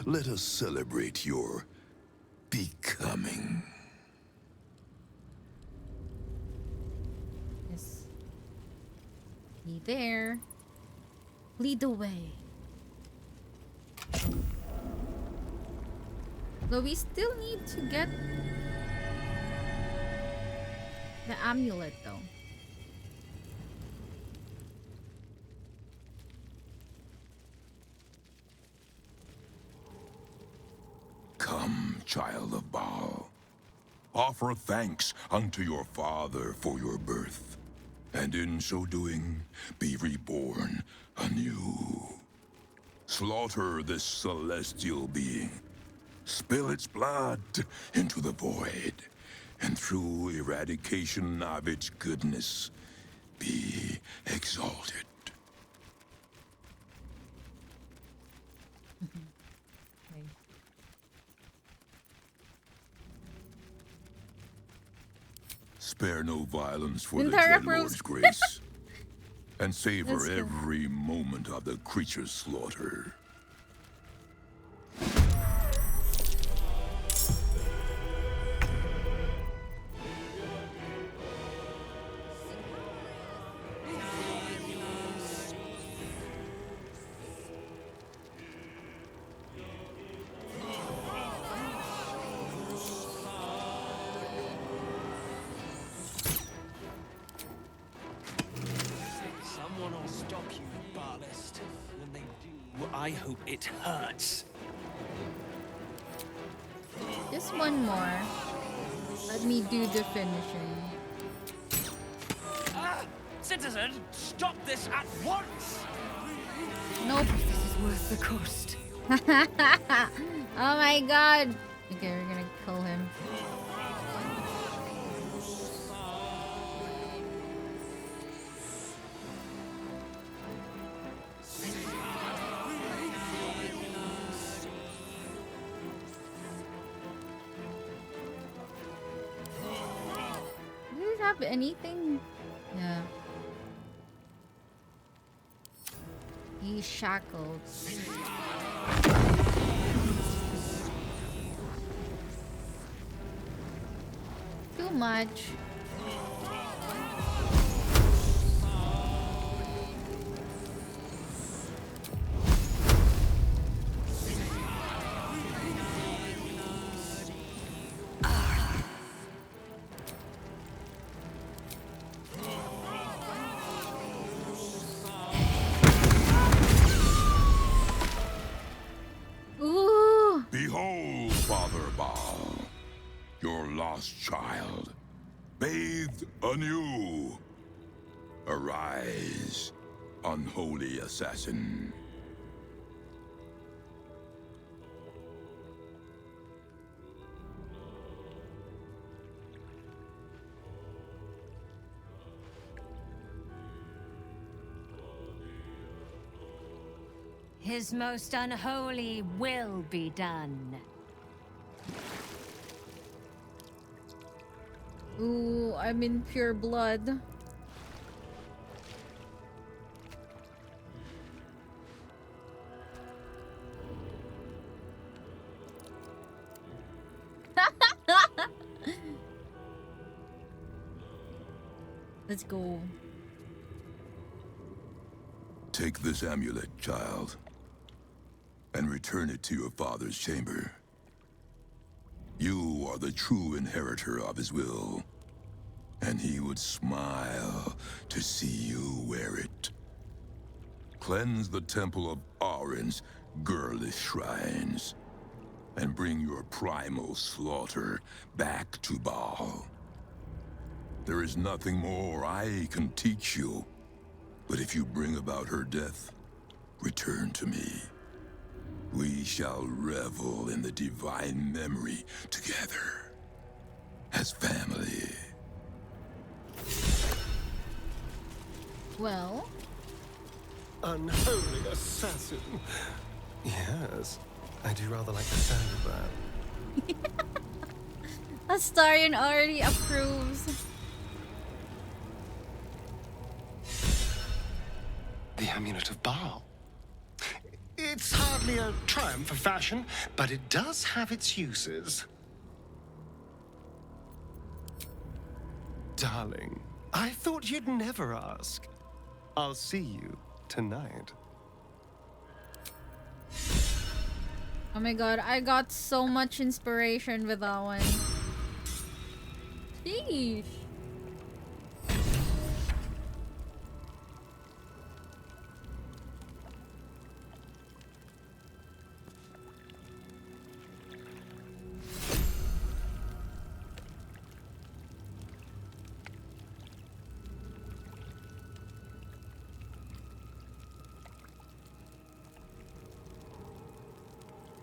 Let us celebrate your becoming. Yes. Be there. Lead the way. So we still need to get the amulet though. offer thanks unto your father for your birth, and in so doing, be reborn anew. Slaughter this celestial being, spill its blood into the void, and through eradication of its goodness, be exalted. Spare no violence for the Entire Dreadlord's grace, and savor That's good. every moment of the creature's slaughter. Someone will stop you, Ballast. When they do, I hope it hurts. Just one more. Let me do the finishing. Ah! Citizen, stop this at once! Nope. This is worth the cost. Oh my god. Okay, we're gonna kill him. Does it have anything? Yeah. He's shackled. Too much. Ooh. Behold, Father Baal, your lost child, bathed anew. Arise, unholy assassin. His most unholy will be done. Ooh, I'm in pure blood. Let's go. Take this amulet, child, and return it to your father's chamber. You are the true inheritor of his will, and he would smile to see you wear it. Cleanse the temple of Aurin's girlish shrines, and bring your primal slaughter back to Baal. There is nothing more I can teach you, but if you bring about her death, return to me. We shall revel in the divine memory together, as family. Well, Unholy assassin. Yes, I do rather like the sound of that. Astarion already approves. The Amulet of Baal. It's hardly a triumph of fashion, but it does have its uses. Darling, I thought you'd never ask. I'll see you tonight. Oh my god, I got so much inspiration with that one. Sheesh.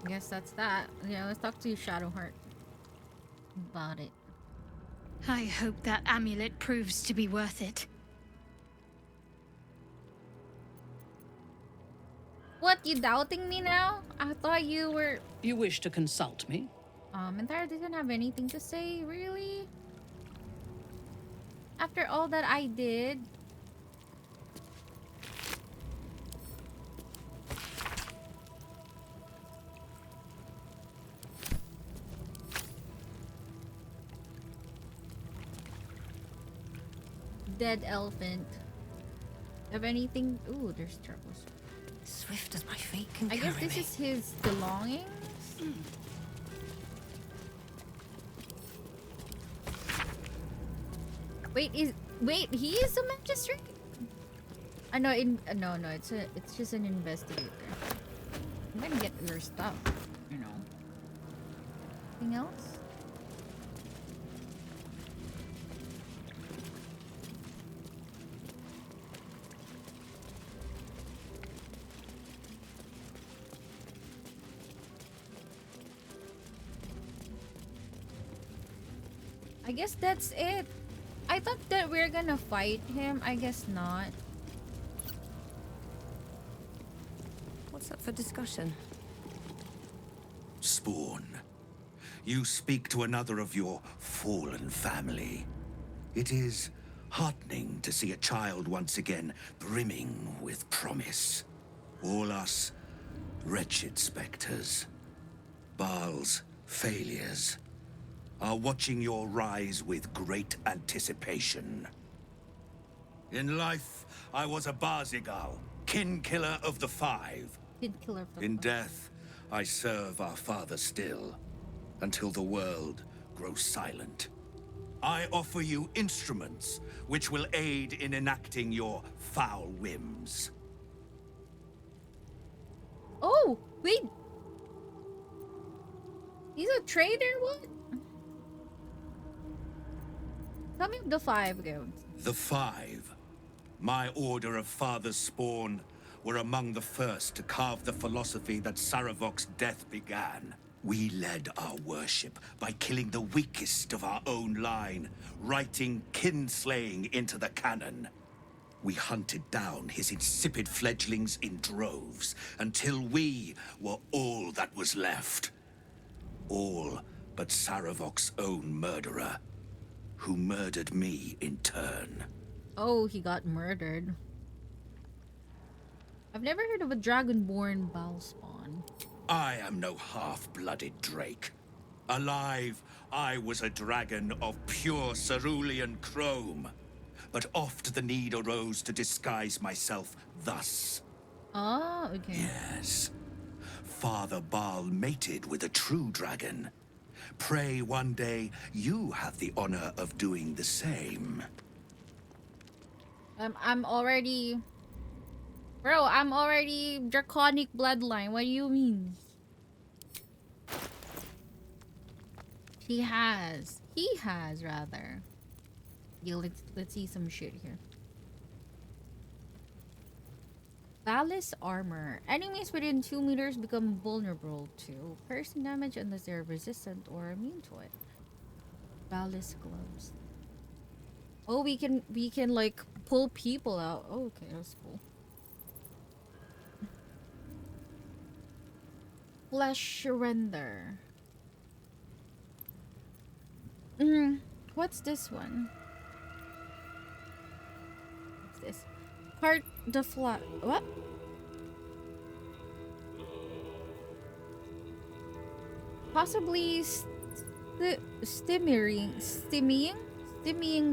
I guess that's that. Yeah, let's talk to Shadowheart about it. I hope that amulet proves to be worth it. What, you doubting me now? I thought you were... You wish to consult me? Mentara didn't have anything to say, really? After all that I did? Dead elephant. Have anything? Ooh, there's troubles. Swift as my feet can I carry guess this me. is his belongings. Wait, he is a magistrate? I know. No, it's just an investigator. I'm gonna get your stuff. You know. Anything else? I guess that's it. I thought that we're gonna fight him. I guess not. What's up for discussion? Spawn, you speak to another of your fallen family. It is heartening to see a child once again brimming with promise. All us wretched specters, Baal's failures, are watching your rise with great anticipation. In life, I was a Barzigal, kin killer of the Five. Kid killer. In death, I serve our father still, until the world grows silent. I offer you instruments which will aid in enacting your foul whims. Oh, wait. He's a traitor? What? Tell me the Five again. The Five, my order of father's spawn, were among the first to carve the philosophy that Saravok's death began. We led our worship by killing the weakest of our own line, writing kinslaying into the canon. We hunted down his insipid fledglings in droves until we were all that was left. All but Saravok's own murderer, who murdered me in turn. Oh, he got murdered. I've never heard of a dragonborn Balspawn. I am no half-blooded Drake. Alive, I was a dragon of pure cerulean chrome. But oft the need arose to disguise myself thus. Oh, okay. Yes. Father Baal mated with a true dragon. Pray one day you have the honor of doing the same. I'm already... Bro, I'm already draconic bloodline. What do you mean? He has, rather. Yeah, let's see some shit here. Ballast armor. Enemies within 2 meters become vulnerable to piercing damage unless they're resistant or immune to it. Ballast gloves. Oh, we can like pull people out. Oh, okay, that's cool. Flesh render. What's this one? What's this? Part the flat. What? Possibly stymieing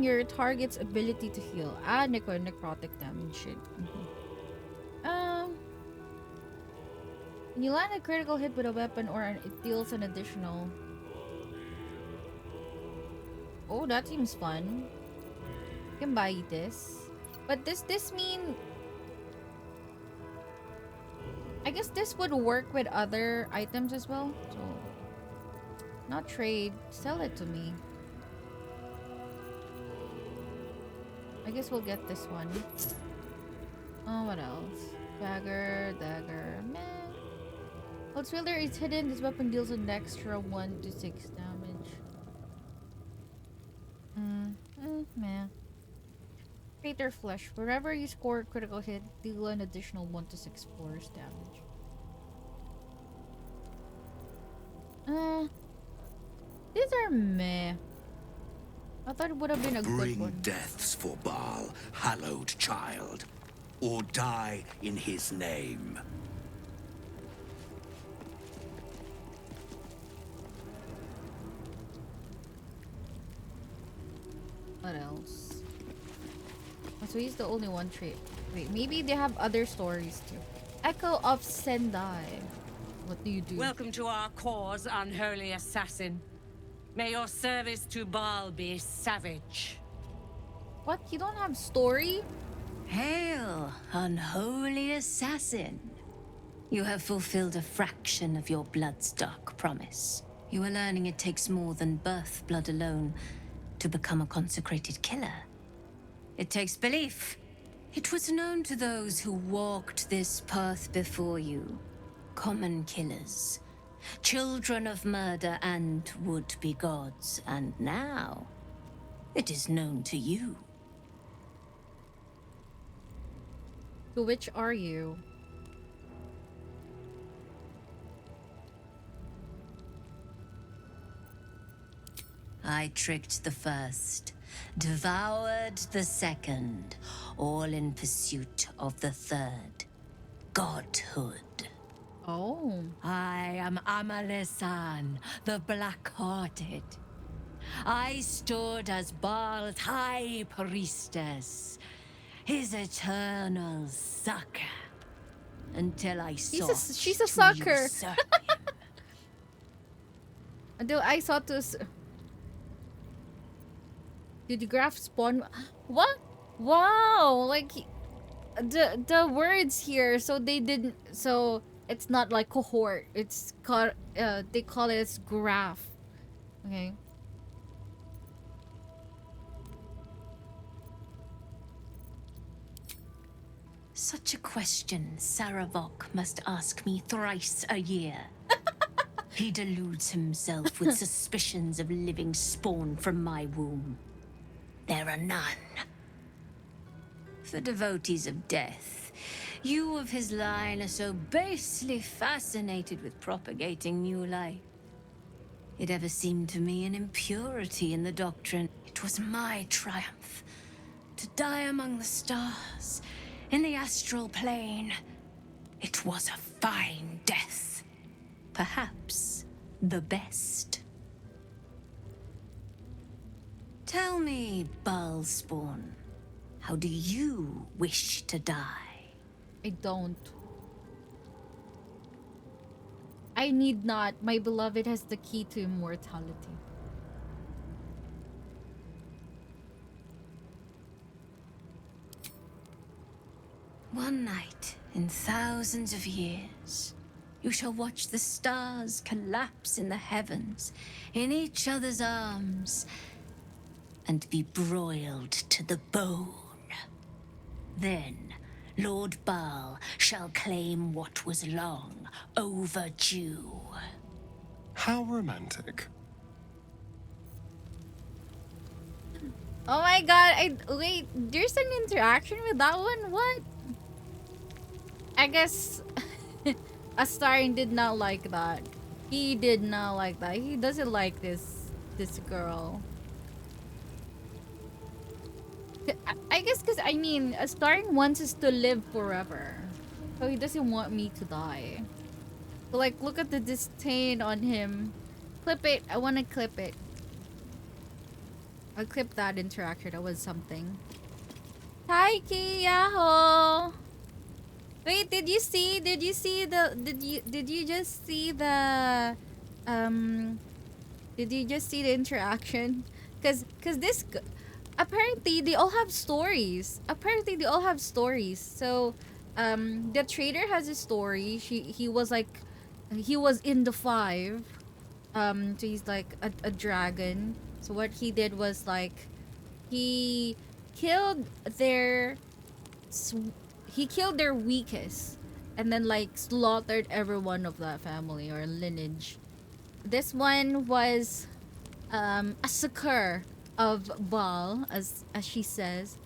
your target's ability to heal. Ah, necrotic damage shit. When you land a critical hit with a weapon it deals an additional... Oh, that seems fun. You can buy this. But this mean... I guess this would work with other items as well. So, not trade. Sell it to me. I guess we'll get this one. Oh, what else? Dagger. Meh. What's really is hidden. This weapon deals an extra 1 to 6 damage. Meh. Crater Flesh. Wherever you score a critical hit, deal an additional 1 to 6 force damage. These are meh. I thought it would have been a good Bring one. deaths for Baal, hallowed child, or die in his name. What else? Oh, so he's the only one trait. Wait, maybe they have other stories too. Echo of Sendai. What do you do? Welcome to our cause, unholy assassin. May your service to Baal be savage. What? You don't have story? Hail, unholy assassin. You have fulfilled a fraction of your bloodstock promise. You are learning it takes more than birth blood alone to become a consecrated killer. It takes belief. It was known to those who walked this path before you. Common killers. Children of murder and would-be gods. And now, it is known to you. So which are you? I tricked the first, devoured the second, all in pursuit of the third. Godhood. Oh. I am Amalesan, the Black-Hearted. I stood as Baal's high priestess, his eternal sucker, until I sought she's a to sucker. usurp Until I saw to. Did the graph spawn? What? Wow! Like the words here. So they didn't. So it's not like cohort. It's called. They call it as graph. Okay. Such a question Saravok must ask me thrice a year. He deludes himself with suspicions of living spawn from my womb. There are none. For devotees of death, you of his line are so basely fascinated with propagating new life. It ever seemed to me an impurity in the doctrine. It was my triumph to die among the stars, in the astral plane. It was a fine death. Perhaps the best. Tell me, Baalspawn, how do you wish to die? I don't. I need not. My beloved has the key to immortality. One night in thousands of years, you shall watch the stars collapse in the heavens, in each other's arms, and be broiled to the bone. Then, Lord Baal shall claim what was long overdue. How romantic. Oh my god, wait, there's an interaction with that one? What? I guess Astarion did not like that. He did not like that. He doesn't like this girl. I guess because, I mean, Astarion wants us to live forever. So he doesn't want me to die. So like, look at the disdain on him. Clip it. I want to clip it. I'll clip that interaction. That was something. Taiki, yahoo! Wait, did you see the interaction? Cause this apparently they all have stories. So the trader has a story. He was in the 5. So he's like a dragon. So what he did was like he killed their weakest, and then like slaughtered every one of that family or lineage. This one was a succor of Baal, as she says.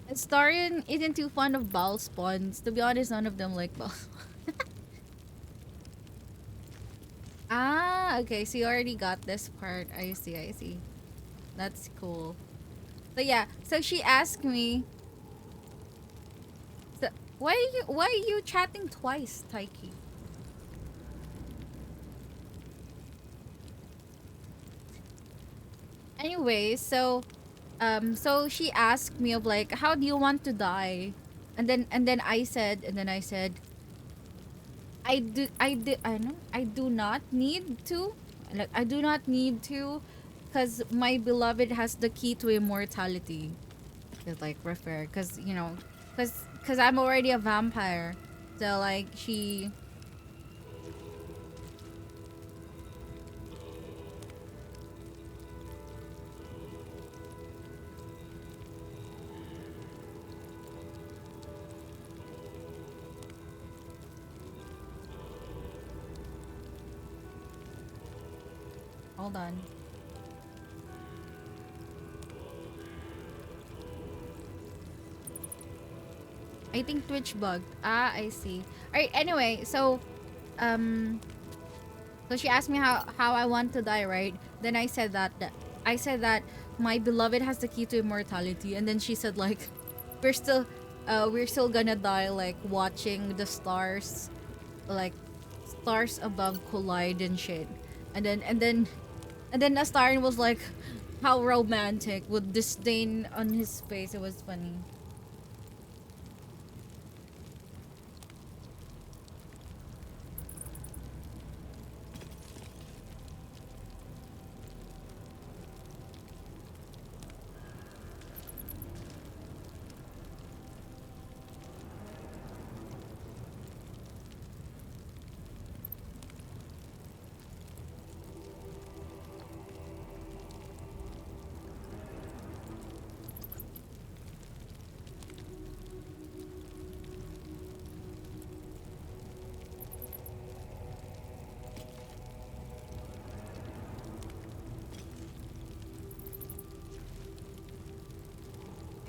Astarion isn't too fond of Baal spawns. To be honest, none of them like Baal. Ah, okay, so you already got this part. I see. That's cool. But yeah, so she asked me, so why are you chatting twice, Taiki? Anyway, so she asked me of like, how do you want to die? And then I said, I do not need to, like, I do not need to, because my beloved has the key to immortality. Just like refer, because you know, because I'm already a vampire, so like she. Hold on. I think Twitch bugged. Ah, I see. Alright, anyway, so she asked me how I want to die, right? Then I said that my beloved has the key to immortality, and then she said like we're still gonna die like watching the stars, like stars above collide and shit. And then Astarion was like, how romantic, with disdain on his face. It was funny.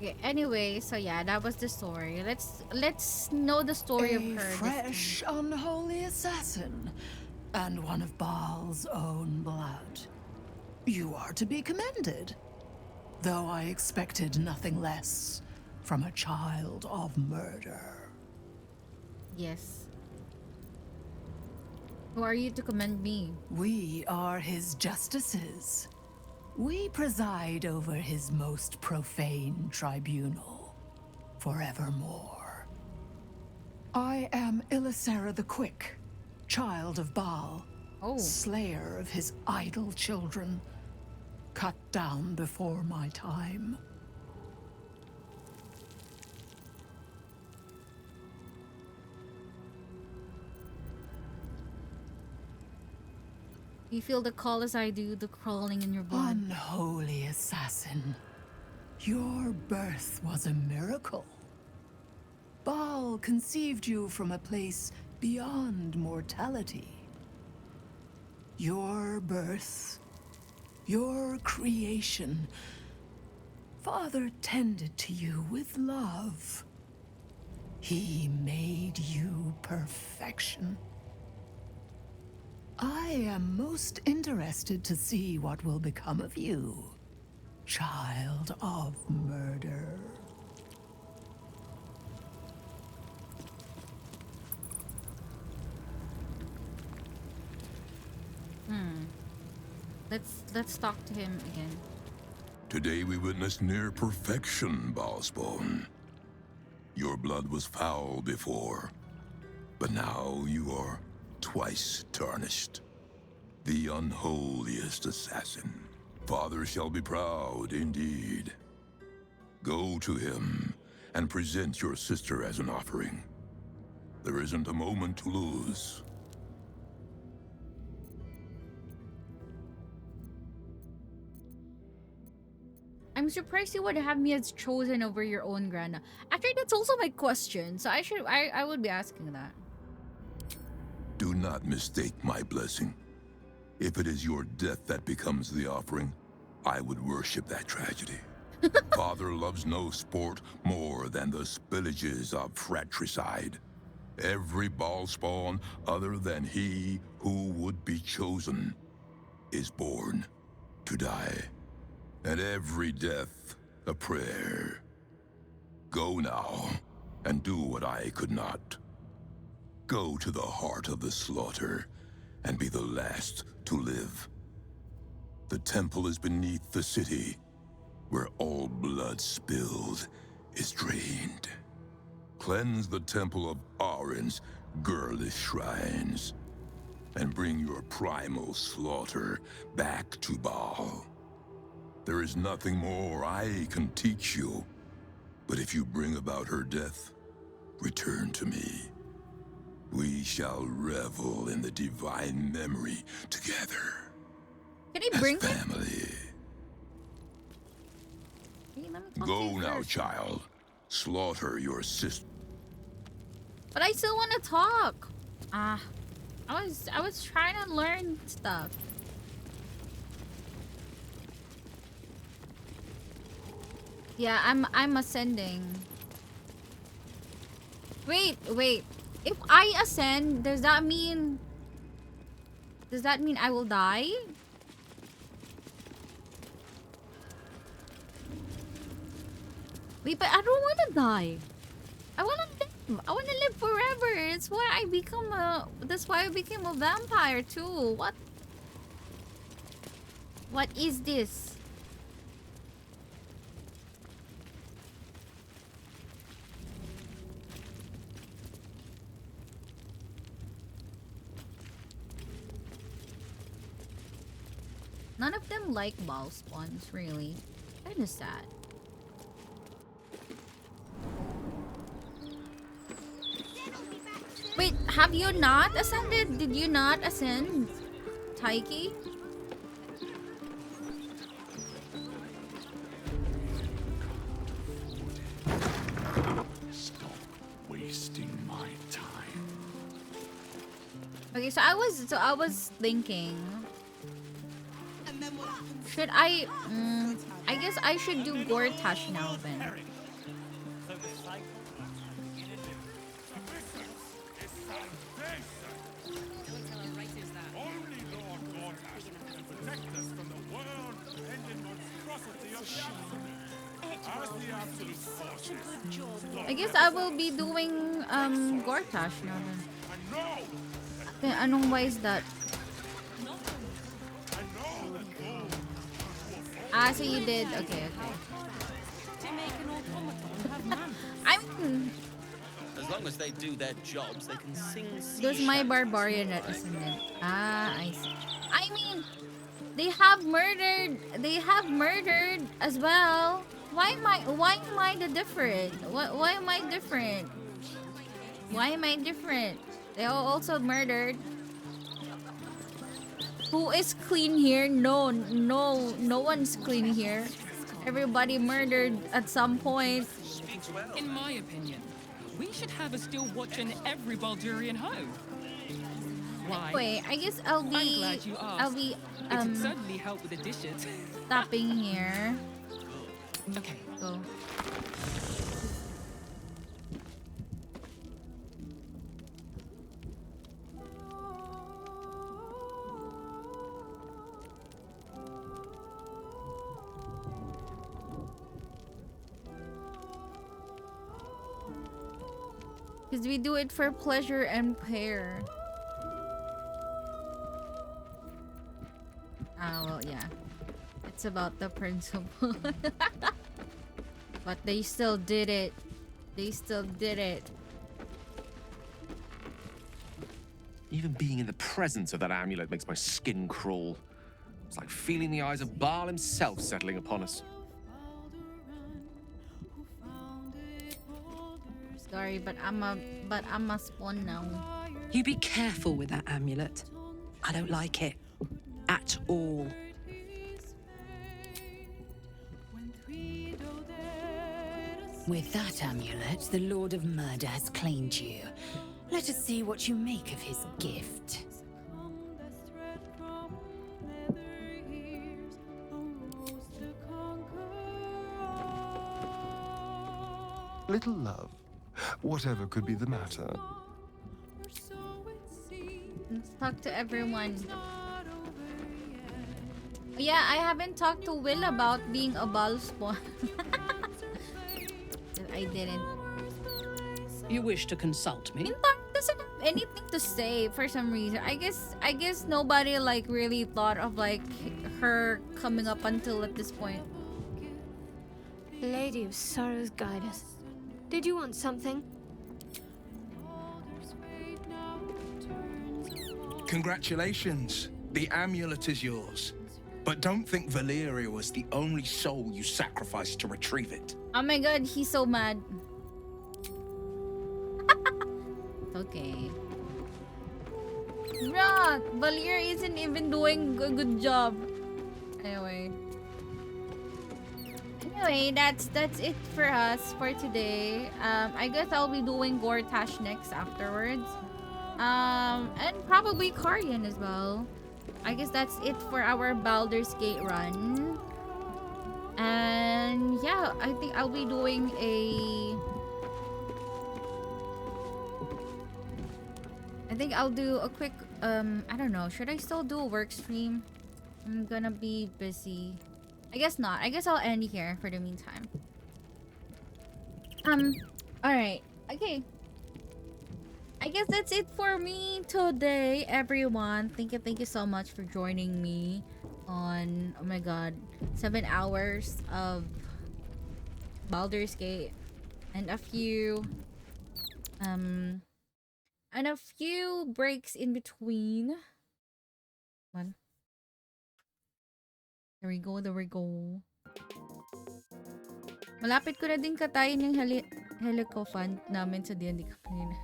Okay, anyway, so yeah, that was the story. Let's know the story of her. Fresh, unholy assassin, and one of Baal's own blood. You are to be commended, though I expected nothing less from a child of murder. Yes. Who are you to commend me? We are his justices. We preside over his most profane tribunal, forevermore. I am Ilisera the Quick, child of Baal, slayer of his idle children, cut down before my time. You feel the call as I do, the crawling in your blood. Unholy assassin, your birth was a miracle. Baal conceived you from a place beyond mortality. Your birth, your creation, Father tended to you with love. He made you perfection. I am most interested to see what will become of you, child of murder. Let's talk to him again. Today we witnessed near perfection, Baalspawn. Your blood was foul before, but now you are twice tarnished. The unholiest assassin. Father shall be proud indeed. Go to him and present your sister as an offering. There isn't a moment to lose. I'm I'm surprised you would have me as chosen over your own grandma. Actually, that's also my question. So I would be asking that. Do not mistake my blessing. If it is your death that becomes the offering, I would worship that tragedy. Father loves no sport more than the spillages of fratricide. Every ball-spawn other than he who would be chosen is born to die. And every death a prayer. Go now, and do what I could not. Go to the heart of the slaughter, and be the last to live. The temple is beneath the city, where all blood spilled is drained. Cleanse the temple of Arin's girlish shrines, and bring your primal slaughter back to Baal. There is nothing more I can teach you, but if you bring about her death, return to me. We shall revel in the divine memory together. Can he bring as family? Go now, child. Slaughter your sister. But I still want to talk. I was trying to learn stuff. Yeah, I'm ascending. Wait. If I ascend, does that mean I will die? Wait, but I don't want to die. I want to live. I want to live forever. That's why I become that's why I became a vampire too. What is this? None of them like ball spawns, really. Kinda sad. Wait, have you not ascended? Did you not ascend, Taiki? Stop wasting my time. Okay, so I was thinking, should I guess I should do Gortash now then. I guess I will be doing Gortash now then. Okay, anong way is that? Ah, so you did. Okay. I mean, As long as they do their jobs, they can sing sea there's my shanties. barbarian that ascended. Ah, I see. I mean, they have murdered as well. Why am I the different? Why am I different? Why am I different? They all also murdered. Who is clean here? No one's clean here. Everybody murdered at some point. In my opinion, we should have a still watch in every Baldurian home. Why? Wait, I guess I'll I'm be glad you asked. It would certainly help with the dishes. stopping here. Okay. Go. Because we do it for pleasure and pair. Ah, well, yeah. It's about the principle. But they still did it. They still did it. Even being in the presence of that amulet makes my skin crawl. It's like feeling the eyes of Baal himself settling upon us. Sorry, but I'm a spawn now. You be careful with that amulet. I don't like it. At all. With that amulet, the Lord of Murder has claimed you. Let us see what you make of his gift. Little love, whatever could be the matter. Let's talk to everyone. Yeah, I haven't talked to Will about being a ball spawn. I didn't. You wish to consult me? Mintak doesn't have anything to say for some reason. I guess nobody like really thought of like her coming up until at this point. Lady of Sorrows, guide us. Did you want something? Congratulations. The amulet is yours. But don't think Valeria was the only soul you sacrificed to retrieve it. Oh my god, he's so mad. Okay. Rock! Valeria isn't even doing a good job. Anyway, that's it for us for today. I guess I'll be doing Gortash next afterwards. And probably Karyan as well. I guess that's it for our Baldur's Gate run. And yeah, I think I'll be doing I think I'll do a quick I don't know, should I still do a work stream? I'm gonna be busy. I guess not. I guess I'll end here for the meantime. Alright. Okay. I guess that's it for me today, everyone. Thank you so much for joining me on, oh my god, 7 hours of Baldur's Gate and a few breaks in between. One. There we go. Malapit ko na din katayin yung helicofant namin sa D&D kanina.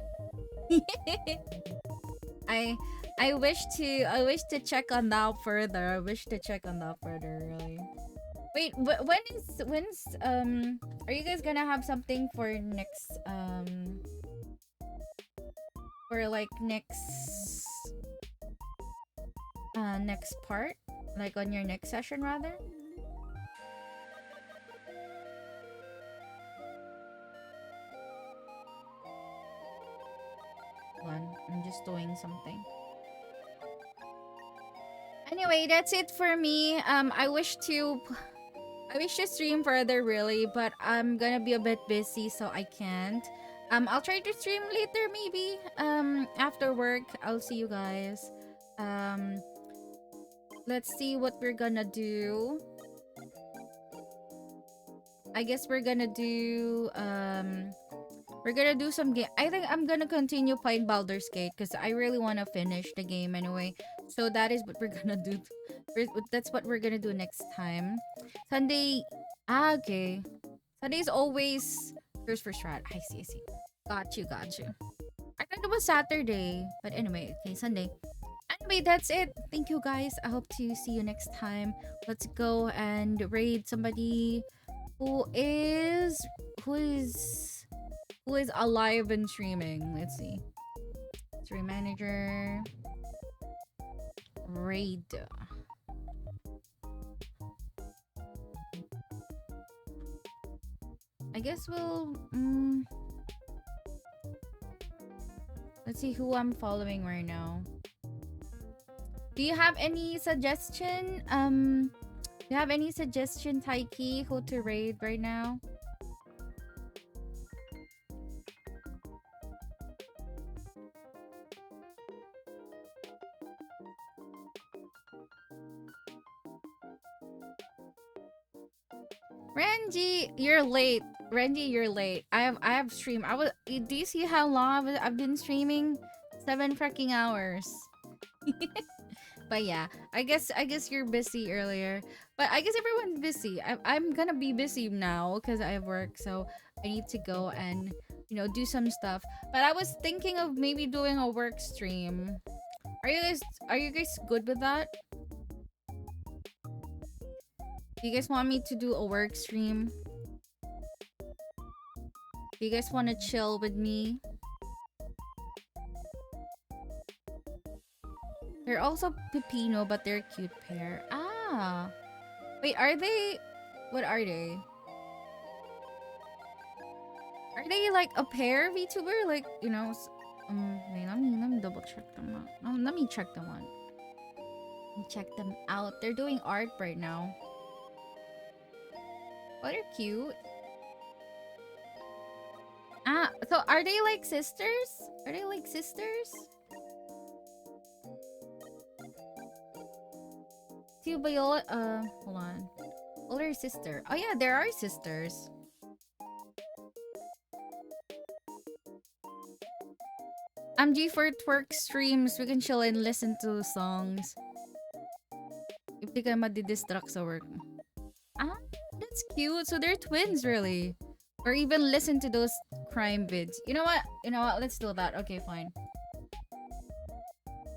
I wish to check on that further. Really. Wait, when's are you guys gonna have something for next for like next part, like on your next session rather? I'm just doing something. Anyway, that's it for me. I wish to stream further really, but I'm gonna be a bit busy, so I can't. I'll try to stream later maybe. After work, I'll see you guys. Let's see what we're gonna do. I guess we're gonna do some game. I think I'm gonna continue playing Baldur's Gate because I really want to finish the game anyway. So that is what we're gonna do. That's what we're gonna do next time. Sunday. Okay. Sunday is always first for strat. I see. Got you. I thought it was Saturday, but anyway, okay, Sunday. Anyway, that's it. Thank you guys. I hope to see you next time. Let's go and raid somebody who is alive and streaming. Let's see. Stream manager. Raid. I guess we'll let's see who I'm following right now. Do you have any suggestion? Do you have any suggestion, Taiki, who to raid right now? Renji, you're late. You're late. I have streamed. Do you see how long I've been streaming? 7 freaking hours. But yeah, I guess you're busy earlier. But I guess everyone's busy. I'm gonna be busy now because I have work, so I need to go and do some stuff. But I was thinking of maybe doing a work stream. Are you guys good with that? Do you guys want me to do a work stream? Do you guys want to chill with me? They're also Pepino, but they're a cute pair. Ah. Wait, are they... What are they? Are they like a pair VTuber? Like, you know... Wait, let me double check them out. Let me check them out. Check them out. They're doing art right now. Oh, they're cute. Ah, so are they like sisters? Are they like sisters? Two Viola, hold on. Older sister. Oh yeah, there are sisters. MG for twerk streams. We can chill and listen to songs. If di ka madidistract sa work. Ah, that's cute. So they're twins, really. Or even listen to those crime vids. You know what? You know what? Let's do that. Okay, fine.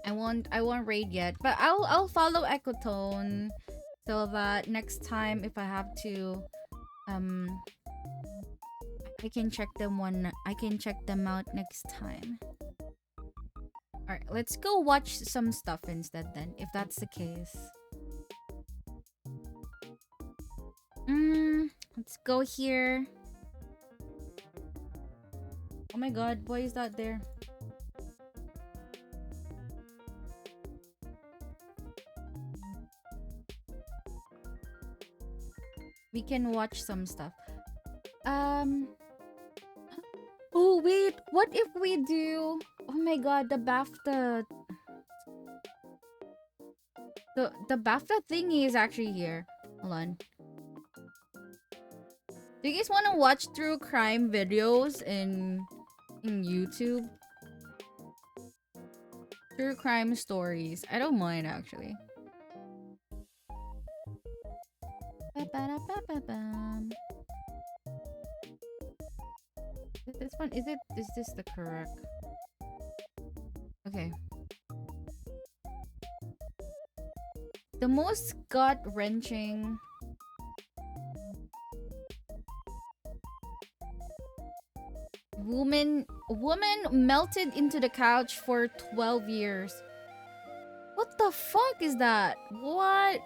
I won't raid yet, but I'll follow Ecotone so that next time if I have to, I can check them out next time. All right, let's go watch some stuff instead then, if that's the case. Let's go here. Oh my god, why is that there? We can watch some stuff. Oh wait, what if we do... Oh my god, the BAFTA... The BAFTA thingy is actually here. Hold on. Do you guys want to watch true crime videos in YouTube? True crime stories. I don't mind actually. This one, is this the correct? Okay. The most gut-wrenching... Woman melted into the couch for 12 years. What the fuck is that? What?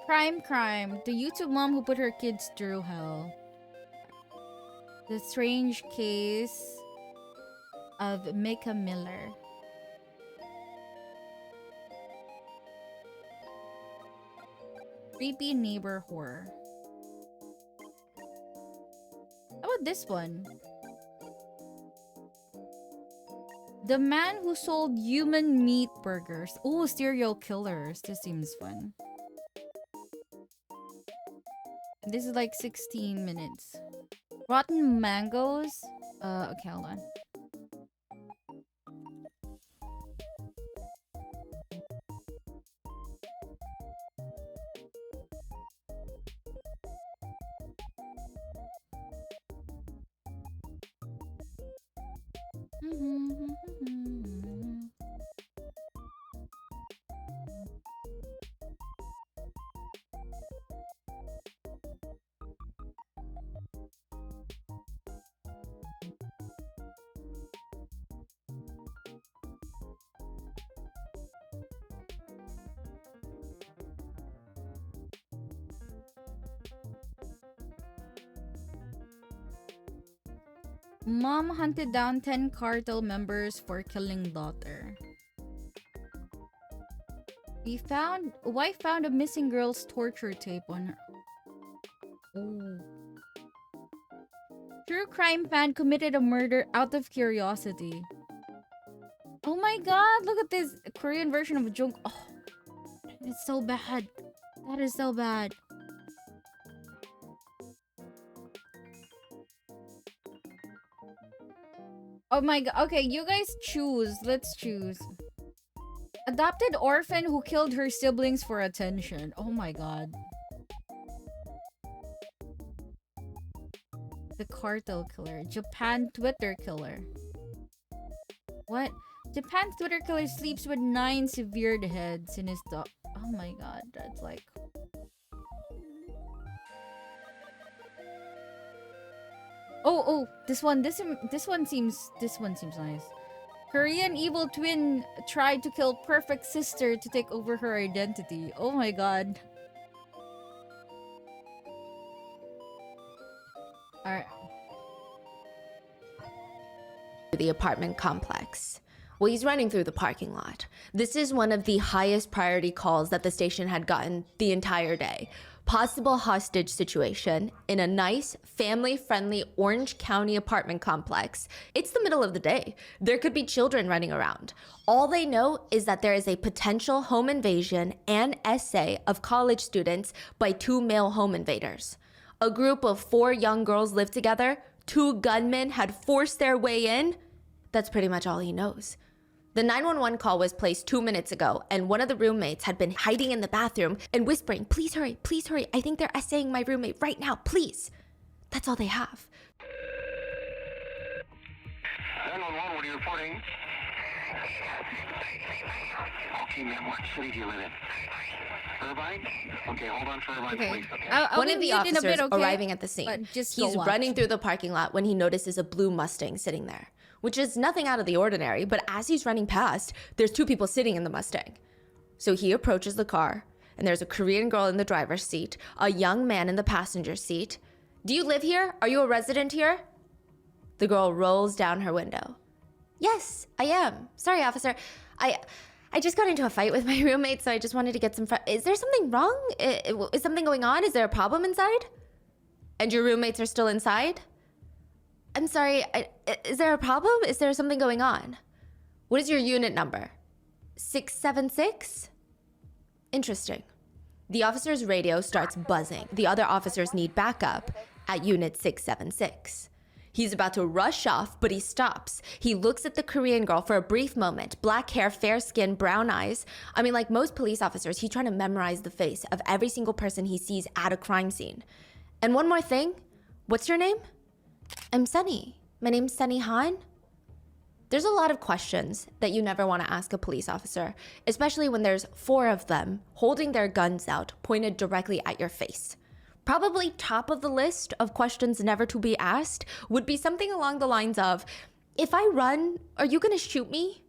Crime. The YouTube mom who put her kids through hell. The strange case of Micah Miller. Creepy neighbor horror. How about this one? The man who sold human meat burgers. Oh, serial killers. This seems fun. This is like 16 minutes. Rotten mangoes. Okay, hold on. Mom hunted down 10 cartel members for killing daughter. Wife found a missing girl's torture tape on her. Oh. True crime fan committed a murder out of curiosity. Oh my god, look at this Korean version of a joke. Oh, it's so bad. That is so bad. Oh my god. Okay, you guys choose. Let's choose. Adopted orphan who killed her siblings for attention. Oh my god. The cartel killer. Japan Twitter killer. What? Japan's Twitter killer sleeps with 9 severed heads in his dog. Oh my god. That's like... Oh, this one seems nice. Korean evil twin tried to kill perfect sister to take over her identity. Oh my god. Alright. The apartment complex. Well, he's running through the parking lot. This is one of the highest priority calls that the station had gotten the entire day. Possible hostage situation in a nice, family-friendly Orange County apartment complex. It's the middle of the day. There could be children running around. All they know is that there is a potential home invasion and essay of college students by 2 male home invaders. A group of 4 young girls lived together. 2 gunmen had forced their way in. That's pretty much all he knows. The 911 call was placed 2 minutes ago, and one of the roommates had been hiding in the bathroom and whispering, please hurry, I think they're essaying my roommate right now, please. That's all they have. 911, what are you reporting? Okay, ma'am, what city do you live in? Irvine? Okay, hold on for Irvine, please. Okay. One of the officers arriving at the scene, he's go running through the parking lot when he notices a blue Mustang sitting there, which is nothing out of the ordinary, but as he's running past, there's 2 people sitting in the Mustang. So he approaches the car, and there's a Korean girl in the driver's seat, a young man in the passenger seat. Do you live here? Are you a resident here? The girl rolls down her window. Yes, I am. Sorry, officer. I just got into a fight with my roommate, so I just wanted to get some Is there something wrong? Is something going on? Is there a problem inside? And your roommates are still inside? I'm sorry, is there a problem? Is there something going on? What is your unit number? 676? Interesting. The officer's radio starts buzzing. The other officers need backup at unit 676. He's about to rush off, but he stops. He looks at the Korean girl for a brief moment. Black hair, fair skin, brown eyes. I mean, like most police officers, he's trying to memorize the face of every single person he sees at a crime scene. And one more thing. What's your name? I'm Sunny. My name's Sunny Han. There's a lot of questions that you never want to ask a police officer, especially when there's 4 of them holding their guns out, pointed directly at your face. Probably top of the list of questions never to be asked would be something along the lines of, if I run, are you gonna shoot me?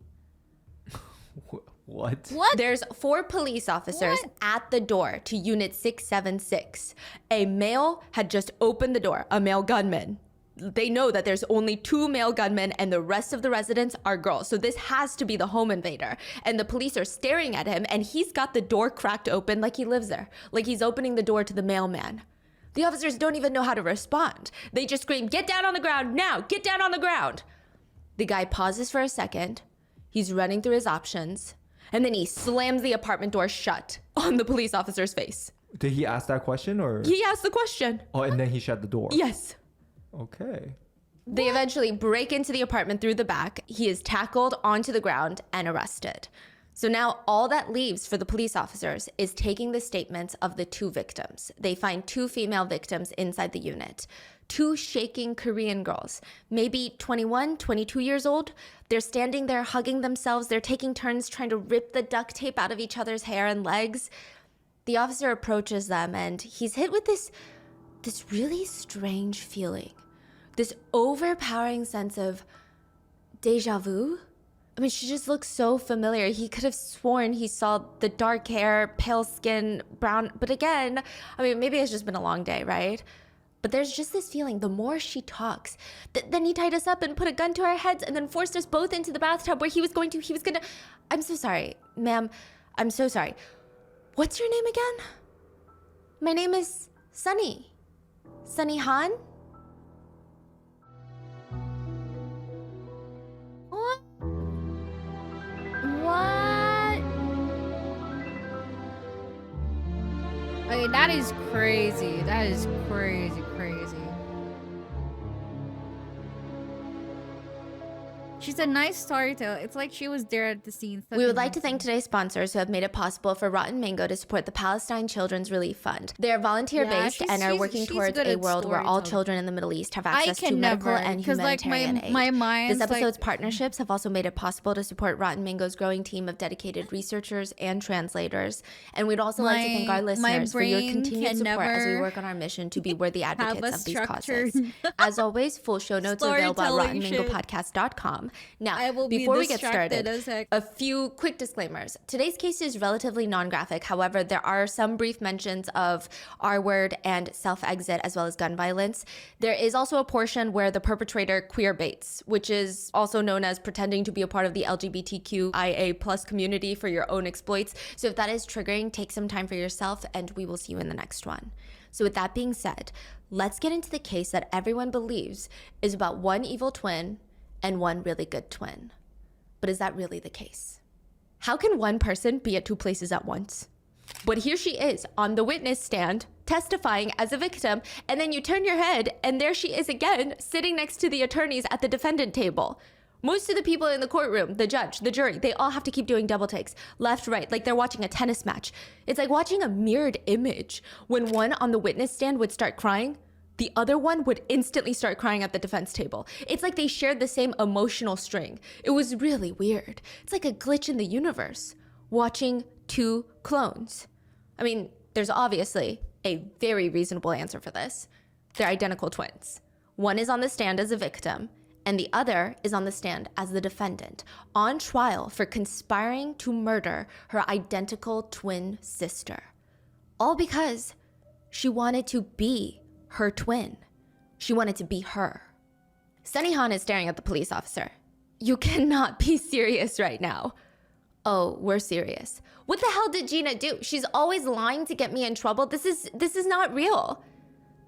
What? There's 4 police officers at the door to unit 676. A male had just opened the door, a male gunman. They know that there's only 2 male gunmen and the rest of the residents are girls. So this has to be the home invader. And the police are staring at him and he's got the door cracked open like he lives there. Like he's opening the door to the mailman. The officers don't even know how to respond. They just scream, get down on the ground now, get down on the ground. The guy pauses for a second. He's running through his options. And then he slams the apartment door shut on the police officer's face. Did he ask that question or? He asked the question. Oh, and then he shut the door. Yes. Okay. They eventually break into the apartment through the back. He is tackled onto the ground and arrested. So now all that leaves for the police officers is taking the statements of the 2 victims. They find 2 female victims inside the unit. 2 shaking Korean girls, maybe 21, 22 years old. They're standing there hugging themselves. They're taking turns trying to rip the duct tape out of each other's hair and legs. The officer approaches them and he's hit with this really strange feeling. This overpowering sense of deja vu. I mean, she just looks so familiar. He could have sworn he saw the dark hair, pale skin, brown. But again, I mean, maybe it's just been a long day, right? But there's just this feeling, the more she talks, then he tied us up and put a gun to our heads and then forced us both into the bathtub where he was gonna, I'm so sorry, ma'am. I'm so sorry. What's your name again? My name is Sunny. Sunny Han? What? What? Okay, that is crazy. That is crazy. She's a nice storyteller. It's like she was there at the scene. We would like to thank today's sponsors who have made it possible for Rotten Mango to support the Palestine Children's Relief Fund. They are volunteer-based and are working towards a world where all children in the Middle East have access to medical and humanitarian aid. This episode's partnerships have also made it possible to support Rotten Mango's growing team of dedicated researchers and translators. And we'd also like to thank our listeners for your continued support as we work on our mission to be worthy advocates of these causes. As always, full show notes are available at rottenmangopodcast.com. Now, before we get started, a few quick disclaimers. Today's case is relatively non-graphic. However, there are some brief mentions of R-word and self-exit as well as gun violence. There is also a portion where the perpetrator queer baits, which is also known as pretending to be a part of the LGBTQIA+ community for your own exploits. So if that is triggering, take some time for yourself and we will see you in the next one. So with that being said, let's get into the case that everyone believes is about one evil twin and one really good twin. But is that really the case? How can one person be at two places at once? But here she is on the witness stand, testifying as a victim, and then you turn your head and there she is again, sitting next to the attorneys at the defendant table. Most of the people in the courtroom, the judge, the jury, they all have to keep doing double takes, left, right, like they're watching a tennis match. It's like watching a mirrored image. When one on the witness stand would start crying, the other one would instantly start crying at the defense table. It's like they shared the same emotional string. It was really weird. It's like a glitch in the universe, watching two clones. I mean, there's obviously a very reasonable answer for this. They're identical twins. One is on the stand as a victim, and the other is on the stand as the defendant, on trial for conspiring to murder her identical twin sister. All because she wanted to be her twin. She wanted to be her. Sunny Han is staring at the police officer. You cannot be serious right now. Oh, we're serious. What the hell did Gina do? She's always lying to get me in trouble. This is not real.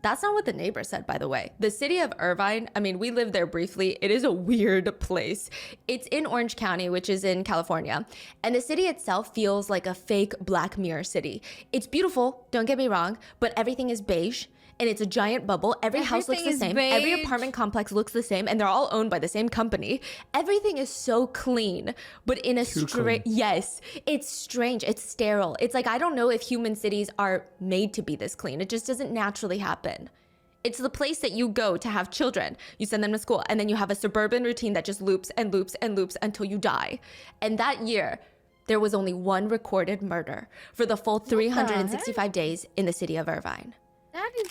That's not what the neighbor said, by the way. The city of Irvine, I mean, we lived there briefly. It is a weird place. It's in Orange County, which is in California. And the city itself feels like a fake Black Mirror city. It's beautiful, don't get me wrong, but everything is beige. And it's a giant bubble. Every house looks the same. Beige. Every apartment complex looks the same. And they're all owned by the same company. Everything is so clean, but in a strange... Yes, it's strange. It's sterile. It's like, I don't know if human cities are made to be this clean. It just doesn't naturally happen. It's the place that you go to have children. You send them to school, and then you have a suburban routine that just loops and loops and loops until you die. And that year, there was only one recorded murder for the full 365 days in the city of Irvine.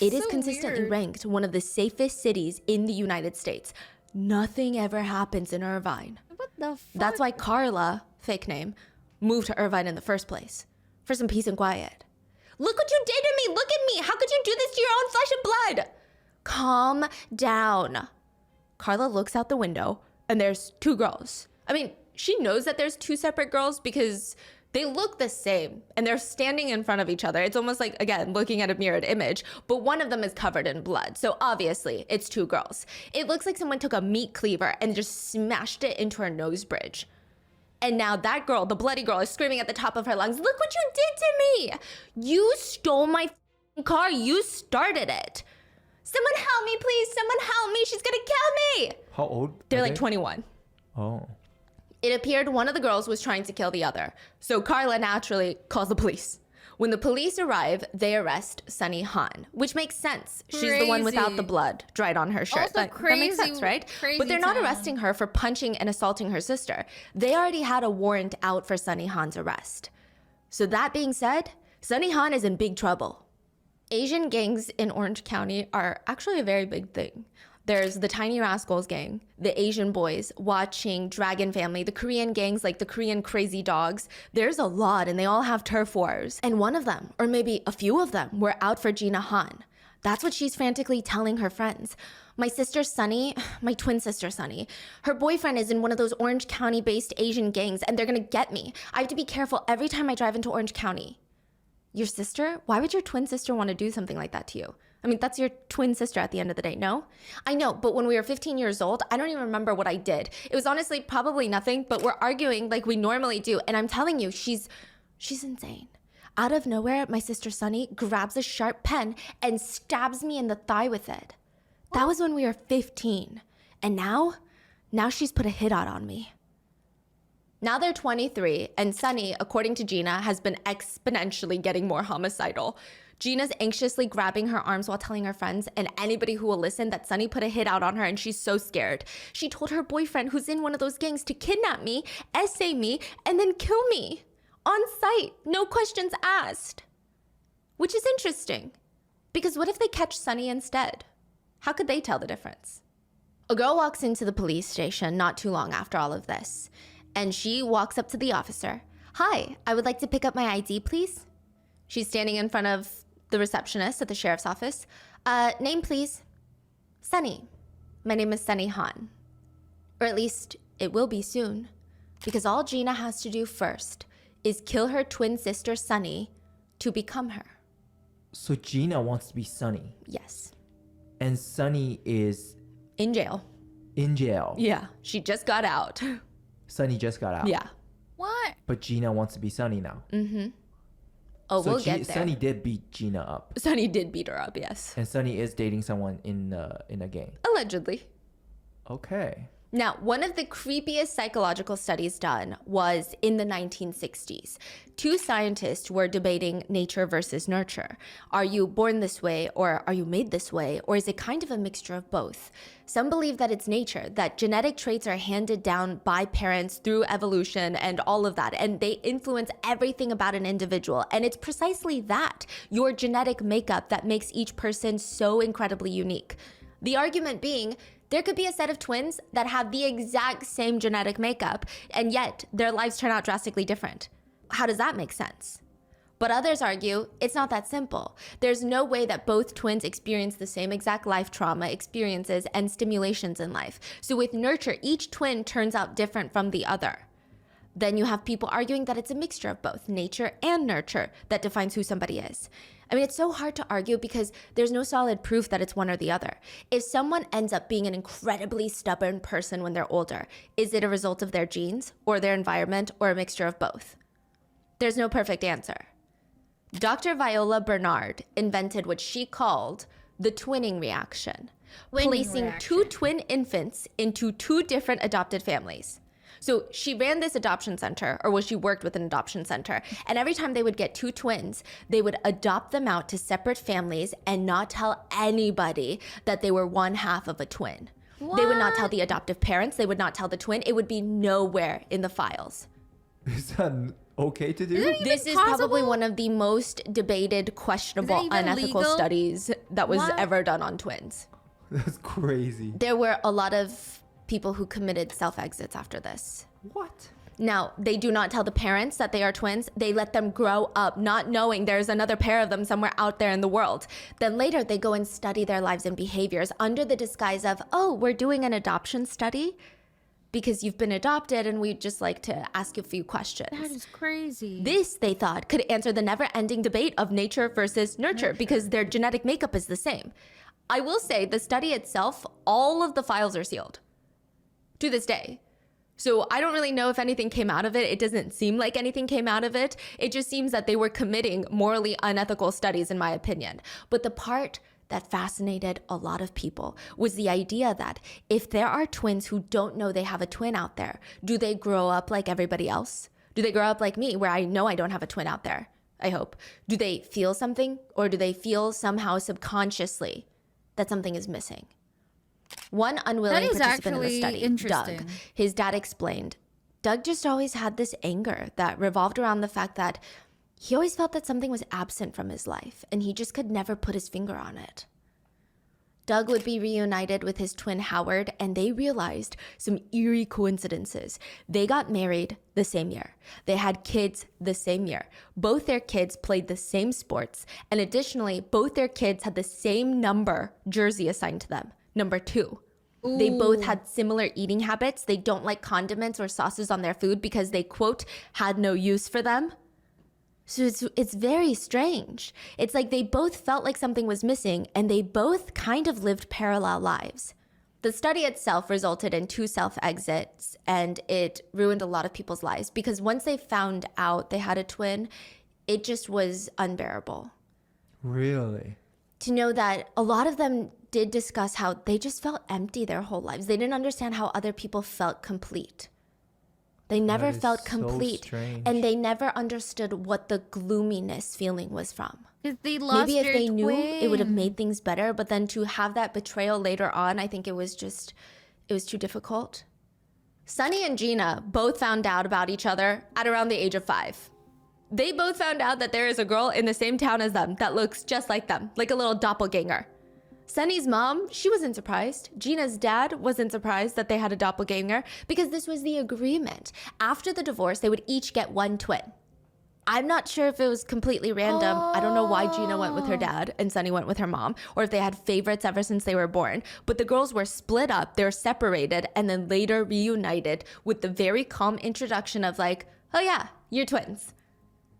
It is consistently ranked one of the safest cities in the United States. Nothing ever happens in Irvine. What the fuck? That's why Carla, fake name, moved to Irvine in the first place. For some peace and quiet. Look what you did to me! Look at me! How could you do this to your own flesh and blood? Calm down. Carla looks out the window and there's two girls. I mean, she knows that there's two separate girls because they look the same and they're standing in front of each other. It's almost like, again, looking at a mirrored image, but one of them is covered in blood. So obviously it's two girls. It looks like someone took a meat cleaver and just smashed it into her nose bridge. And now that girl, the bloody girl, is screaming at the top of her lungs, look what you did to me. You stole my car. You started it. Someone help me, please. Someone help me. She's gonna kill me. How old? They're like 21. Oh. It appeared one of the girls was trying to kill the other. So Carla naturally calls the police. When the police arrive, they arrest Sunny Han, which makes sense. She's the one without the blood dried on her shirt. Also That makes sense, right? But they're not arresting her for punching and assaulting her sister. They already had a warrant out for Sunny Han's arrest. So that being said, Sunny Han is in big trouble. Asian gangs in Orange County are actually a very big thing. There's the Tiny Rascals gang, the Asian boys, watching Dragon Family, the Korean gangs like the Korean Crazy Dogs. There's a lot and they all have turf wars. And one of them, or maybe a few of them, were out for Gina Han. That's what she's frantically telling her friends. My sister Sunny, my twin sister Sunny, her boyfriend is in one of those Orange County-based Asian gangs and they're gonna get me. I have to be careful every time I drive into Orange County. Your sister? Why would your twin sister want to do something like that to you? I mean, that's your twin sister at the end of the day, no? I know, but when we were 15 years old, I don't even remember what I did. It was honestly probably nothing, but we're arguing like we normally do. And I'm telling you, she's insane. Out of nowhere, my sister Sunny grabs a sharp pen and stabs me in the thigh with it. That was when we were 15. And now Now she's put a hit out on me. Now they're 23, and Sunny, according to Gina, has been exponentially getting more homicidal. Gina's anxiously grabbing her arms while telling her friends and anybody who will listen that Sunny put a hit out on her and she's so scared. She told her boyfriend, who's in one of those gangs, to kidnap me, essay me, and then kill me. On sight, no questions asked. Which is interesting, because what if they catch Sunny instead? How could they tell the difference? A girl walks into the police station not too long after all of this, and she walks up to the officer. Hi, I would like to pick up my ID, please. She's standing in front of the receptionist at the sheriff's office. Name, please. Sunny. My name is Sunny Han. Or at least it will be soon, because all Gina has to do first is kill her twin sister Sunny to become her. So Gina wants to be Sunny. Yes. And Sunny is in jail. In jail. Yeah, she just got out. Sunny just got out. Yeah. What? But Gina wants to be Sunny now. Mm-hmm. Oh, so we'll get there. Sunny did beat Gina up. Sunny did beat her up, yes. And Sunny is dating someone in a gang. Allegedly. Okay. Now, one of the creepiest psychological studies done was in the 1960s. Two scientists were debating nature versus nurture. Are you born this way, or are you made this way, or is it kind of a mixture of both? Some believe that it's nature, that genetic traits are handed down by parents through evolution and all of that, and they influence everything about an individual. And it's precisely that, your genetic makeup, that makes each person so incredibly unique. The argument being, there could be a set of twins that have the exact same genetic makeup, and yet their lives turn out drastically different. How does that make sense? But others argue it's not that simple. There's no way that both twins experience the same exact life trauma experiences and stimulations in life. So with nurture, each twin turns out different from the other. Then you have people arguing that it's a mixture of both nature and nurture that defines who somebody is. I mean, it's so hard to argue because there's no solid proof that it's one or the other. If someone ends up being an incredibly stubborn person when they're older, is it a result of their genes or their environment or a mixture of both? There's no perfect answer. Dr. Viola Bernard invented what she called the twinning reaction, placing two twin infants into two different adopted families. So she ran this adoption center, or well, she worked with an adoption center. And every time they would get two twins, they would adopt them out to separate families and not tell anybody that they were one half of a twin. What? They would not tell the adoptive parents. They would not tell the twin. It would be nowhere in the files. Is that okay to do? This is probably one of the most debated, questionable, unethical legal? studies that was ever done on twins. That's crazy. There were a lot of people who committed self-exits after this. What? Now, they do not tell the parents that they are twins. They let them grow up not knowing there's another pair of them somewhere out there in the world. Then later, they go and study their lives and behaviors under the disguise of, oh, we're doing an adoption study because you've been adopted and we'd just like to ask you a few questions. That is crazy. This, they thought, could answer the never-ending debate of nature versus nurture because their genetic makeup is the same. I will say, the study itself, all of the files are sealed to this day. So I don't really know if anything came out of it. It doesn't seem like anything came out of it. It just seems that they were committing morally unethical studies, in my opinion. But the part that fascinated a lot of people was the idea that if there are twins who don't know they have a twin out there, do they grow up like everybody else? Do they grow up like me, where I know I don't have a twin out there? I hope. Do they feel something, or do they feel somehow subconsciously that something is missing? One unwilling participant in the study, Doug, his dad explained, Doug just always had this anger that revolved around the fact that he always felt that something was absent from his life, and he just could never put his finger on it. Doug would be reunited with his twin Howard, and they realized some eerie coincidences. They got married the same year. They had kids the same year. Both their kids played the same sports, and additionally, both their kids had the same number jersey assigned to them. Number 2. Ooh. They both had similar eating habits. They don't like condiments or sauces on their food because they, quote, had no use for them. So it's very strange. It's like they both felt like something was missing, and they both kind of lived parallel lives. The study itself resulted in 2 self-exits, and it ruined a lot of people's lives because once they found out they had a twin, it just was unbearable. Really? to know that a lot of them did discuss how they just felt empty their whole lives. They didn't understand how other people felt complete. They never felt complete. Strange. And they understood understood what the gloominess feeling was from. Because they lost Maybe if their they knew, it would have twin. made things better. But then to have that betrayal later on, I think it was too difficult. Sunny and Gina both found out about each other at around the age of 5. They both found out that there is a girl in the same town as them that looks just like them, like a little doppelganger. Sunny's mom, she wasn't surprised. Gina's dad wasn't surprised that they had a doppelganger because this was the agreement. After the divorce, they would each get one twin. I'm not sure if it was completely random. I don't know why Gina went with her dad and Sunny went with her mom, or if they had favorites ever since they were born. But the girls were split up, they were separated, and then later reunited with the very calm introduction of like, oh yeah, you're twins.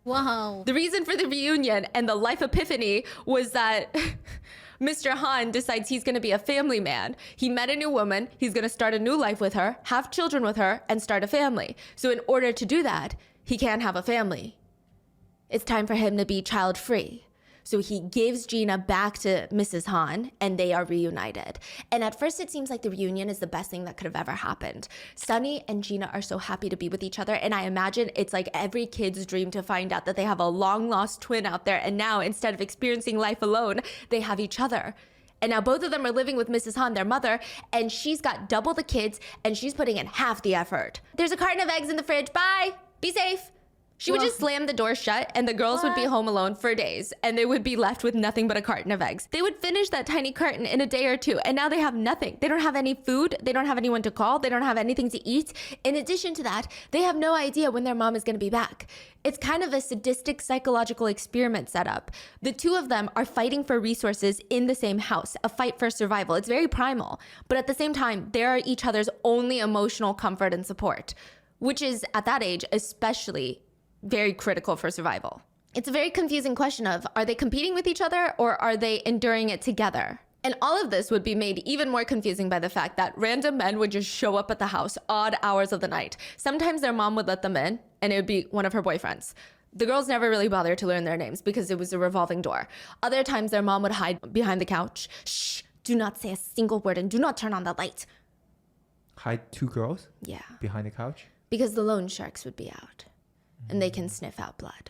Wow. The reason for the reunion and the life epiphany was that Mr. Han decides he's going to be a family man. He met a new woman. He's going to start a new life with her, have children with her, and start a family. So in order to do that, he can't have a family. It's time for him to be child-free. So he gives Gina back to Mrs. Han, and they are reunited. And at first, it seems like the reunion is the best thing that could have ever happened. Sunny and Gina are so happy to be with each other, and I imagine it's like every kid's dream to find out that they have a long-lost twin out there, and now, instead of experiencing life alone, they have each other. And now both of them are living with Mrs. Han, their mother, and she's got double the kids, and she's putting in half the effort. There's a carton of eggs in the fridge. Bye! Be safe! She would just slam the door shut and the girls would be home alone for days and they would be left with nothing but a carton of eggs. They would finish that tiny carton in a day or two and now they have nothing. They don't have any food. They don't have anyone to call. They don't have anything to eat. In addition to that, they have no idea when their mom is going to be back. It's kind of a sadistic psychological experiment set up. The two of them are fighting for resources in the same house, a fight for survival. It's very primal, but at the same time, they are each other's only emotional comfort and support, which is at that age especially very critical for survival. It's a very confusing question of, are they competing with each other or are they enduring it together? And all of this would be made even more confusing by the fact that random men would just show up at the house odd hours of the night. Sometimes their mom would let them in and it would be one of her boyfriends. The girls never really bothered to learn their names because it was a revolving door. Other times their mom would hide behind the couch. Shh, do not say a single word and do not turn on the light. Hide 2 girls? Yeah. Behind the couch? Because the loan sharks would be out. And they can sniff out blood.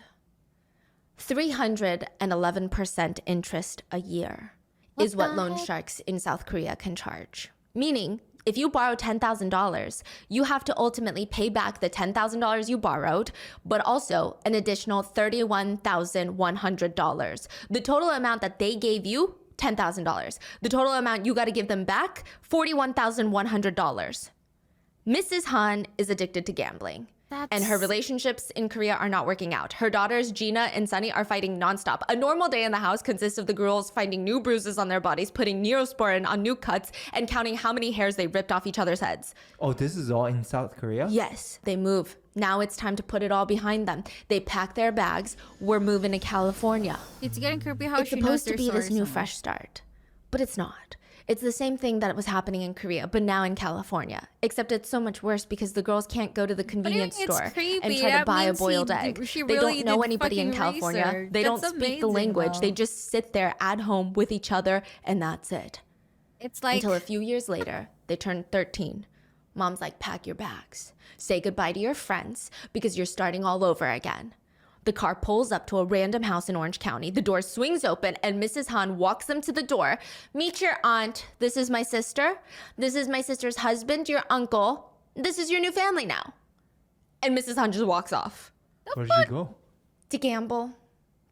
311% interest a year is what loan sharks in South Korea can charge. Meaning, if you borrow $10,000, you have to ultimately pay back the $10,000 you borrowed, but also an additional $31,100. The total amount that they gave you, $10,000. The total amount you got to give them back, $41,100. Mrs. Han is addicted to gambling. And her relationships in Korea are not working out. Her daughters, Gina and Sunny, are fighting nonstop. A normal day in the house consists of the girls finding new bruises on their bodies, putting Neosporin on new cuts, and counting how many hairs they ripped off each other's heads. Oh, this is all in South Korea? Yes, they move. Now it's time to put it all behind them. They pack their bags. We're moving to California. It's getting creepy how it's she supposed knows to be their this new story fresh start, but it's not. It's the same thing that was happening in Korea, but now in California. Except it's so much worse because the girls can't go to the convenience store and try to buy a boiled egg. They don't know anybody in California. Research. They That's don't speak the language. They just sit there at home with each other and that's it. It's like until a few years later, they turn 13. Mom's like, pack your bags. Say goodbye to your friends because you're starting all over again. The car pulls up to a random house in Orange County. The door swings open and Mrs. Han walks them to the door. Meet your aunt. This is my sister. This is my sister's husband, your uncle. This is your new family now. And Mrs. Han just walks off. Where did she go? To gamble,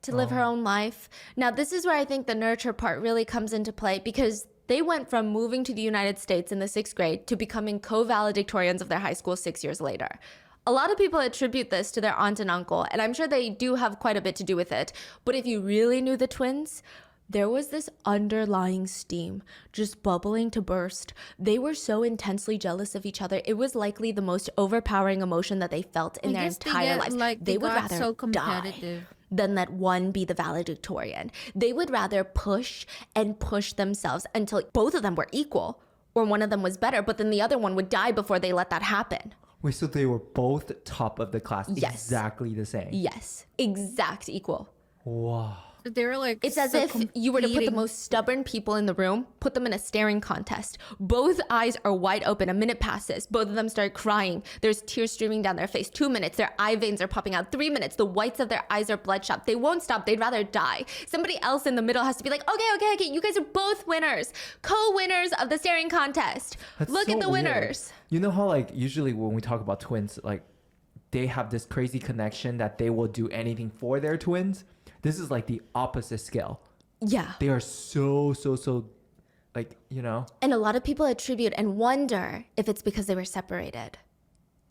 to live her own life. Now, this is where I think the nurture part really comes into play because they went from moving to the United States in the 6th grade to becoming co-valedictorians of their high school 6 years later. A lot of people attribute this to their aunt and uncle, and I'm sure they do have quite a bit to do with it. But if you really knew the twins, there was this underlying steam just bubbling to burst. They were so intensely jealous of each other. It was likely the most overpowering emotion that they felt in their entire lives. They would rather so die than let one be the valedictorian. They would rather push and push themselves until both of them were equal, or one of them was better, but then the other one would die before they let that happen. Wait, so they were both top of the class, Yes. exactly the same? Yes, exact equal. Wow. But they were like, it's as so if you were to put the competing. most stubborn people in the room, put them in a staring contest. Both eyes are wide open. A minute passes. Both of them start crying. There's tears streaming down their face. 2 minutes, their eye veins are popping out. 3 minutes, the whites of their eyes are bloodshot. They won't stop. They'd rather die. Somebody else in the middle has to be like, okay, you guys are both winners. Co-winners of the staring contest. That's Look so at the weird. winners. You know how like usually when we talk about twins, like they have this crazy connection that they will do anything for their twins. This is like the opposite scale. Yeah. They are so like, you know. And a lot of people attribute and wonder if it's because they were separated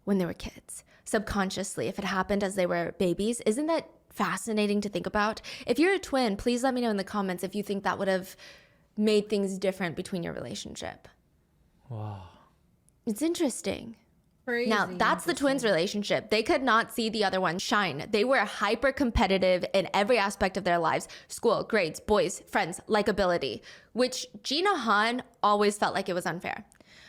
when they were kids. Subconsciously, if it happened as they were babies. Isn't that fascinating to think about? If you're a twin, please let me know in the comments if you think that would have made things different between your relationship. Wow. It's interesting. Crazy Now, that's the twins' relationship. They could not see the other one shine. They were hyper competitive in every aspect of their lives: school, grades, boys, friends, likability, which Gina Han always felt like it was unfair.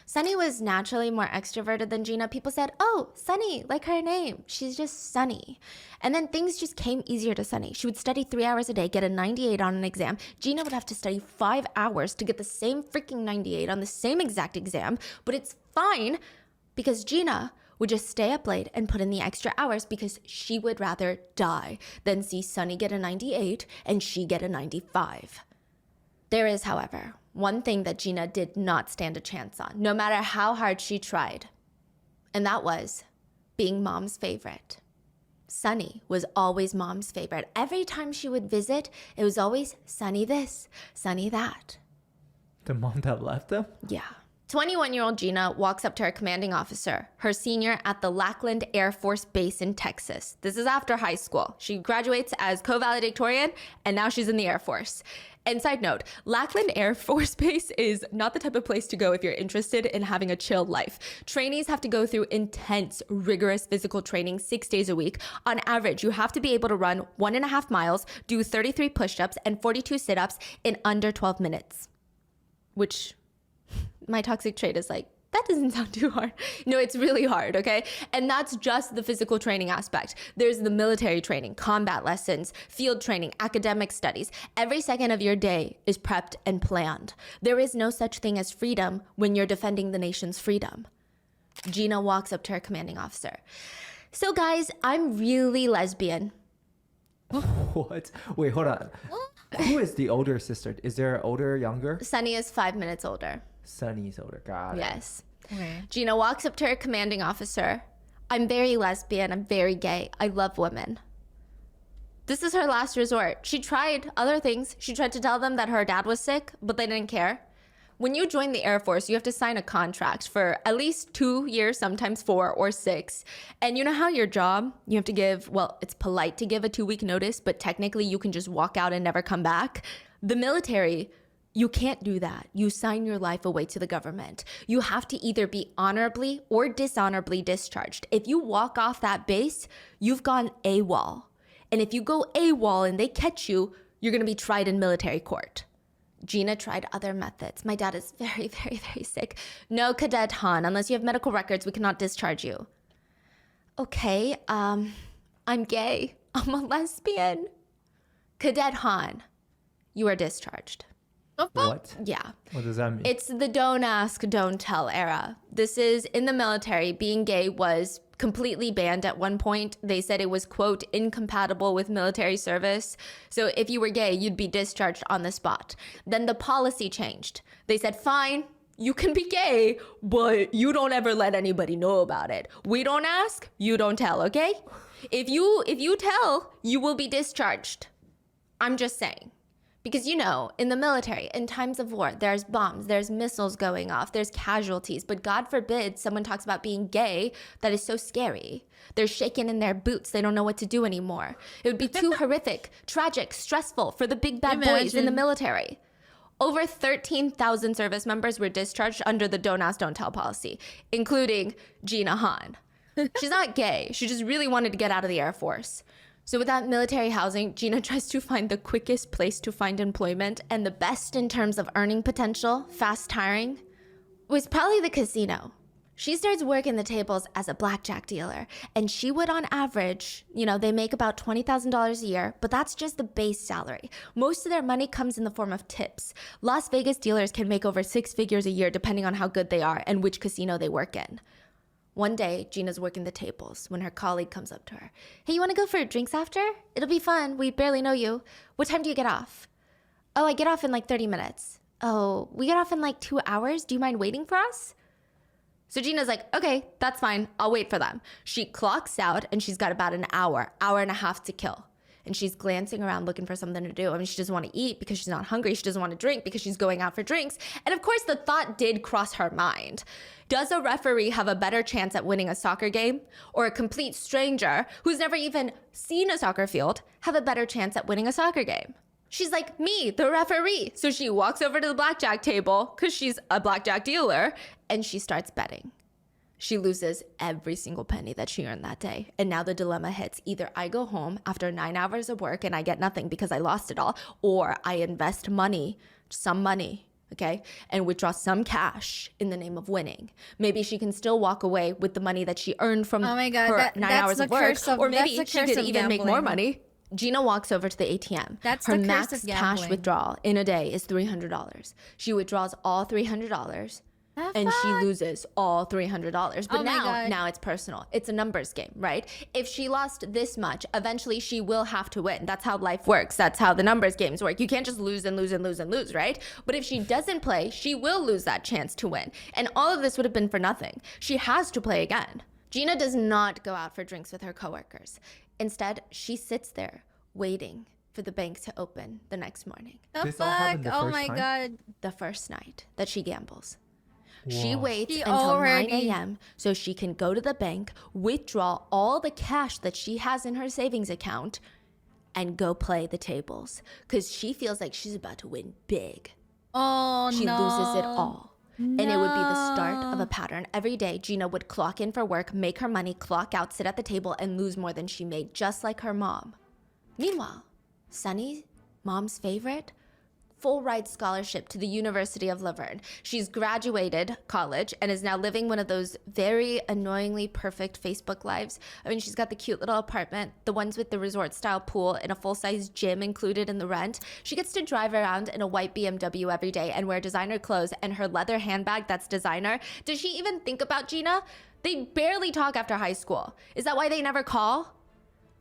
Sunny was naturally more extroverted than Gina. People said, oh, Sunny, like her name. She's just Sunny. And then things just came easier to Sunny. She would study 3 hours a day, get a 98 on an exam. Gina would have to study 5 hours to get the same freaking 98 on the same exact exam. But it's fine because Gina would just stay up late and put in the extra hours because she would rather die than see Sunny get a 98 and she get a 95. There is, however, one thing that Gina did not stand a chance on, no matter how hard she tried. And that was being mom's favorite. Sunny was always mom's favorite. Every time she would visit, it was always Sunny this, Sunny that. The mom that left them? Yeah. 21-year-old Gina walks up to her commanding officer, her senior at the Lackland Air Force Base in Texas. This is after high school. She graduates as co-valedictorian, and now she's in the Air Force. And side note, Lackland Air Force Base is not the type of place to go if you're interested in having a chill life. Trainees have to go through intense, rigorous physical training 6 days a week. On average, you have to be able to run 1.5 miles, do 33 push-ups, and 42 sit-ups in under 12 minutes. Which, my toxic trait is like, that doesn't sound too hard. No, it's really hard, okay? And that's just the physical training aspect. There's the military training, combat lessons, field training, academic studies. Every second of your day is prepped and planned. There is no such thing as freedom when you're defending the nation's freedom. Gina walks up to her commanding officer. So guys, I'm really lesbian. What? Wait, hold on. Who is the older sister? Is there older, younger? Sunny is 5 minutes older. Sunny's older. Got it. Yes. Okay. Gina walks up to her commanding officer. I'm very lesbian. I'm very gay. I love women. This is her last resort. She tried other things. She tried to tell them that her dad was sick, but they didn't care. When you join the Air Force, you have to sign a contract for at least 2 years, sometimes 4 or 6. And you know how your job, you have to give, well, it's polite to give a 2-week notice, but technically you can just walk out and never come back. The military, you can't do that. You sign your life away to the government. You have to either be honorably or dishonorably discharged. If you walk off that base, you've gone AWOL. And if you go AWOL and they catch you, you're going to be tried in military court. Gina tried other methods. My dad is very, very, very sick. No, Cadet Han, unless you have medical records, we cannot discharge you. Okay, I'm gay. I'm a lesbian. Cadet Han, you are discharged. What? Yeah. What does that mean? It's the don't ask, don't tell era. This is in the military. Being gay was completely banned at one point. They said it was, quote, incompatible with military service. So if you were gay, you'd be discharged on the spot. Then the policy changed. They said, fine, you can be gay, but you don't ever let anybody know about it. We don't ask, you don't tell, okay? If you tell, you will be discharged. I'm just saying. Because, you know, in the military, in times of war, there's bombs, there's missiles going off, there's casualties. But God forbid someone talks about being gay. That is so scary. They're shaking in their boots. They don't know what to do anymore. It would be too horrific, tragic, stressful for the big bad boys in the military. Over 13,000 service members were discharged under the don't ask, don't tell policy, including Gina Han. She's not gay. She just really wanted to get out of the Air Force. So without military housing, Gina tries to find the quickest place to find employment and the best in terms of earning potential, fast hiring, was probably the casino. She starts working the tables as a blackjack dealer, and she would, on average, they make about $20,000 a year, but that's just the base salary. Most of their money comes in the form of tips. Las Vegas dealers can make over 6 figures a year depending on how good they are and which casino they work in. One day, Gina's working the tables when her colleague comes up to her. Hey, you want to go for drinks after? It'll be fun. We barely know you. What time do you get off? Oh, I get off in like 30 minutes. Oh, we get off in like 2 hours. Do you mind waiting for us? So Gina's like, okay, that's fine. I'll wait for them. She clocks out and she's got about an hour and a half to kill. And she's glancing around looking for something to do. I mean, she doesn't want to eat because she's not hungry. She doesn't want to drink because she's going out for drinks. And of course, the thought did cross her mind. Does a referee have a better chance at winning a soccer game? Or a complete stranger who's never even seen a soccer field have a better chance at winning a soccer game? She's like, me, the referee. So she walks over to the blackjack table because she's a blackjack dealer and she starts betting. She loses every single penny that she earned that day. And now the dilemma hits. Either I go home after 9 hours of work and I get nothing because I lost it all, or I invest money, some money, okay, and withdraw some cash in the name of winning. Maybe she can still walk away with the money that she earned from her 9 hours of work, or maybe she could even make more money. Gina walks over to the ATM. That's her the curse max of cash gambling. withdrawal in a day is $300. She withdraws all $300 and she loses all $300. But Oh my God. now it's personal. It's a numbers game, right? If she lost this much, eventually she will have to win. That's how life works. That's how the numbers games work. You can't just lose and lose and lose and lose, right? But if she doesn't play, she will lose that chance to win. And all of this would have been for nothing. She has to play again. Gina does not go out for drinks with her coworkers. Instead, she sits there waiting for the bank to open the next morning. The This all happened fuck? the Oh first my time? God. The first night that she gambles. She Whoa. waits She until already- 9 a.m. so she can go to the bank, withdraw all the cash that she has in her savings account, and go play the tables. Because she feels like she's about to win big. Oh, She no. loses it all. And it would be the start of No. a pattern. Every day, Gina would clock in for work, make her money, clock out, sit at the table, and lose more than she made, just like her mom. Meanwhile, Sunny, mom's favorite, full ride scholarship to the University of Laverne. She's graduated college and is now living one of those very annoyingly perfect Facebook lives. I mean, she's got the cute little apartment, the ones with the resort style pool and a full-size gym included in the rent. She gets to drive around in a white BMW every day and wear designer clothes and her leather handbag that's designer. Does she even think about Gina? They barely talk after high school. Is that why they never call?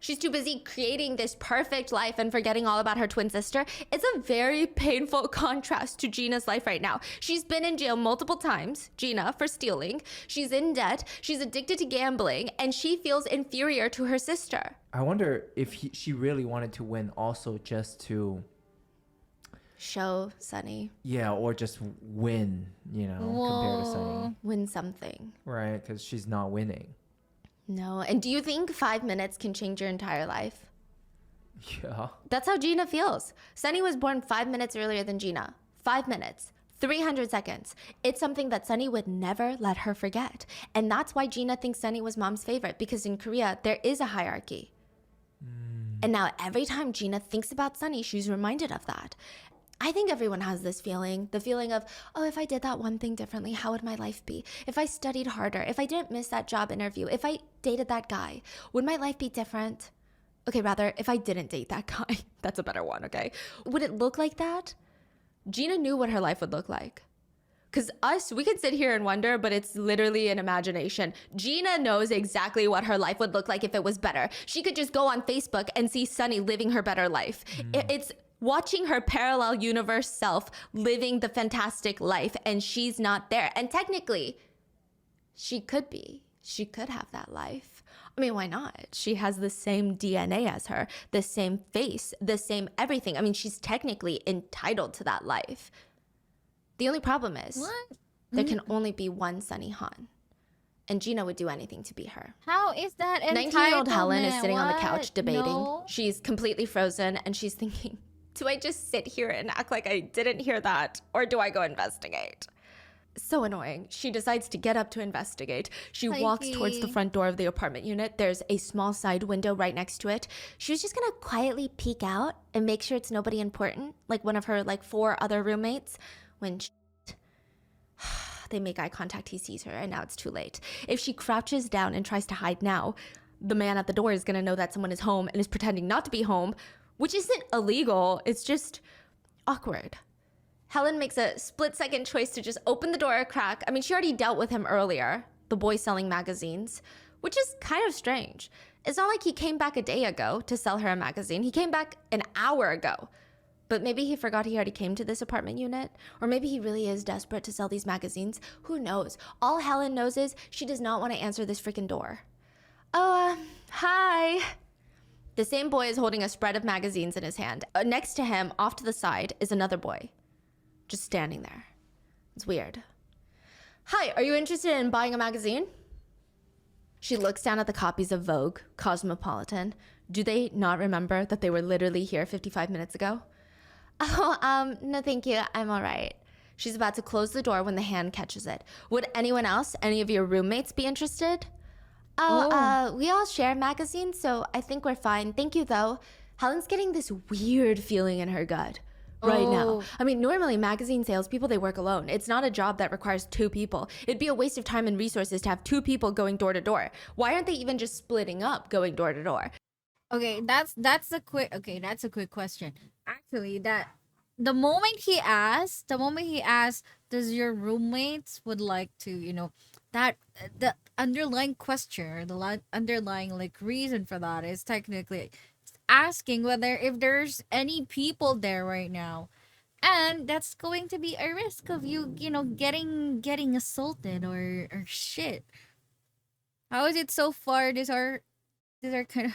She's too busy creating this perfect life and forgetting all about her twin sister. It's a very painful contrast to Gina's life right now. She's been in jail multiple times, Gina, for stealing. She's in debt. She's addicted to gambling, and she feels inferior to her sister. I wonder if she really wanted to win also just to, Show Sunny. yeah, or just win, compared to Sunny. Win something. Right, because she's not winning. No. And do you think 5 minutes can change your entire life? Yeah. That's how Gina feels. Sunny was born 5 minutes earlier than Gina. 5 minutes. 300 seconds. It's something that Sunny would never let her forget. And that's why Gina thinks Sunny was mom's favorite, because in Korea, there is a hierarchy. And now every time Gina thinks about Sunny, she's reminded of that. I think everyone has this feeling, the feeling of, oh, if I did that one thing differently, how would my life be? If I studied harder, if I didn't miss that job interview, if I dated that guy, would my life be different? Okay, rather, if I didn't date that guy, that's a better one, okay? Would it look like that? Gina knew what her life would look like. Because us, we can sit here and wonder, but it's literally an imagination. Gina knows exactly what her life would look like if it was better. She could just go on Facebook and see Sunny living her better life. It's watching her parallel universe self living the fantastic life, and she's not there. And technically, she could be. She could have that life. I mean, why not? She has the same DNA as her, the same face, the same everything. I mean, she's technically entitled to that life. The only problem is there can only be one Sunny Han. And Gina would do anything to be her. How is that entitlement? 19-year-old Helen is sitting on the What? couch debating. No. She's completely frozen and she's thinking, do I just sit here and act like I didn't hear that? Or do I go investigate? So annoying. She decides to get up to investigate. She walks towards the front door of the apartment unit. There's a small side window right next to it. She was just gonna quietly peek out and make sure it's nobody important, like one of her 4 other roommates, when They make eye contact. He sees her, and now it's too late. If she crouches down and tries to hide now, the man at the door is gonna know that someone is home and is pretending not to be home, which isn't illegal. It's just awkward. Helen makes a split-second choice to just open the door a crack. I mean, she already dealt with him earlier, the boy selling magazines, which is kind of strange. It's not like he came back a day ago to sell her a magazine. He came back an hour ago. But maybe he forgot he already came to this apartment unit. Or maybe he really is desperate to sell these magazines. Who knows? All Helen knows is she does not want to answer this freaking door. Oh, hi. The same boy is holding a spread of magazines in his hand. Next to him, off to the side, is another boy. Just standing there. It's weird. Hi, are you interested in buying a magazine? She looks down at the copies of Vogue, Cosmopolitan. Do they not remember that they were literally here 55 minutes ago? Oh, no thank you, I'm all right. She's about to close the door when the hand catches it. Would anyone else, any of your roommates, be interested? We all share magazines, so I think we're fine. Thank you, though. Helen's getting this weird feeling in her gut right now. I mean, normally magazine salespeople, they work alone. It's not a job that requires two people. It'd be a waste of time and resources to have two people going door to door. Why aren't they even just splitting up going door to door? Okay, that's a quick question. Actually, that the moment he asked, does your roommates would like to, that the underlying question, underlying like reason for that is technically asking whether if there's any people there right now, and that's going to be a risk of you, getting assaulted or shit. How is it so far? These are kind of.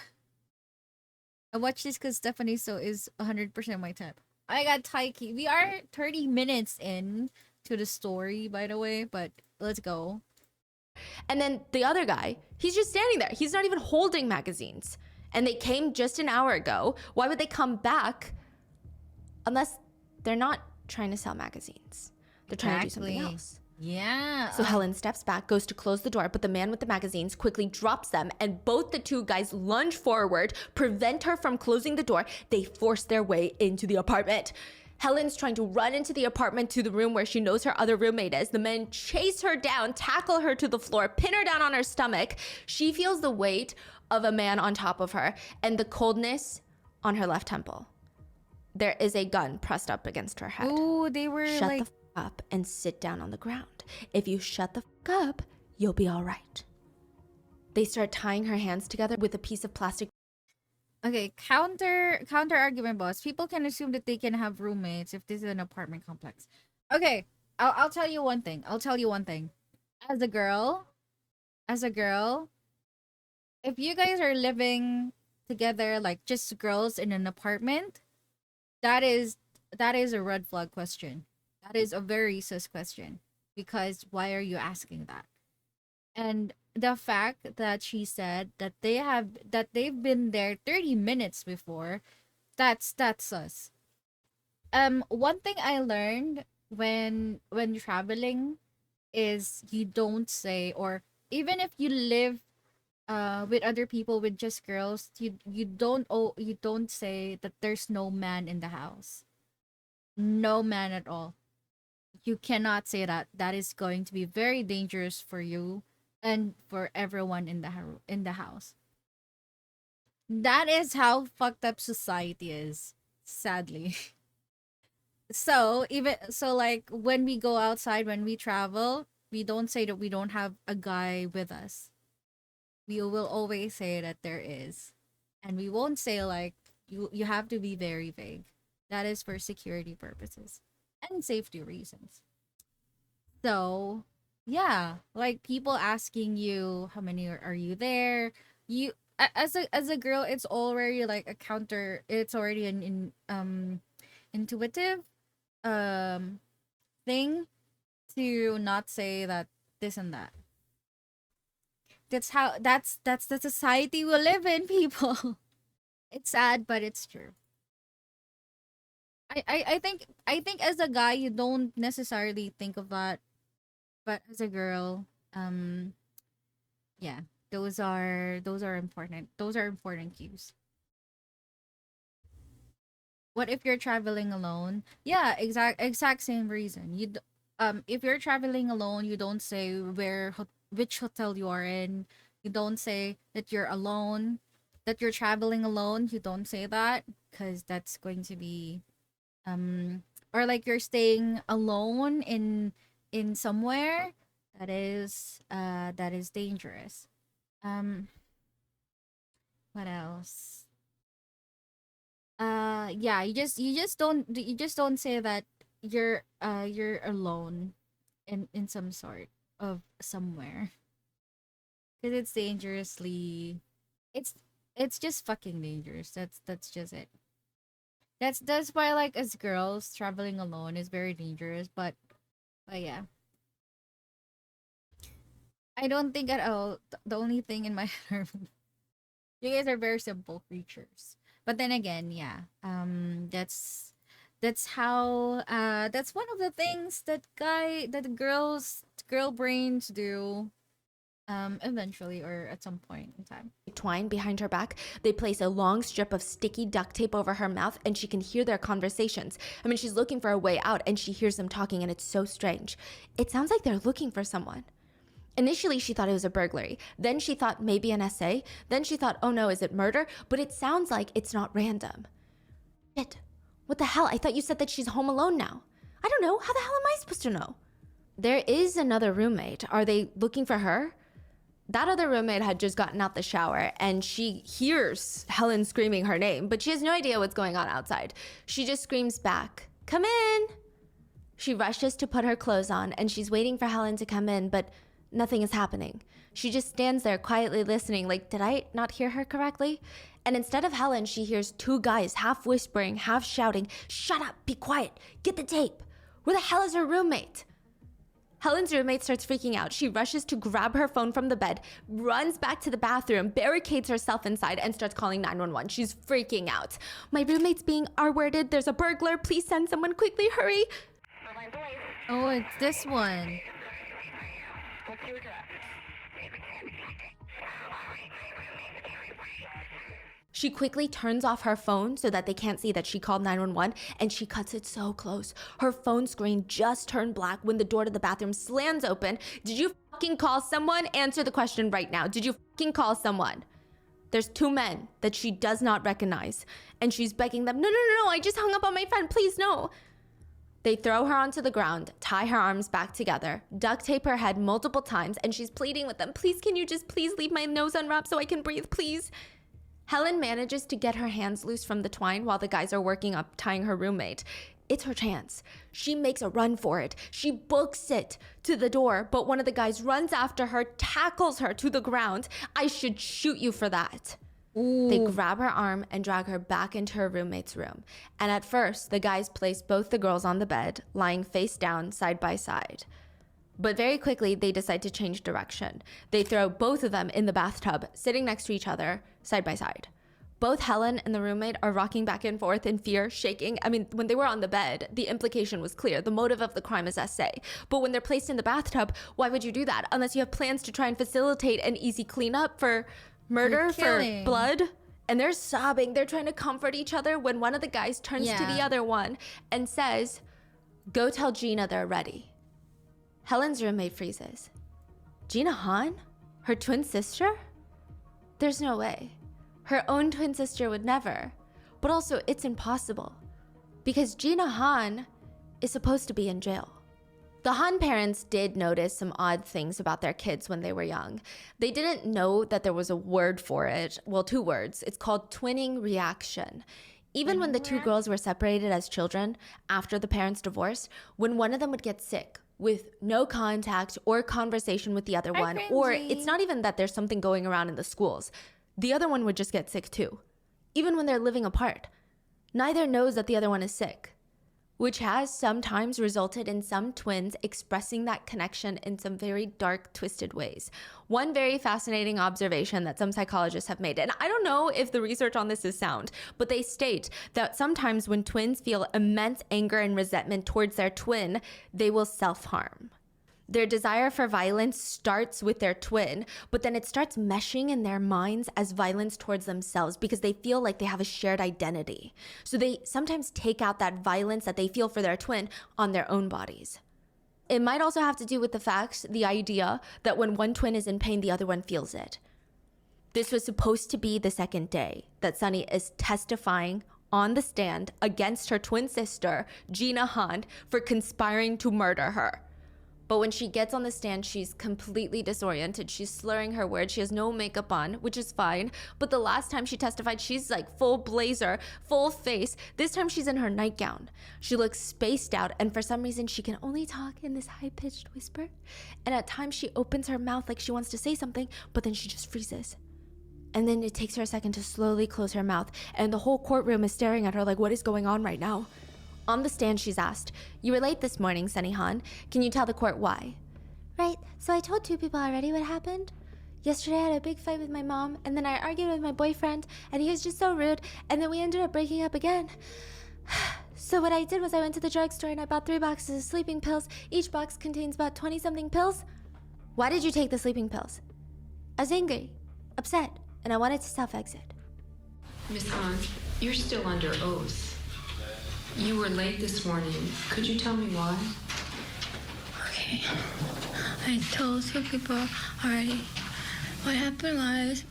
I watch this because Stephanie is 100% my type. I got Taiki. We are 30 minutes in to the story, by the way, but let's go. And then the other guy, he's just standing there. He's not even holding magazines. And they came just an hour ago. Why would they come back unless they're not trying to sell magazines? They're trying to do something else. Yeah. So Helen steps back, goes to close the door, but the man with the magazines quickly drops them, and both the two guys lunge forward, prevent her from closing the door. They force their way into the apartment. Helen's trying to run into the apartment to the room where she knows her other roommate is. The men chase her down, tackle her to the floor, pin her down on her stomach. She feels the weight of a man on top of her and the coldness on her left temple. There is a gun pressed up against her head. Ooh, they were Shut the f up and sit down on the ground. If you shut the f up, you'll be all right. They start tying her hands together with a piece of plastic. Okay, counter argument, boss. People can assume that they can have roommates if this is an apartment complex. Okay, I'll tell you one thing. As a girl, if you guys are living together like just girls in an apartment, that is a red flag question. That is a very sus question, because why are you asking that? And the fact that she said that they've been there 30 minutes before, that's sus. One thing I learned when traveling is you don't say, or even if you live with other people, with just girls, you don't say that there's no man in the house. No man at all. You cannot say that. That is going to be very dangerous for you and for everyone in the house. That is how fucked up society is, sadly. So like when we go outside, when we travel, we don't say that we don't have a guy with us. We will always say that there is, and we won't say like you have to be very vague. That is for security purposes and safety reasons. So yeah, like people asking you how many are you there, as a girl, it's already like a counter, it's already an intuitive thing to not say that this and that. That's the society we live in, people. It's sad, but it's true. I think as a guy you don't necessarily think of that, but as a girl, yeah, those are important. Those are important cues. What if you're traveling alone? Yeah, exact same reason. if you're traveling alone, you don't say which hotel you are in. You don't say that you're alone, that you're traveling alone. You don't say that because that's going to be or like you're staying alone in somewhere that is dangerous. Um, what else? Yeah, you just don't say that you're alone in some sort of somewhere because it's dangerously it's it's just fucking dangerous. That's just it. That's why, like, as girls traveling alone is very dangerous, but yeah, I don't think at all the only thing in my head are you guys are very simple creatures. But then again, yeah, that's how that's one of the things that girl brains do eventually or at some point in time. Twine behind her back. They place a long strip of sticky duct tape over her mouth, and she can hear their conversations. I mean, she's looking for a way out, and she hears them talking, and it's so strange. It sounds like they're looking for someone. Initially, she thought it was a burglary. Then she thought maybe an essay. Then she thought, oh no, is it murder? But it sounds like it's not random. Shit. What the hell? I thought you said that she's home alone now. I don't know. How the hell am I supposed to know? There is another roommate. Are they looking for her? That other roommate had just gotten out the shower, and she hears Helen screaming her name, but she has no idea what's going on outside. She just screams back, "Come in!" She rushes to put her clothes on, and she's waiting for Helen to come in, but nothing is happening. She just stands there quietly listening, like, did I not hear her correctly? And instead of Helen, she hears two guys half whispering, half shouting, "Shut up, be quiet, get the tape." Where the hell is her roommate? Helen's roommate starts freaking out. She rushes to grab her phone from the bed, runs back to the bathroom, barricades herself inside, and starts calling 911. She's freaking out. "My roommate's being R-worded. There's a burglar. Please send someone quickly. Hurry." Oh, it's this one. She quickly turns off her phone so that they can't see that she called 911, and she cuts it so close. Her phone screen just turned black when the door to the bathroom slams open. Did you fucking call someone? Answer the question right now. Did you fucking call someone? There's two men that she does not recognize, and she's begging them, no, I just hung up on my friend, please no. They throw her onto the ground, tie her arms back together, duct tape her head multiple times, and she's pleading with them, "Please, can you just please leave my nose unwrapped so I can breathe, please?" Helen manages to get her hands loose from the twine while the guys are working up tying her roommate. It's her chance. She makes a run for it. She books it to the door, but one of the guys runs after her, tackles her to the ground. "I should shoot you for that." Ooh. They grab her arm and drag her back into her roommate's room. And at first, the guys place both the girls on the bed, lying face down, side by side. But very quickly, they decide to change direction. They throw both of them in the bathtub, sitting next to each other, side by side. Both Helen and the roommate are rocking back and forth in fear, shaking. I mean, when they were on the bed, the implication was clear. The motive of the crime is essay. But when they're placed in the bathtub, why would you do that? Unless you have plans to try and facilitate an easy cleanup for murder, for blood. And they're sobbing. They're trying to comfort each other when one of the guys turns to the other one and says, "Go tell Gina they're ready." Helen's roommate freezes. Gina Hahn? Her twin sister? There's no way. Her own twin sister would never. But also, it's impossible. Because Gina Hahn is supposed to be in jail. The Hahn parents did notice some odd things about their kids when they were young. They didn't know that there was a word for it. Well, two words. It's called twinning reaction. Even when the two girls were separated as children, after the parents divorced, when one of them would get sick, with no contact or conversation with the other one, or it's not even that there's something going around in the schools, the other one would just get sick too. Even when they're living apart, neither knows that the other one is sick, which has sometimes resulted in some twins expressing that connection in some very dark, twisted ways. One very fascinating observation that some psychologists have made, and I don't know if the research on this is sound, but they state that sometimes when twins feel immense anger and resentment towards their twin, they will self-harm. Their desire for violence starts with their twin, but then it starts meshing in their minds as violence towards themselves because they feel like they have a shared identity. So they sometimes take out that violence that they feel for their twin on their own bodies. It might also have to do with the idea that when one twin is in pain, the other one feels it. This was supposed to be the second day that Sunny is testifying on the stand against her twin sister, Gina Han, for conspiring to murder her. But when she gets on the stand, she's completely disoriented. She's slurring her words. She has no makeup on, which is fine. But the last time she testified, she's like full blazer, full face. This time she's in her nightgown. She looks spaced out, and for some reason, she can only talk in this high-pitched whisper. And at times, she opens her mouth like she wants to say something, but then she just freezes. And then it takes her a second to slowly close her mouth, and the whole courtroom is staring at her like, what is going on right now? On the stand, she's asked, "You were late this morning, Sunny Han. Can you tell the court why?" "Right, so I told 2 people already what happened. Yesterday I had a big fight with my mom, and then I argued with my boyfriend, and he was just so rude, and then we ended up breaking up again. So what I did was I went to the drugstore and I bought 3 boxes of sleeping pills. Each box contains about 20-something pills." "Why did you take the sleeping pills?" "I was angry, upset, and I wanted to self-exit." Miss Han, you're still under oath. You were late this morning. Could you tell me why? Okay. I told 2 people already. What happened was,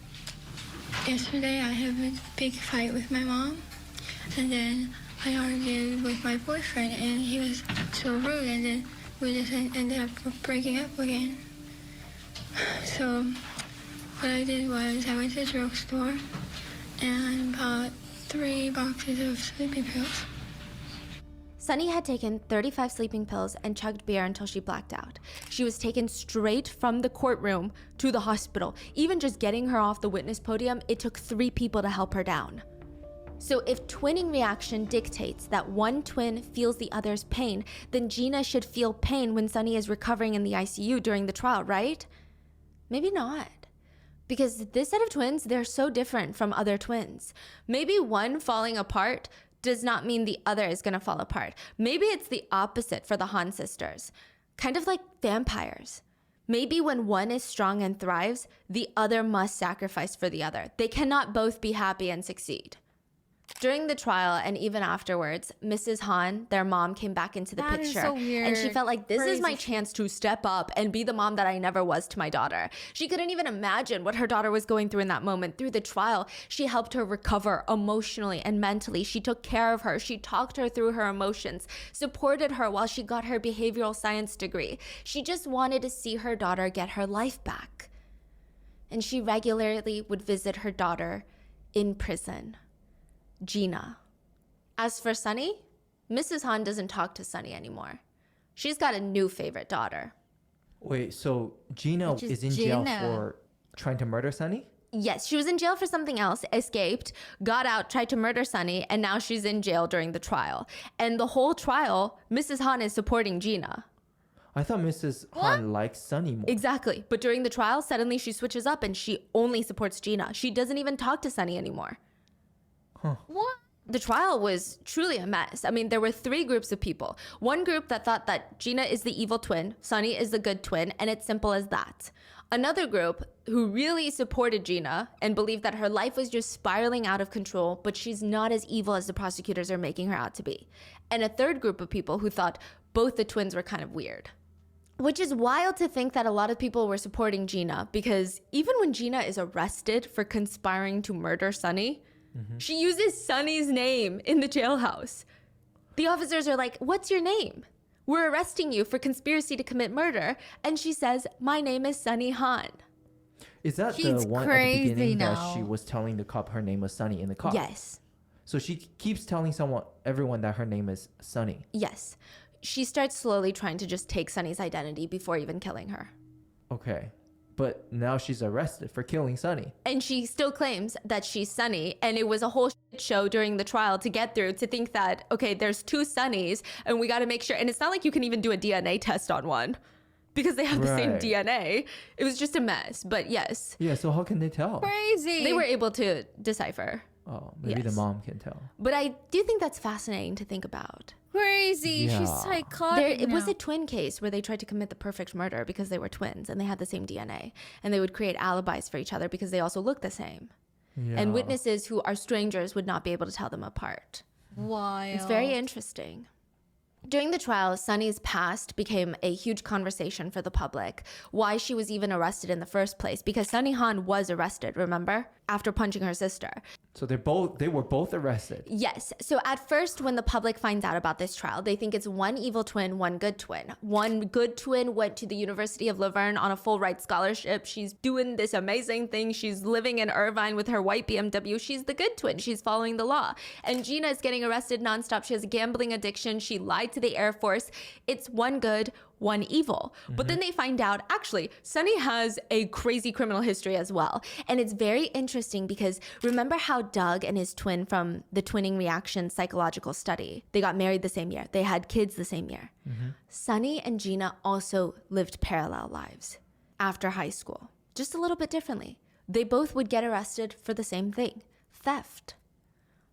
yesterday I had a big fight with my mom, and then I argued with my boyfriend, and he was so rude, and then we just ended up breaking up again. So what I did was I went to the drugstore and bought 3 boxes of sleeping pills. Sunny had taken 35 sleeping pills and chugged beer until she blacked out. She was taken straight from the courtroom to the hospital. Even just getting her off the witness podium, it took 3 people to help her down. So if twinning reaction dictates that one twin feels the other's pain, then Gina should feel pain when Sunny is recovering in the ICU during the trial, right? Maybe not. Because this set of twins, they're so different from other twins. Maybe one falling apart does not mean the other is gonna fall apart. Maybe it's the opposite for the Han sisters. Kind of like vampires. Maybe when one is strong and thrives, the other must sacrifice for the other. They cannot both be happy and succeed. During the trial and even afterwards, Mrs. Han, their mom, came back into the That is picture. so weird. And she felt like, this is my Crazy. chance to step up and be the mom that I never was to my daughter. She couldn't even imagine what her daughter was going through in that moment. Through the trial, she helped her recover emotionally and mentally. She took care of her. She talked her through her emotions, supported her while she got her behavioral science degree. She just wanted to see her daughter get her life back. And she regularly would visit her daughter in prison. Gina. As for Sunny, Mrs. Han doesn't talk to Sunny anymore. She's got a new favorite daughter. Wait, so Gina Which is is in jail Gina. for trying to murder Sunny? Yes, she was in jail for something else, escaped, got out, tried to murder Sunny, and now she's in jail during the trial. And the whole trial, Mrs. Han is supporting Gina. I thought Mrs. Han liked Sunny more. Exactly. But during the trial, suddenly she switches up and she only supports Gina. She doesn't even talk to Sunny anymore. Huh. What? The trial was truly a mess. I mean, there were 3 groups of people. One group that thought that Gina is the evil twin, Sunny is the good twin, and it's simple as that. Another group who really supported Gina and believed that her life was just spiraling out of control, but she's not as evil as the prosecutors are making her out to be. And a third group of people who thought both the twins were kind of weird. Which is wild to think that a lot of people were supporting Gina, because even when Gina is arrested for conspiring to murder Sunny, she uses Sunny's name in the jailhouse. The officers are like, "What's your name? We're arresting you for conspiracy to commit murder." And she says, "My name is Sunny Han." Is that She's the one at the crazy beginning now. that she was telling the cop her name was Sunny in the car? Yes. So she keeps telling everyone that her name is Sunny. Yes. She starts slowly trying to just take Sunny's identity before even killing her. Okay. But now she's arrested for killing Sunny. And she still claims that she's Sunny, and it was a whole shit show during the trial to get through, to think that, okay, there's 2 Sunnys, and we gotta make sure, and it's not like you can even do a DNA test on one, because they have the same Right. DNA. It was just a mess, but yes. Yeah, so how can they tell? Crazy. They were able to decipher. Oh, maybe the Yes. mom can tell. But I do think that's fascinating to think about. Crazy. Yeah. She's psychotic. It was now. a twin case where they tried to commit the perfect murder because they were twins and they had the same DNA. And they would create alibis for each other because they also look the same. Yeah. And witnesses who are strangers would not be able to tell them apart. Wild. It's very interesting. During the trial, Sunny's past became a huge conversation for the public. Why she was even arrested in the first place, because Sunny Han was arrested, remember? After punching her sister. So they were both arrested. Yes. So at first, when the public finds out about this trial, they think it's one evil twin, one good twin. One good twin went to the University of Laverne on a full ride scholarship. She's doing this amazing thing. She's living in Irvine with her white BMW. She's the good twin. She's following the law. And Gina is getting arrested nonstop. She has a gambling addiction. She lied to the Air Force. It's one good, one evil. But then they find out, actually, Sunny has a crazy criminal history as well. And it's very interesting because remember how Doug and his twin from the twinning reaction psychological study, they got married the same year. They had kids the same year. Sunny and Gina also lived parallel lives after high school, just a little bit differently. They both would get arrested for the same thing, theft.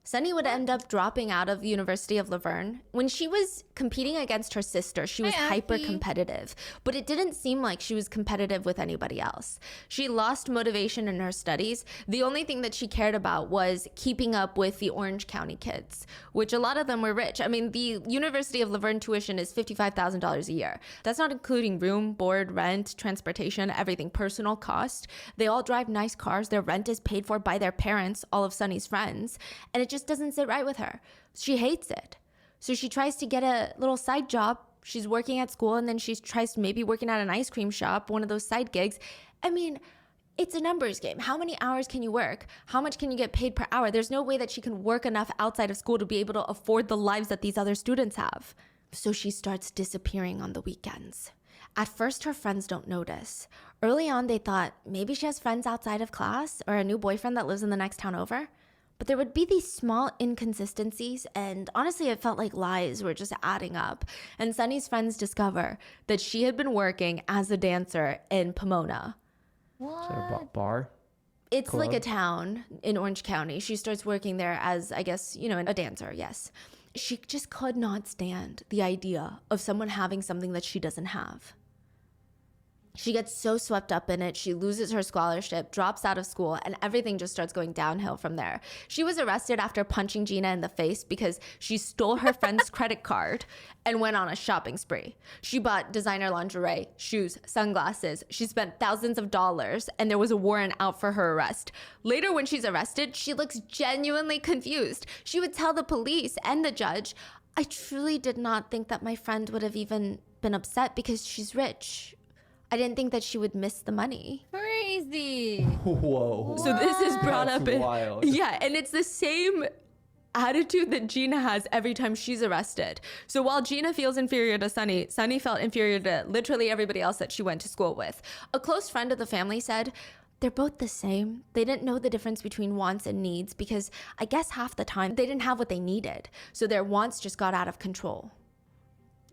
Sunny would end up dropping out of the University of Laverne. When she was competing against her sister, she was hyper competitive, but it didn't seem like she was competitive with anybody else. She lost motivation in her studies. The only thing that she cared about was keeping up with the Orange County kids, which a lot of them were rich. I mean, the University of Laverne tuition is $55,000 a year. That's not including room, board, rent, transportation, everything, personal cost. They all drive nice cars. Their rent is paid for by their parents, all of Sunny's friends, and it just doesn't sit right with her. She hates it. So she tries to get a little side job. She's working at school and then she tries to maybe working at an ice cream shop, one of those side gigs. I mean, it's a numbers game. How many hours can you work? How much can you get paid per hour? There's no way that she can work enough outside of school to be able to afford the lives that these other students have. So she starts disappearing on the weekends. At first, her friends don't notice. Early on, they thought maybe she has friends outside of class or a new boyfriend that lives in the next town over. But there would be these small inconsistencies, and honestly, it felt like lies were just adding up. And Sunny's friends discover that she had been working as a dancer in Pomona. What? Is that a bar? It's Club? like a town in Orange County. She starts working there as, I guess, a dancer, yes. She just could not stand the idea of someone having something that she doesn't have. She gets so swept up in it, she loses her scholarship, drops out of school, and everything just starts going downhill from there. She was arrested after punching Gina in the face because she stole her friend's credit card and went on a shopping spree. She bought designer lingerie, shoes, sunglasses. She spent thousands of dollars, and there was a warrant out for her arrest. Later, when she's arrested, she looks genuinely confused. She would tell the police and the judge, "I truly did not think that my friend would have even been upset because she's rich. I didn't think that she would miss the money." Crazy. Whoa. So this is brought That's up in wild. Yeah, and it's the same attitude that Gina has every time she's arrested. So while Gina feels inferior to Sunny, Sunny felt inferior to literally everybody else that she went to school with. A close friend of the family said, "They're both the same. They didn't know the difference between wants and needs because I guess half the time they didn't have what they needed. So their wants just got out of control."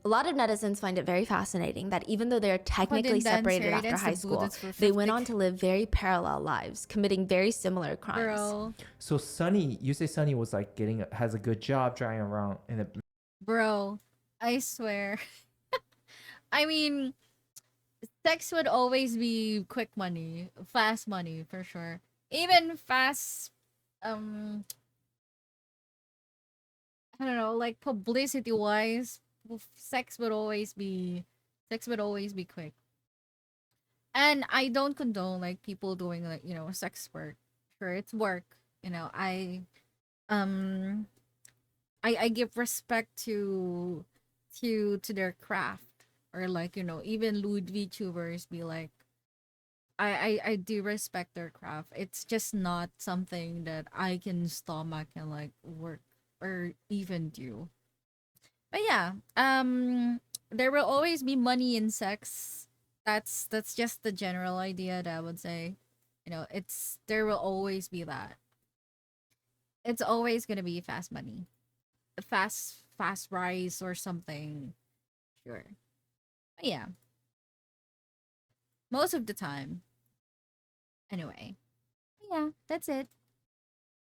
A lot of netizens find it very fascinating that even though they're technically separated after high school, they went on to live very parallel lives, committing very similar crimes. Bro. So Sunny, you say Sunny was like has a good job driving around in a... Bro, I swear. I mean, sex would always be quick money, fast money for sure. Even fast, I don't know, like publicity wise, sex would always be quick. And I don't condone like people doing like, sex work. Sure, it's work. I give respect to their craft, or like, even lewd VTubers be like, I do respect their craft. It's just not something that I can stomach and like work or even do. But yeah, there will always be money in sex. That's just the general idea that I would say. There will always be that. It's always gonna be fast money, fast rise or something. Sure. But yeah, most of the time. Anyway, yeah, that's it.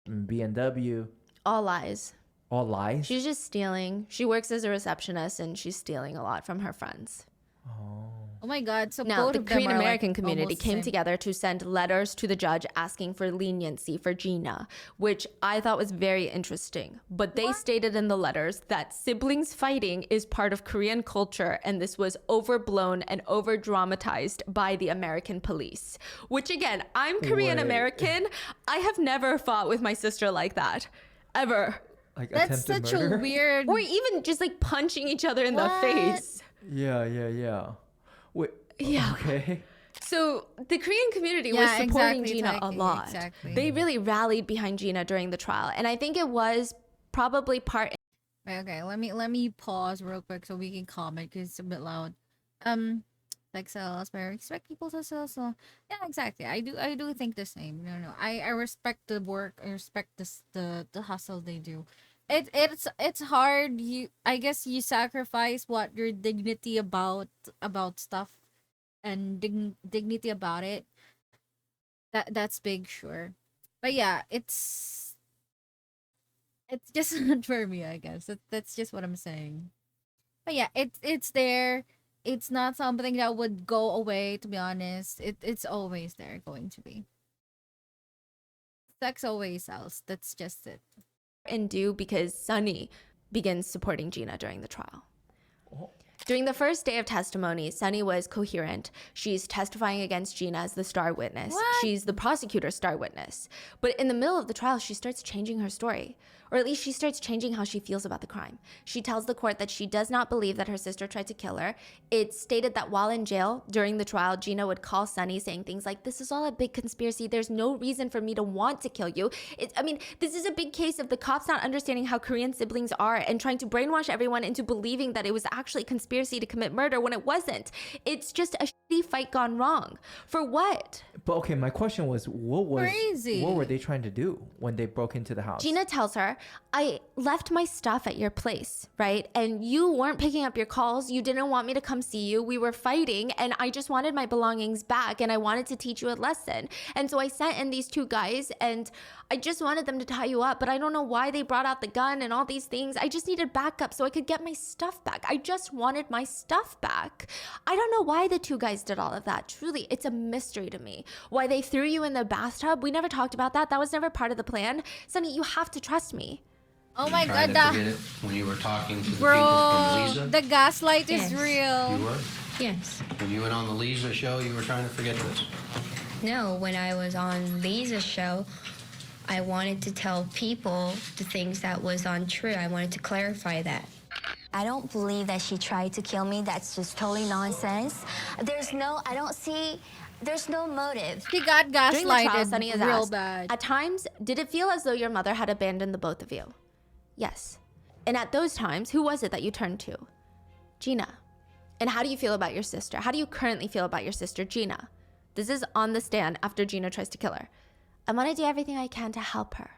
BMW. All lies. All lies? She's just stealing. She works as a receptionist and she's stealing a lot from her friends. Oh. Oh my god, so Now, both the of them Korean are, like, American community almost the came same. together to send letters to the judge asking for leniency for Gina, which I thought was very interesting. But they stated in the letters that siblings fighting is part of Korean culture, and this was overblown and over dramatized by the American police. Which, again, I'm Korean American. I have never fought with my sister like that. Ever. Like That's attempted such murder? a weird. Or even just like punching each other in the What? face. Yeah. Wait. Yeah. Okay. So the Korean community was Yeah, supporting exactly, Gina a Taiki, lot. exactly. They really rallied behind Gina during the trial, and I think it was probably part. Okay, let me pause real quick so we can comment because it's a bit loud. Like sales, but I expect people to sell. So yeah, exactly. I do think the same. No. I respect the work. I respect the hustle they do. It's hard. I guess you sacrifice what your dignity about stuff and dignity about it. That's big, sure. But yeah, it's just not for me, I guess. That's just what I'm saying. But yeah, it's there. It's not something that would go away, to be honest. It's always there, going to be. Sex always sells. That's just it. And do because Sunny begins supporting Gina during the trial. During the first day of testimony, Sunny was coherent. She's testifying against Gina as the star witness. She's the prosecutor's star witness. But in the middle of the trial, she starts changing her story. Or at least she starts changing how she feels about the crime. She tells the court that she does not believe that her sister tried to kill her. It's stated that while in jail, during the trial, Gina would call Sunny saying things like, "This is all a big conspiracy. There's no reason for me to want to kill you." This is a big case of the cops not understanding how Korean siblings are and trying to brainwash everyone into believing that it was actually a conspiracy to commit murder when it wasn't. It's just a shitty fight gone wrong. For what? But okay, my question was, what were they trying to do when they broke into the house? Gina tells her, "I left my stuff at your place, right? And you weren't picking up your calls. You didn't want me to come see you. We were fighting and I just wanted my belongings back and I wanted to teach you a lesson. And so I sent in these two guys and I just wanted them to tie you up, but I don't know why they brought out the gun and all these things. I just needed backup so I could get my stuff back. I just wanted my stuff back. I don't know why the two guys did all of that. Truly, it's a mystery to me. Why they threw you in the bathtub? We never talked about that. That was never part of the plan. Sunny, you have to trust me." Oh my Trying god, to forget it when you were talking to the people bro, from Lisa? the gaslight is Yes. real. You were? Yes. When you went on the Lisa show, you were trying to forget this? No, when I was on Lisa's show, I wanted to tell people the things that was untrue. I wanted to clarify that. I don't believe that she tried to kill me. That's just totally nonsense. There's no motive. She got During the trial, gaslighted Sunny is real asked, bad. "At times, did it feel as though your mother had abandoned the both of you?" "Yes." "And at those times, who was it that you turned to?" "Gina." "And how do you feel about your sister? How do you currently feel about your sister, Gina?" This is on the stand after Gina tries to kill her. "I want to do everything I can to help her."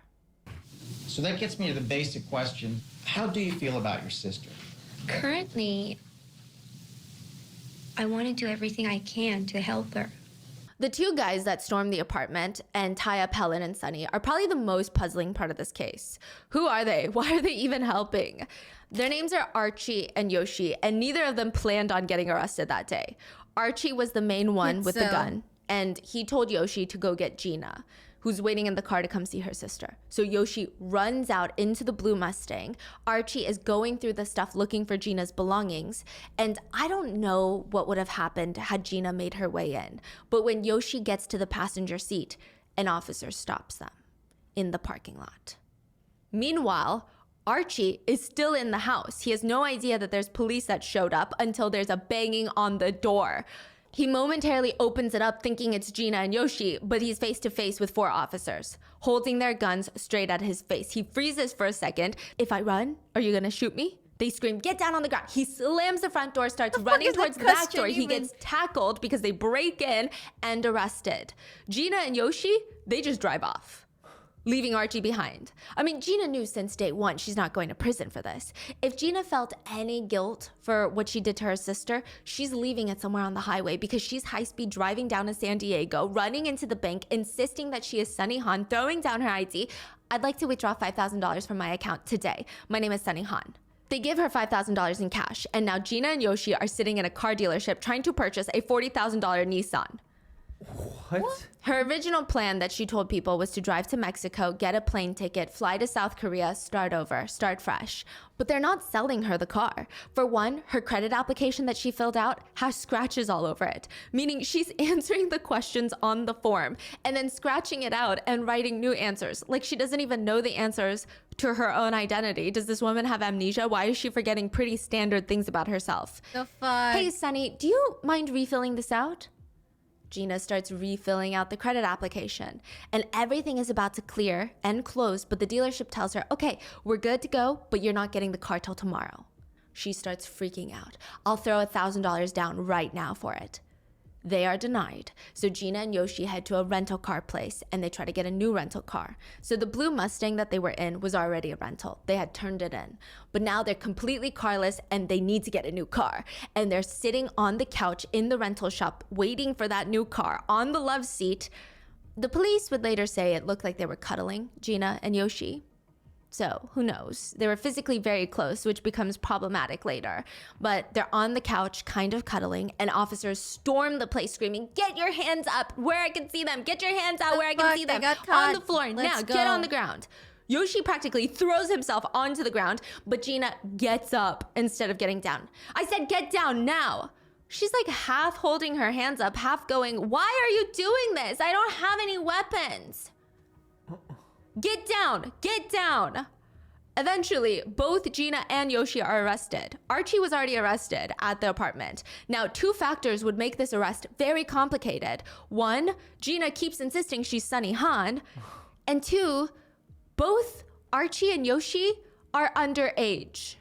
So that gets me to the basic question. How do you feel about your sister? Currently, I want to do everything I can to help her. The two guys that storm the apartment and tie up Helen and Sunny are probably the most puzzling part of this case. Who are they? Why are they even helping? Their names are Archie and Yoshi, and neither of them planned on getting arrested that day. Archie was the main one with the gun, and he told Yoshi to go get Gina, who's waiting in the car to come see her sister. So Yoshi runs out into the blue Mustang. Archie is going through the stuff looking for Gina's belongings. And I don't know what would have happened had Gina made her way in. But when Yoshi gets to the passenger seat, an officer stops them in the parking lot. Meanwhile, Archie is still in the house. He has no idea that there's police that showed up until there's a banging on the door. He momentarily opens it up thinking it's Gina and Yoshi, but he's face to face with 4 officers, holding their guns straight at his face. He freezes for a second. "If I run, are you gonna shoot me?" They scream, "Get down on the ground." He slams the front door, starts running towards the back door. He gets tackled because they break in and arrested. Gina and Yoshi, they just drive off, leaving Archie behind. I mean, Gina knew since day one she's not going to prison for this. If Gina felt any guilt for what she did to her sister, she's leaving it somewhere on the highway because she's high-speed driving down to San Diego, running into the bank, insisting that she is Sunny Han, throwing down her ID. "I'd like to withdraw $5,000 from my account today. My name is Sunny Han." They give her $5,000 in cash, and now Gina and Yoshi are sitting in a car dealership trying to purchase a $40,000 Nissan. What? Her original plan that she told people was to drive to Mexico, get a plane ticket, fly to South Korea, start over, start fresh. But they're not selling her the car. For one, her credit application that she filled out has scratches all over it, meaning she's answering the questions on the form and then scratching it out and writing new answers. Like she doesn't even know the answers to her own identity. Does this woman have amnesia? Why is she forgetting pretty standard things about herself? The fuck? Hey, Sunny, do you mind refilling this out? Gina starts refilling out the credit application, and everything is about to clear and close, but the dealership tells her, okay, we're good to go, but you're not getting the car till tomorrow. She starts freaking out. I'll throw $1,000 down right now for it. They are denied. So Gina and Yoshi head to a rental car place and they try to get a new rental car. So the blue Mustang that they were in was already a rental. They had turned it in. But now they're completely carless and they need to get a new car. And they're sitting on the couch in the rental shop waiting for that new car on the love seat. The police would later say it looked like they were cuddling, Gina and Yoshi. So who knows? They were physically very close, which becomes problematic later. But they're on the couch, kind of cuddling, and officers storm the place screaming, get your hands up where I can see them. Get your hands out where I can see them. On the floor. Now, get on the ground. Yoshi practically throws himself onto the ground, but Gina gets up instead of getting down. I said get down now. She's like half holding her hands up, half going, why are you doing this? I don't have any weapons. Get down! Get down! Eventually, both Gina and Yoshi are arrested. Archie was already arrested at the apartment. Now, two factors would make this arrest very complicated. One, Gina keeps insisting she's Sunny Han. And two, both Archie and Yoshi are underage.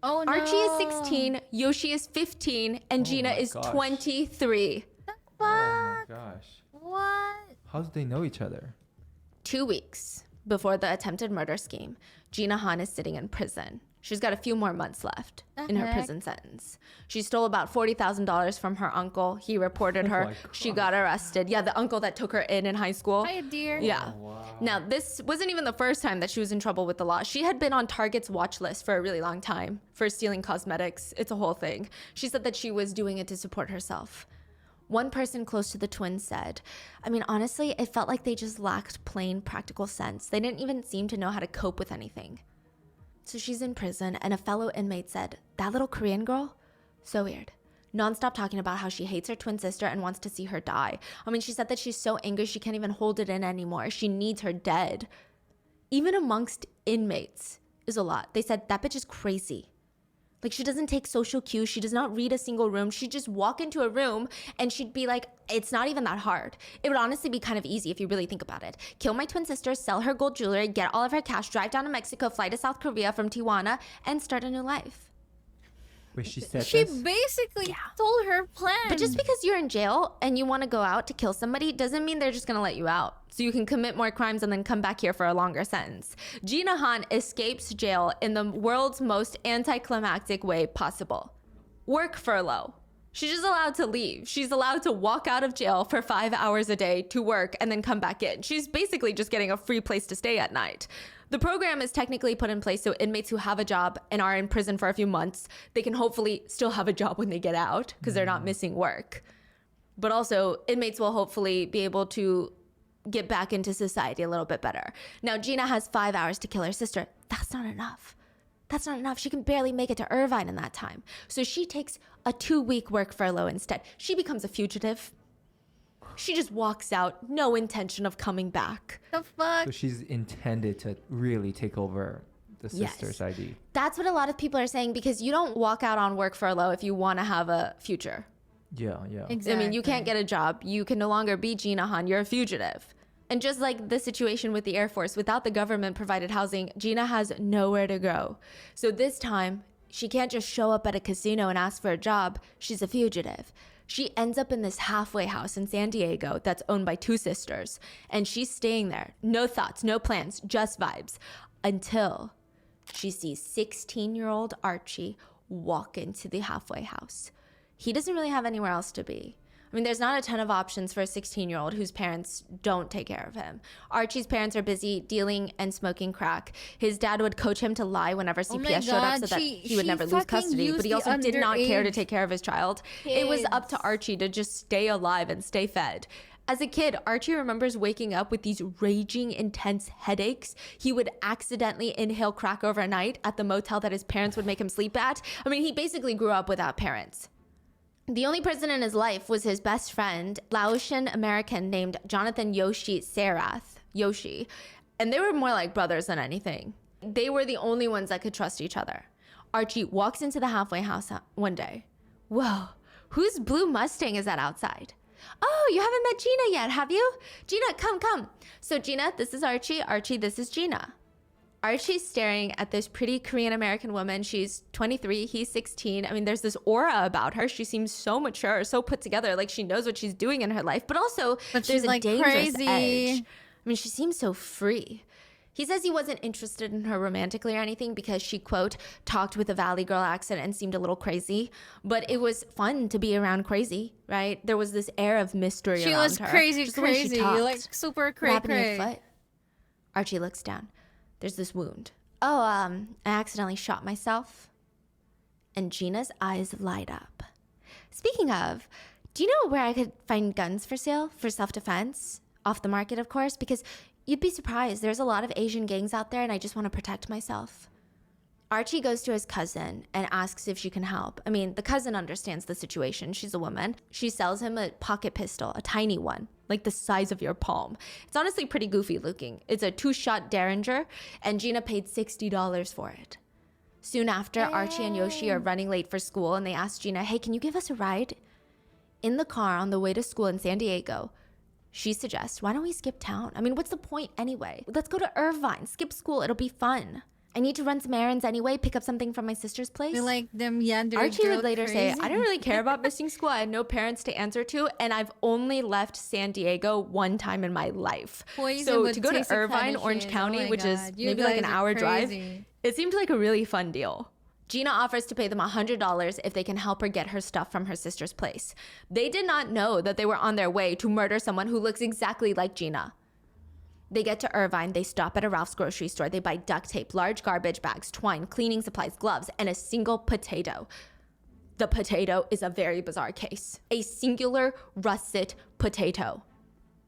Oh no. Archie is 16, Yoshi is 15, and Gina is 23. The fuck? Oh my gosh. What? How do they know each other? 2 weeks before the attempted murder scheme, Gina Han is sitting in prison. She's got a few more months left in her prison sentence. She stole about $40,000 from her uncle. He reported her. She got arrested. Yeah, the uncle that took her in high school. Hi, dear. Yeah. Oh, wow. Now, this wasn't even the first time that she was in trouble with the law. She had been on Target's watch list for a really long time for stealing cosmetics. It's a whole thing. She said that she was doing it to support herself. One person close to the twins said, I mean, honestly, it felt like they just lacked plain practical sense. They didn't even seem to know how to cope with anything. So she's in prison, and a fellow inmate said, that little Korean girl? So weird. Nonstop talking about how she hates her twin sister and wants to see her die. I mean, she said that she's so angry she can't even hold it in anymore. She needs her dead. Even amongst inmates is a lot. They said, that bitch is crazy. Like, she doesn't take social cues. She does not read a single room. She'd just walk into a room and she'd be like, it's not even that hard. It would honestly be kind of easy if you really think about it. Kill my twin sister, sell her gold jewelry, get all of her cash, drive down to Mexico, fly to South Korea from Tijuana, and start a new life. Wait, she said She this? basically told her plan. But just because you're in jail and you want to go out to kill somebody doesn't mean they're just going to let you out. So you can commit more crimes and then come back here for a longer sentence. Gina Han escapes jail in the world's most anticlimactic way possible. Work furlough. She's just allowed to leave. She's allowed to walk out of jail for 5 hours a day to work and then come back in. She's basically just getting a free place to stay at night. The program is technically put in place so inmates who have a job and are in prison for a few months, they can hopefully still have a job when they get out because they're not missing work. But also, inmates will hopefully be able to get back into society a little bit better. Now, Gina has 5 hours to kill her sister. That's not enough. That's not enough. She can barely make it to Irvine in that time. So she takes a 2-week work furlough instead. She becomes a fugitive. She just walks out, no intention of coming back. The fuck? So she's intended to really take over the sister's ID. That's what a lot of people are saying, because you don't walk out on work furlough if you want to have a future. Yeah. Exactly. I mean, you can't get a job. You can no longer be Gina Han. You're a fugitive. And just like the situation with the Air Force, without the government-provided housing, Gina has nowhere to go. So this time, she can't just show up at a casino and ask for a job. She's a fugitive. She ends up in this halfway house in San Diego that's owned by 2 sisters. And she's staying there. No thoughts, no plans, just vibes. Until she sees 16-year-old Archie walk into the halfway house. He doesn't really have anywhere else to be. I mean, there's not a ton of options for a 16-year-old whose parents don't take care of him. Archie's parents are busy dealing and smoking crack. His dad would coach him to lie whenever CPS showed up so that he would never lose custody, but he also did not care to take care of his child. It was up to Archie to just stay alive and stay fed. As a kid, Archie remembers waking up with these raging, intense headaches. He would accidentally inhale crack overnight at the motel that his parents would make him sleep at. I mean, he basically grew up without parents. The only person in his life was his best friend, Laotian American named Jonathan Yoshi Sarath. Yoshi. And they were more like brothers than anything. They were the only ones that could trust each other. Archie walks into the halfway house one day. Whoa, whose blue Mustang is that outside? Oh, you haven't met Gina yet, have you? Gina, come. So Gina, this is Archie. Archie, this is Gina. Archie's staring at this pretty Korean American woman. She's 23, he's 16. I mean, there's this aura about her. She seems so mature, so put together, like she knows what she's doing in her life, but also there's a dangerous edge. I mean, she seems so free. He says he wasn't interested in her romantically or anything because she, quote, talked with a Valley Girl accent and seemed a little crazy. But it was fun to be around crazy, right? There was this air of mystery around her. She was crazy, like super crazy. Archie looks down. There's this wound. Oh, I accidentally shot myself. And Gina's eyes light up. Speaking of, do you know where I could find guns for sale for self-defense? Off the market, of course, because you'd be surprised. There's a lot of Asian gangs out there and I just want to protect myself. Archie goes to his cousin and asks if she can help. I mean, the cousin understands the situation. She's a woman. She sells him a pocket pistol, a tiny one, like the size of your palm. It's honestly pretty goofy looking. It's a 2-shot Derringer, and Gina paid $60 for it. Soon after, Archie and Yoshi are running late for school, and they ask Gina, hey, can you give us a ride? In the car on the way to school in San Diego, she suggests, why don't we skip town? I mean, what's the point anyway? Let's go to Irvine, skip school, it'll be fun. I need to run some errands anyway, pick up something from my sister's place. We like them, yeah. Archie would later say, I don't really care about missing school. I had no parents to answer to, and I've only left San Diego one time in my life. So to go to Irvine, Orange County, which is maybe like an hour drive, it seemed like a really fun deal. Gina offers to pay them $100 if they can help her get her stuff from her sister's place. They did not know that they were on their way to murder someone who looks exactly like Gina. They get to Irvine, they stop at a Ralph's grocery store, they buy duct tape, large garbage bags, twine, cleaning supplies, gloves, and a single potato. The potato is a very bizarre case. A singular russet potato.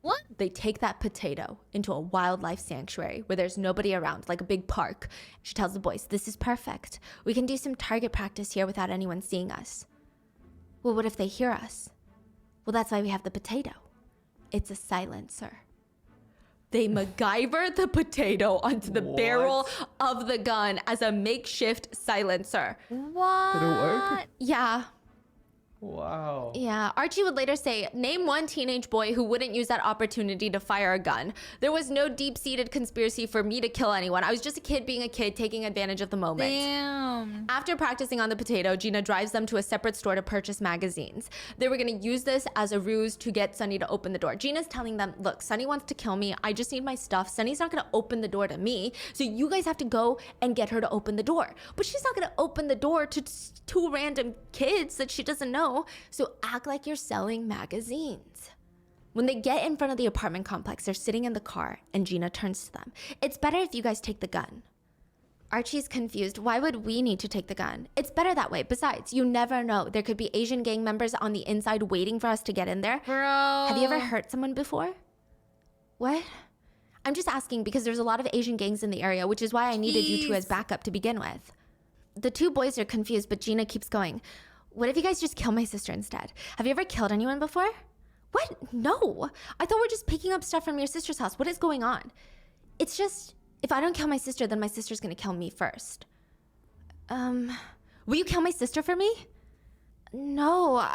What? They take that potato into a wildlife sanctuary where there's nobody around, like a big park. She tells the boys, this is perfect. We can do some target practice here without anyone seeing us. Well, what if they hear us? Well, that's why we have the potato. It's a silencer. They MacGyver the potato onto the barrel of the gun as a makeshift silencer. What? Did it work? Yeah. Wow. Yeah, Archie would later say, name one teenage boy who wouldn't use that opportunity to fire a gun. There was no deep-seated conspiracy for me to kill anyone. I was just a kid being a kid, taking advantage of the moment. Damn. After practicing on the potato, Gina drives them to a separate store to purchase magazines. They were gonna use this as a ruse to get Sunny to open the door. Gina's telling them, look, Sunny wants to kill me. I just need my stuff. Sunny's not gonna open the door to me. So you guys have to go and get her to open the door. But she's not gonna open the door to 2 random kids that she doesn't know. So act like you're selling magazines. When they get in front of the apartment complex, they're sitting in the car and Gina turns to them. It's better if you guys take the gun. Archie's confused. Why would we need to take the gun? It's better that way. Besides, you never know. There could be Asian gang members on the inside waiting for us to get in there. Bro. Have you ever hurt someone before? What? I'm just asking because there's a lot of Asian gangs in the area, which is why I needed you two as backup to begin with. The 2 boys are confused, but Gina keeps going. What if you guys just kill my sister instead? Have you ever killed anyone before? What? No. I thought we're just picking up stuff from your sister's house. What is going on? It's just, if I don't kill my sister, then my sister's gonna kill me first. Will you kill my sister for me? No.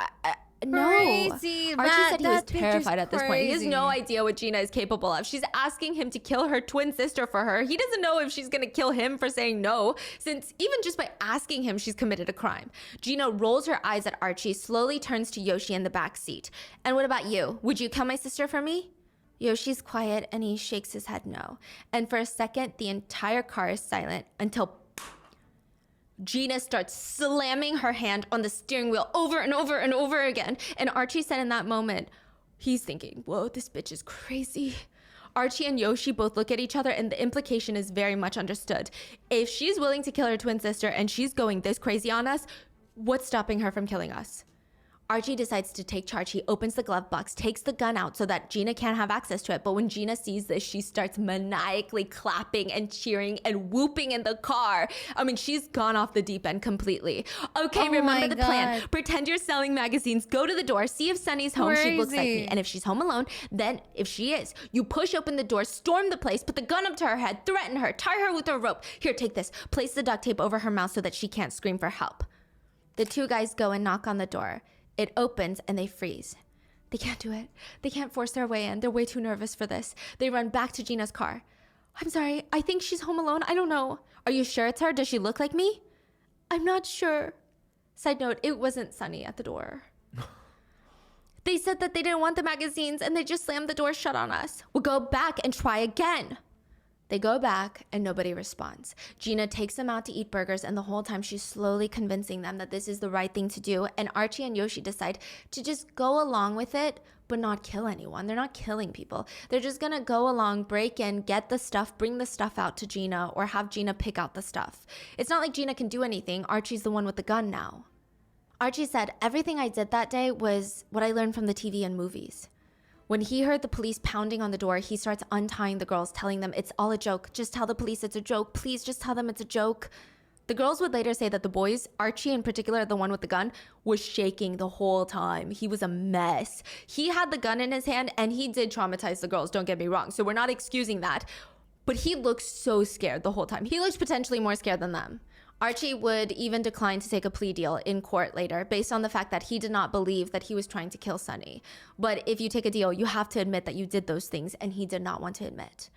No. Crazy. Archie said he was terrified at this point. He has no idea what Gina is capable of. She's asking him to kill her twin sister for her. He doesn't know if she's gonna kill him for saying no, since even just by asking him, she's committed a crime. Gina rolls her eyes at Archie, slowly turns to Yoshi in the back seat. And what about you? Would you kill my sister for me? Yoshi's quiet and he shakes his head no. And for a second, the entire car is silent until Gina starts slamming her hand on the steering wheel over and over and over again. And Archie said in that moment, he's thinking, whoa, this bitch is crazy. Archie and Yoshi both look at each other, and the implication is very much understood. If she's willing to kill her twin sister and she's going this crazy on us, what's stopping her from killing us? Archie decides to take charge. He opens the glove box, takes the gun out so that Gina can't have access to it. But when Gina sees this, she starts maniacally clapping and cheering and whooping in the car. I mean, she's gone off the deep end completely. Okay, remember the plan. Pretend you're selling magazines. Go to the door, see if Sunny's home. She looks like me. And if she's home alone, then if she is, you push open the door, storm the place, put the gun up to her head, threaten her, tie her with a rope. Here, take this. Place the duct tape over her mouth so that she can't scream for help. The two guys go and knock on the door. It opens and they freeze. They can't do it. They can't force their way in. They're way too nervous for this. They run back to Gina's car. I'm sorry, I think she's home alone. I don't know. Are you sure it's her? Does she look like me? I'm not sure. Side note, it wasn't Sunny at the door. They said that they didn't want the magazines and they just slammed the door shut on us. We'll go back and try again. They go back and nobody responds. Gina takes them out to eat burgers, and the whole time she's slowly convincing them that this is the right thing to do. And Archie and Yoshi decide to just go along with it, but not kill anyone. They're not killing people. They're just gonna go along, break in, get the stuff, bring the stuff out to Gina, or have Gina pick out the stuff. It's not like Gina can do anything. Archie's the one with the gun now. Archie said, everything I did that day was what I learned from the TV and movies. When he heard the police pounding on the door, he starts untying the girls, telling them it's all a joke. Just tell the police it's a joke. Please just tell them it's a joke. The girls would later say that the boys, Archie in particular, the one with the gun, was shaking the whole time. He was a mess. He had the gun in his hand and he did traumatize the girls, don't get me wrong. So we're not excusing that. But he looked so scared the whole time. He looked potentially more scared than them. Archie would even decline to take a plea deal in court later based on the fact that he did not believe that he was trying to kill Sunny. But if you take a deal, you have to admit that you did those things, and he did not want to admit.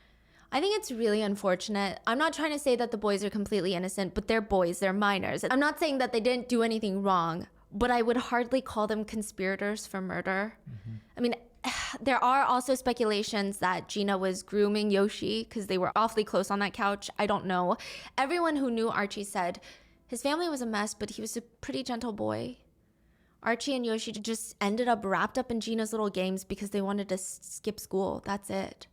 I think it's really unfortunate. I'm not trying to say that the boys are completely innocent, but they're boys, they're minors. I'm not saying that they didn't do anything wrong, but I would hardly call them conspirators for murder. I mean, there are also speculations that Gina was grooming Yoshi because they were awfully close on that couch. I don't know. Everyone who knew Archie said his family was a mess, but he was a pretty gentle boy. Archie and Yoshi just ended up wrapped up in Gina's little games because they wanted to skip school. That's it.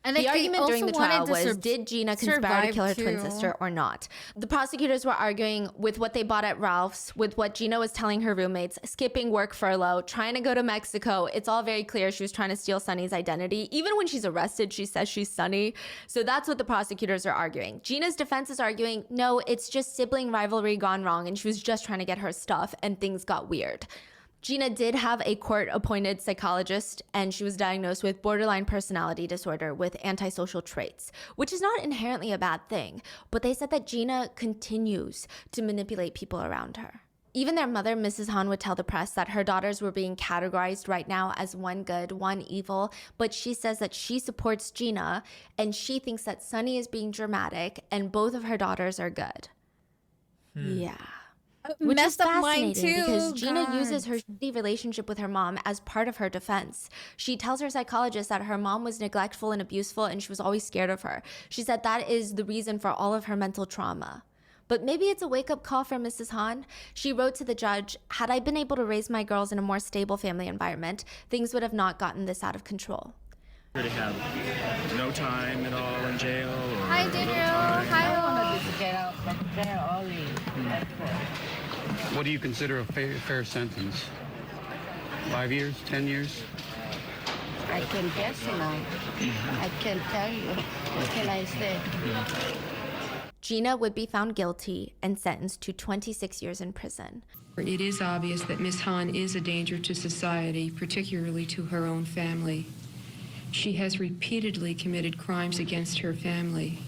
And the argument during the trial was, did Gina conspire to kill her too. twin sister or not? The prosecutors were arguing with what they bought at Ralph's, with what Gina was telling her roommates, skipping work furlough, trying to go to Mexico. It's all very clear she was trying to steal Sunny's identity. Even when she's arrested, she says she's Sunny. So that's what the prosecutors are arguing. Gina's defense is arguing, no, it's just sibling rivalry gone wrong, and she was just trying to get her stuff, and things got weird. Gina did have a court-appointed psychologist, and she was diagnosed with borderline personality disorder with antisocial traits, which is not inherently a bad thing, but they said that Gina continues to manipulate people around her. Even their mother, Mrs. Han, would tell the press that her daughters were being categorized right now as one good, one evil, but she says that she supports Gina, and she thinks that Sunny is being dramatic, and both of her daughters are good. Yeah. Which Messed is up mine fascinating too. because Gina God. uses her shitty relationship with her mom as part of her defense. She tells her psychologist that her mom was neglectful and abuseful and she was always scared of her. She said that is the reason for all of her mental trauma. But maybe it's a wake-up call for Mrs. Han. She wrote to the judge, had I been able to raise my girls in a more stable family environment, things would have not gotten this out of control. To have no time at all in jail? Or Hi, Daniel. Hi, to get out from there early. What do you consider a fair sentence? 5 years, 10 years? I can guess now. I can tell you. What can I say? Gina would be found guilty and sentenced to 26 years in prison. It is obvious that Miss Han is a danger to society, particularly to her own family. She has repeatedly committed crimes against her family.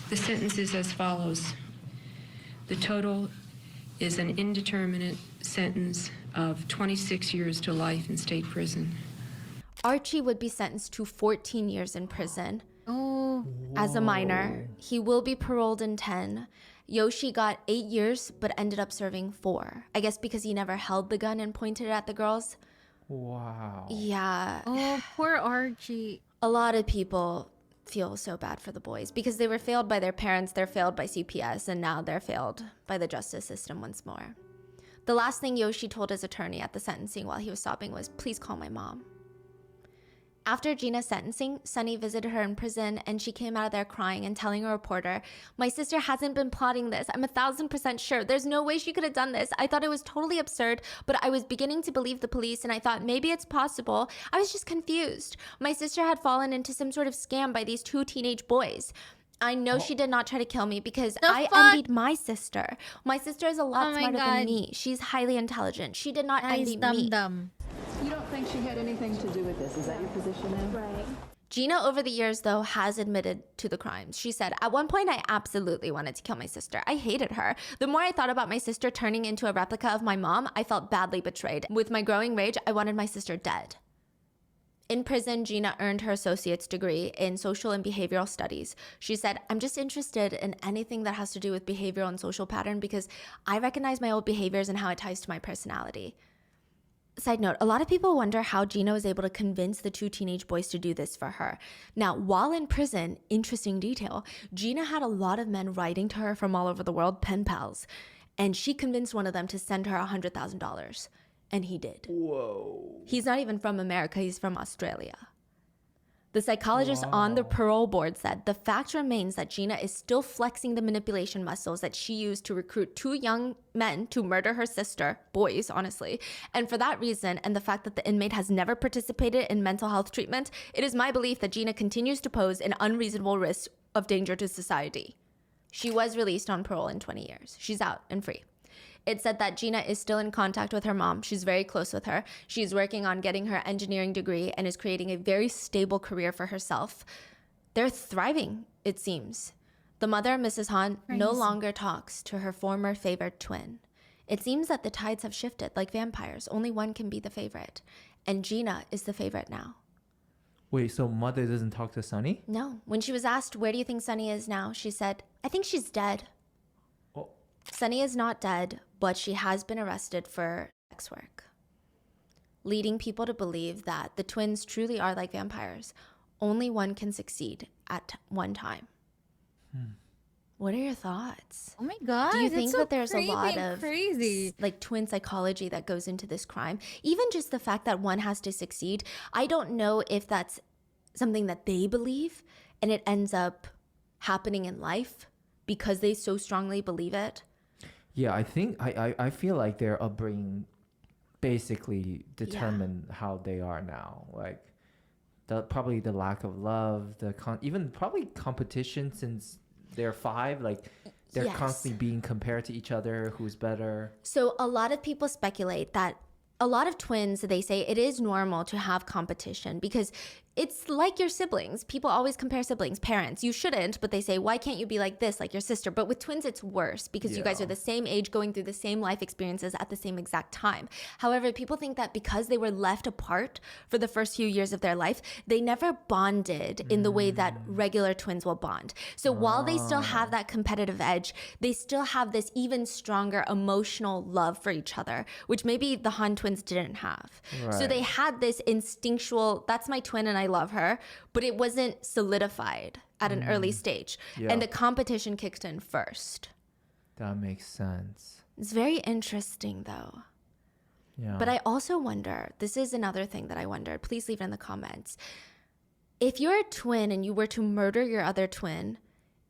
The sentence is as follows. The total is an indeterminate sentence of 26 years to life in state prison. Archie would be sentenced to 14 years in prison. As a minor, he will be paroled in 10. Yoshi got 8 years, but ended up serving 4. I guess because he never held the gun and pointed it at the girls. Wow. Yeah. Oh, poor Archie. A lot of people feel so bad for the boys because they were failed by their parents, they're failed by CPS, and now they're failed by the justice system once more. The last thing Yoshi told his attorney at the sentencing while he was sobbing was, "Please call my mom." After Gina's sentencing, Sunny visited her in prison, and she came out of there crying and telling a reporter, "My sister hasn't been plotting this. I'm 1,000% sure. There's no way she could have done this. I thought it was totally absurd, but I was beginning to believe the police, and I thought maybe it's possible. I was just confused. My sister had fallen into some sort of scam by these 2 teenage boys. I know she did not try to kill me because I envied my sister. My sister is a lot smarter than me. She's highly intelligent. She did not envy me." You don't think she had anything to do with this? Is that your position now? Right. Gina, over the years, though, has admitted to the crimes. She said, "At one point, I absolutely wanted to kill my sister. I hated her. The more I thought about my sister turning into a replica of my mom, I felt badly betrayed. With my growing rage, I wanted my sister dead." In prison, Gina earned her associate's degree in social and behavioral studies. She said, "I'm just interested in anything that has to do with behavioral and social pattern because I recognize my old behaviors and how it ties to my personality." Side note, a lot of people wonder how Gina was able to convince the 2 teenage boys to do this for her. Now, while in prison, interesting detail, Gina had a lot of men writing to her from all over the world, pen pals, and she convinced one of them to send her $100,000, and he did. Whoa. He's not even from America, he's from Australia. The psychologist on the parole board said, "The fact remains that Gina is still flexing the manipulation muscles that she used to recruit 2 young men to murder her sister," boys, honestly. "And for that reason, and the fact that the inmate has never participated in mental health treatment, it is my belief that Gina continues to pose an unreasonable risk of danger to society." She was released on parole in 20 years. She's out and free. It said that Gina is still in contact with her mom. She's very close with her. She's working on getting her engineering degree and is creating a very stable career for herself. They're thriving, it seems. The mother, Mrs. Han, no longer talks to her former favored twin. It seems that the tides have shifted like vampires. Only one can be the favorite. And Gina is the favorite now. Wait, so mother doesn't talk to Sunny? No. When she was asked, "Where do you think Sunny is now?" she said, "I think she's dead." Oh. Sunny is not dead, but she has been arrested for sex work, leading people to believe that the twins truly are like vampires. Only one can succeed at one time. What are your thoughts? Oh my god, Do you think so that there's a lot creepy and of crazy like twin psychology that goes into this crime? Even just the fact that one has to succeed. I don't know if that's something that they believe and it ends up happening in life because they so strongly believe it. Yeah, I think I feel like their upbringing basically determined how they are now. Like probably the lack of love, even probably competition since they're 5. Like they're constantly being compared to each other. Who's better? So a lot of people speculate that a lot of twins, they say it is normal to have competition because it's like your siblings. People always compare siblings, parents. You shouldn't, but they say, "Why can't you be like this, like your sister?" But with twins, it's worse because you guys are the same age, going through the same life experiences at the same exact time. However, people think that because they were left apart for the first few years of their life, they never bonded in the way that regular twins will bond. So while they still have that competitive edge, they still have this even stronger emotional love for each other, which maybe the Han twins didn't have. So they had this instinctual, "That's my twin and I love her," but it wasn't solidified at an early stage. And the competition kicked in first. That makes sense. It's very interesting though. Yeah. But I also wonder, this is another thing that I wondered, please leave it in the comments. If you're a twin and you were to murder your other twin,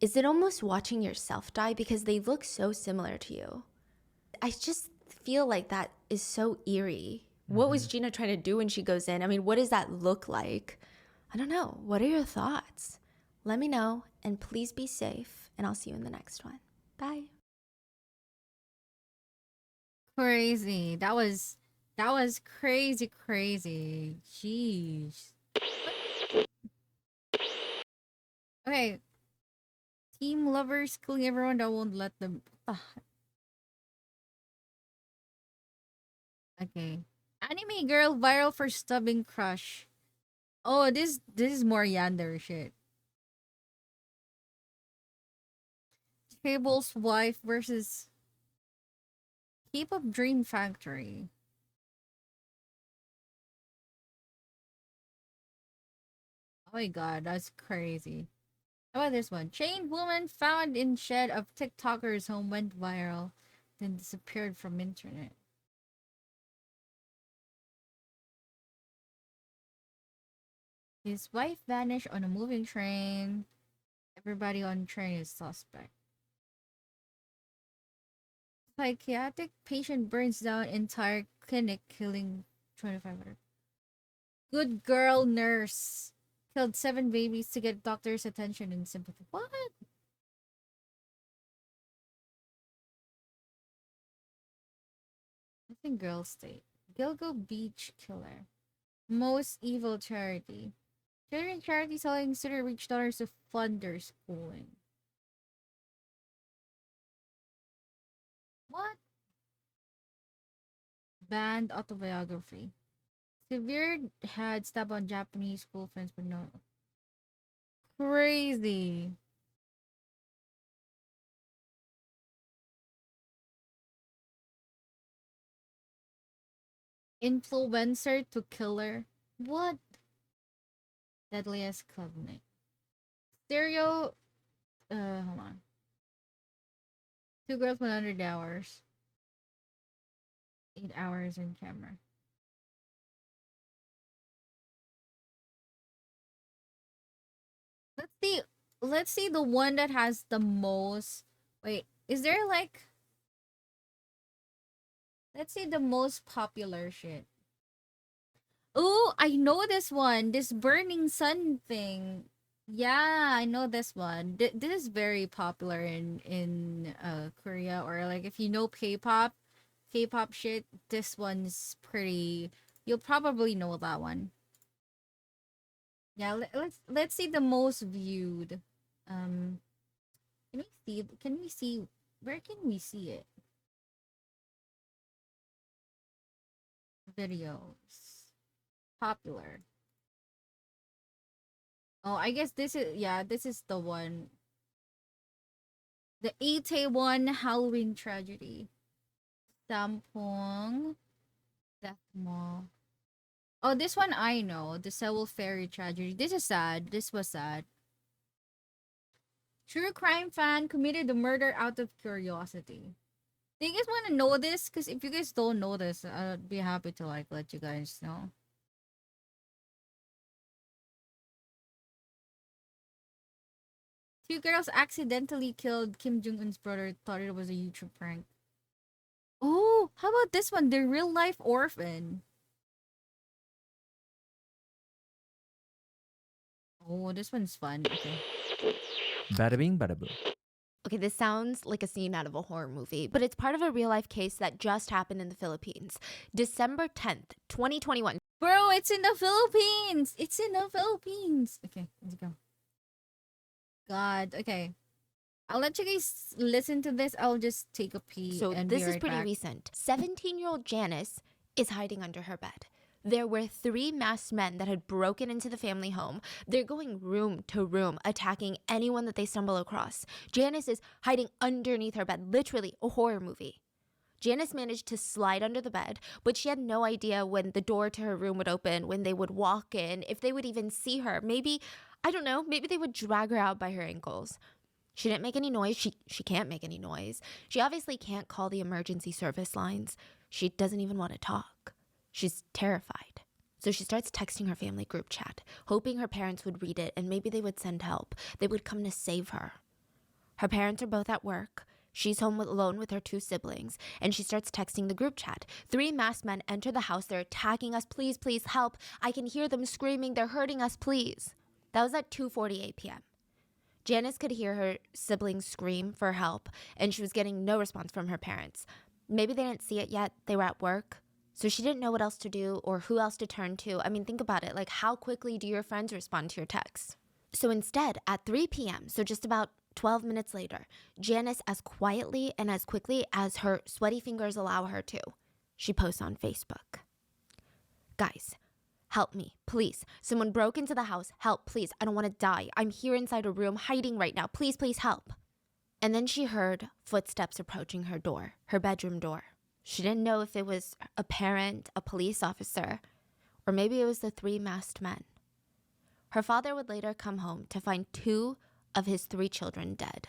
is it almost watching yourself die because they look so similar to you? I just feel like that is so eerie. What was Gina trying to do when she goes in? I mean, what does that look like? I don't know. What are your thoughts? Let me know, and please be safe, and I'll see you in the next one. Bye. crazy. That was crazy. Jeez. Okay. Team lovers killing everyone that won't let them. Okay. Anime girl viral for stubbing crush. Oh, this is more Yander shit. Cable's wife versus K-pop Dream Factory. my god, that's crazy. How about this one? Chained woman found in shed of TikToker's home went viral, then disappeared from internet. His wife vanished on a moving train. Everybody on train is suspect. Psychiatric patient burns down entire clinic, killing 2,500. Good girl nurse killed 7 babies to get doctor's attention and sympathy. What? I think girl state. Gilgo Beach killer. Most evil charity. Children charity selling student rich dollars to fund their schooling. What? Banned autobiography. Severe had stab on Japanese school friends, but no. Crazy. Influencer to killer. What? Deadliest club night. Stereo. Hold on. 2 girls, 100 hours. 8 hours in camera. Let's see. Let's see the one that has the most. Wait, is there like? Let's see the most popular shit. Oh, I know this one. This burning sun thing. Yeah, I know this one. This is very popular in Korea, or like if you know K-pop shit, this one's pretty. You'll probably know that one. Yeah, let's see the most viewed. Can we see? Can we see? Where can we see it? Videos. Popular. Oh, I guess this is, yeah, this is the one. The Itaewon Halloween tragedy. Sampong Death Mall. Oh, this one I know. The Seoul Ferry tragedy. This is sad. This was sad. True crime fan committed the murder out of curiosity. Do you guys want to know this? Because if you guys don't know this, I'd be happy to like let you guys know. Two girls accidentally killed Kim Jong-un's brother, thought it was a YouTube prank. Oh, how about this one? The real life orphan. Oh, this one's fun. Okay. Bada bing, bada boom. Okay, this sounds like a scene out of a horror movie, but it's part of a real life case that just happened in the Philippines. December 10th, 2021. Bro, it's in the Philippines! It's in the Philippines! Okay, let's go. God, okay. I'll let you guys listen to this. I'll just take a pee. So and this be is right pretty back. recent. 17-year-old Janice is hiding under her bed. There were 3 masked men that had broken into the family home. They're going room to room, attacking anyone that they stumble across. Janice is hiding underneath her bed, literally a horror movie. Janice managed to slide under the bed, but she had no idea when the door to her room would open, when they would walk in, if they would even see her. Maybe, I don't know, maybe they would drag her out by her ankles. She didn't make any noise. She can't make any noise. She obviously can't call the emergency service lines. She doesn't even want to talk. She's terrified. So she starts texting her family group chat, hoping her parents would read it and maybe they would send help. They would come to save her. Her parents are both at work. She's home alone with her 2 siblings, and she starts texting the group chat. 3 masked men enter the house. They're attacking us. Please, please help. I can hear them screaming. They're hurting us, please. That was at 2:48 p.m. Janice could hear her siblings scream for help, and she was getting no response from her parents. Maybe they didn't see it yet. They were at work. So she didn't know what else to do or who else to turn to. I mean, think about it. Like, how quickly do your friends respond to your texts? So instead, at 3 p.m., so just about 12 minutes later, Janice, as quietly and as quickly as her sweaty fingers allow her to, she posts on Facebook. Guys, help me, please. Someone broke into the house. Help, please. I don't want to die. I'm here inside a room hiding right now. Please, please help. And then she heard footsteps approaching her door, her bedroom door. She didn't know if it was a parent, a police officer, or maybe it was the 3 masked men. Her father would later come home to find 2 of his 3 children dead.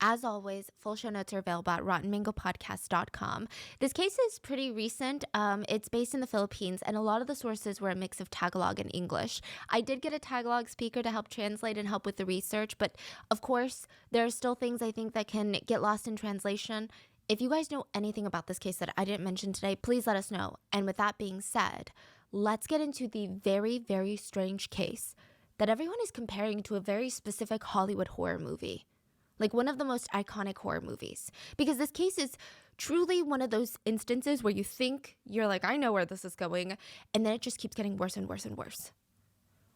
As always, full show notes are available at rottenmangopodcast.com. This case is pretty recent. It's based in the Philippines, and a lot of the sources were a mix of Tagalog and English. I did get a Tagalog speaker to help translate and help with the research, but of course, there are still things I think that can get lost in translation. If you guys know anything about this case that I didn't mention today, please let us know. And with that being said, let's get into the very, very strange case that everyone is comparing to a very specific Hollywood horror movie. Like one of the most iconic horror movies. Because this case is truly one of those instances where you think you're like, I know where this is going, and then it just keeps getting worse and worse and worse.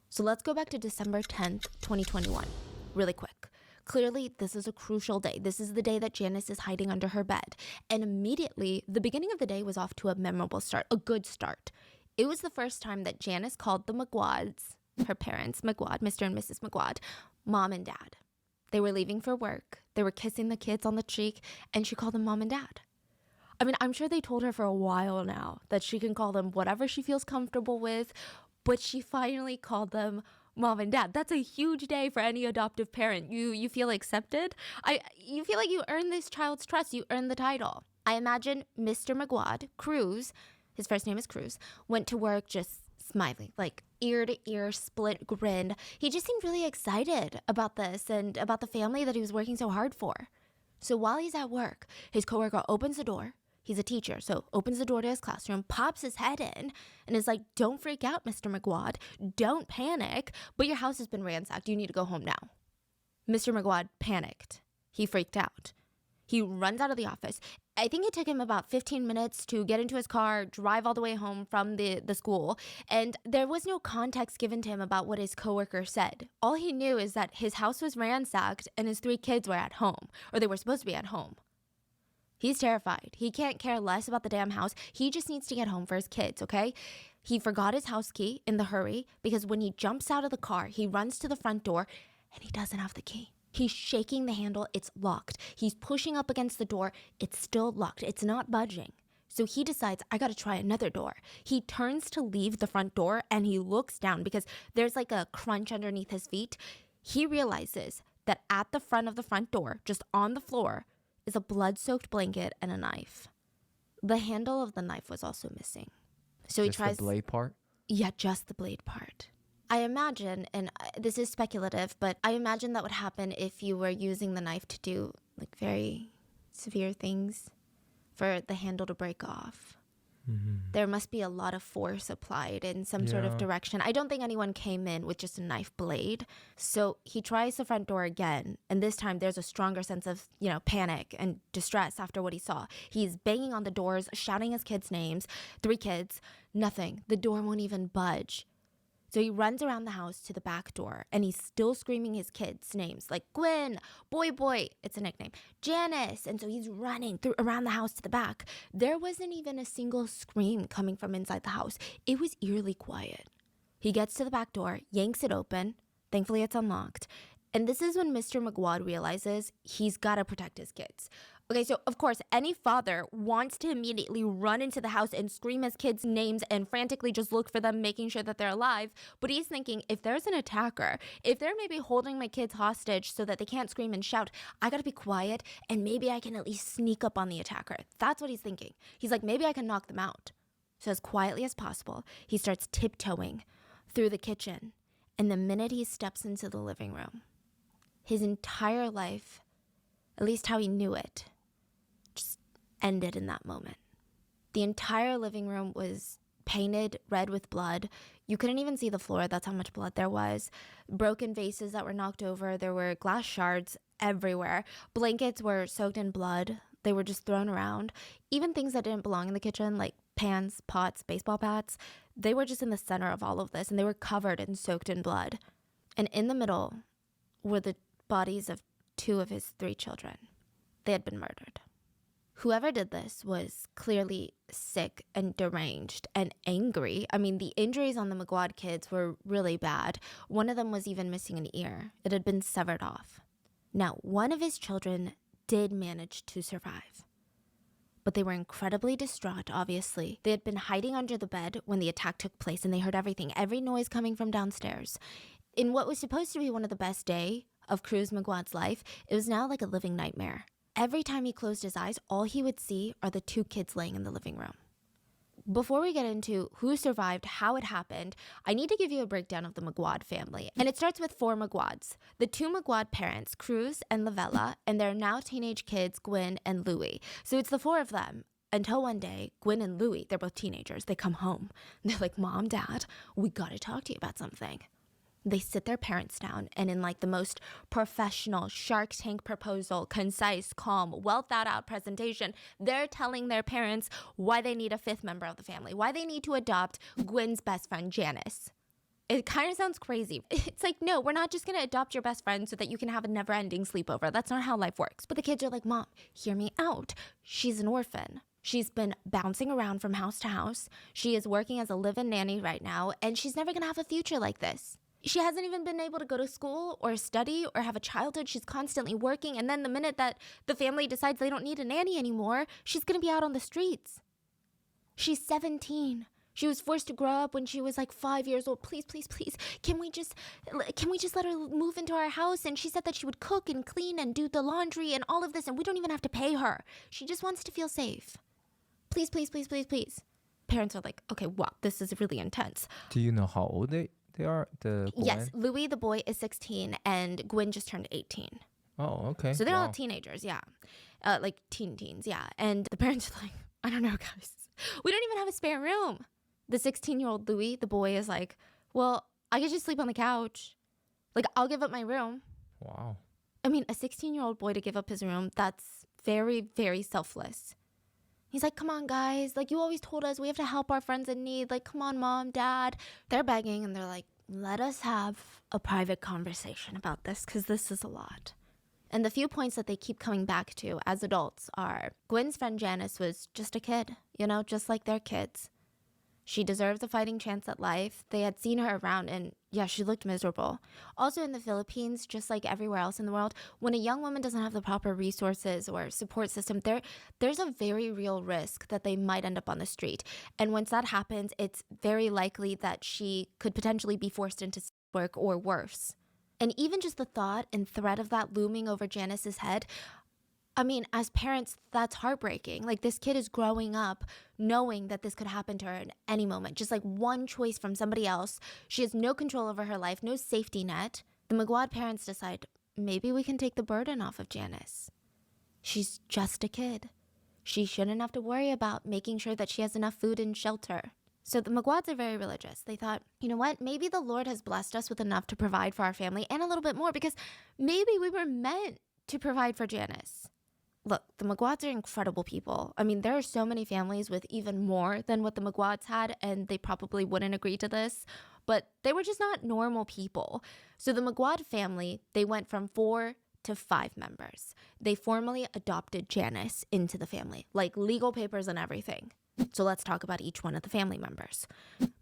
So let's go back to December 10th, 2021, really quick. Clearly, this is a crucial day. This is the day that Janice is hiding under her bed. And immediately, the beginning of the day was off to a memorable start, a good start. It was the first time that Janice called the McGuads, her parents, McGuad, Mr. and Mrs. McGuad, mom and dad. They were leaving for work. They were kissing the kids on the cheek, and she called them mom and dad. I mean, I'm sure they told her for a while now that she can call them whatever she feels comfortable with, but she finally called them mom and dad. That's a huge day for any adoptive parent. You feel accepted. You feel like you earned this child's trust. You earned the title. I imagine Mr. McGuad, Cruz, his first name is Cruz, went to work just smiling, like ear to ear, split grin. He just seemed really excited about this and about the family that he was working so hard for. So while he's at work, his coworker opens the door. He's a teacher, so opens the door to his classroom, pops his head in, and is like, don't freak out, Mr. McGuad. Don't panic, but your house has been ransacked. You need to go home now. Mr. McGuad panicked. He freaked out. He runs out of the office. I think it took him about 15 minutes to get into his car, drive all the way home from the school, and there was no context given to him about what his coworker said. All he knew is that his house was ransacked and his 3 kids were at home, or they were supposed to be at home. He's terrified. He can't care less about the damn house. He just needs to get home for his kids, okay? He forgot his house key in the hurry because when he jumps out of the car, he runs to the front door and he doesn't have the key. He's shaking the handle. It's locked. He's pushing up against the door. It's still locked. It's not budging. So he decides, I got to try another door. He turns to leave the front door and he looks down because there's like a crunch underneath his feet. He realizes that at the front of the front door, just on the floor, is a blood-soaked blanket and a knife. The handle of the knife was also missing. So he tries... Just the blade part? Yeah, just the blade part. I imagine, and this is speculative, but I imagine that would happen if you were using the knife to do like very severe things for the handle to break off. Mm-hmm. There must be a lot of force applied in some sort of direction. I don't think anyone came in with just a knife blade. So he tries the front door again, and this time there's a stronger sense of, panic and distress after what he saw. He's banging on the doors, shouting his kids' names. 3 kids, nothing. The door won't even budge. So he runs around the house to the back door, and he's still screaming his kids' names, like Gwen, Boy, it's a nickname, Janice. And so he's running around the house to the back. There wasn't even a single scream coming from inside the house. It was eerily quiet. He gets to the back door, yanks it open. Thankfully, it's unlocked. And this is when Mr. McGuad realizes he's got to protect his kids. Okay, so of course, any father wants to immediately run into the house and scream his kids' names and frantically just look for them, making sure that they're alive. But he's thinking, if there's an attacker, if they're maybe holding my kids hostage so that they can't scream and shout, I gotta be quiet and maybe I can at least sneak up on the attacker. That's what he's thinking. He's like, maybe I can knock them out. So as quietly as possible, he starts tiptoeing through the kitchen. And the minute he steps into the living room, his entire life, at least how he knew it, just ended in that moment. The entire living room was painted red with blood. You couldn't even see the floor. That's how much blood there was. Broken vases that were knocked over. There were glass shards everywhere. Blankets were soaked in blood. They were just thrown around. Even things that didn't belong in the kitchen, like pans, pots, baseball bats, they were just in the center of all of this, and they were covered and soaked in blood. And in the middle were the bodies of 2 of his 3 children. They had been murdered. Whoever did this was clearly sick and deranged and angry. I mean, the injuries on the McGuad kids were really bad. One of them was even missing an ear. It had been severed off. Now, one of his children did manage to survive, but they were incredibly distraught, obviously. They had been hiding under the bed when the attack took place, and they heard everything, every noise coming from downstairs. In what was supposed to be one of the best days of Cruz McGuad's life, it was now like a living nightmare. Every time he closed his eyes, all he would see are the two kids laying in the living room. Before we get into who survived, how it happened, I need to give you a breakdown of the McGuad family. And it starts with 4 McGuads. The 2 McGuad parents, Cruz and Lavella, and their now teenage kids, Gwen and Louie. So it's the 4 of them. Until one day, Gwen and Louie, they're both teenagers, they come home. They're like, Mom, Dad, we gotta talk to you about something. They sit their parents down, and in like the most professional Shark Tank proposal, concise, calm, well thought out presentation, they're telling their parents why they need a 5th member of the family, why they need to adopt Gwen's best friend, Janice. It kind of sounds crazy. It's like, no, we're not just going to adopt your best friend so that you can have a never-ending sleepover. That's not how life works. But the kids are like, Mom, hear me out. She's an orphan. She's been bouncing around from house to house. She is working as a live-in nanny right now, and she's never going to have a future like this. She hasn't even been able to go to school or study or have a childhood. She's constantly working. And then the minute that the family decides they don't need a nanny anymore, she's going to be out on the streets. She's 17. She was forced to grow up when she was like 5 years old. Please, please, please. Can we just let her move into our house? And she said that she would cook and clean and do the laundry and all of this. And we don't even have to pay her. She just wants to feel safe. Please, please, please, please, please. Parents are like, okay, wow, this is really intense. Do you know how old they are? Yes, Louis, the boy, is 16, and Gwen just turned 18. Oh, okay. So they're all teenagers, yeah. Like teens, yeah. And the parents are like, I don't know, guys. We don't even have a spare room. The 16-year-old Louis, the boy, is like, well, I could just sleep on the couch. Like, I'll give up my room. Wow. I mean, a 16-year-old boy to give up his room, that's very, very selfless. He's like, come on, guys. Like, you always told us we have to help our friends in need. Like, come on, Mom, Dad. They're begging, and they're like, let us have a private conversation about this, because this is a lot. And the few points that they keep coming back to as adults are, Gwen's friend Janice was just a kid, you know, just like their kids. She deserves a fighting chance at life. They had seen her around, and yeah, she looked miserable. Also in the Philippines, just like everywhere else in the world, when a young woman doesn't have the proper resources or support system, there's a very real risk that they might end up on the street. And once that happens, it's very likely that she could potentially be forced into work or worse. And even just the thought and threat of that looming over Janice's head, I mean, as parents, that's heartbreaking. Like, this kid is growing up knowing that this could happen to her at any moment. Just like one choice from somebody else. She has no control over her life, no safety net. The McGuad parents decide, maybe we can take the burden off of Janice. She's just a kid. She shouldn't have to worry about making sure that she has enough food and shelter. So the McGuads are very religious. They thought, you know what? Maybe the Lord has blessed us with enough to provide for our family and a little bit more, because maybe we were meant to provide for Janice. Look, the McGuads are incredible people. I mean, there are so many families with even more than what the McGuads had, and they probably wouldn't agree to this, but they were just not normal people. So the McGuad family, they went from 4 to 5 members. They formally adopted Janice into the family, like legal papers and everything. So let's talk about each one of the family members.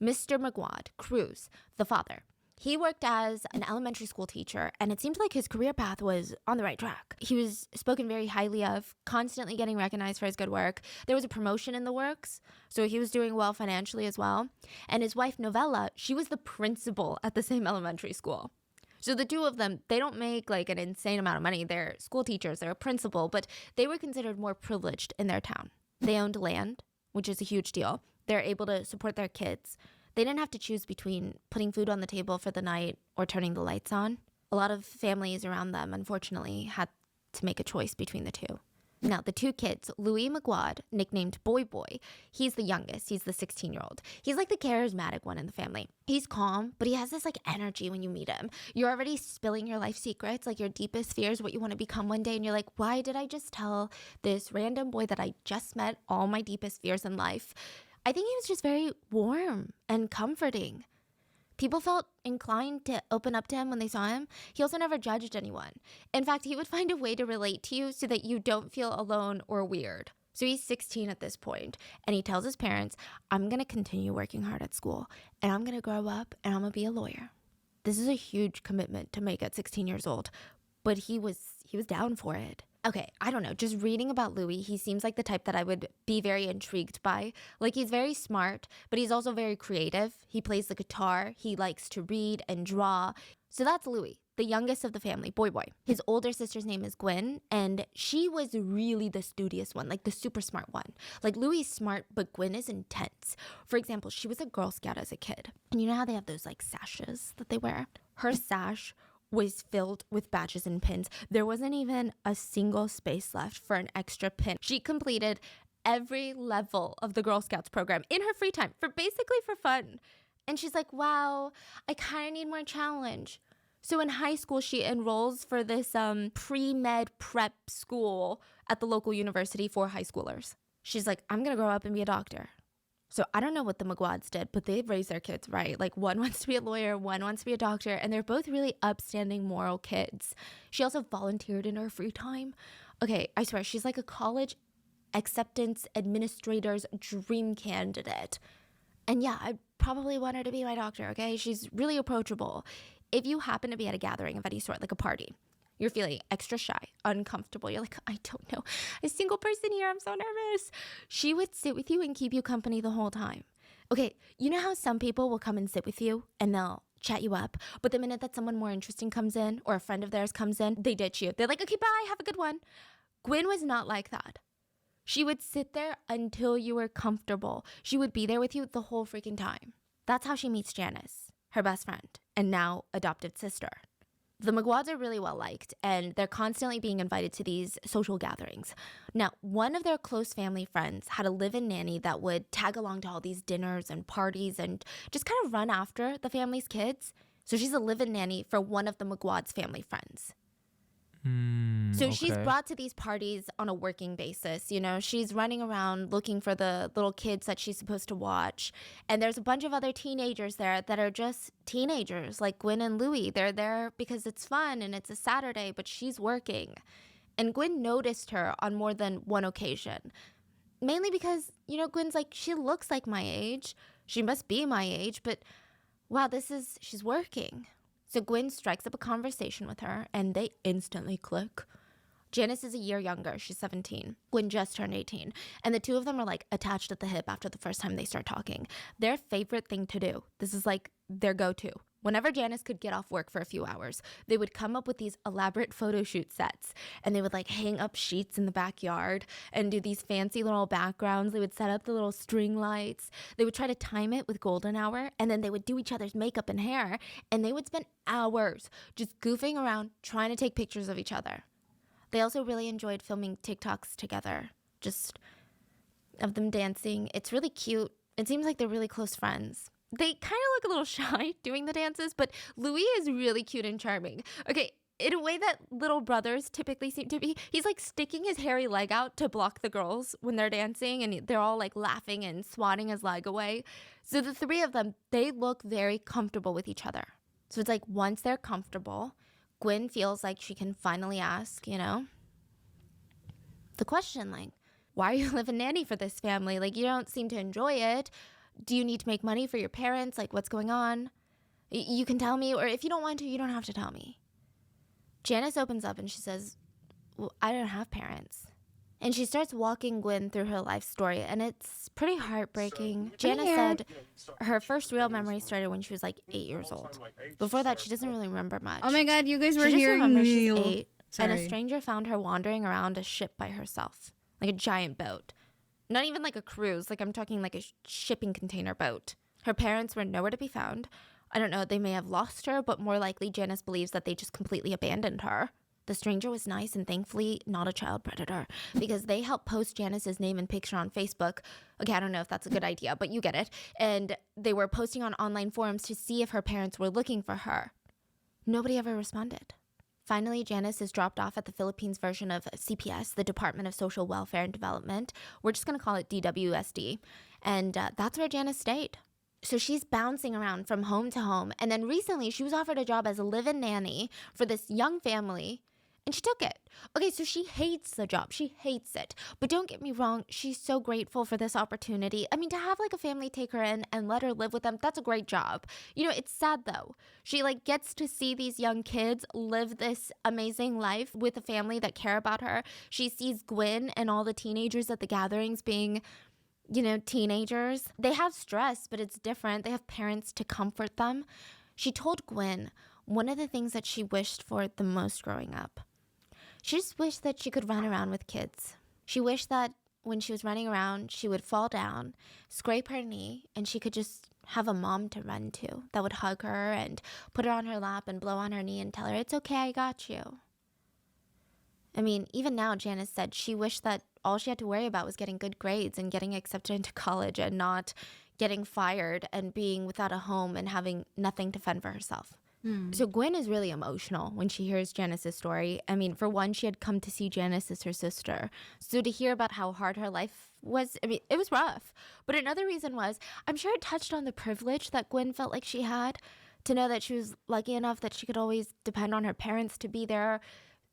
Mr. McGuad, Cruz, the father. He worked as an elementary school teacher, and it seemed like his career path was on the right track. He was spoken very highly of, constantly getting recognized for his good work. There was a promotion in the works, so he was doing well financially as well. And his wife, Novella, she was the principal at the same elementary school. So the two of them, they don't make like an insane amount of money. They're school teachers, they're a principal, but they were considered more privileged in their town. They owned land, which is a huge deal. They're able to support their kids. They didn't have to choose between putting food on the table for the night or turning the lights on. A lot of families around them, unfortunately, had to make a choice between the two. Now, the two kids, Louis McGuad, nicknamed Boy Boy, he's the youngest. He's the 16-year-old. He's like the charismatic one in the family. He's calm, but he has this like energy when you meet him. You're already spilling your life secrets, like your deepest fears, what you want to become one day. And you're like, why did I just tell this random boy that I just met all my deepest fears in life? I think he was just very warm and comforting. People felt inclined to open up to him when they saw him. He also never judged anyone. In fact, he would find a way to relate to you so that you don't feel alone or weird. So he's 16 at this point, and he tells his parents, I'm going to continue working hard at school, and I'm going to grow up, and I'm going to be a lawyer. This is a huge commitment to make at 16 years old, but he was down for it. Okay, I don't know, just reading about Louis, he seems like the type that I would be very intrigued by. Like, he's very smart, but he's also very creative. He plays the guitar, he likes to read and draw. So that's Louis, the youngest of the family, boy. His older sister's name is Gwen, and she was really the studious one, like the super smart one. Like, Louis is smart, but Gwen is intense. For example, she was a Girl Scout as a kid. And you know how they have those, like, sashes that they wear? Her sash was filled with badges and pins. There wasn't even a single space left for an extra pin. She completed every level of the Girl Scouts program in her free time, basically for fun. And she's like, wow, I kind of need more challenge. So in high school, she enrolls for this pre-med prep school at the local university for high schoolers. She's like, I'm going to grow up and be a doctor. So I don't know what the McGuads did, but they've raised their kids right. Like, one wants to be a lawyer, one wants to be a doctor, and they're both really upstanding, moral kids. She also volunteered in her free time. Okay, I swear, she's like a college acceptance administrator's dream candidate. And yeah, I probably want her to be my doctor, okay? She's really approachable. If you happen to be at a gathering of any sort, like a party, you're feeling extra shy, uncomfortable. You're like, I don't know a single person here. I'm so nervous. She would sit with you and keep you company the whole time. Okay, you know how some people will come and sit with you and they'll chat you up, but the minute that someone more interesting comes in or a friend of theirs comes in, they ditch you. They're like, okay, bye, have a good one. Gwen was not like that. She would sit there until you were comfortable. She would be there with you the whole freaking time. That's how she meets Janice, her best friend, and now adopted sister. The McGuads are really well liked, and they're constantly being invited to these social gatherings. Now, one of their close family friends had a live-in nanny that would tag along to all these dinners and parties and just kind of run after the family's kids. So she's a live-in nanny for one of the McGuads' family friends. So she's brought to these parties on a working basis. You know, she's running around looking for the little kids that she's supposed to watch. And there's a bunch of other teenagers there that are just teenagers, like Gwen and Louis. They're there because it's fun and it's a Saturday, but she's working. And Gwen noticed her on more than one occasion. Mainly because, you know, Gwen's like, she looks like my age. She must be my age, but wow, she's working. So Gwen strikes up a conversation with her, and they instantly click. Janice is a year younger. She's 17. Gwen just turned 18. And the two of them are like attached at the hip after the first time they start talking. Their favorite thing to do, this is like their go-to. Whenever Janice could get off work for a few hours, they would come up with these elaborate photo shoot sets. And they would like hang up sheets in the backyard and do these fancy little backgrounds. They would set up the little string lights. They would try to time it with golden hour. And then they would do each other's makeup and hair. And they would spend hours just goofing around trying to take pictures of each other. They also really enjoyed filming TikToks together, just of them dancing. It's really cute. It seems like they're really close friends. They kind of look a little shy doing the dances, but Louis is really cute and charming. Okay, in a way that little brothers typically seem to be. He's like sticking his hairy leg out to block the girls when they're dancing, and they're all like laughing and swatting his leg away. So the three of them, they look very comfortable with each other. So it's like once they're comfortable, Gwen feels like she can finally ask, you know, the question, like, why are you living nanny for this family? Like, you don't seem to enjoy it. Do you need to make money for your parents? Like, what's going on? You can tell me, or if you don't want to, you don't have to tell me. Janice opens up and she says, well, I don't have parents. And she starts walking Gwen through her life story, and it's pretty heartbreaking. Janice said her first real memory started when she was like 8 years old. Before that, she doesn't really remember much. Oh my god, you guys were She just hearing remembers me. she's 8, and a Sorry. stranger found her wandering around a ship by herself, like a giant boat. Not even like a cruise, like I'm talking like a shipping container boat. Her parents were nowhere to be found. I don't know, they may have lost her, but more likely Janice believes that they just completely abandoned her. The stranger was nice and thankfully not a child predator, because they helped post Janice's name and picture on Facebook. Okay, I don't know if that's a good idea, but you get it. And they were posting on online forums to see if her parents were looking for her. Nobody ever responded. Finally, Janice is dropped off at the Philippines version of CPS, the Department of Social Welfare and Development. We're just going to call it DWSD. And that's where Janice stayed. So she's bouncing around from home to home. And then recently, she was offered a job as a live-in nanny for this young family. And she took it. Okay, so she hates the job. She hates it. But don't get me wrong, she's so grateful for this opportunity. I mean, to have like a family take her in and let her live with them, that's a great job. You know, it's sad though. She like gets to see these young kids live this amazing life with a family that care about her. She sees Gwyn and all the teenagers at the gatherings being, you know, teenagers. They have stress, but it's different. They have parents to comfort them. She told Gwyn one of the things that she wished for the most growing up. She just wished that she could run around with kids. She wished that when she was running around, she would fall down, scrape her knee, and she could just have a mom to run to that would hug her and put her on her lap and blow on her knee and tell her, it's okay, I got you. I mean, even now, Janice said she wished that all she had to worry about was getting good grades and getting accepted into college and not getting fired and being without a home and having nothing to fend for herself. So Gwyn is really emotional when she hears Janice's story. I mean, for one, she had come to see Janice as her sister. So to hear about how hard her life was, I mean, it was rough. But another reason was, I'm sure it touched on the privilege that Gwyn felt like she had to know that she was lucky enough that she could always depend on her parents to be there.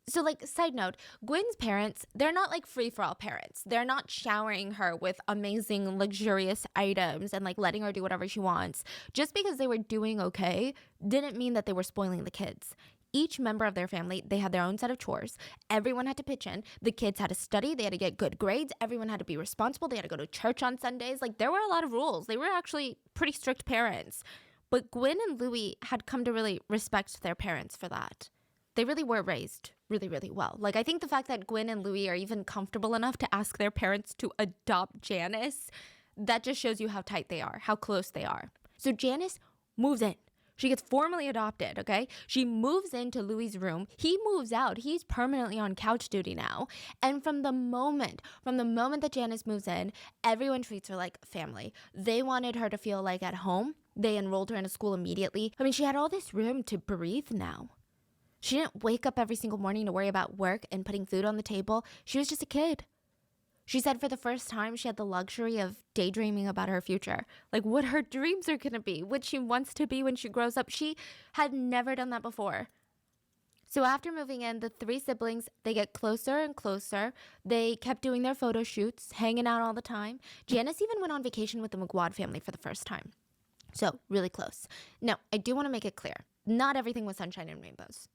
So, like, side note, Gwyn's parents, they're not like free-for-all parents. They're not showering her with amazing, luxurious items and like letting her do whatever she wants. Just because they were doing okay didn't mean that they were spoiling the kids. Each member of their family, they had their own set of chores. Everyone had to pitch in. The kids had to study. They had to get good grades. Everyone had to be responsible. They had to go to church on Sundays. Like, there were a lot of rules. They were actually pretty strict parents. But Gwyn and Louis had come to really respect their parents for that. They really were raised really, really well. Like, I think the fact that Gwyn and Louis are even comfortable enough to ask their parents to adopt Janice, that just shows you how tight they are, how close they are. So Janice moves in. She gets formally adopted, okay? She moves into Louis' room. He moves out. He's permanently on couch duty now. And from the moment that Janice moves in, everyone treats her like family. They wanted her to feel like at home. They enrolled her in a school immediately. I mean, she had all this room to breathe now. She didn't wake up every single morning to worry about work and putting food on the table. She was just a kid. She said for the first time she had the luxury of daydreaming about her future, like what her dreams are going to be, what she wants to be when she grows up. She had never done that before. So after moving in, the three siblings, they get closer and closer. They kept doing their photo shoots, hanging out all the time. Janice even went on vacation with the McGuad family for the first time. So really close. Now, I do want to make it clear. Not everything was sunshine and rainbows.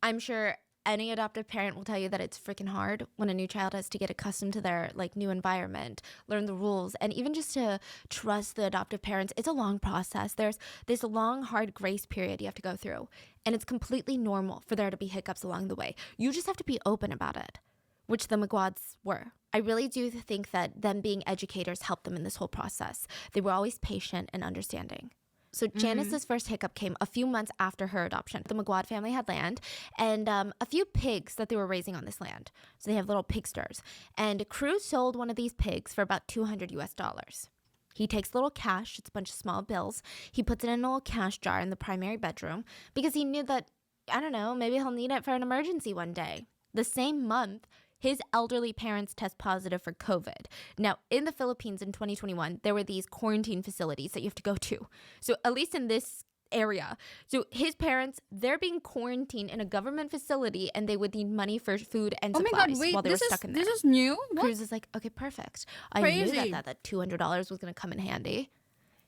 I'm sure any adoptive parent will tell you that it's freaking hard when a new child has to get accustomed to their like new environment, learn the rules, and even just to trust the adoptive parents. It's a long process. There's this long, hard grace period you have to go through, and it's completely normal for there to be hiccups along the way. You just have to be open about it, which the McGuads were. I really do think that them being educators helped them in this whole process. They were always patient and understanding. So Janice's first hiccup came a few months after her adoption. The McGuad family had land and a few pigs that they were raising on this land. So they have little pigsters. And Cruz sold one of these pigs for about $200 US. He takes little cash, it's a bunch of small bills. He puts it in a little cash jar in the primary bedroom because he knew that, I don't know, maybe he'll need it for an emergency one day. The same month, his elderly parents test positive for COVID. Now, in the Philippines in 2021, there were these quarantine facilities that you have to go to. So at least in this area. So his parents, they're being quarantined in a government facility and they would need money for food and supplies while they were stuck in there. This is new? What? Cruz is like, okay, perfect. I Crazy. knew that $200 was going to come in handy.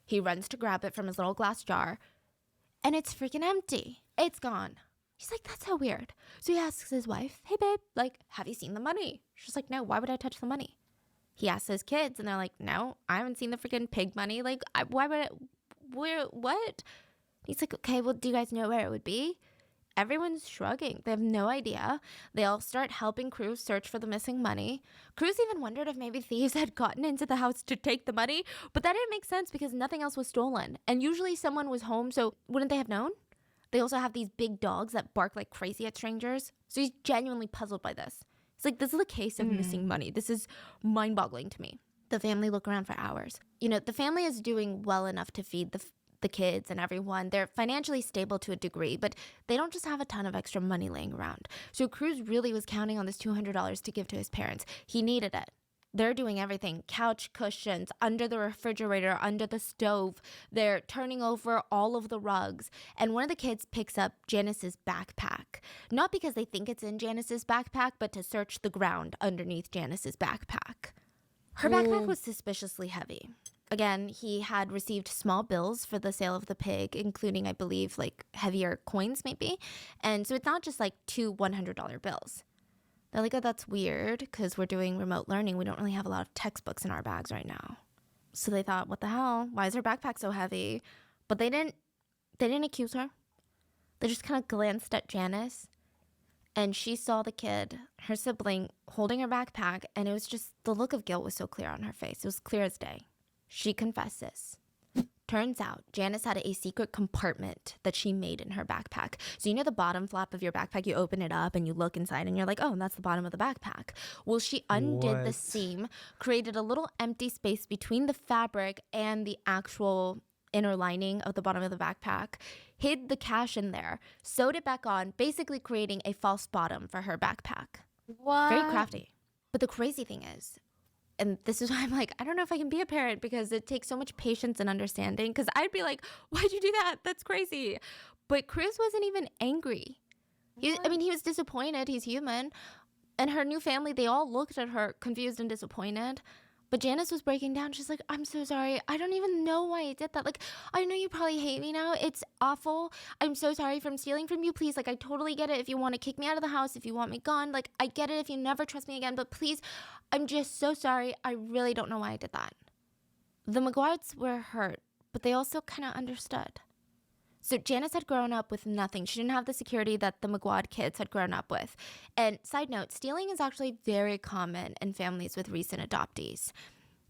He runs to grab it from his little glass jar and it's freaking empty. It's gone. He's like, that's so weird. So he asks his wife, hey, babe, like, have you seen the money? She's like, no, why would I touch the money? He asks his kids, and they're like, no, I haven't seen the freaking pig money. Like, why would what? He's like, okay, well, do you guys know where it would be? Everyone's shrugging. They have no idea. They all start helping Cruz search for the missing money. Cruz even wondered if maybe thieves had gotten into the house to take the money, but that didn't make sense because nothing else was stolen. And usually someone was home, so wouldn't they have known? They also have these big dogs that bark like crazy at strangers. So he's genuinely puzzled by this. He's like, this is a case of missing money. This is mind-boggling to me. The family look around for hours. You know, the family is doing well enough to feed the kids and everyone. They're financially stable to a degree, but they don't just have a ton of extra money laying around. So Cruz really was counting on this $200 to give to his parents. He needed it. They're doing everything. Couch cushions, under the refrigerator, under the stove. They're turning over all of the rugs. And one of the kids picks up Janice's backpack. Not because they think it's in Janice's backpack, but to search the ground underneath Janice's backpack. Her backpack was suspiciously heavy. Again, he had received small bills for the sale of the pig, including, I believe, like heavier coins maybe. And so it's not just like two $100 bills. They're like, oh, that's weird because we're doing remote learning. We don't really have a lot of textbooks in our bags right now. So they thought, what the hell? Why is her backpack so heavy? But they didn't accuse her. They just kind of glanced at Janice, and she saw the kid, her sibling, holding her backpack, and it was just, the look of guilt was so clear on her face. It was clear as day. She confesses. Turns out Janice had a secret compartment that she made in her backpack. So you know the bottom flap of your backpack, you open it up and you look inside and you're like, oh, that's the bottom of the backpack. Well, she undid the seam, created a little empty space between the fabric and the actual inner lining of the bottom of the backpack, hid the cash in there, sewed it back on, basically creating a false bottom for her backpack. What? Very crafty. But the crazy thing is, and this is why I'm like, I don't know if I can be a parent because it takes so much patience and understanding. Because I'd be like, why'd you do that? That's crazy. But Cruz wasn't even angry. He was disappointed. He's human. And her new family, they all looked at her confused and disappointed. But Janice was breaking down. She's like, I'm so sorry. I don't even know why I did that. Like, I know you probably hate me now. It's awful. I'm so sorry from stealing from you. Please, like, I totally get it. If you want to kick me out of the house, if you want me gone, like, I get it if you never trust me again. But please, I'm just so sorry. I really don't know why I did that. The McGuards were hurt, but they also kind of understood. So Janice had grown up with nothing. She didn't have the security that the McGuad kids had grown up with. And side note, stealing is actually very common in families with recent adoptees,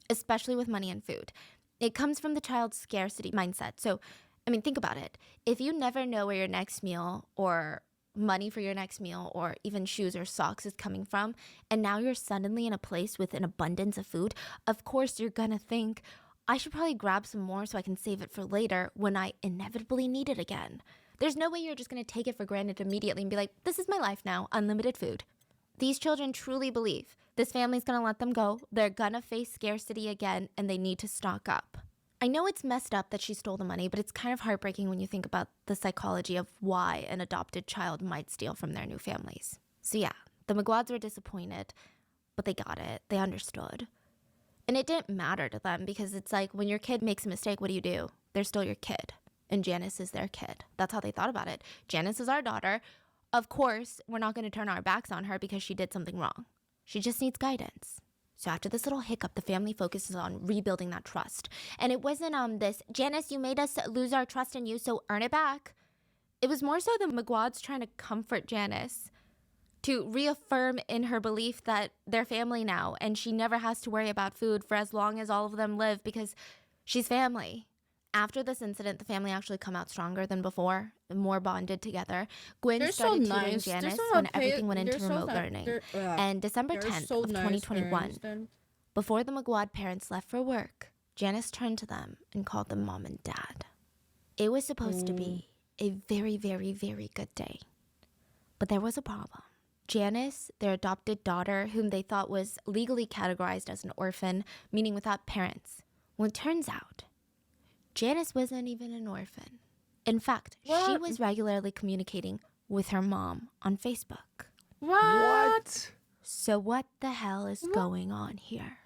especially with money and food. It comes from the child's scarcity mindset. So, think about it. If you never know where your next meal or money for your next meal or even shoes or socks is coming from, and now you're suddenly in a place with an abundance of food, of course you're gonna think, I should probably grab some more so I can save it for later when I inevitably need it again. There's no way you're just going to take it for granted immediately and be like, this is my life now, unlimited food. These children truly believe this family's going to let them go, they're going to face scarcity again, and they need to stock up. I know it's messed up that she stole the money, but it's kind of heartbreaking when you think about the psychology of why an adopted child might steal from their new families. So yeah, the McGuads were disappointed, but they got it. They understood. And it didn't matter to them because it's like when your kid makes a mistake, what do? They're still your kid. And Janice is their kid. That's how they thought about it. Janice is our daughter. Of course, we're not going to turn our backs on her because she did something wrong. She just needs guidance. So after this little hiccup, the family focuses on rebuilding that trust. And it wasn't this, Janice, you made us lose our trust in you, so earn it back. It was more so the McGuads trying to comfort Janice, to reaffirm in her belief that they're family now and she never has to worry about food for as long as all of them live because she's family. After this incident, the family actually come out stronger than before, more bonded together. Gwen started tutoring Janice when everything went into remote learning. And December 10th of 2021, before the McGuad parents left for work, Janice turned to them and called them mom and dad. It was supposed to be a very, very, very good day. But there was a problem. Janice, their adopted daughter, whom they thought was legally categorized as an orphan, meaning without parents. Well, it turns out, Janice wasn't even an orphan. In fact, she was regularly communicating with her mom on Facebook. What? So what the hell is going on here?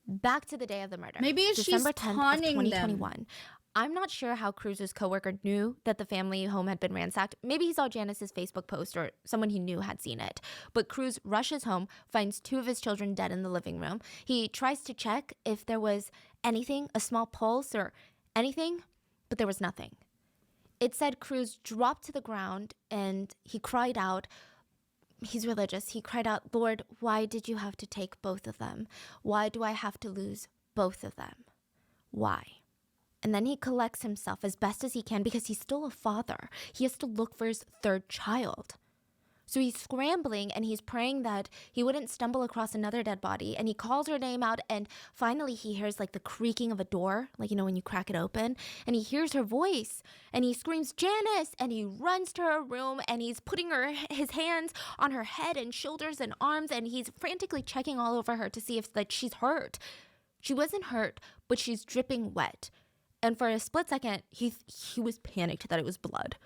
Back to the day of the murder. Maybe December she's 10th of taunting 2021. them. I'm not sure how Cruz's coworker knew that the family home had been ransacked. Maybe he saw Janice's Facebook post or someone he knew had seen it. But Cruz rushes home, finds two of his children dead in the living room. He tries to check if there was anything, a small pulse or anything, but there was nothing. It said Cruz dropped to the ground and he cried out. He's religious. He cried out, Lord, why did you have to take both of them? Why do I have to lose both of them? Why? And then he collects himself as best as he can because he's still a father. He has to look for his third child. So he's scrambling and he's praying that he wouldn't stumble across another dead body. And he calls her name out, and finally he hears like the creaking of a door, like, you know, when you crack it open. And he hears her voice and he screams, "Janice!" And he runs to her room and he's putting his hands on her head and shoulders and arms, and he's frantically checking all over her to see if like she's hurt. She wasn't hurt, but she's dripping wet. And for a split second, he was panicked that it was blood.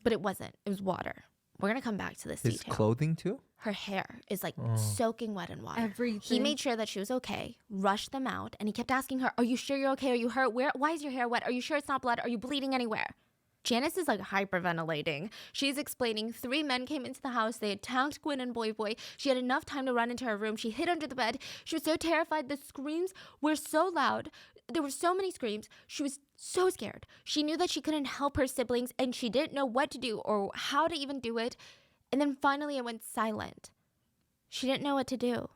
But it wasn't. It was water. We're going to come back to this His detail. clothing too? Her hair is like soaking wet in water. Everything. He made sure that she was okay, rushed them out, and he kept asking her, "Are you sure you're okay? Are you hurt? Why is your hair wet? Are you sure it's not blood? Are you bleeding anywhere?" Janice is like hyperventilating. She's explaining 3 men came into the house. They attacked Gwen and Boy Boy. She had enough time to run into her room. She hid under the bed. She was so terrified. The screams were so loud. There were so many screams. She was so scared. She knew that she couldn't help her siblings, and she didn't know what to do or how to even do it. And then finally it went silent. She didn't know what to do.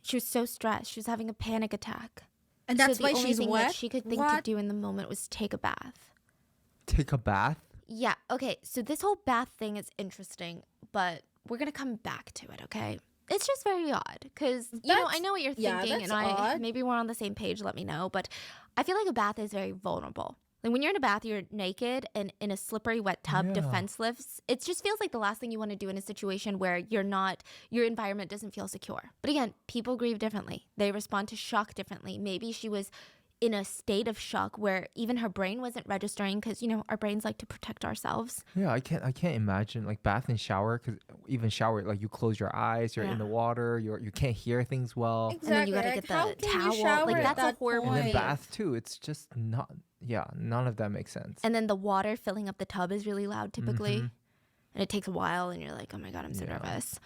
She was so stressed. She was having a panic attack. And that's so why the only she's thing wet? that she could think to do in the moment was take a bath. Take a bath? Yeah, okay, so this whole bath thing is interesting, but we're gonna come back to it, okay? It's just very odd, because, you know, I know what you're thinking, and maybe we're on the same page, let me know, but I feel like a bath is very vulnerable. Like, when you're in a bath, you're naked and in a slippery, wet tub, defenseless. It just feels like the last thing you want to do in a situation where your environment doesn't feel secure. But again, people grieve differently. They respond to shock differently. Maybe she was in a state of shock where even her brain wasn't registering, because, you know, our brains like to protect ourselves. Yeah, I can't imagine like bath and shower, because even shower, like you close your eyes, you're in the water, you can't hear things well. Exactly. And then you gotta get the towel. Like, that's a horrible And thing. then bath too. It's just not. Yeah, none of that makes sense. And then the water filling up the tub is really loud typically. And it takes a while, and you're like, oh my God, I'm so nervous.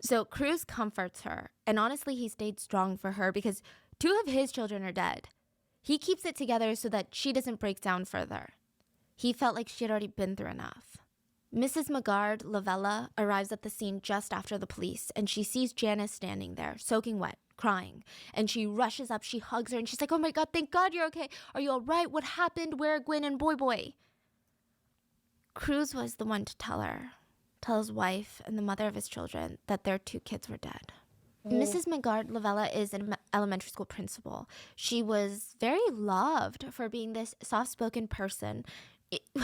So Cruz comforts her. And honestly, he stayed strong for her because 2 of his children are dead. He keeps it together so that she doesn't break down further. He felt like she had already been through enough. Mrs. Magard Lavella arrives at the scene just after the police, and she sees Janice standing there, soaking wet, crying. And she rushes up, she hugs her, and she's like, "Oh my God, thank God you're okay. Are you all right? What happened? Where are Gwen and Boy Boy?" Cruz was the one to tell his wife and the mother of his children, that their 2 kids were dead. Mrs. Magard Lavella is an elementary school principal. She was very loved for being this soft-spoken person.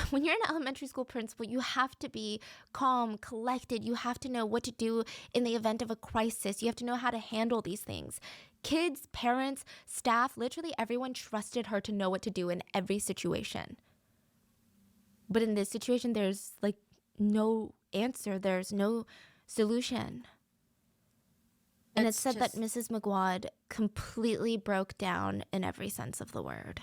When you're an elementary school principal, you have to be calm, collected. You have to know what to do in the event of a crisis. You have to know how to handle these things. Kids, parents, staff, literally everyone trusted her to know what to do in every situation. But in this situation, there's like no answer. There's no solution. And it's said that Mrs. Magwad completely broke down in every sense of the word.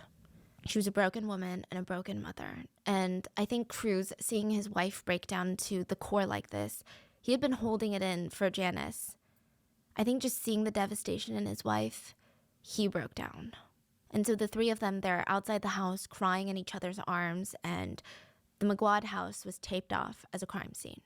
She was a broken woman and a broken mother. And I think Cruz, seeing his wife break down to the core like this, he had been holding it in for Janice. I think just seeing the devastation in his wife, he broke down. And so the 3 of them, they're outside the house crying in each other's arms, and the Magwad house was taped off as a crime scene.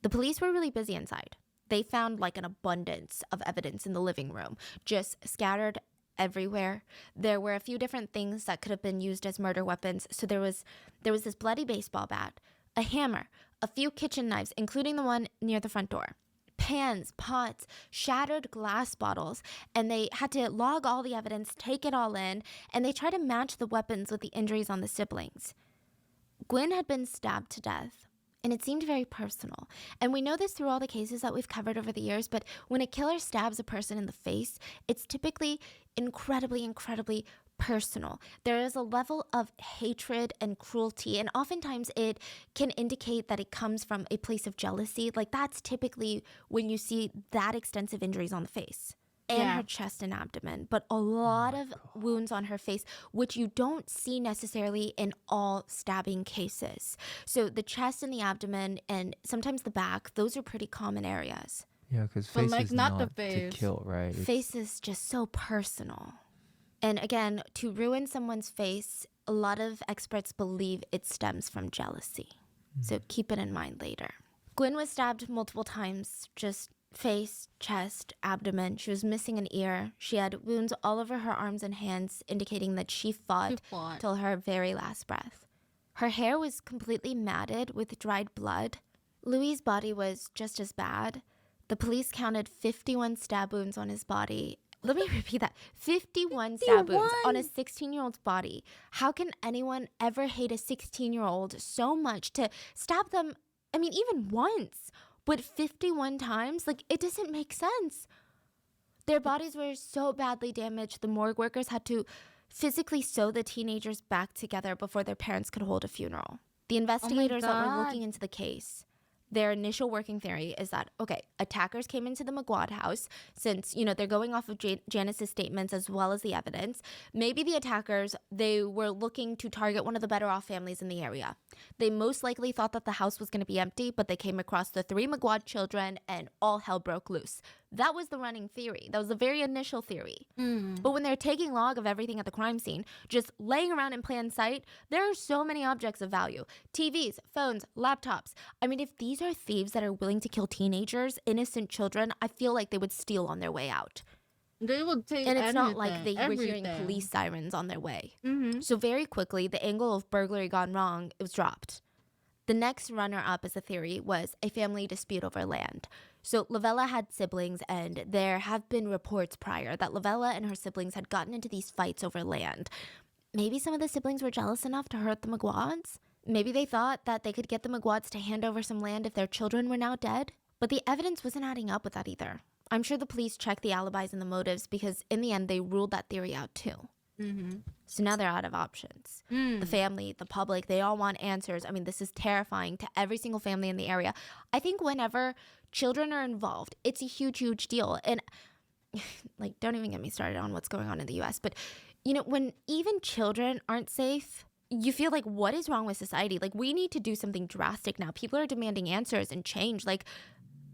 The police were really busy inside. They found like an abundance of evidence in the living room, just scattered everywhere. There were a few different things that could have been used as murder weapons. So there was this bloody baseball bat, a hammer, a few kitchen knives, including the one near the front door, pans, pots, shattered glass bottles, and they had to log all the evidence, take it all in, and they tried to match the weapons with the injuries on the siblings. Gwen had been stabbed to death. And it seemed very personal. And we know this through all the cases that we've covered over the years, but when a killer stabs a person in the face, it's typically incredibly, incredibly personal. There is a level of hatred and cruelty, and oftentimes it can indicate that it comes from a place of jealousy. Like, that's typically when you see that extensive injuries on the face. And her chest and abdomen, but a lot of wounds on her face, which you don't see necessarily in all stabbing cases. So the chest and the abdomen and sometimes the back, those are pretty common areas. Yeah, because face is not to kill, right? Face is just so personal. And again, to ruin someone's face, a lot of experts believe it stems from jealousy. So keep it in mind later. Gwen was stabbed multiple times, just face, chest, abdomen. She was missing an ear. She had wounds all over her arms and hands, indicating that she fought till her very last breath. Her hair was completely matted with dried blood. Louis' body was just as bad. The police counted 51 stab wounds on his body. Let me repeat that. 51 stab wounds on a 16-year-old's body. How can anyone ever hate a 16-year-old so much to stab them, I mean, even once, but 51 times? Like, it doesn't make sense. Their bodies were so badly damaged, the morgue workers had to physically sew the teenagers back together before their parents could hold a funeral. The investigators that were looking into the case, their initial working theory is that, okay, attackers came into the McGuad house since, they're going off of Janice's statements as well as the evidence. Maybe the attackers, they were looking to target one of the better off families in the area. They most likely thought that the house was going to be empty, but they came across the 3 McGuad children and all hell broke loose. That was the running theory. That was the very initial theory. But when they're taking log of everything at the crime scene, just laying around in plain sight, there are so many objects of value. TVs, phones, laptops. I mean, if these are thieves that are willing to kill teenagers, innocent children, I feel like they would steal on their way out. They would take And it's not like everything, they were hearing everything. police sirens on their way. So very quickly, the angle of burglary gone wrong, it was dropped. The next runner-up as a theory was a family dispute over land. So Lavella had siblings, and there have been reports prior that Lavella and her siblings had gotten into these fights over land. Maybe some of the siblings were jealous enough to hurt the McGuads? Maybe they thought that they could get the McGuads to hand over some land if their children were now dead? But the evidence wasn't adding up with that either. I'm sure the police checked the alibis and the motives because in the end they ruled that theory out too. So now they're out of options. The family, the public, they all want answers. I mean, this is terrifying to every single family in the area. I think whenever children are involved, it's a huge, huge deal. And like, don't even get me started on what's going on in the US. But, when even children aren't safe, you feel like, what is wrong with society? Like, we need to do something drastic now. People are demanding answers and change. Like,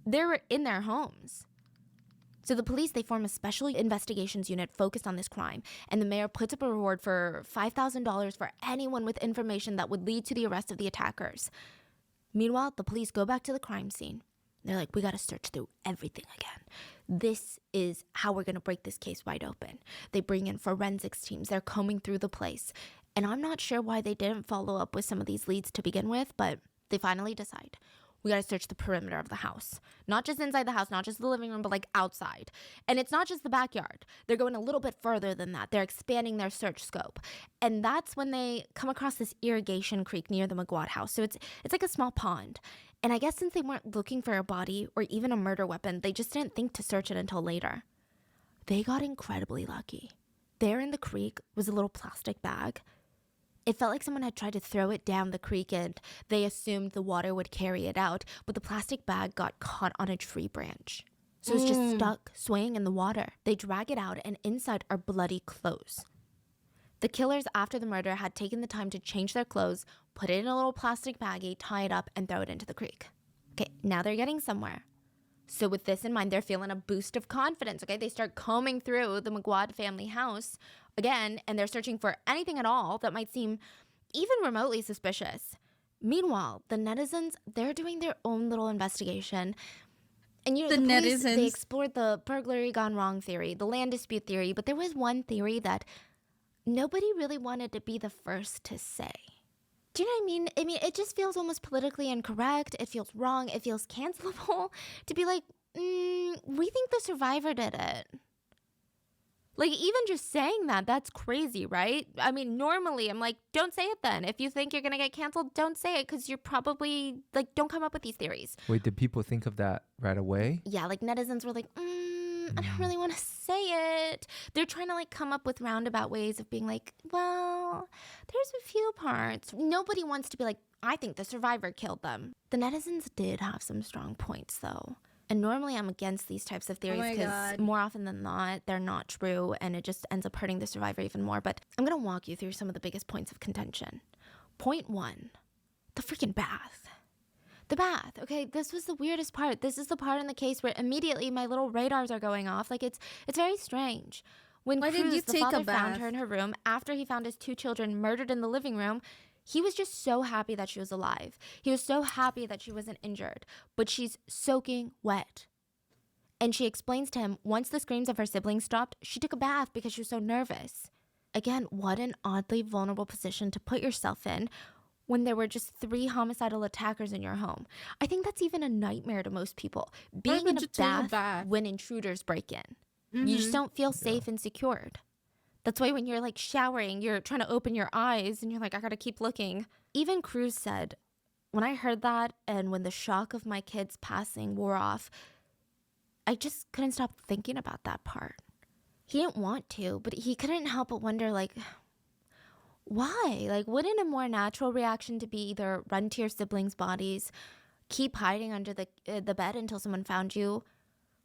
they're in their homes. So the police, they form a special investigations unit focused on this crime, and the mayor puts up a reward for $5,000 for anyone with information that would lead to the arrest of the attackers. Meanwhile, the police go back to the crime scene. They're like, we gotta search through everything again. This is how we're gonna break this case wide open. They bring in forensics teams. They're combing through the place. And I'm not sure why they didn't follow up with some of these leads to begin with, but they finally decide. We gotta search the perimeter of the house. Not just inside the house, not just the living room, but like outside. And it's not just the backyard. They're going a little bit further than that. They're expanding their search scope. And that's when they come across this irrigation creek near the McGuad house. So it's like a small pond. And I guess since they weren't looking for a body or even a murder weapon, they just didn't think to search it until later. They got incredibly lucky. There in the creek was a little plastic bag. It felt like someone had tried to throw it down the creek and they assumed the water would carry it out, but the plastic bag got caught on a tree branch. So it's just stuck, swaying in the water. They drag it out and inside are bloody clothes. The killers after the murder had taken the time to change their clothes, put it in a little plastic baggie, tie it up, and throw it into the creek. Okay, now they're getting somewhere. So with this in mind, they're feeling a boost of confidence, okay? They start combing through the McGuad family house again, and they're searching for anything at all that might seem even remotely suspicious. Meanwhile, the netizens, they're doing their own little investigation. And the police, they explored the burglary gone wrong theory, the land dispute theory, but there was one theory that nobody really wanted to be the first to say. Do you know what I mean? I mean, it just feels almost politically incorrect. It feels wrong. It feels cancelable to be like, we think the survivor did it. Like, even just saying that, that's crazy, right? I mean, normally I'm like, don't say it then. If you think you're going to get canceled, don't say it because you're probably, like, don't come up with these theories. Wait, did people think of that right away? Yeah, like, netizens were like, I don't really want to say it. They're trying to, like, come up with roundabout ways of being like, well, there's a few parts. Nobody wants to be like, I think the survivor killed them. The netizens did have some strong points, though. And normally I'm against these types of theories because more often than not, they're not true and it just ends up hurting the survivor even more. But I'm going to walk you through some of the biggest points of contention. Point 1, the freaking bath. The bath, okay? This was the weirdest part. This is the part in the case where immediately my little radars are going off. Like, it's very strange. When Cruz, the father, found her in her room after he found his 2 children murdered in the living room, he was just so happy that she was alive. He was so happy that she wasn't injured. But she's soaking wet. And she explains to him, once the screams of her siblings stopped, she took a bath because she was so nervous. Again, what an oddly vulnerable position to put yourself in when there were just 3 homicidal attackers in your home? I think that's even a nightmare to most people. Being in a bath when intruders break in. You just don't feel safe and secured. That's why when you're like showering, you're trying to open your eyes and you're like, I gotta keep looking. Even Cruz said, when I heard that and when the shock of my kids passing wore off, I just couldn't stop thinking about that part. He didn't want to, but he couldn't help but wonder, like, why? Like, wouldn't a more natural reaction to be either run to your siblings' bodies, keep hiding under the bed until someone found you,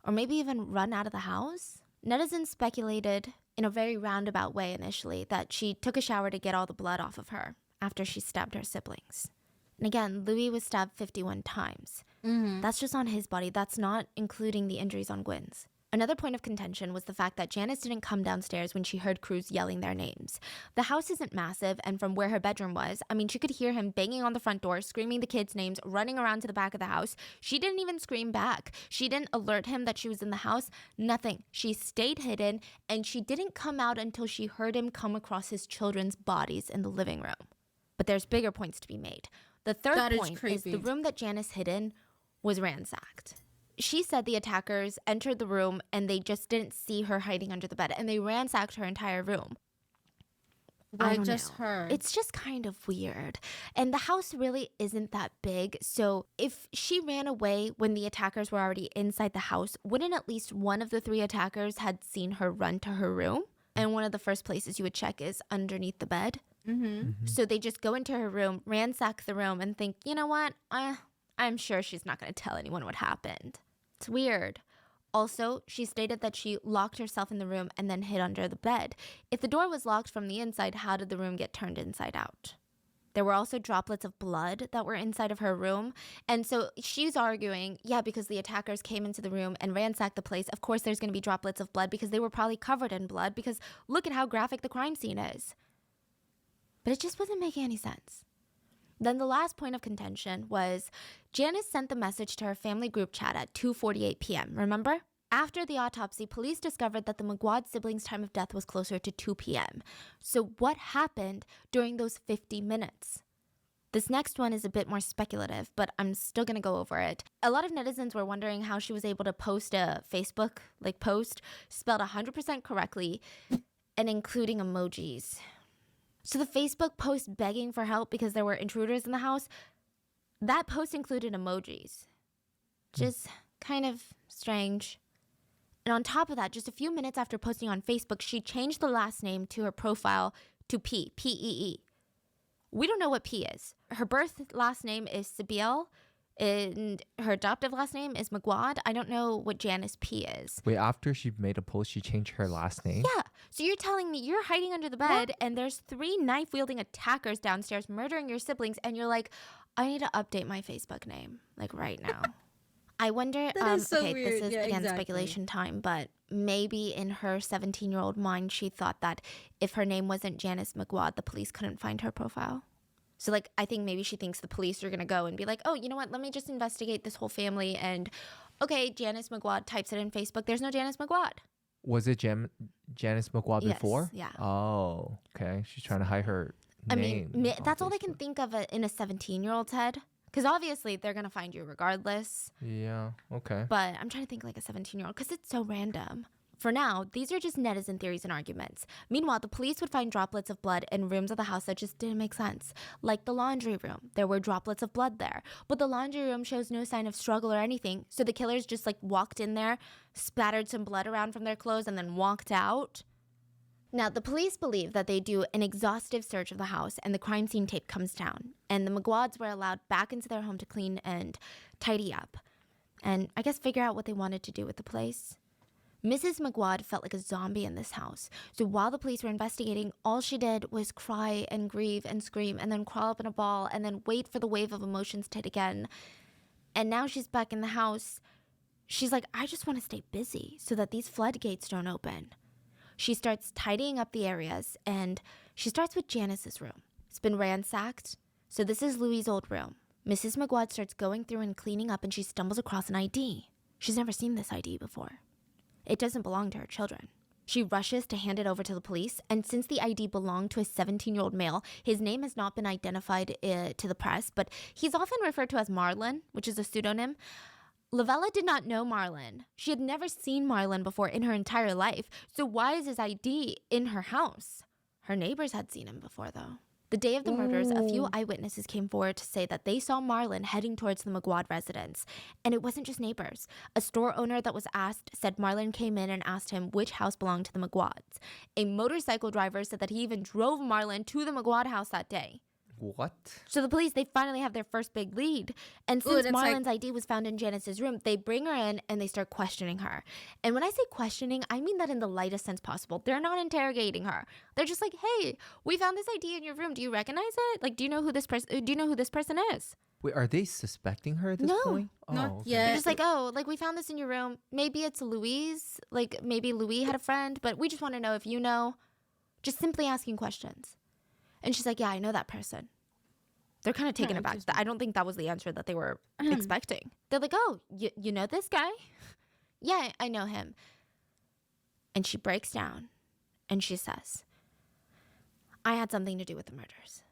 or maybe even run out of the house? Netizens speculated in a very roundabout way initially that she took a shower to get all the blood off of her after she stabbed her siblings. And again, Louis was stabbed 51 times. That's just on his body. That's not including the injuries on Gwyn's. Another point of contention was the fact that Janice didn't come downstairs when she heard Cruz yelling their names. The house isn't massive, and from where her bedroom was, I mean, she could hear him banging on the front door, screaming the kids' names, running around to the back of the house. She didn't even scream back. She didn't alert him that she was in the house. Nothing. She stayed hidden, and she didn't come out until she heard him come across his children's bodies in the living room. But there's bigger points to be made. The third point is the room that Janice hid in was ransacked. She said the attackers entered the room and they just didn't see her hiding under the bed, and they ransacked her entire room. Why just her? It's just kind of weird. And the house really isn't that big. So if she ran away when the attackers were already inside the house, wouldn't at least one of the 3 attackers had seen her run to her room? And one of the first places you would check is underneath the bed. So they just go into her room, ransack the room, and think, you know what? I'm sure she's not going to tell anyone what happened. It's weird. Also, she stated that she locked herself in the room and then hid under the bed. If the door was locked from the inside, how did the room get turned inside out? There were also droplets of blood that were inside of her room. And so she's arguing, yeah, because the attackers came into the room and ransacked the place, of course there's going to be droplets of blood because they were probably covered in blood, because look at how graphic the crime scene is. But it just wasn't making any sense. Then the last point of contention was Janice sent the message to her family group chat at 2:48 p.m., remember? After the autopsy, police discovered that the McGuad siblings' time of death was closer to 2 p.m. So what happened during those 50 minutes? This next one is a bit more speculative, but I'm still going to go over it. A lot of netizens were wondering how she was able to post a Facebook post spelled 100% correctly and including emojis. So the Facebook post begging for help because there were intruders in the house, that post included emojis. Just kind of strange. And on top of that, just a few minutes after posting on Facebook, she changed the last name to her profile to P, P-E-E. We don't know what P is. Her birth last name is Sibiel, and her adoptive last name is McGuad. I don't know what Janice P is. Wait, after she made a post, she changed her last name? Yeah. So you're telling me you're hiding under the bed and there's 3 knife-wielding attackers downstairs murdering your siblings, and you're like, I need to update my Facebook name, right now. I wonder, That is so okay, weird. this is, Yeah, again, exactly. speculation time, but maybe in her 17-year-old mind, she thought that if her name wasn't Janice McGuad, the police couldn't find her profile. So, I think maybe she thinks the police are going to go and be like, oh, you know what? Let me just investigate this whole family. And, okay, Janice McGuad types it in Facebook. There's no Janice McGuad. Was it Janice McGuad Yes, before? yeah. Oh, okay. She's trying to hide her name. I mean, that's all they can think of in a 17-year-old's head. Because obviously they're going to find you regardless. Yeah, okay. But I'm trying to think like a 17-year-old because it's so random. For now, these are just netizen theories and arguments. Meanwhile, the police would find droplets of blood in rooms of the house that just didn't make sense. Like the laundry room. There were droplets of blood there. But the laundry room shows no sign of struggle or anything. So the killers just walked in there, spattered some blood around from their clothes, and then walked out. Now, the police believe that they do an exhaustive search of the house and the crime scene tape comes down. And the McGuads were allowed back into their home to clean and tidy up. And I guess figure out what they wanted to do with the place. Mrs. McGuad felt like a zombie in this house. So while the police were investigating, all she did was cry and grieve and scream and then crawl up in a ball and then wait for the wave of emotions to hit again. And now she's back in the house. She's like, I just want to stay busy so that these floodgates don't open. She starts tidying up the areas, and she starts with Janice's room. It's been ransacked, so this is Louis' old room. Mrs. McGuad starts going through and cleaning up, and she stumbles across an ID. She's never seen this ID before. It doesn't belong to her children. She rushes to hand it over to the police, and since the ID belonged to a 17-year-old male, his name has not been identified to the press, but he's often referred to as Marlon, which is a pseudonym. Lavella did not know Marlon. She had never seen Marlon before in her entire life, so why is his ID in her house? Her neighbors had seen him before, though. The day of the murders, a few eyewitnesses came forward to say that they saw Marlon heading towards the McGuad residence. And it wasn't just neighbors. A store owner that was asked said Marlon came in and asked him which house belonged to the McGuads. A motorcycle driver said that he even drove Marlon to the McGuad house that day. What? So the police, they finally have their first big lead. And since that's Marlon's ID was found in Janice's room, they bring her in and they start questioning her. And when I say questioning, I mean that in the lightest sense possible. They're not interrogating her. They're just like, hey, we found this ID in your room. Do you recognize it? Like, do you know who this person is? Wait, are they suspecting her at this point? Not okay. yet. They're just like, oh, like we found this in your room. Maybe it's Louise. Like maybe Louis had a friend, but we just want to know if you know. Just simply asking questions. And she's like, yeah, I know that person. They're kind of taken aback. I don't think that was the answer that they were expecting. They're like, oh, you know this guy? Yeah, I know him. And she breaks down and she says, I had something to do with the murders.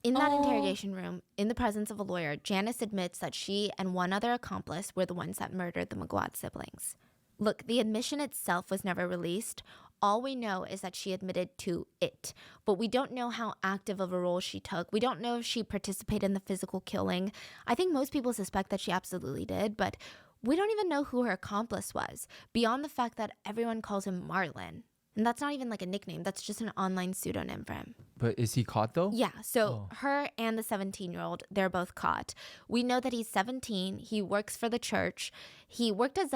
In that interrogation room, in the presence of a lawyer, Janice admits that she and one other accomplice were the ones that murdered the McGuad siblings. Look, the admission itself was never released. All we know is that she admitted to it, but we don't know how active of a role she took. We don't know if she participated in the physical killing. I think most people suspect that she absolutely did, but we don't even know who her accomplice was, beyond the fact that everyone calls him Marlon. And that's not even like a nickname, that's just an online pseudonym for him. But is he caught though? Yeah, so her and the 17-year-old, they're both caught. We know that he's 17, he works for the church. He worked as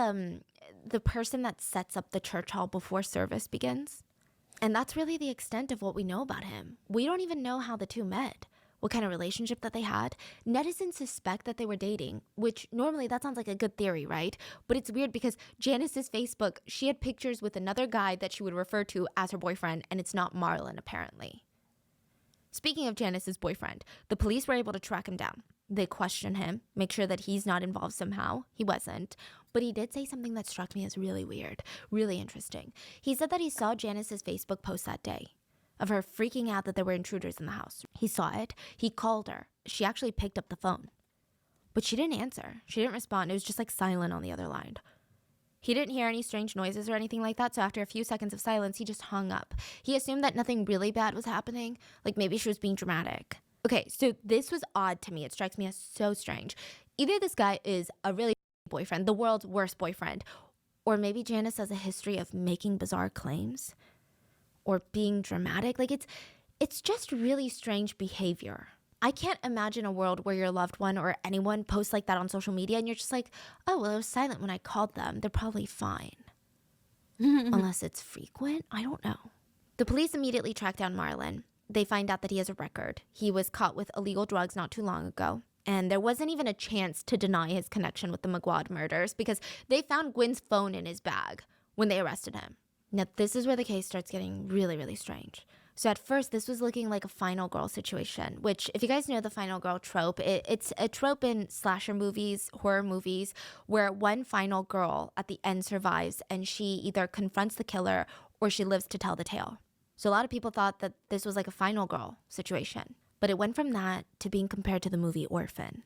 the person that sets up the church hall before service begins. And that's really the extent of what we know about him. We don't even know how the two met, what kind of relationship that they had. Netizens suspect that they were dating, which normally that sounds like a good theory, right? But it's weird because Janice's Facebook, she had pictures with another guy that she would refer to as her boyfriend, and it's not Marlon, apparently. Speaking of Janice's boyfriend, the police were able to track him down. They questioned him, make sure that he's not involved somehow. He wasn't. But he did say something that struck me as really weird, really interesting. He said that he saw Janice's Facebook post that day of her freaking out that there were intruders in the house. He saw it. He called her. She actually picked up the phone. But she didn't answer. She didn't respond. It was just like silent on the other line. He didn't hear any strange noises or anything like that, so after a few seconds of silence, he just hung up. He assumed that nothing really bad was happening, like maybe she was being dramatic. Okay, so this was odd to me. It strikes me as so strange. Either this guy is a really boyfriend, the world's worst boyfriend, or maybe Janice has a history of making bizarre claims or being dramatic. Like it's just really strange behavior. I can't imagine a world where your loved one or anyone posts like that on social media and you're just like, oh, well, it was silent when I called them. They're probably fine. Unless it's frequent. I don't know. The police immediately track down Marlon. They find out that he has a record. He was caught with illegal drugs not too long ago. And there wasn't even a chance to deny his connection with the McGuad murders because they found Gwen's phone in his bag when they arrested him. Now, this is where the case starts getting really, really strange. So at first, this was looking like a final girl situation, which if you guys know the final girl trope, it's a trope in slasher movies, horror movies, where one final girl at the end survives and she either confronts the killer or she lives to tell the tale. So a lot of people thought that this was like a final girl situation, but it went from that to being compared to the movie Orphan.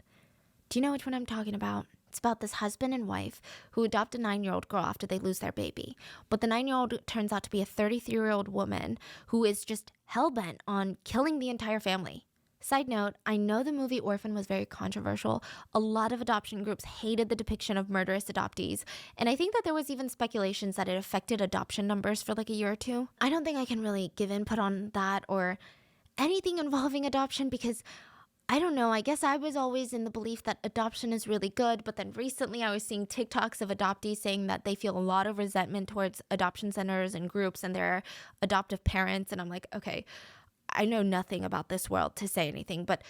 Do you know which one I'm talking about? It's about this husband and wife who adopt a 9-year-old girl after they lose their baby. But the 9-year-old turns out to be a 33-year-old woman who is just hell-bent on killing the entire family. Side note, I know the movie Orphan was very controversial. A lot of adoption groups hated the depiction of murderous adoptees. And I think that there was even speculations that it affected adoption numbers for like a year or two. I don't think I can really give input on that or anything involving adoption because I don't know, I guess I was always in the belief that adoption is really good, but then recently I was seeing TikToks of adoptees saying that they feel a lot of resentment towards adoption centers and groups and their adoptive parents, and I'm like, okay, I know nothing about this world to say anything, but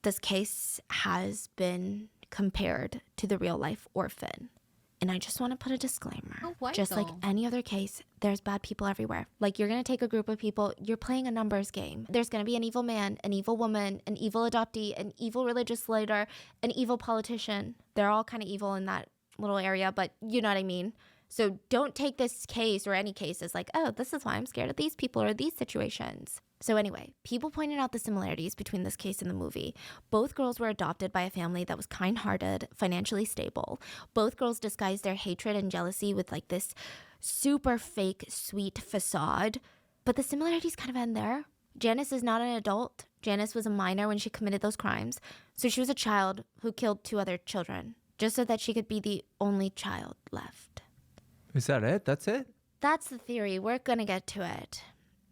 this case has been compared to the real-life Orphan. And I just want to put a disclaimer. Oh, why just like though? any other case, there's bad people everywhere. Like you're going to take a group of people, you're playing a numbers game. There's going to be an evil man, an evil woman, an evil adoptee, an evil religious leader, an evil politician. They're all kind of evil in that little area, but you know what I mean. So don't take this case or any case as like, oh, this is why I'm scared of these people or these situations. So anyway, people pointed out the similarities between this case and the movie. Both girls were adopted by a family that was kind-hearted, financially stable. Both girls disguised their hatred and jealousy with like this super fake, sweet facade. But the similarities kind of end there. Janice is not an adult. Janice was a minor when she committed those crimes. So she was a child who killed 2 other children, just so that she could be the only child left. Is that it? That's it? That's the theory. We're gonna get to it.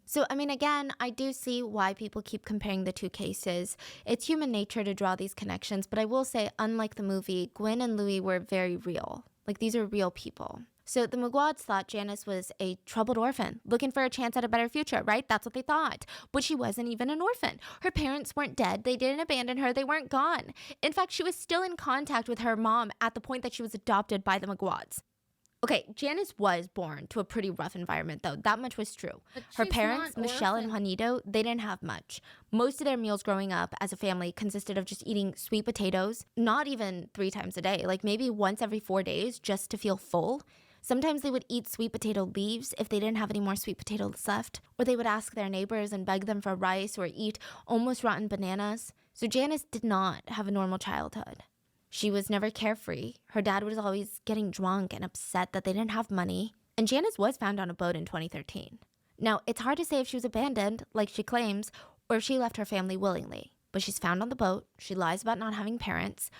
So, I mean, again, I do see why people keep comparing the 2 cases. It's human nature to draw these connections, but I will say, unlike the movie, Gwen and Louis were very real. Like, these are real people. So the McGuads thought Janice was a troubled orphan, looking for a chance at a better future, right? That's what they thought. But she wasn't even an orphan. Her parents weren't dead. They didn't abandon her. They weren't gone. In fact, she was still in contact with her mom at the point that she was adopted by the McGuads. Okay, Janice was born to a pretty rough environment, though. That much was true. Her parents, Michelle and Juanito, they didn't have much. Most of their meals growing up as a family consisted of just eating sweet potatoes, not even 3 times a day, like maybe once every 4 days just to feel full. Sometimes they would eat sweet potato leaves if they didn't have any more sweet potatoes left, or they would ask their neighbors and beg them for rice or eat almost rotten bananas. So Janice did not have a normal childhood. She was never carefree. Her dad was always getting drunk and upset that they didn't have money. And Janice was found on a boat in 2013. Now, it's hard to say if she was abandoned, like she claims, or if she left her family willingly. But she's found on the boat. She lies about not having parents.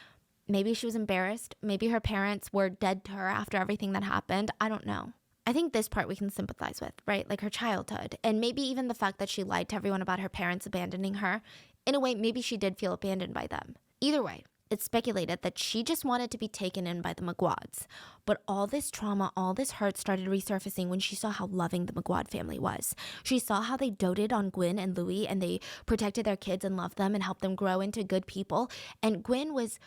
Maybe she was embarrassed. Maybe her parents were dead to her after everything that happened. I don't know. I think this part we can sympathize with, right? Like her childhood. And maybe even the fact that she lied to everyone about her parents abandoning her. In a way, maybe she did feel abandoned by them. Either way, it's speculated that she just wanted to be taken in by the McGuads. But all this trauma, all this hurt started resurfacing when she saw how loving the McGuad family was. She saw how they doted on Gwen and Louis, and they protected their kids and loved them and helped them grow into good people. And Gwen was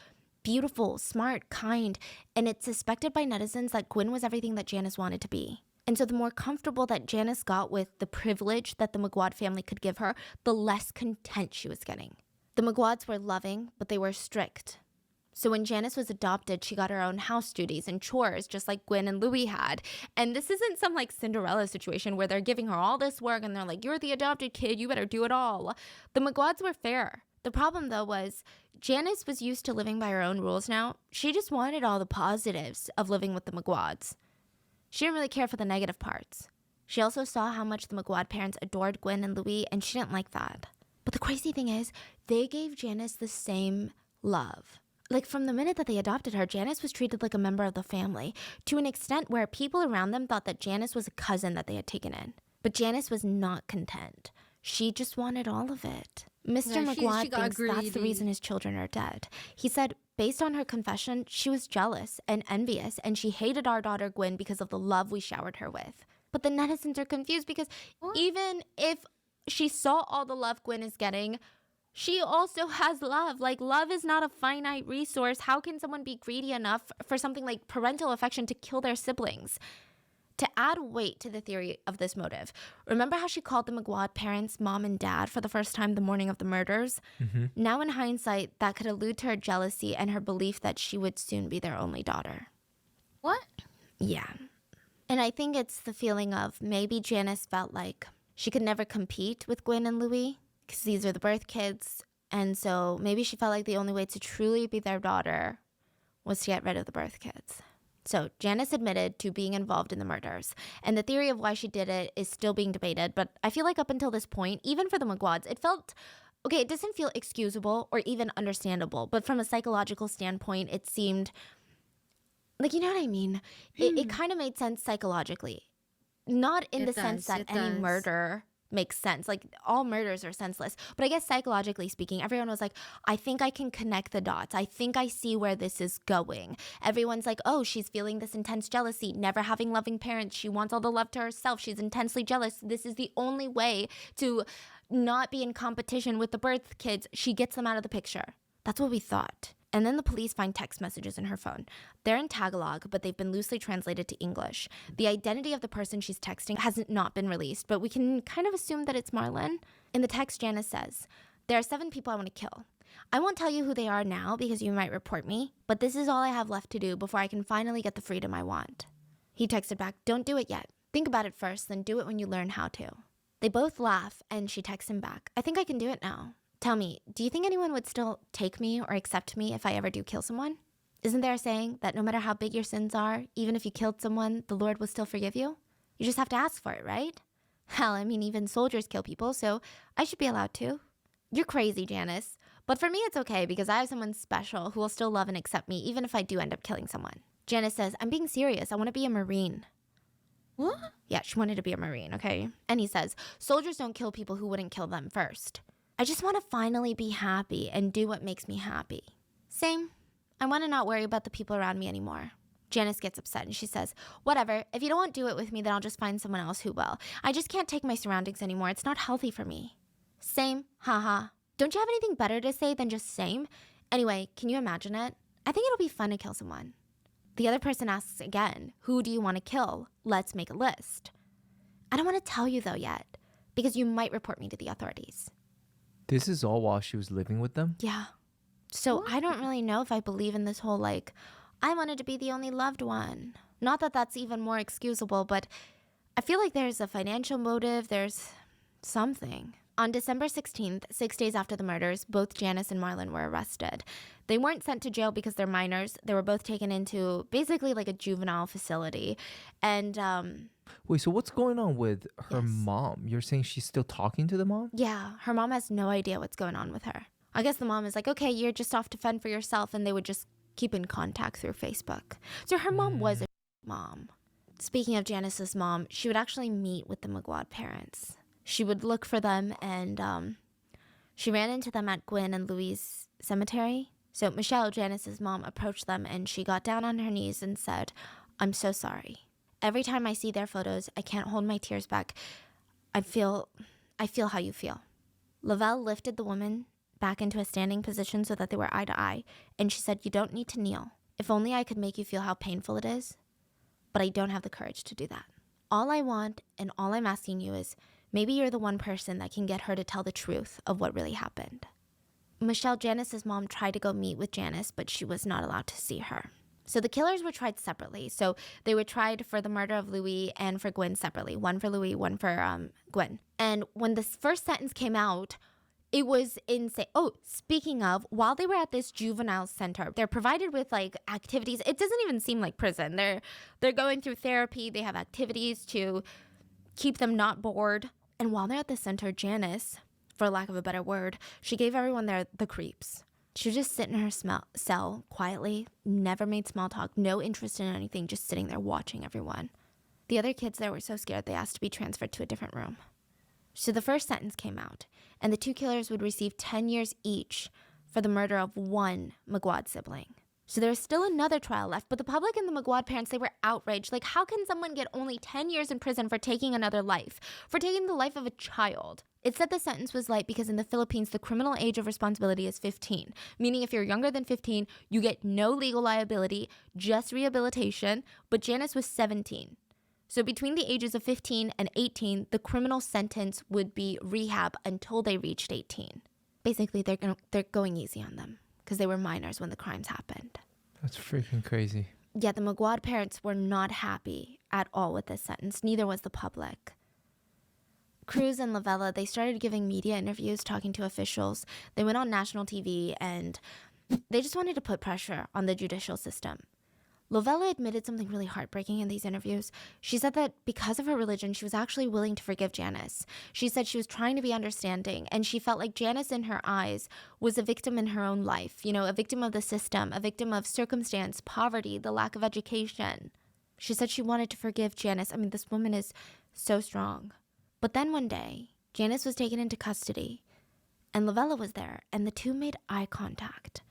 beautiful, smart, kind, and it's suspected by netizens that Gwen was everything that Janice wanted to be. And so the more comfortable that Janice got with the privilege that the McGuad family could give her, the less content she was getting. The McGuads were loving, but they were strict. So when Janice was adopted, she got her own house duties and chores, just like Gwen and Louis had. And this isn't some like Cinderella situation where they're giving her all this work and they're like, you're the adopted kid, you better do it all. The McGuads were fair. The problem, though, was Janice was used to living by her own rules now. She just wanted all the positives of living with the McGuads. She didn't really care for the negative parts. She also saw how much the McGuad parents adored Gwen and Louis, and she didn't like that. But the crazy thing is, they gave Janice the same love. Like, from the minute that they adopted her, Janice was treated like a member of the family, to an extent where people around them thought that Janice was a cousin that they had taken in. But Janice was not content. She just wanted all of it. Mr. McGuad thinks that's the reason his children are dead. He said, based on her confession, she was jealous and envious, and she hated our daughter Gwen because of the love we showered her with. But the netizens are confused because even if she saw all the love Gwen is getting, she also has love. Like, love is not a finite resource. How can someone be greedy enough for something like parental affection to kill their siblings? To add weight to the theory of this motive, remember how she called the McGuad parents mom and dad for the first time the morning of the murders? Mm-hmm. Now in hindsight, that could allude to her jealousy and her belief that she would soon be their only daughter. What? Yeah. And I think it's the feeling of maybe Janice felt like she could never compete with Gwen and Louis because these are the birth kids. And so maybe she felt like the only way to truly be their daughter was to get rid of the birth kids. So Janice admitted to being involved in the murders, and the theory of why she did it is still being debated, but I feel like up until this point, even for the McGuads, it felt, okay, it doesn't feel excusable or even understandable, but from a psychological standpoint, it seemed, like, you know what I mean? It kind of made sense psychologically. Not in the sense that any murder makes sense. Like, all murders are senseless. But I guess psychologically speaking, everyone was like, I think I can connect the dots. I think I see where this is going. Everyone's like, oh, she's feeling this intense jealousy, never having loving parents. She wants all the love to herself. She's intensely jealous. This is the only way to not be in competition with the birth kids. She gets them out of the picture. That's what we thought. And then the police find text messages in her phone. They're in Tagalog, but they've been loosely translated to English. The identity of the person she's texting has not been released, but we can kind of assume that it's Marlon. In the text, Janice says, there are 7 people I want to kill. I won't tell you who they are now because you might report me, but this is all I have left to do before I can finally get the freedom I want. He texted back, "Don't do it yet. Think about it first, then do it when you learn how to." They both laugh, and she texts him back, "I think I can do it now. Tell me, do you think anyone would still take me or accept me if I ever do kill someone? Isn't there a saying that no matter how big your sins are, even if you killed someone, the Lord will still forgive you? You just have to ask for it, right? Hell, I mean, even soldiers kill people, so I should be allowed to." You're crazy, Janice. But for me, it's okay because I have someone special who will still love and accept me even if I do end up killing someone. Janice says, "I'm being serious. I want to be a Marine." What? Yeah, she wanted to be a Marine, okay? And he says, "Soldiers don't kill people who wouldn't kill them first. I just want to finally be happy and do what makes me happy." Same. I want to not worry about the people around me anymore. Janice gets upset and she says, "Whatever, if you don't want to do it with me, then I'll just find someone else who will. I just can't take my surroundings anymore. It's not healthy for me." Same, haha. Don't you have anything better to say than just same? Anyway, can you imagine it? I think it'll be fun to kill someone. The other person asks again, "Who do you want to kill? Let's make a list." I don't want to tell you though yet, because you might report me to the authorities. This is all while she was living with them? Yeah. So I don't really know if I believe in this whole like, I wanted to be the only loved one. Not that that's even more excusable, but I feel like there's a financial motive, there's something. On December 16th, 6 days after the murders, both Janice and Marlon were arrested. They weren't sent to jail because they're minors. They were both taken into basically like a juvenile facility. And Wait, so what's going on with her mom? You're saying she's still talking to the mom? yeah, her mom has no idea what's going on with her. I guess the mom is like, "Okay, you're just off to fend for yourself," and they would just keep in contact through Facebook. So her mom was a mom. Speaking of Janice's mom, she would actually meet with the McGuad parents. She would look for them, and she ran into them at Gwen and Louis' cemetery. So Michelle, Janice's mom, approached them, and she got down on her knees and said, "I'm so sorry. Every time I see their photos, I can't hold my tears back. I feel how you feel." Lavelle lifted the woman back into a standing position so that they were eye to eye, and she said, "You don't need to kneel. If only I could make you feel how painful it is, but I don't have the courage to do that. All I want and all I'm asking you is maybe you're the one person that can get her to tell the truth of what really happened." Michelle, Janice's mom, tried to go meet with Janice, but she was not allowed to see her. So the killers were tried separately. So they were tried for the murder of Louis and for Gwen separately. One for Louis, one for Gwen. And when the first sentence came out, it was insane. Oh, speaking of, while they were at this juvenile center, they're provided with like activities. It doesn't even seem like prison. They're going through therapy. They have activities to keep them not bored. And while they're at the center, Janice, for lack of a better word, she gave everyone there the creeps. She would just sit in her cell quietly, never made small talk, no interest in anything, just sitting there watching everyone. The other kids there were so scared they asked to be transferred to a different room. So the first sentence came out, and the two killers would receive 10 years each for the murder of one McGuad sibling. So there was still another trial left, but the public and the McGuad parents, they were outraged. Like, how can someone get only 10 years in prison for taking another life, for taking the life of a child? It said the sentence was light because in the Philippines, the criminal age of responsibility is 15, meaning if you're younger than 15, you get no legal liability, just rehabilitation, but Janice was 17. So between the ages of 15 and 18, the criminal sentence would be rehab until they reached 18. Basically, they're going easy on them because they were minors when the crimes happened. That's freaking crazy. Yeah, the McGuad parents were not happy at all with this sentence. Neither was the public. Cruz and Lavella, they started giving media interviews, talking to officials. They went on national TV, and they just wanted to put pressure on the judicial system. Lavella admitted something really heartbreaking in these interviews. She said that because of her religion, she was actually willing to forgive Janice. She said she was trying to be understanding, and she felt like Janice, in her eyes, was a victim in her own life. You know, a victim of the system, a victim of circumstance, poverty, the lack of education. She said she wanted to forgive Janice. I mean, this woman is so strong. But then one day, Janice was taken into custody, and Lavella was there, and the two made eye contact.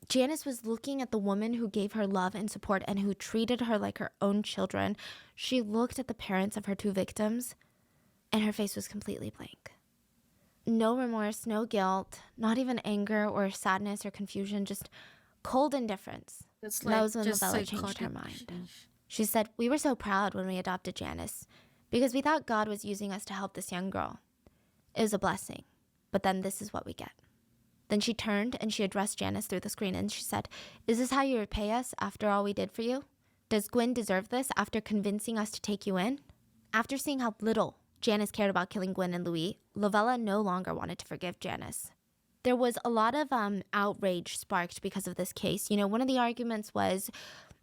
Janice was looking at the woman who gave her love and support and who treated her like her own children. She looked at the parents of her two victims, and her face was completely blank. No remorse, no guilt, not even anger or sadness or confusion, just cold indifference. It's That was when Lavella changed her mind. She said, "We were so proud when we adopted Janice because we thought God was using us to help this young girl. It was a blessing, but then this is what we get." Then she turned and she addressed Janice through the screen and she said, "Is this how you repay us after all we did for you? Does Gwyn deserve this after convincing us to take you in? After seeing how little Janice cared about killing Gwyn and Louis, Lovella no longer wanted to forgive Janice. There was a lot of outrage sparked because of this case. You know, one of the arguments was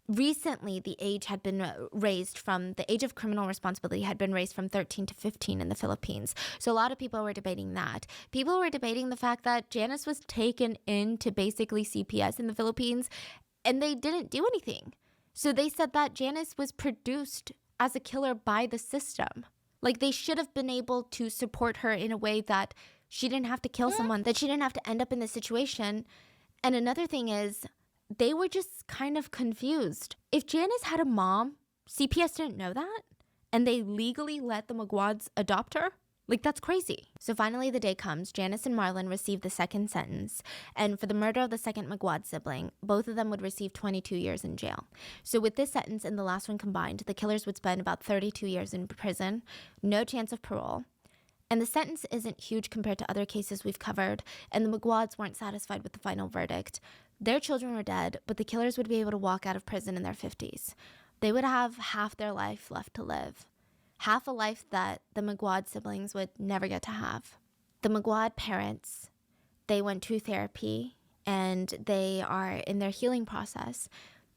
recently the age had been raised from, the age of criminal responsibility had been raised from 13 to 15 in the Philippines. So a lot of people were debating that. People were debating the fact that Janice was taken into basically CPS in the Philippines and they didn't do anything. So they said that Janice was produced as a killer by the system. Like, they should have been able to support her in a way that she didn't have to kill someone, that she didn't have to end up in this situation. And another thing is, they were just kind of confused. If Janice had a mom, CPS didn't know that, and they legally let the Magwads adopt her? Like, that's crazy. So finally the day comes. Janice and Marlon receive the second sentence. And for the murder of the second Magwad sibling, both of them would receive 22 years in jail. So with this sentence and the last one combined, the killers would spend about 32 years in prison, no chance of parole. And the sentence isn't huge compared to other cases we've covered, and the Magwads weren't satisfied with the final verdict. Their children were dead, but the killers would be able to walk out of prison in their 50s. They would have half their life left to live. Half a life that the Magwad siblings would never get to have. The Magwad parents, they went to therapy and they are in their healing process.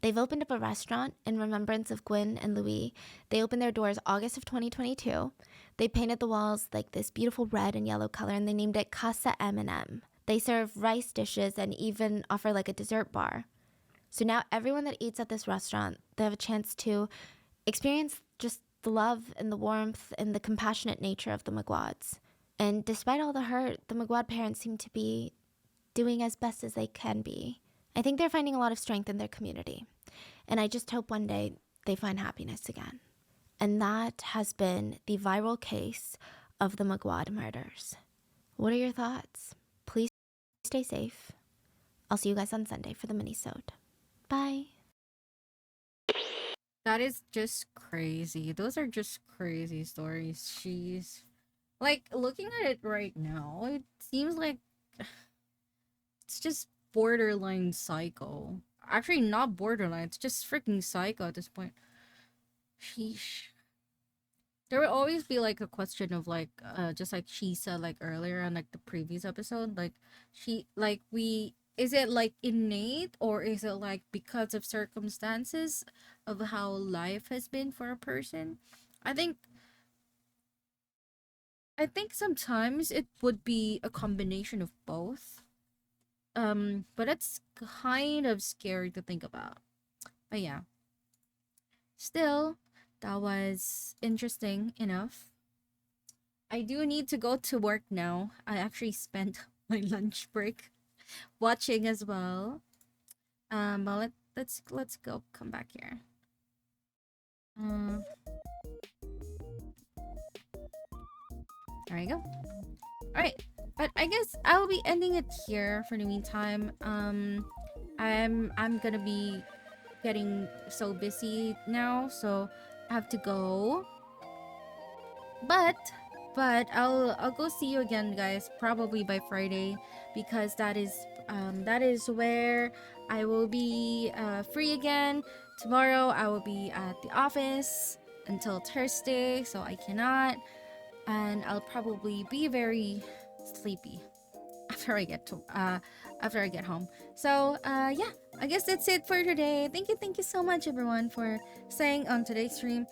They've opened up a restaurant in remembrance of Gwyn and Louis. They opened their doors August of 2022. They painted the walls like this beautiful red and yellow color and they named it Casa M&M. They serve rice dishes and even offer like a dessert bar. So now everyone that eats at this restaurant, they have a chance to experience just the love and the warmth and the compassionate nature of the Magwads. And despite all the hurt, the Magwad parents seem to be doing as best as they can be. I think they're finding a lot of strength in their community. And I just hope one day they find happiness again. And that has been the viral case of the Magwad murders. What are your thoughts? Please stay safe. I'll see you guys on Sunday for the mini-sode. Bye. That is just crazy. Those are just crazy stories. She's like, looking at it right now, it seems like it's just borderline psycho. Actually, not borderline, it's just freaking psycho at this point. Sheesh. There will always be like a question of like, just like she said like earlier on like the previous episode, like is it like innate or is it like because of circumstances of how life has been for a person? I think sometimes it would be a combination of both. But it's kind of scary to think about. But yeah. Still, that was interesting enough. I do need to go to work now. I actually spent my lunch break watching as well. But let's go come back here. There you go. Alright, but I guess I'll be ending it here for the meantime. I'm gonna be getting so busy now, so I have to go. But I'll go see you again, guys, probably by Friday, because that is where I will be free again. Tomorrow I will be at the office until Thursday, so I cannot, and I'll probably be very sleepy after I get home. So yeah, I guess that's it for today. Thank you so much everyone for staying on today's stream.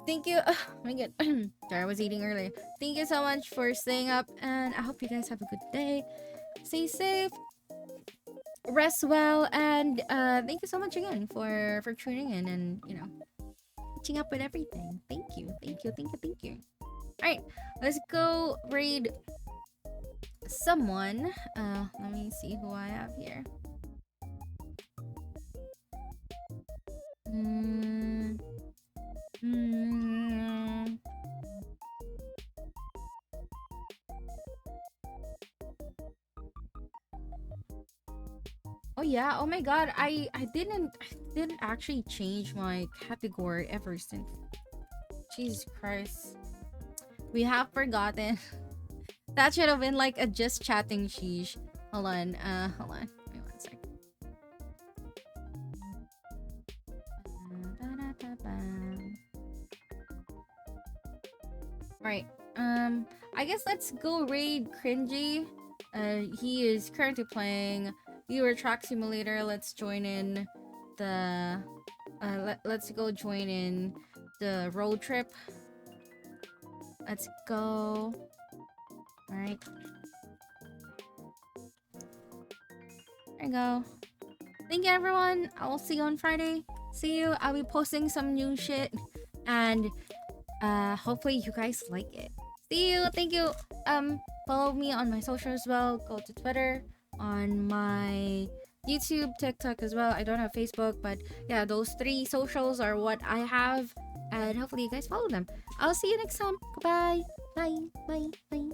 Thank you. Oh my god. Sorry, I was eating earlier. Thank you so much for staying up, and I hope you guys have a good day. Stay safe, rest well, and thank you so much again for tuning in and, you know, catching up with everything. Thank you. Alright, let's go raid someone. Let me see who I have here. Oh yeah, oh my god, I didn't actually change my category ever since. Jesus Christ. We have forgotten. That should have been like a just chatting sheesh. Hold on. Wait one sec. Alright, I guess let's go raid Cringy. He is currently playing Euro Truck Simulator. Let's join in the... let's go join in the road trip. Let's go. Alright. There you go. Thank you, everyone. I will see you on Friday. See you. I'll be posting some new shit. And hopefully you guys like it. See you. Thank you. Follow me on my socials as well. Go to Twitter, on my YouTube, TikTok as well. I don't have Facebook, but yeah, those 3 socials are what I have. And hopefully you guys follow them. I'll see you next time. Goodbye. Bye. Bye. Bye.